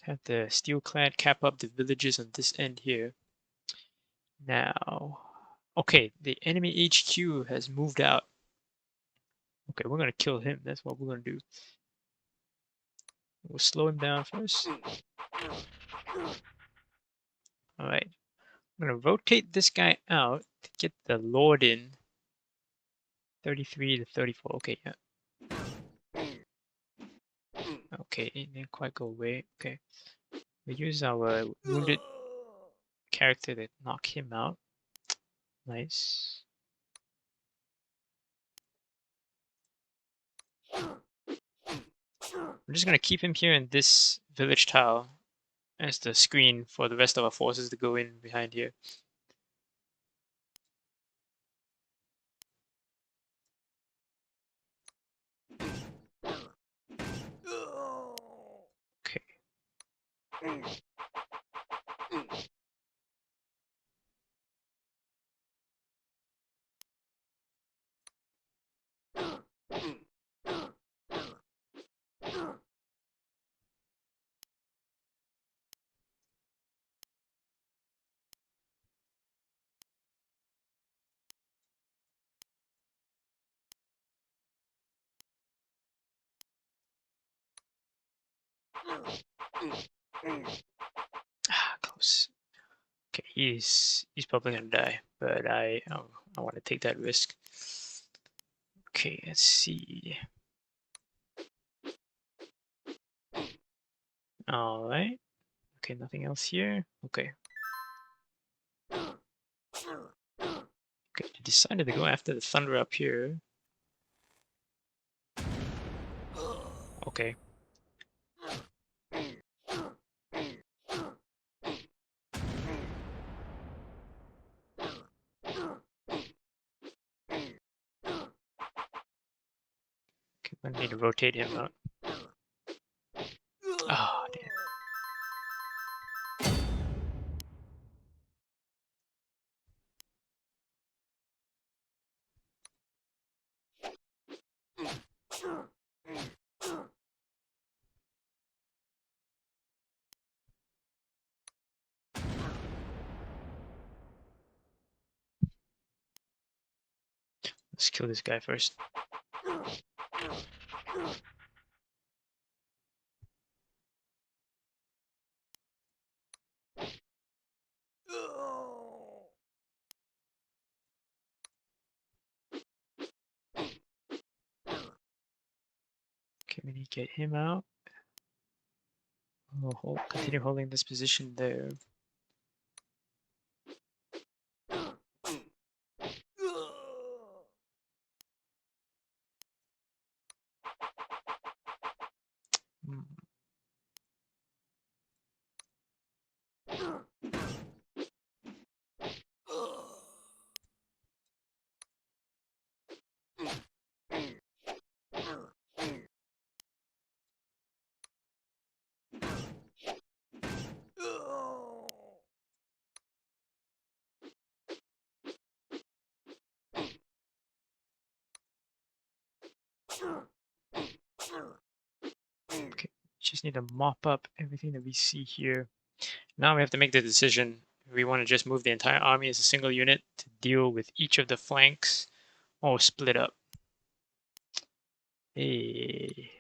Speaker 1: Have the steel-clad cap up the villages on this end here. Now, okay, the enemy HQ has moved out. Okay, we're gonna kill him. That's what we're gonna do. We'll slow him down first. Alright. I'm gonna rotate this guy out to get the Lord in. 33 to 34. Okay, yeah. Okay, it didn't quite go away. Okay. We use our wounded character to knock him out. Nice. I'm just gonna keep him here in this village tile as the screen for the rest of our forces to go in behind here. Okay. Ah, close. Okay, he's probably gonna die, but I want to take that risk. Okay, let's see. All right. Okay, nothing else here. Okay. Okay, I decided to go after the thunder up here. Okay. Okay, I need to rotate him out. Oh, damn. Let's kill this guy first. Okay, we need to get him out. We'll continue holding this position there. Hmm. Okay, just need to mop up everything that we see here. Now we have to make the decision. We want to just move the entire army as a single unit to deal with each of the flanks or split up. Hey.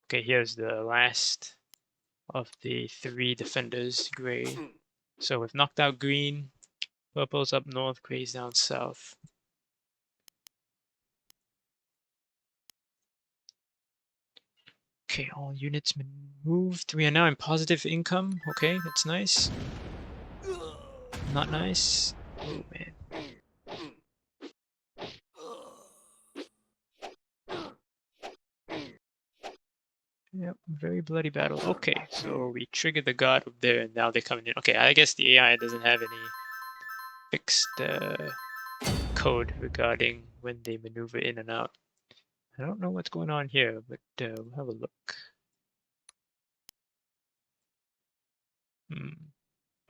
Speaker 1: Okay, here's the last of the 3 defenders, gray. So we've knocked out green, purple's up north, gray's down south. Okay, all units been moved. We are now in positive income. Okay, that's nice. Not nice. Oh man. Yep, very bloody battle. Okay, so we triggered the guard up there and now they're coming in. Okay, I guess the AI doesn't have any fix the code regarding when they maneuver in and out. I don't know what's going on here, but we'll have a look.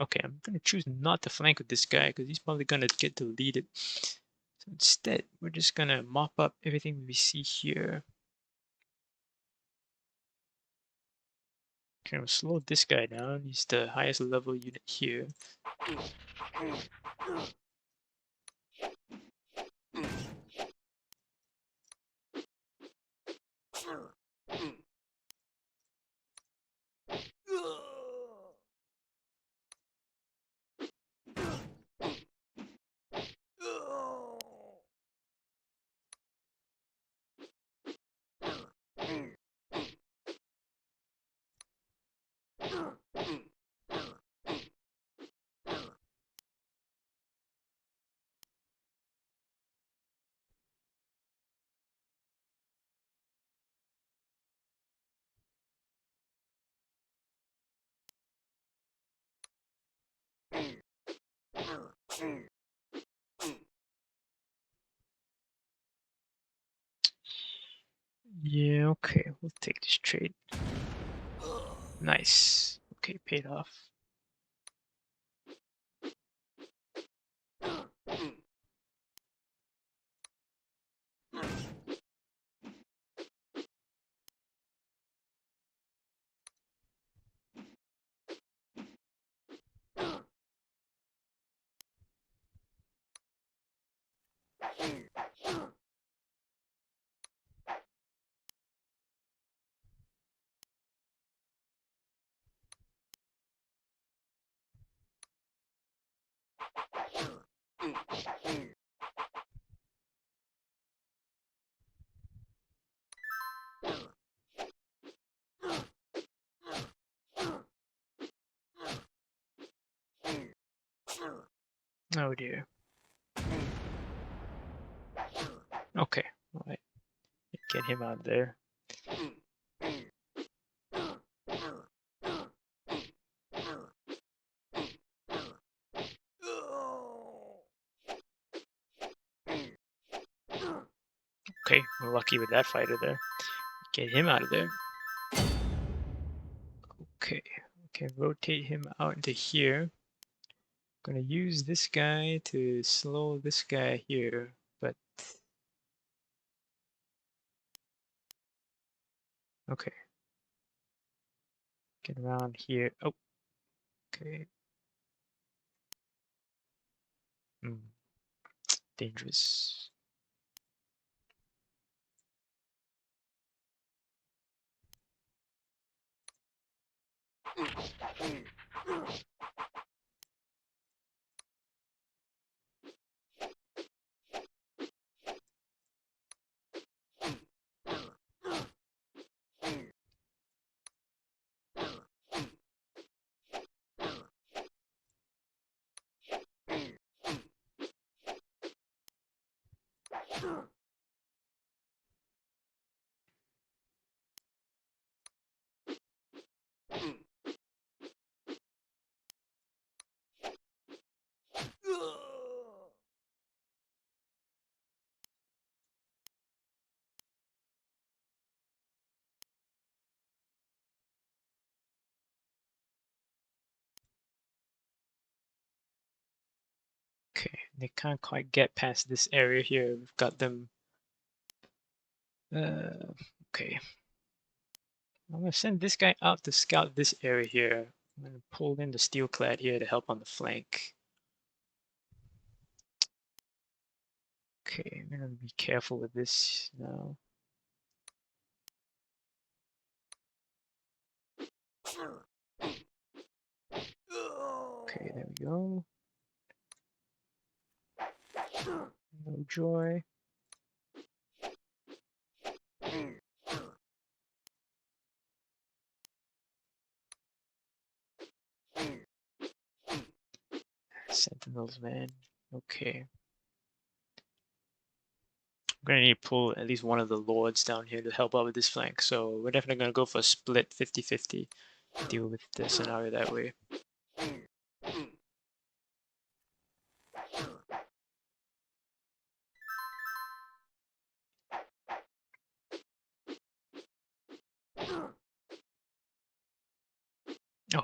Speaker 1: Okay, I'm going to choose not to flank with this guy because he's probably going to get deleted. So instead, we're just going to mop up everything we see here. Okay, we'll slow this guy down. He's the highest level unit here. Yeah, okay, we'll take this trade. Nice. Okay, paid off. Oh dear. Okay, alright. Get him out of there. Okay, we're lucky with that fighter there. Get him out of there. Okay, okay, rotate him out into here. Gonna use this guy to slow this guy here, but okay. Get around here. Oh, okay. Dangerous. Okay, they can't quite get past this area here. We've got them. Okay. I'm gonna send this guy out to scout this area here. I'm gonna pull in the steel clad here to help on the flank. Okay, I'm gonna be careful with this now. Okay, there we go. No joy. Sentinels, man. Okay. I'm gonna need to pull at least one of the lords down here to help out with this flank. So we're definitely gonna go for a split 50-50. Deal with the scenario that way. Oh.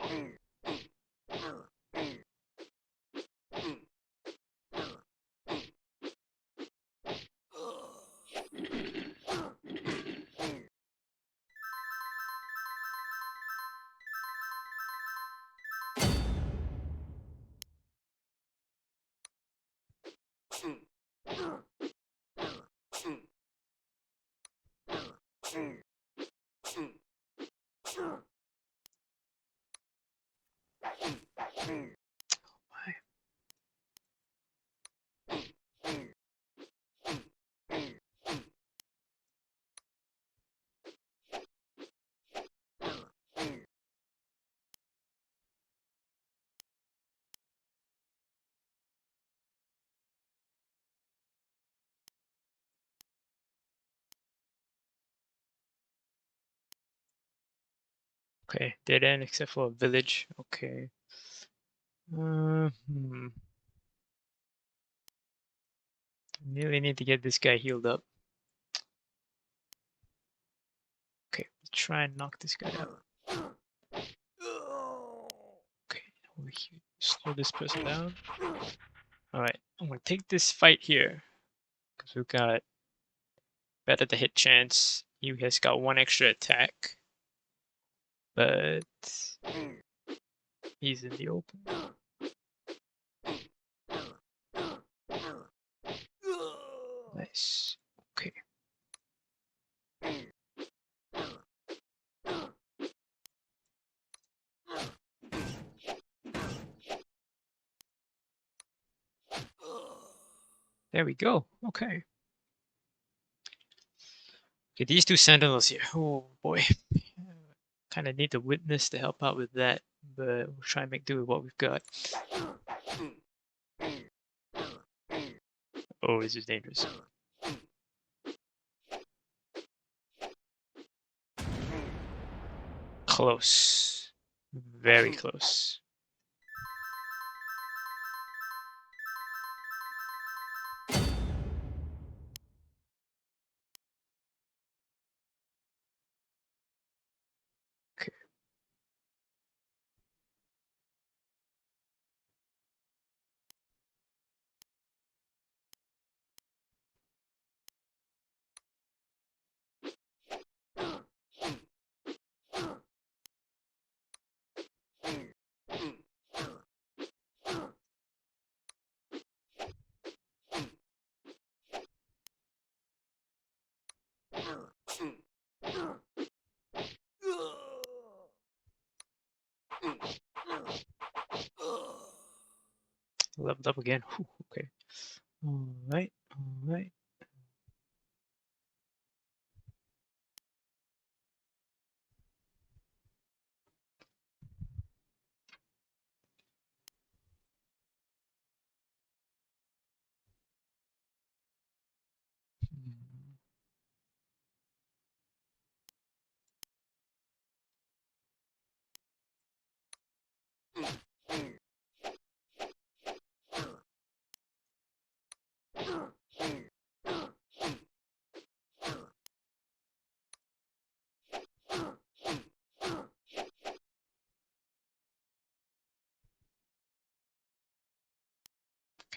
Speaker 1: Okay, dead end except for a village. Okay. Really need to get this guy healed up. Okay, try and knock this guy out. Okay, we slow this person down. Alright, I'm gonna take this fight here. Because we've got better to hit chance. He has got one extra attack. But he's in the open. Nice. Okay. There we go. Okay. Okay, these two sentinels here. Oh boy. Kind of need the witness to help out with that, but we'll try and make do with what we've got. Oh, this is dangerous. Close. Very close. Okay. Leveled up again. Whew, okay. Alright, alright.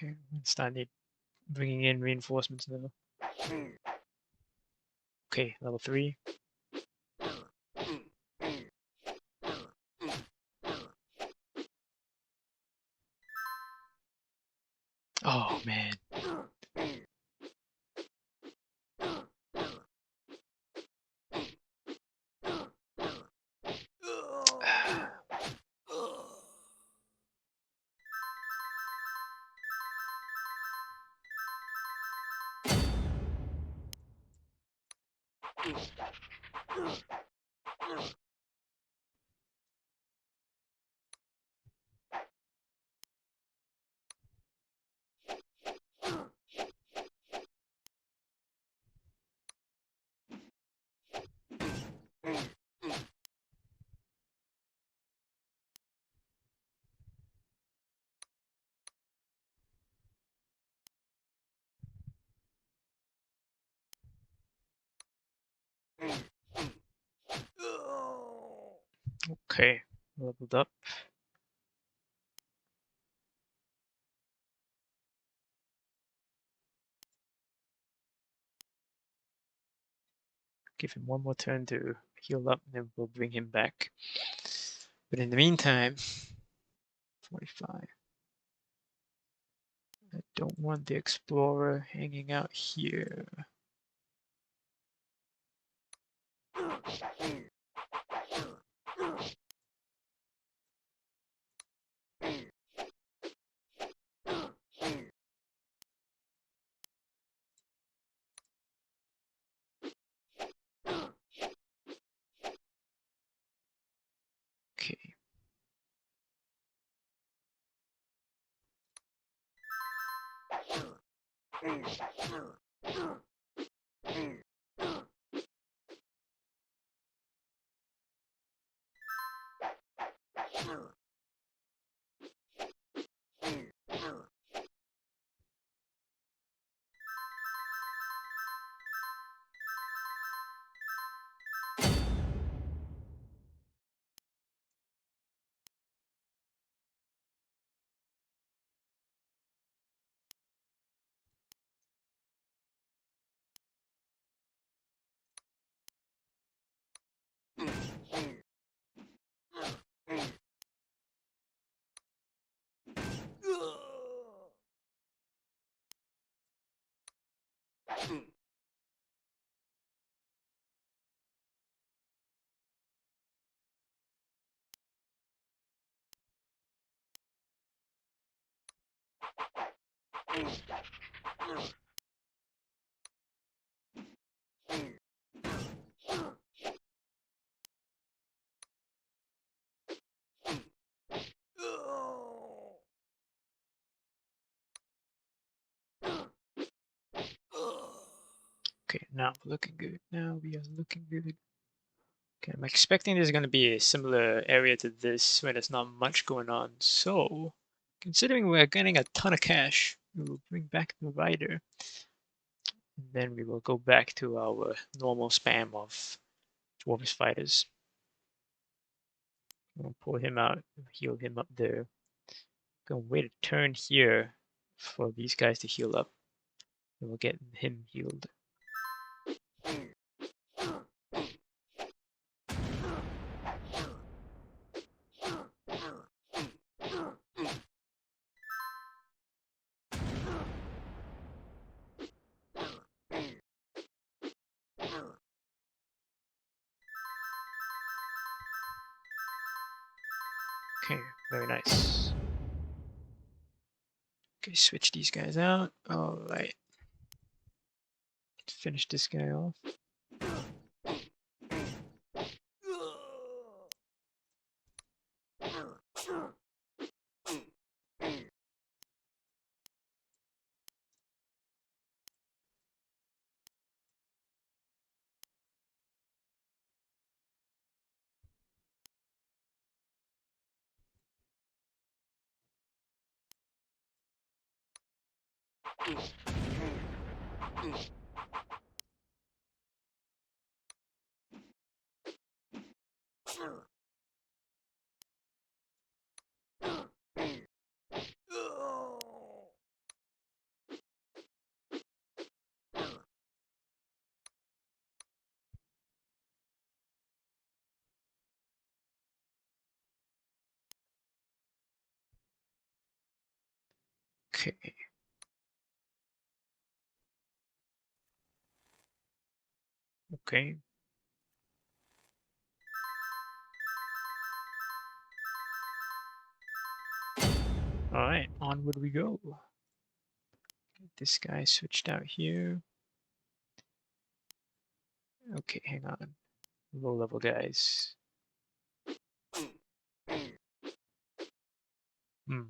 Speaker 1: Okay, start bringing in reinforcements now. Okay, level 3. Oh man. Okay. Leveled up. Give him one more turn to heal up, and then we'll bring him back. But in the meantime, 45. I don't want the explorer hanging out here. Okay. Okay, now we're looking good. Now we are looking good. Okay, I'm expecting there's going to be a similar area to this where there's not much going on. So, considering we're getting a ton of cash, we will bring back the rider. And then we will go back to our normal spam of dwarves fighters. We'll pull him out, heal him up there. Gonna wait a turn here for these guys to heal up. And we'll get him healed. Okay, very nice. Okay, switch these guys out. Alright. Finish this guy off. Okay. Okay. Alright, onward we go. Get this guy switched out here. Okay, hang on. Low level guys. Hmm.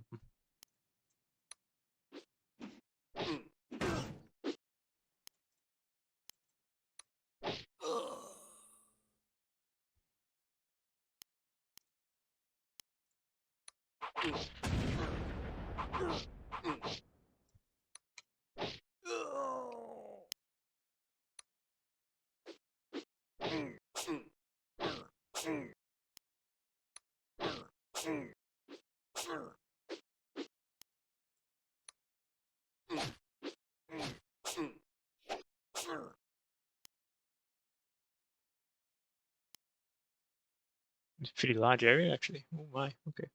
Speaker 1: It's a pretty large area, actually. Oh my, okay.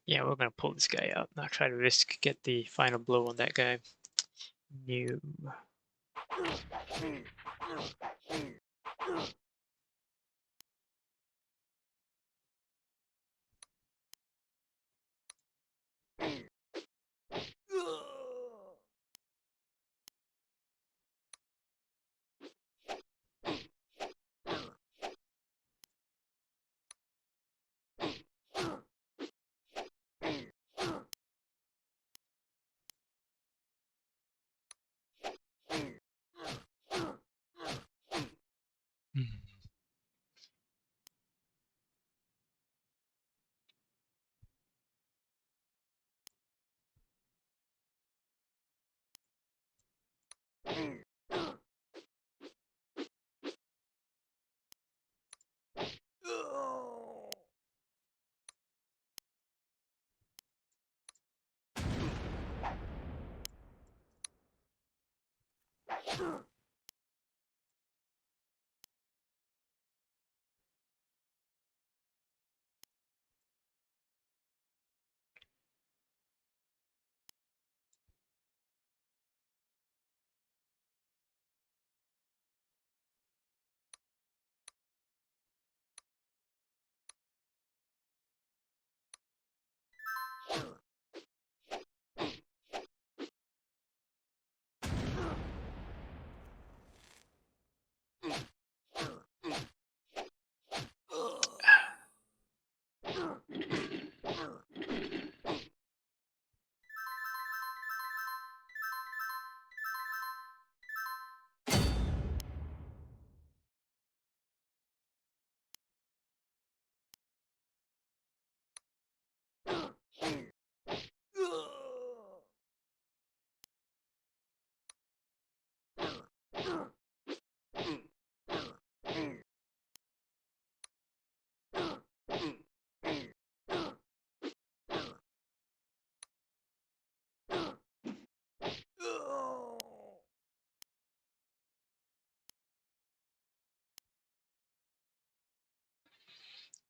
Speaker 1: Yeah, we're gonna pull this guy out, not try to get the final blow on that guy. No.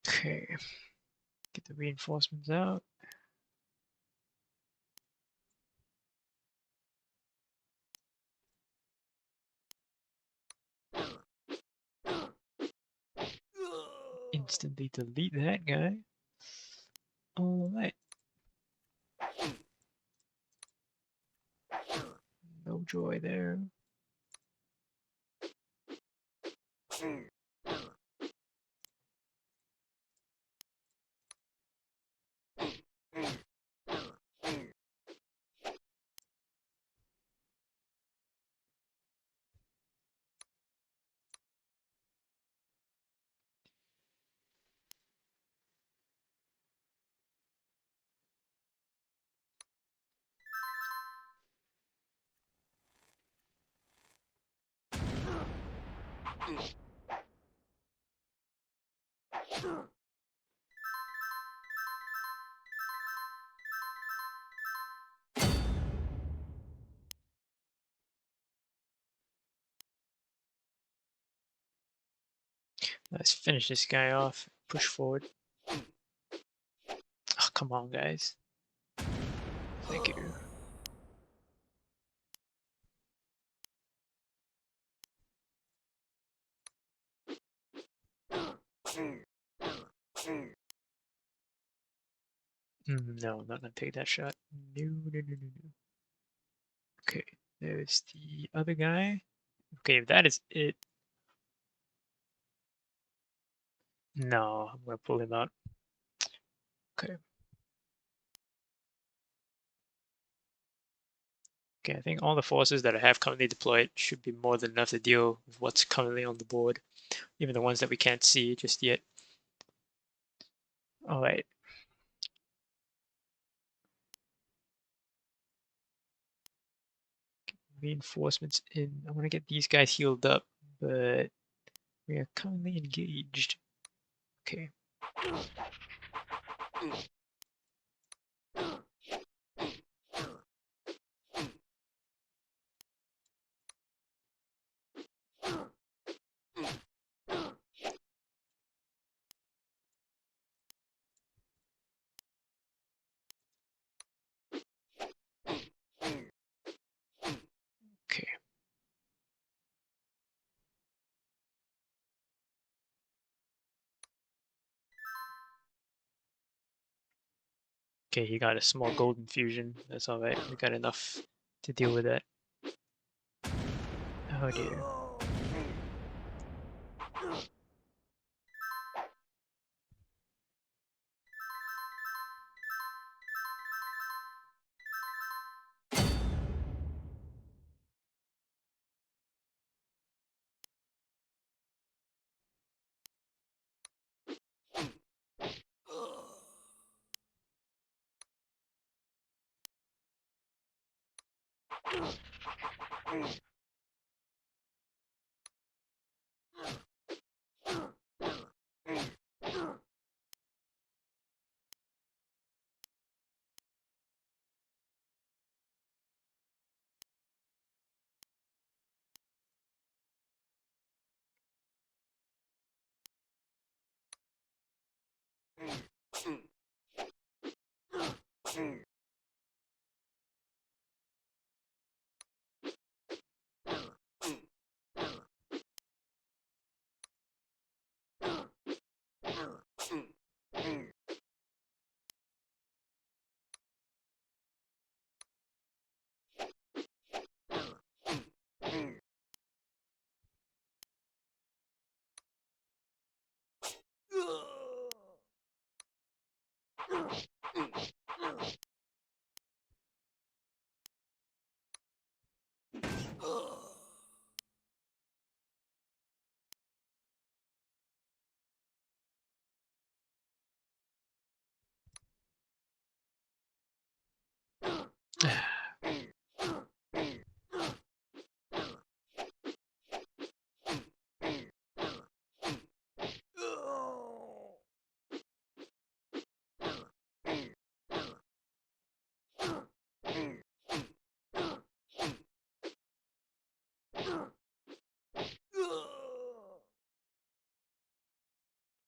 Speaker 1: Okay, get the reinforcements out. Instantly delete that guy. All right. No joy there. Let's finish this guy off. Push forward. Oh, come on, guys. Thank you. No, I'm not gonna take that shot. No, no, no, no, no. Okay, there's the other guy. Okay, if that is it. No, I'm gonna pull him out. Okay. Okay, I think all the forces that I have currently deployed should be more than enough to deal with what's currently on the board, even the ones that we can't see just yet. All right. Reinforcements in. I want to get these guys healed up, but we are currently engaged. Okay. Okay. Okay, he got a small gold infusion. That's alright. We got enough to deal with that. Oh dear.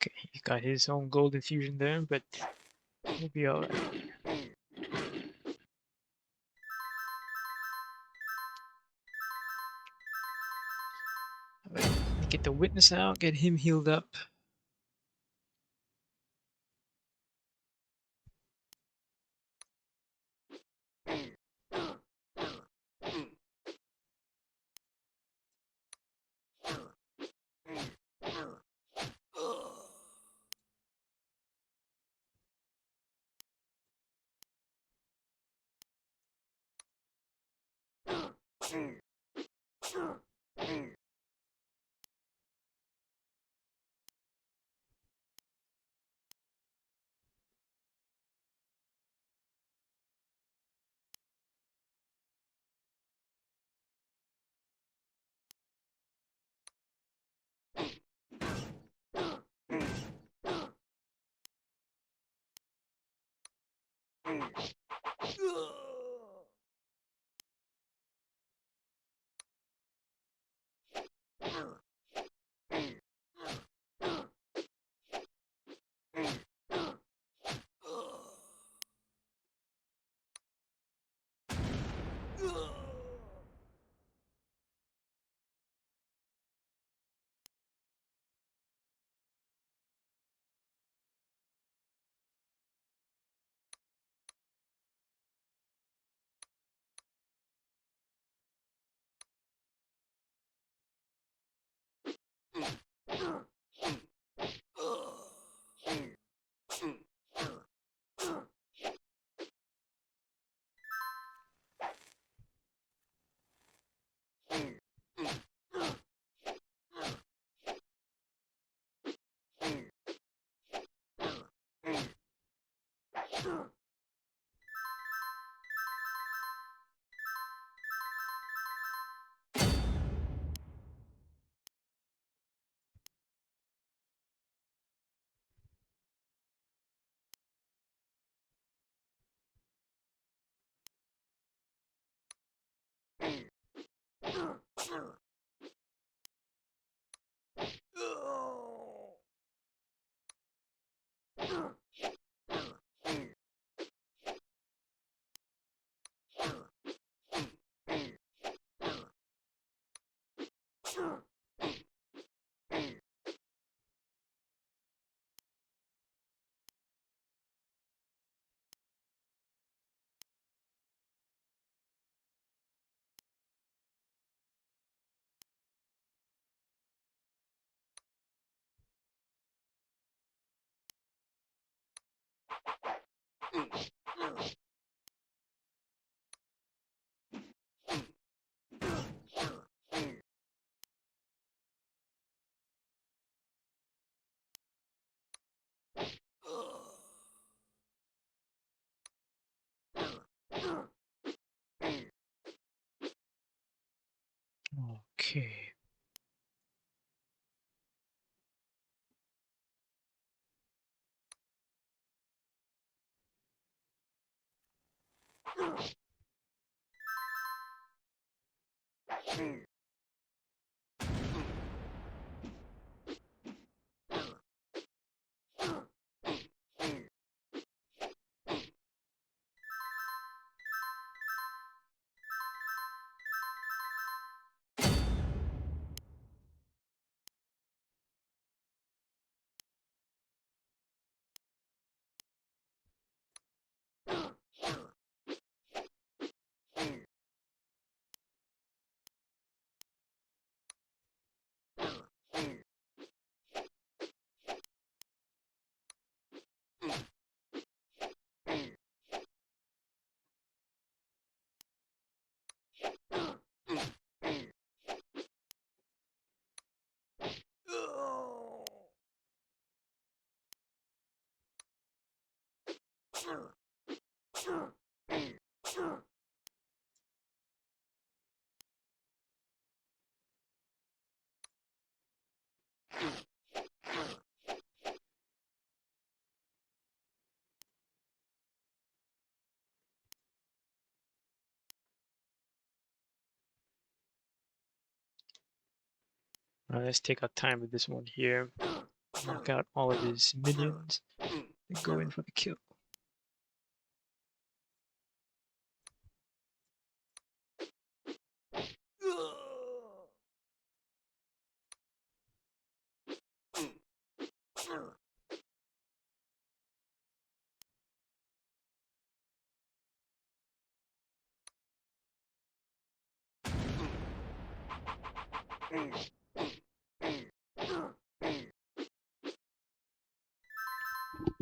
Speaker 1: Okay, he got his own gold infusion there, but we'll be alright. Alright, let me get the witness out, get him healed up. Okay. Let's take our time with this one here. Knock out all of his minions and go in for the kill.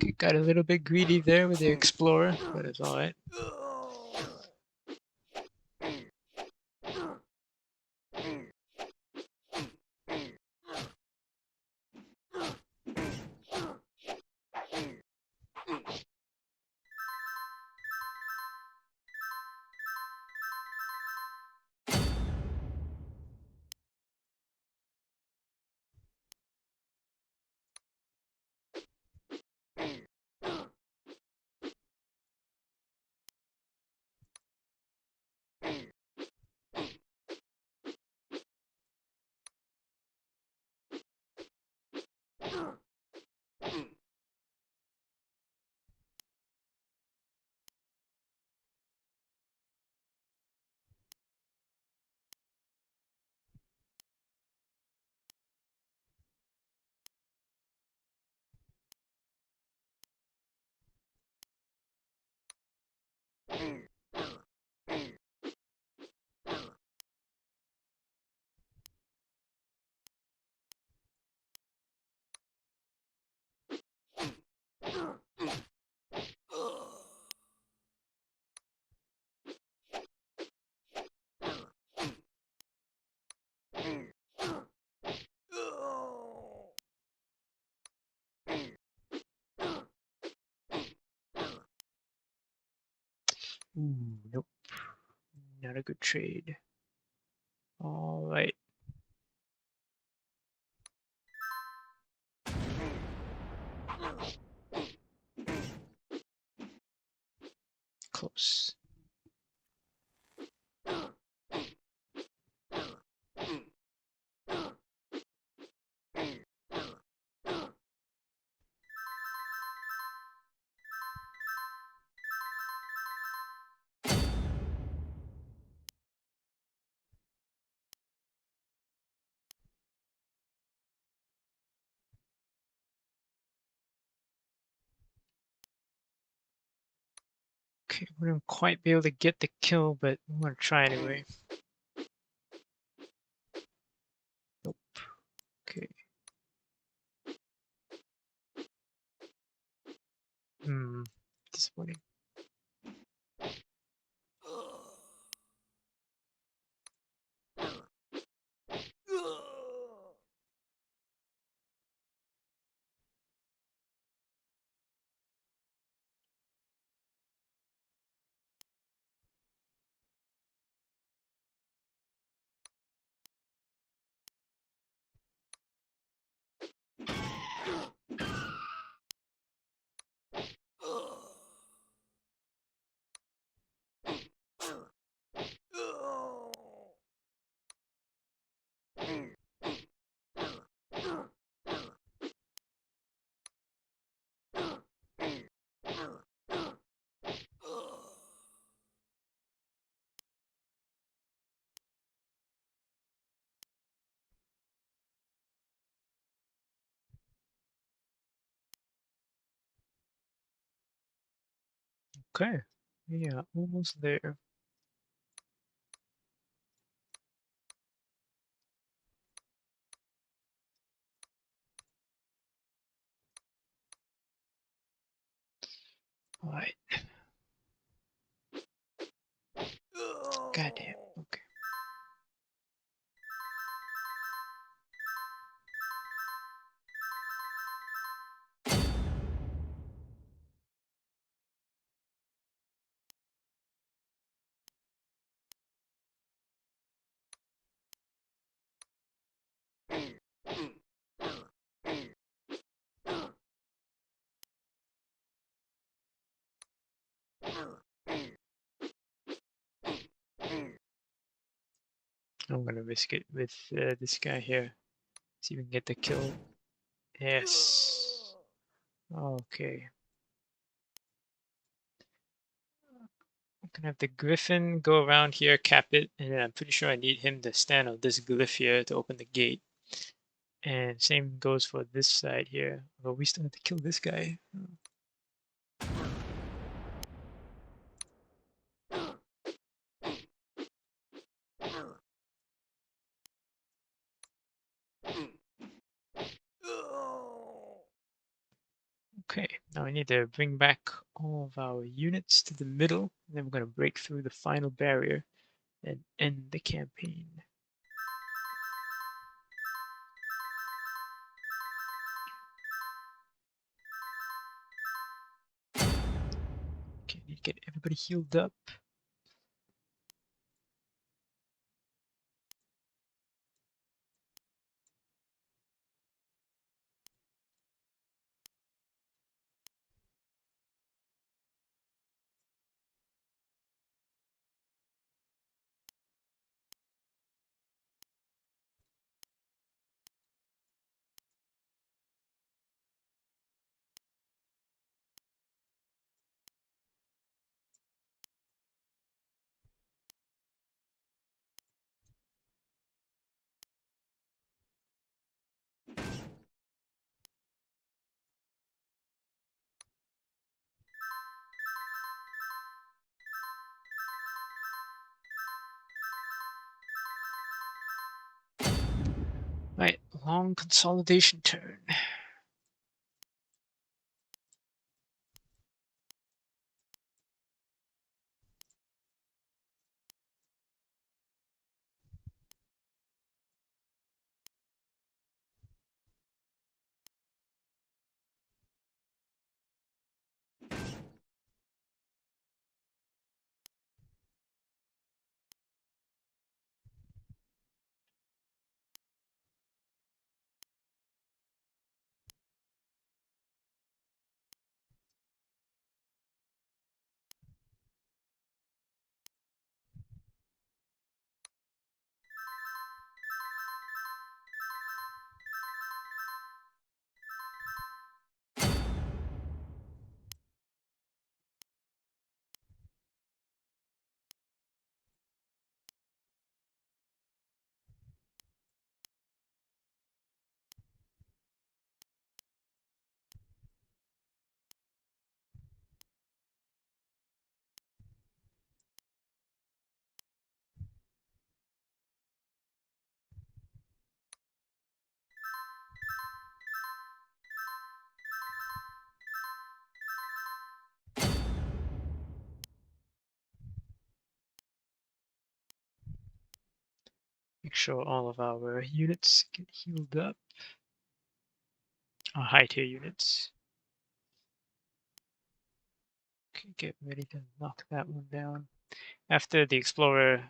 Speaker 1: Okay, got a little bit greedy there with the explorer, but it's alright. Ooh, nope. Not a good trade. Alright. Close. Okay, we didn't quite be able to get the kill, but I'm gonna try anyway. Nope. Okay. Disappointing. Okay. Yeah, almost there. Alright. Goddamn. Okay. I'm gonna risk it with this guy here. See if we can get the kill. Yes. Okay. I'm gonna have the Griffin go around here, cap it, and then I'm pretty sure I need him to stand on this glyph here to open the gate. And same goes for this side here. Although we still have to kill this guy. Okay, now we need to bring back all of our units to the middle, and then we're going to break through the final barrier and end the campaign. Okay, need to get everybody healed up. Right, long consolidation turn. Make sure all of our units get healed up. Our high tier units. Okay, get ready to knock that one down. After the explorer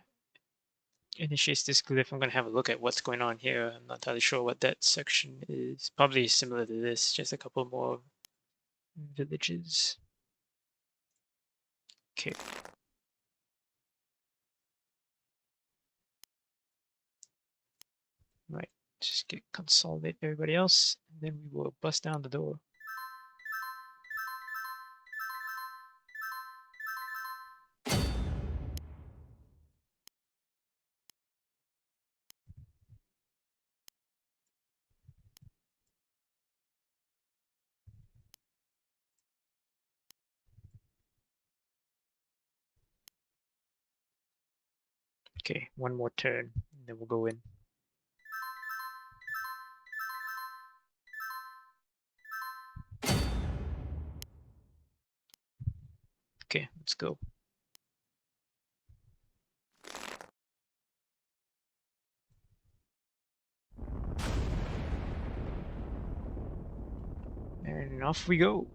Speaker 1: initiates this glyph, I'm going to have a look at what's going on here. I'm not entirely sure what that section is. Probably similar to this, just a couple more villages. Okay. Right. Just consolidate everybody else, and then we will bust down the door. Okay, one more turn, and then we'll go in. Okay, let's go. And off we go.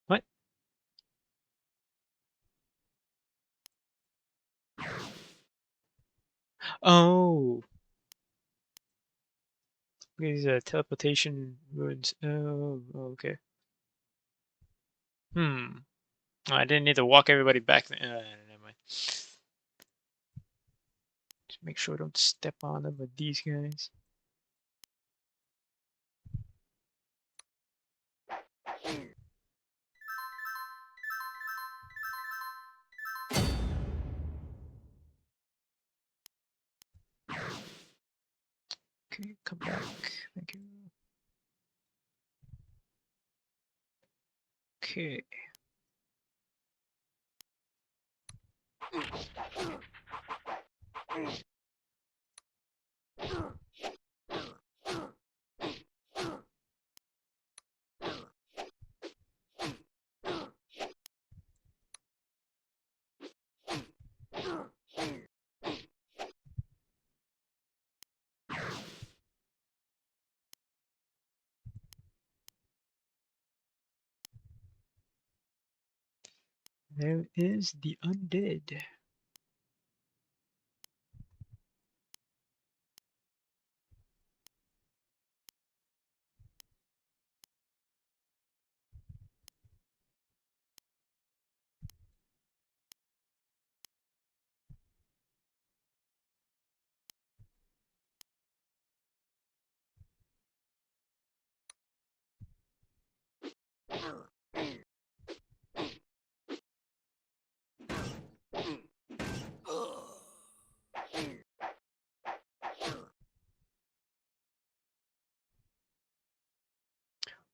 Speaker 1: What? Oh, these teleportation ruins. Oh, okay. Hmm. I didn't need to walk everybody back. Never mind. Just make sure I don't step on them with these guys. Okay, come back. Thank you. Okay. There is the undead.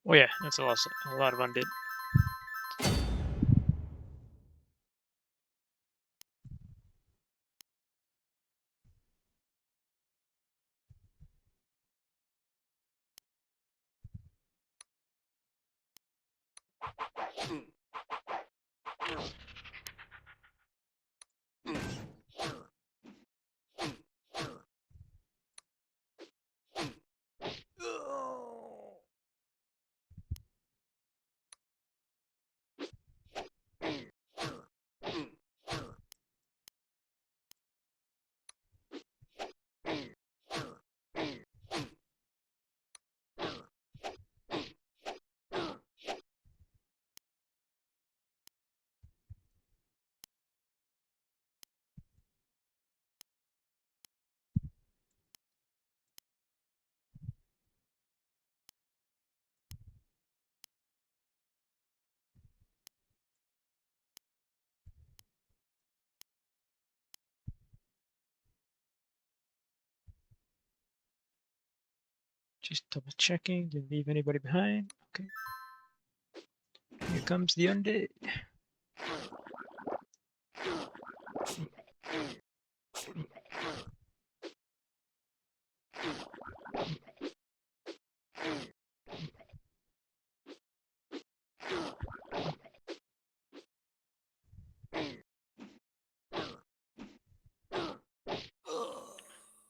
Speaker 1: Oh yeah, that's a lot of undead. Just double checking, didn't leave anybody behind. Okay. Here comes the undead.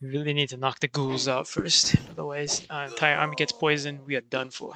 Speaker 1: We really need to knock the ghouls out first, otherwise our entire army gets poisoned, we are done for.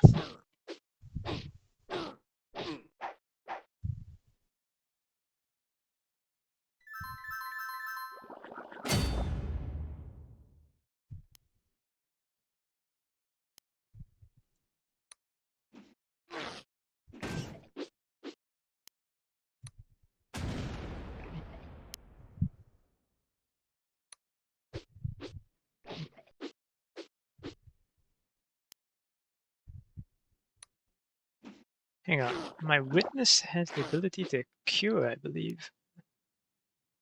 Speaker 1: Hang on, my witness has the ability to cure, I believe.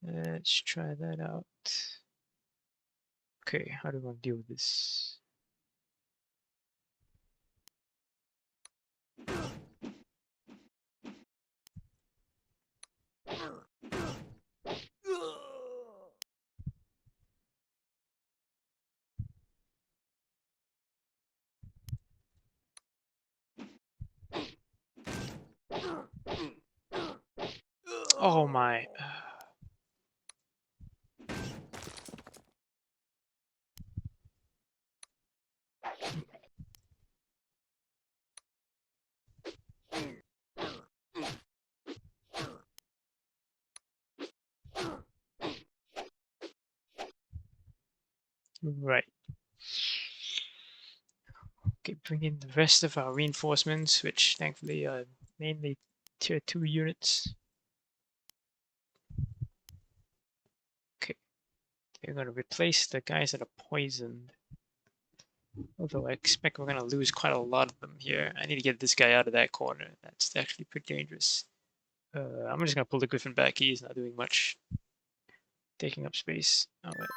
Speaker 1: Let's try that out. Okay, how do I want to deal with this? Oh my. Right. Okay, bring in the rest of our reinforcements, which thankfully are mainly tier 2 units. Okay, they're going to replace the guys that are poisoned. Although I expect we're going to lose quite a lot of them here. I need to get this guy out of that corner. That's actually pretty dangerous. I'm just going to pull the Griffin back. He's not doing much. Taking up space. Alright.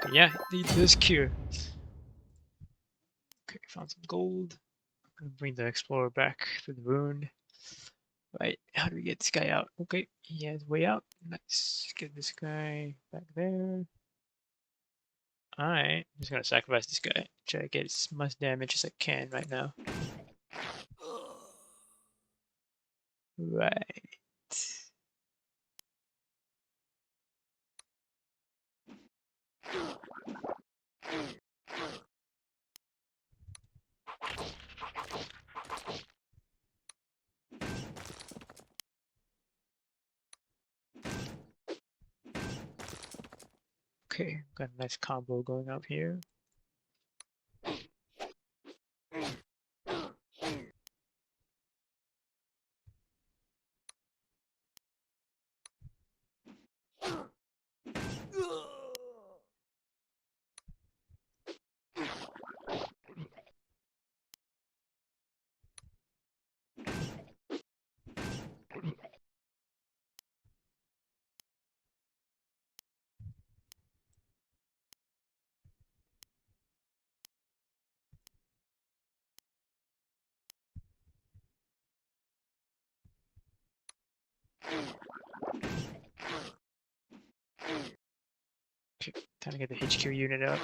Speaker 1: Okay, yeah, he does cure. Okay, found some gold. I'm gonna bring the explorer back through the wound. Right, how do we get this guy out? Okay, he has way out. Nice. Get this guy back there. Alright, I'm just gonna sacrifice this guy. Try to get as much damage as I can right now. Right. Okay, got a nice combo going up here. Okay, time to get the HQ unit up.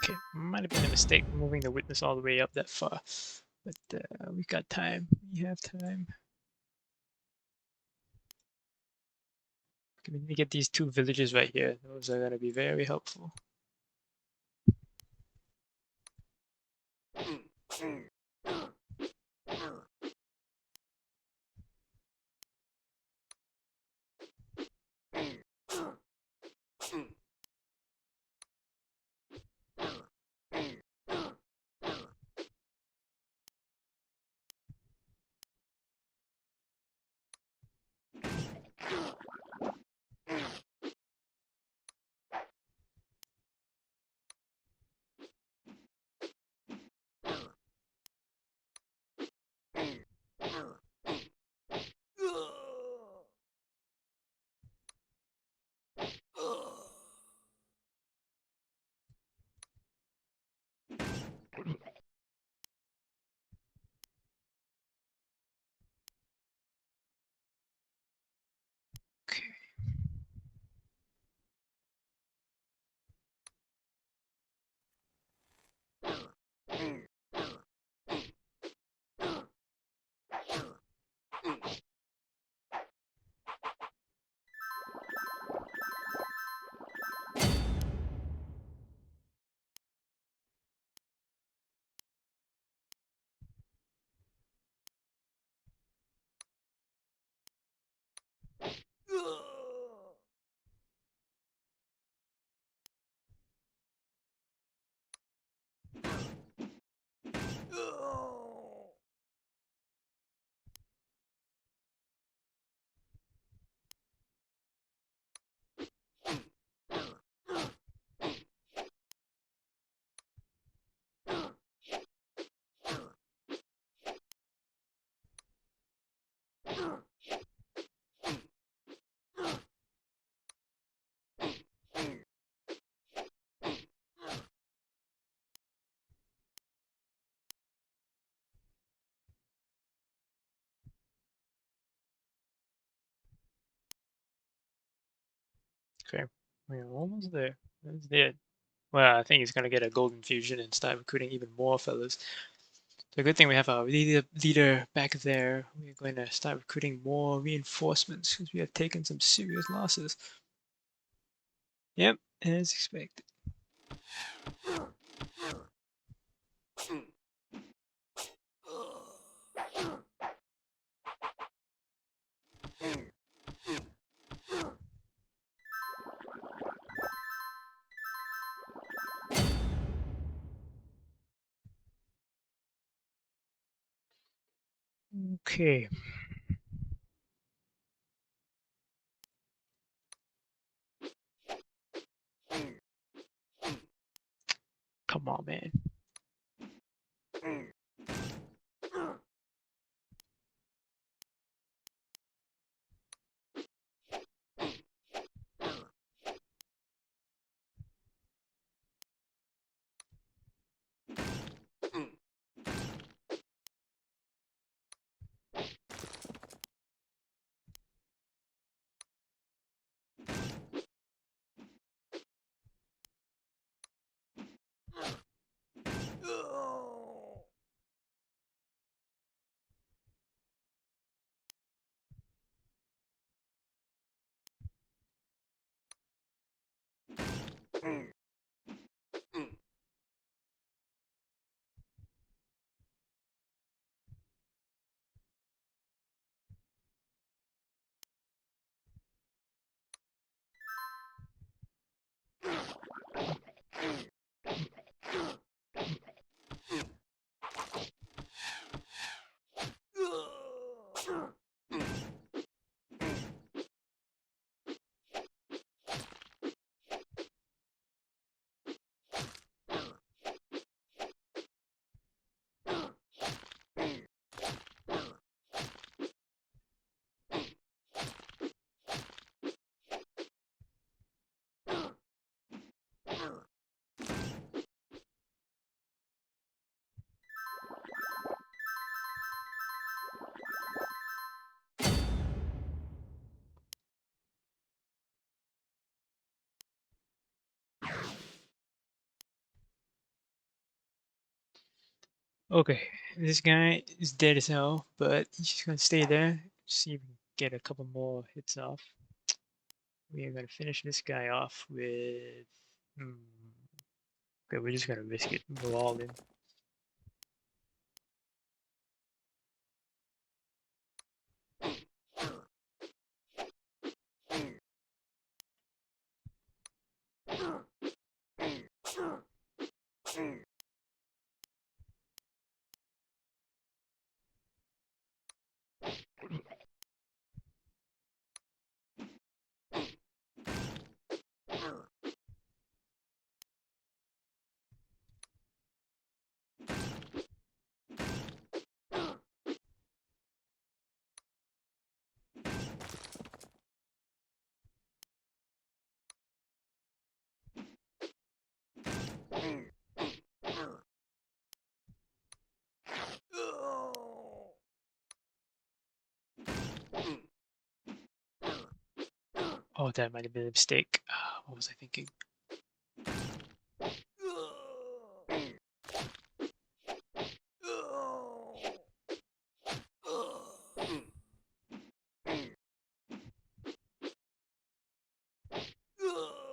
Speaker 1: Okay, might have been a mistake moving the witness all the way up that far, but we got time. We have time. Okay, we need to get these two villages right here. Those are gonna be very helpful. Okay. Okay, we're almost there. That's it. Well, I think he's gonna get a golden fusion and start recruiting even more fellas. The good thing we have our leader back there. We're going to start recruiting more reinforcements because we have taken some serious losses. Yep, as expected. Okay. Come on, man. Okay, this guy is dead as hell, but he's just gonna stay there. See if we can get a couple more hits off. We are gonna finish this guy off with. Hmm, okay, we're just gonna risk it. Go all in. Oh, that might have been a mistake. What was I thinking?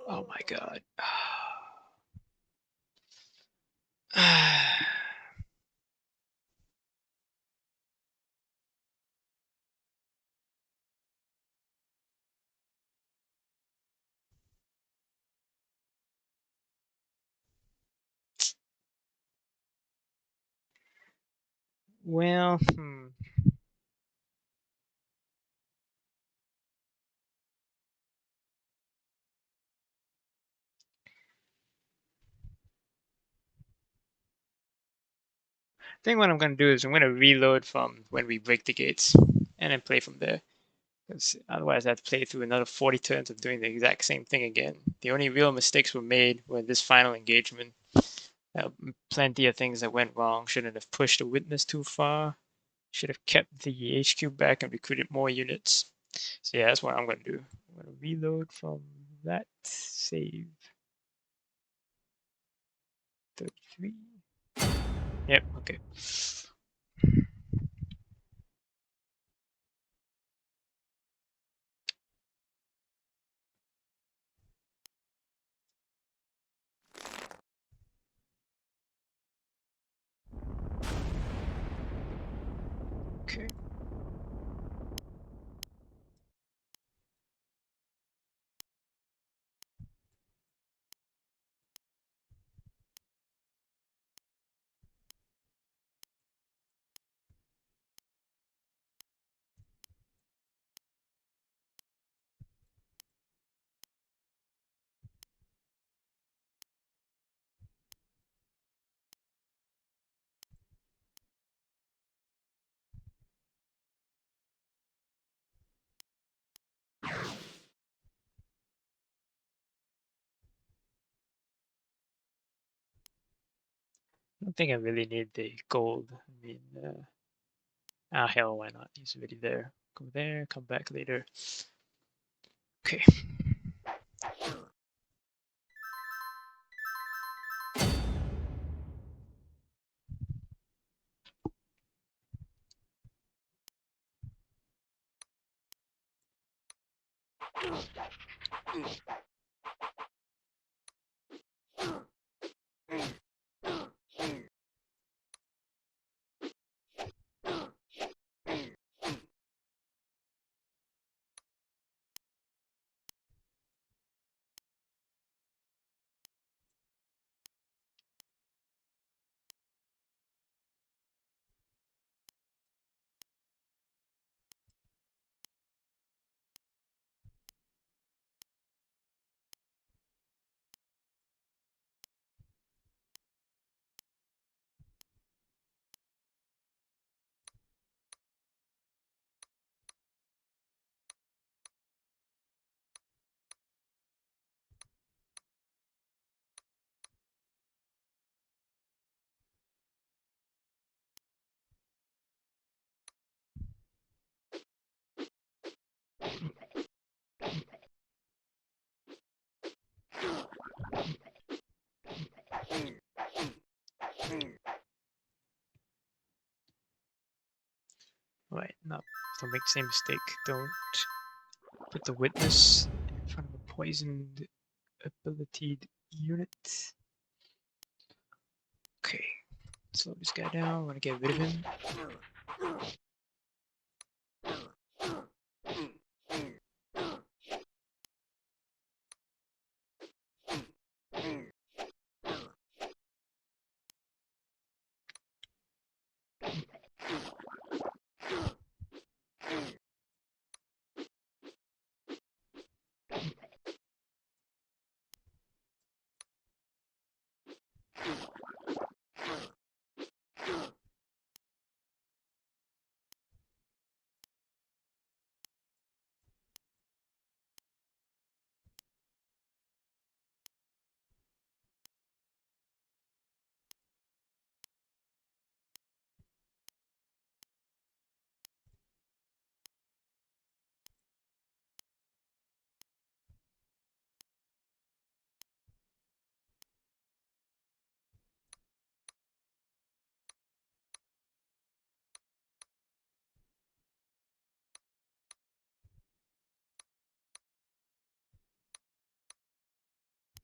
Speaker 1: Oh my god. Well, I think what I'm gonna do is I'm gonna reload from when we break the gates and then play from there. Because otherwise, I have to play through another 40 turns of doing the exact same thing again. The only real mistakes were made were this final engagement. Plenty of things that went wrong. Shouldn't have pushed the witness too far. Should have kept the HQ back and recruited more units. So yeah, that's what I'm gonna do. I'm gonna reload from that save. 33. Yep. Okay. Okay. I don't think I really need the gold. I mean, hell, why not? He's already there. Go there, come back later. Okay. Right, no, don't make the same mistake. Don't put the witness in front of a poisoned abilitied unit. Okay, slow this guy down. I want to get rid of him.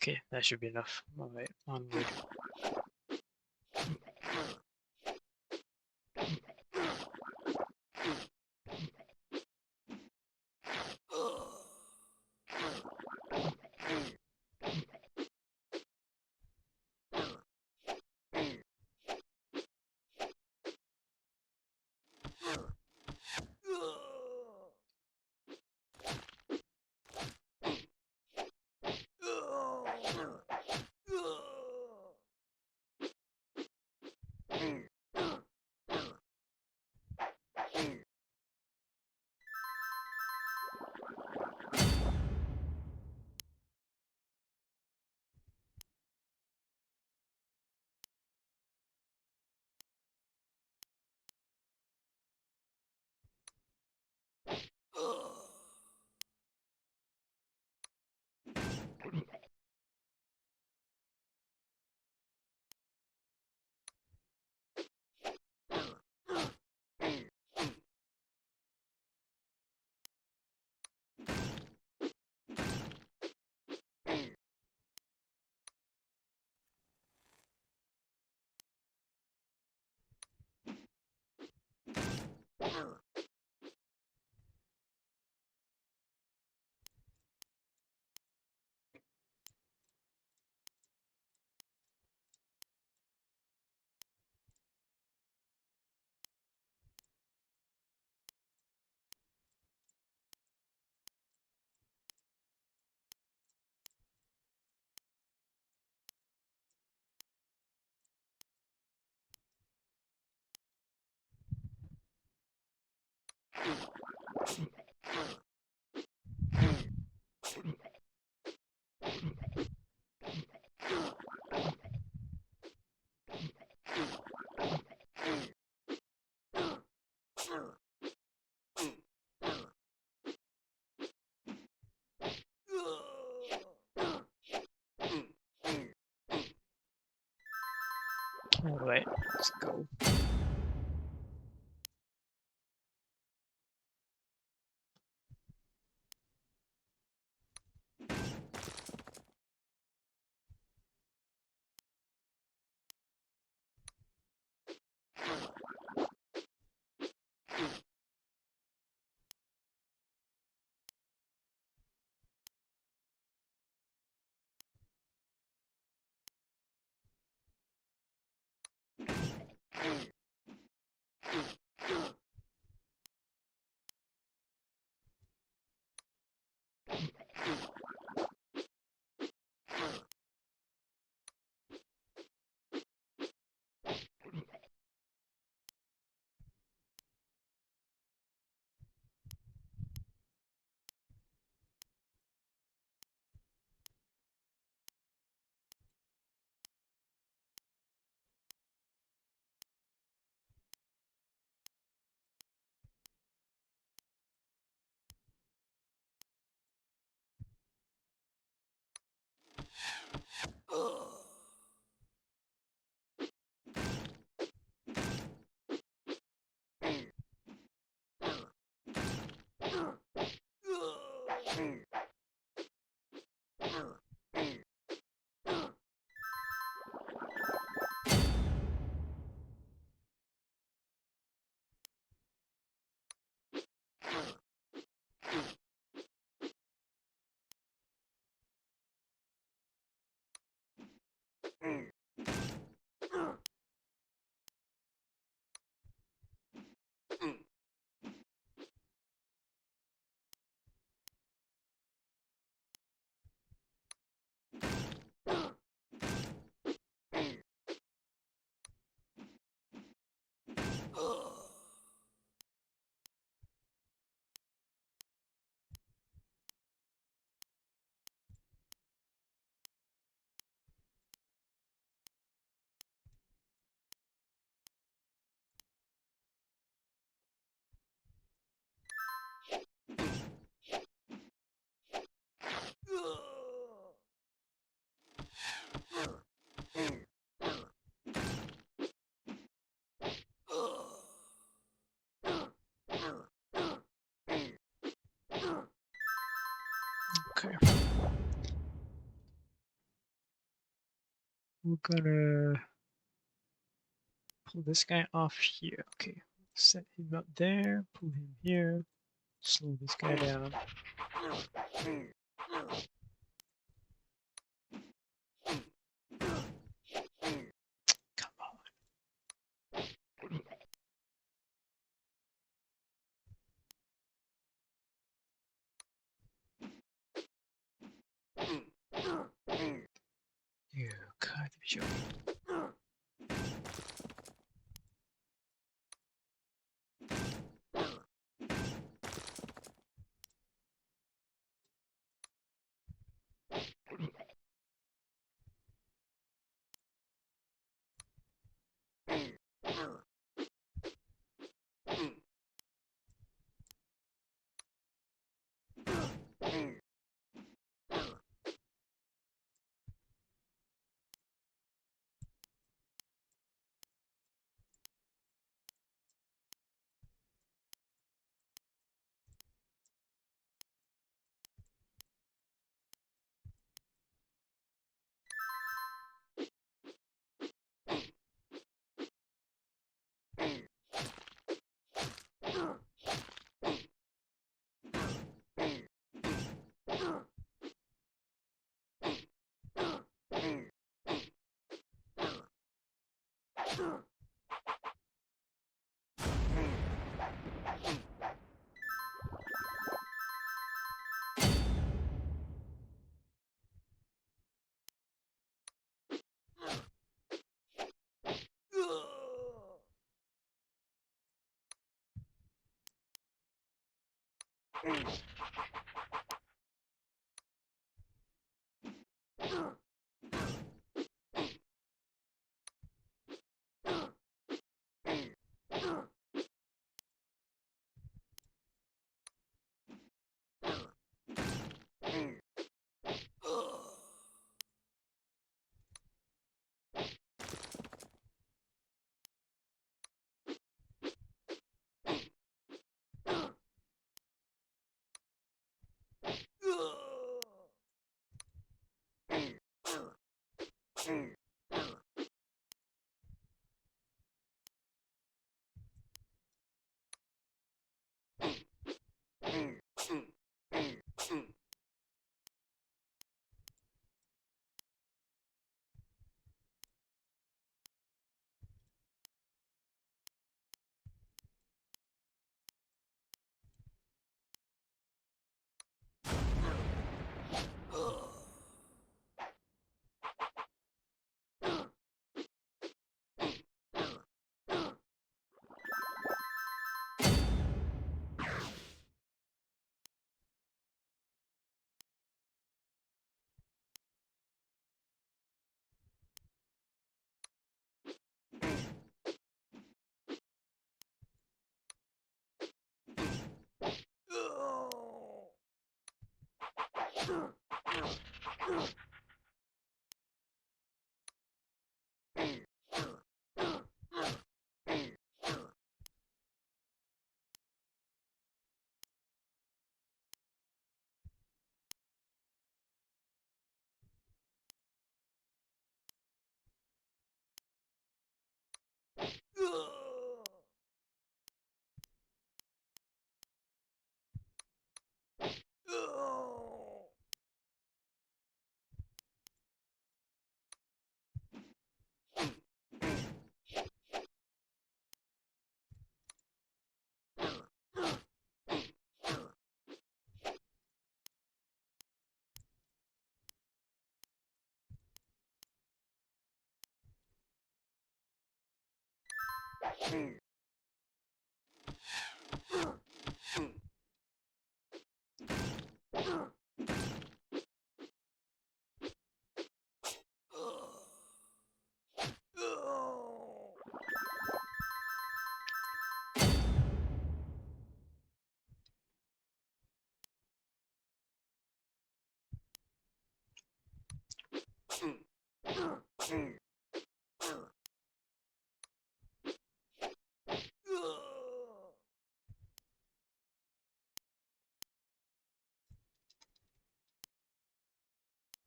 Speaker 1: Okay, that should be enough. Alright, onward. Alright, let's go. we're gonna pull this guy off here. Okay, set him up there, pull him here, slow this guy down. Come on. You cut the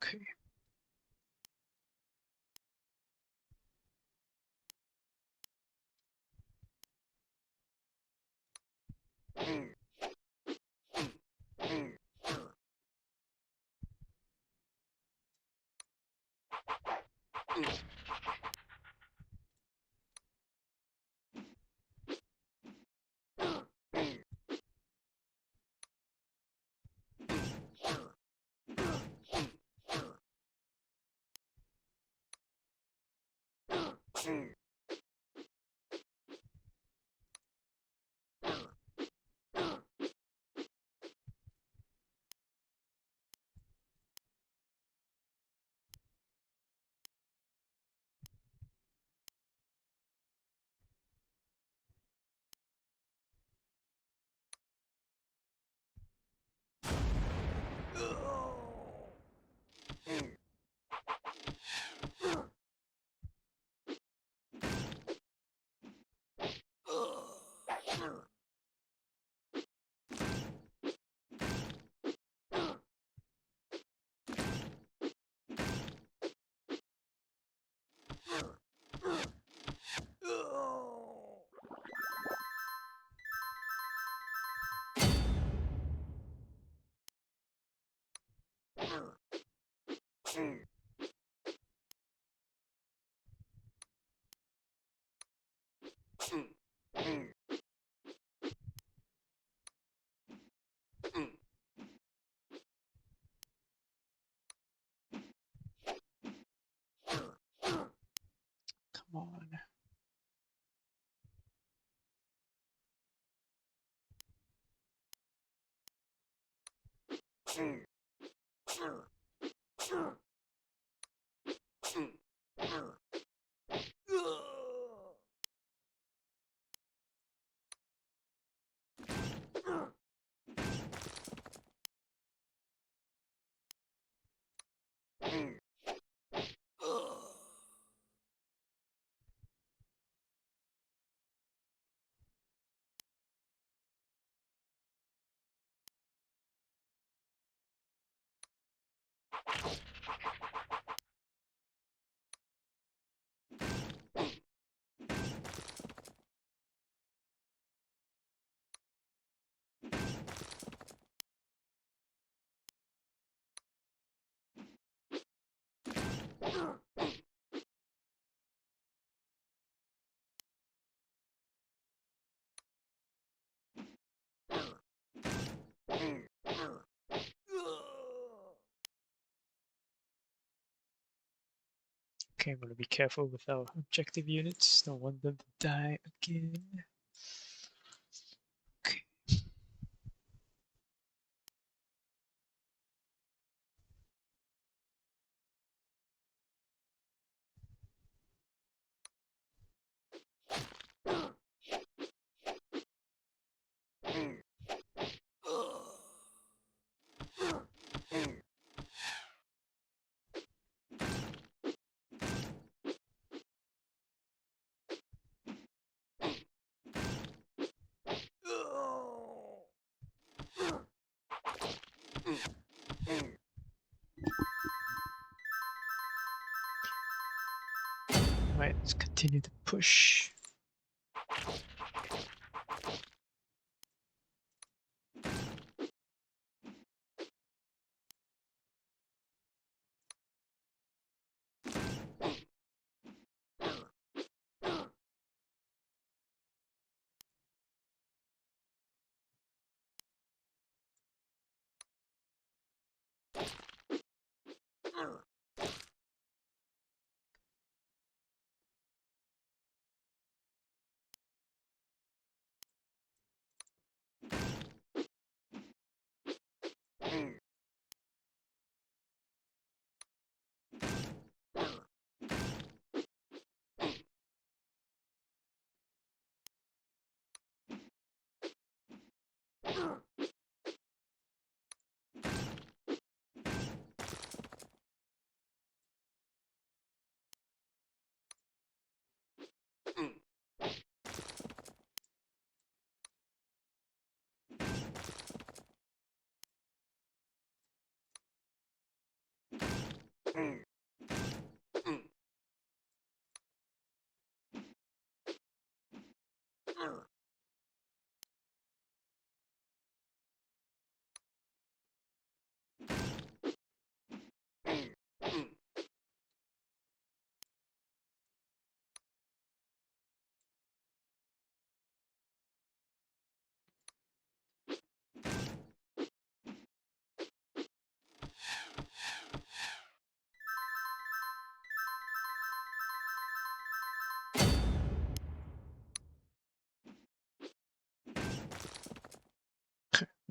Speaker 1: Okay. Come on. Okay, I'm gonna be careful with our objective units. Don't want them to die again. Okay. Right, let's continue to push.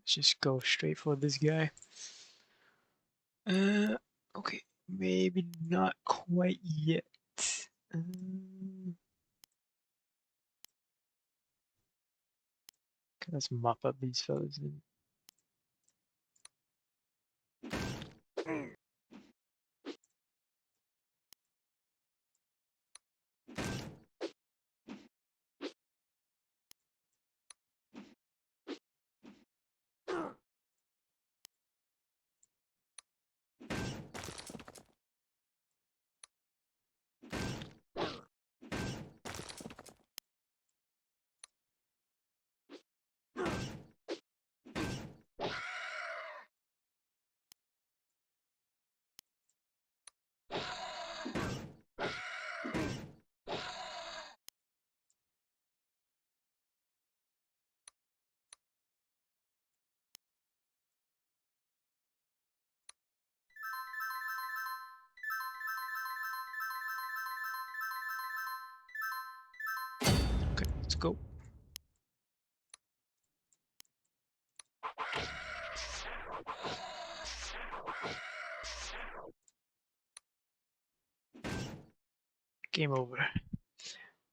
Speaker 1: Let's just go straight for this guy. Okay, maybe not quite yet. Let's mop up these fellas then. Okay, let's go. Game over.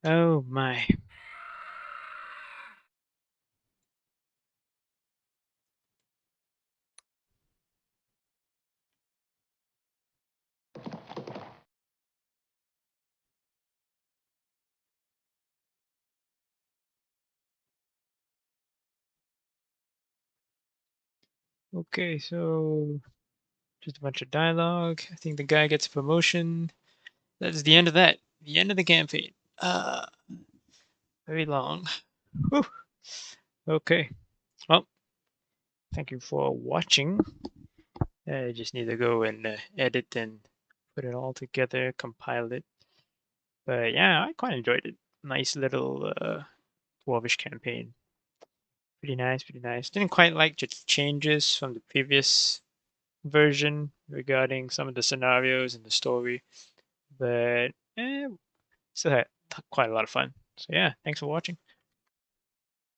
Speaker 1: Oh my. Okay, so just a bunch of dialogue. I think the guy gets a promotion. That's the end of that. The end of the campaign. Very long. Whew. Okay. Well, thank you for watching. I just need to go and edit and put it all together, compile it. But yeah, I quite enjoyed it. Nice little dwarvish campaign. Pretty nice, pretty nice. Didn't quite like the changes from the previous version regarding some of the scenarios and the story, but still had quite a lot of fun. So yeah, thanks for watching.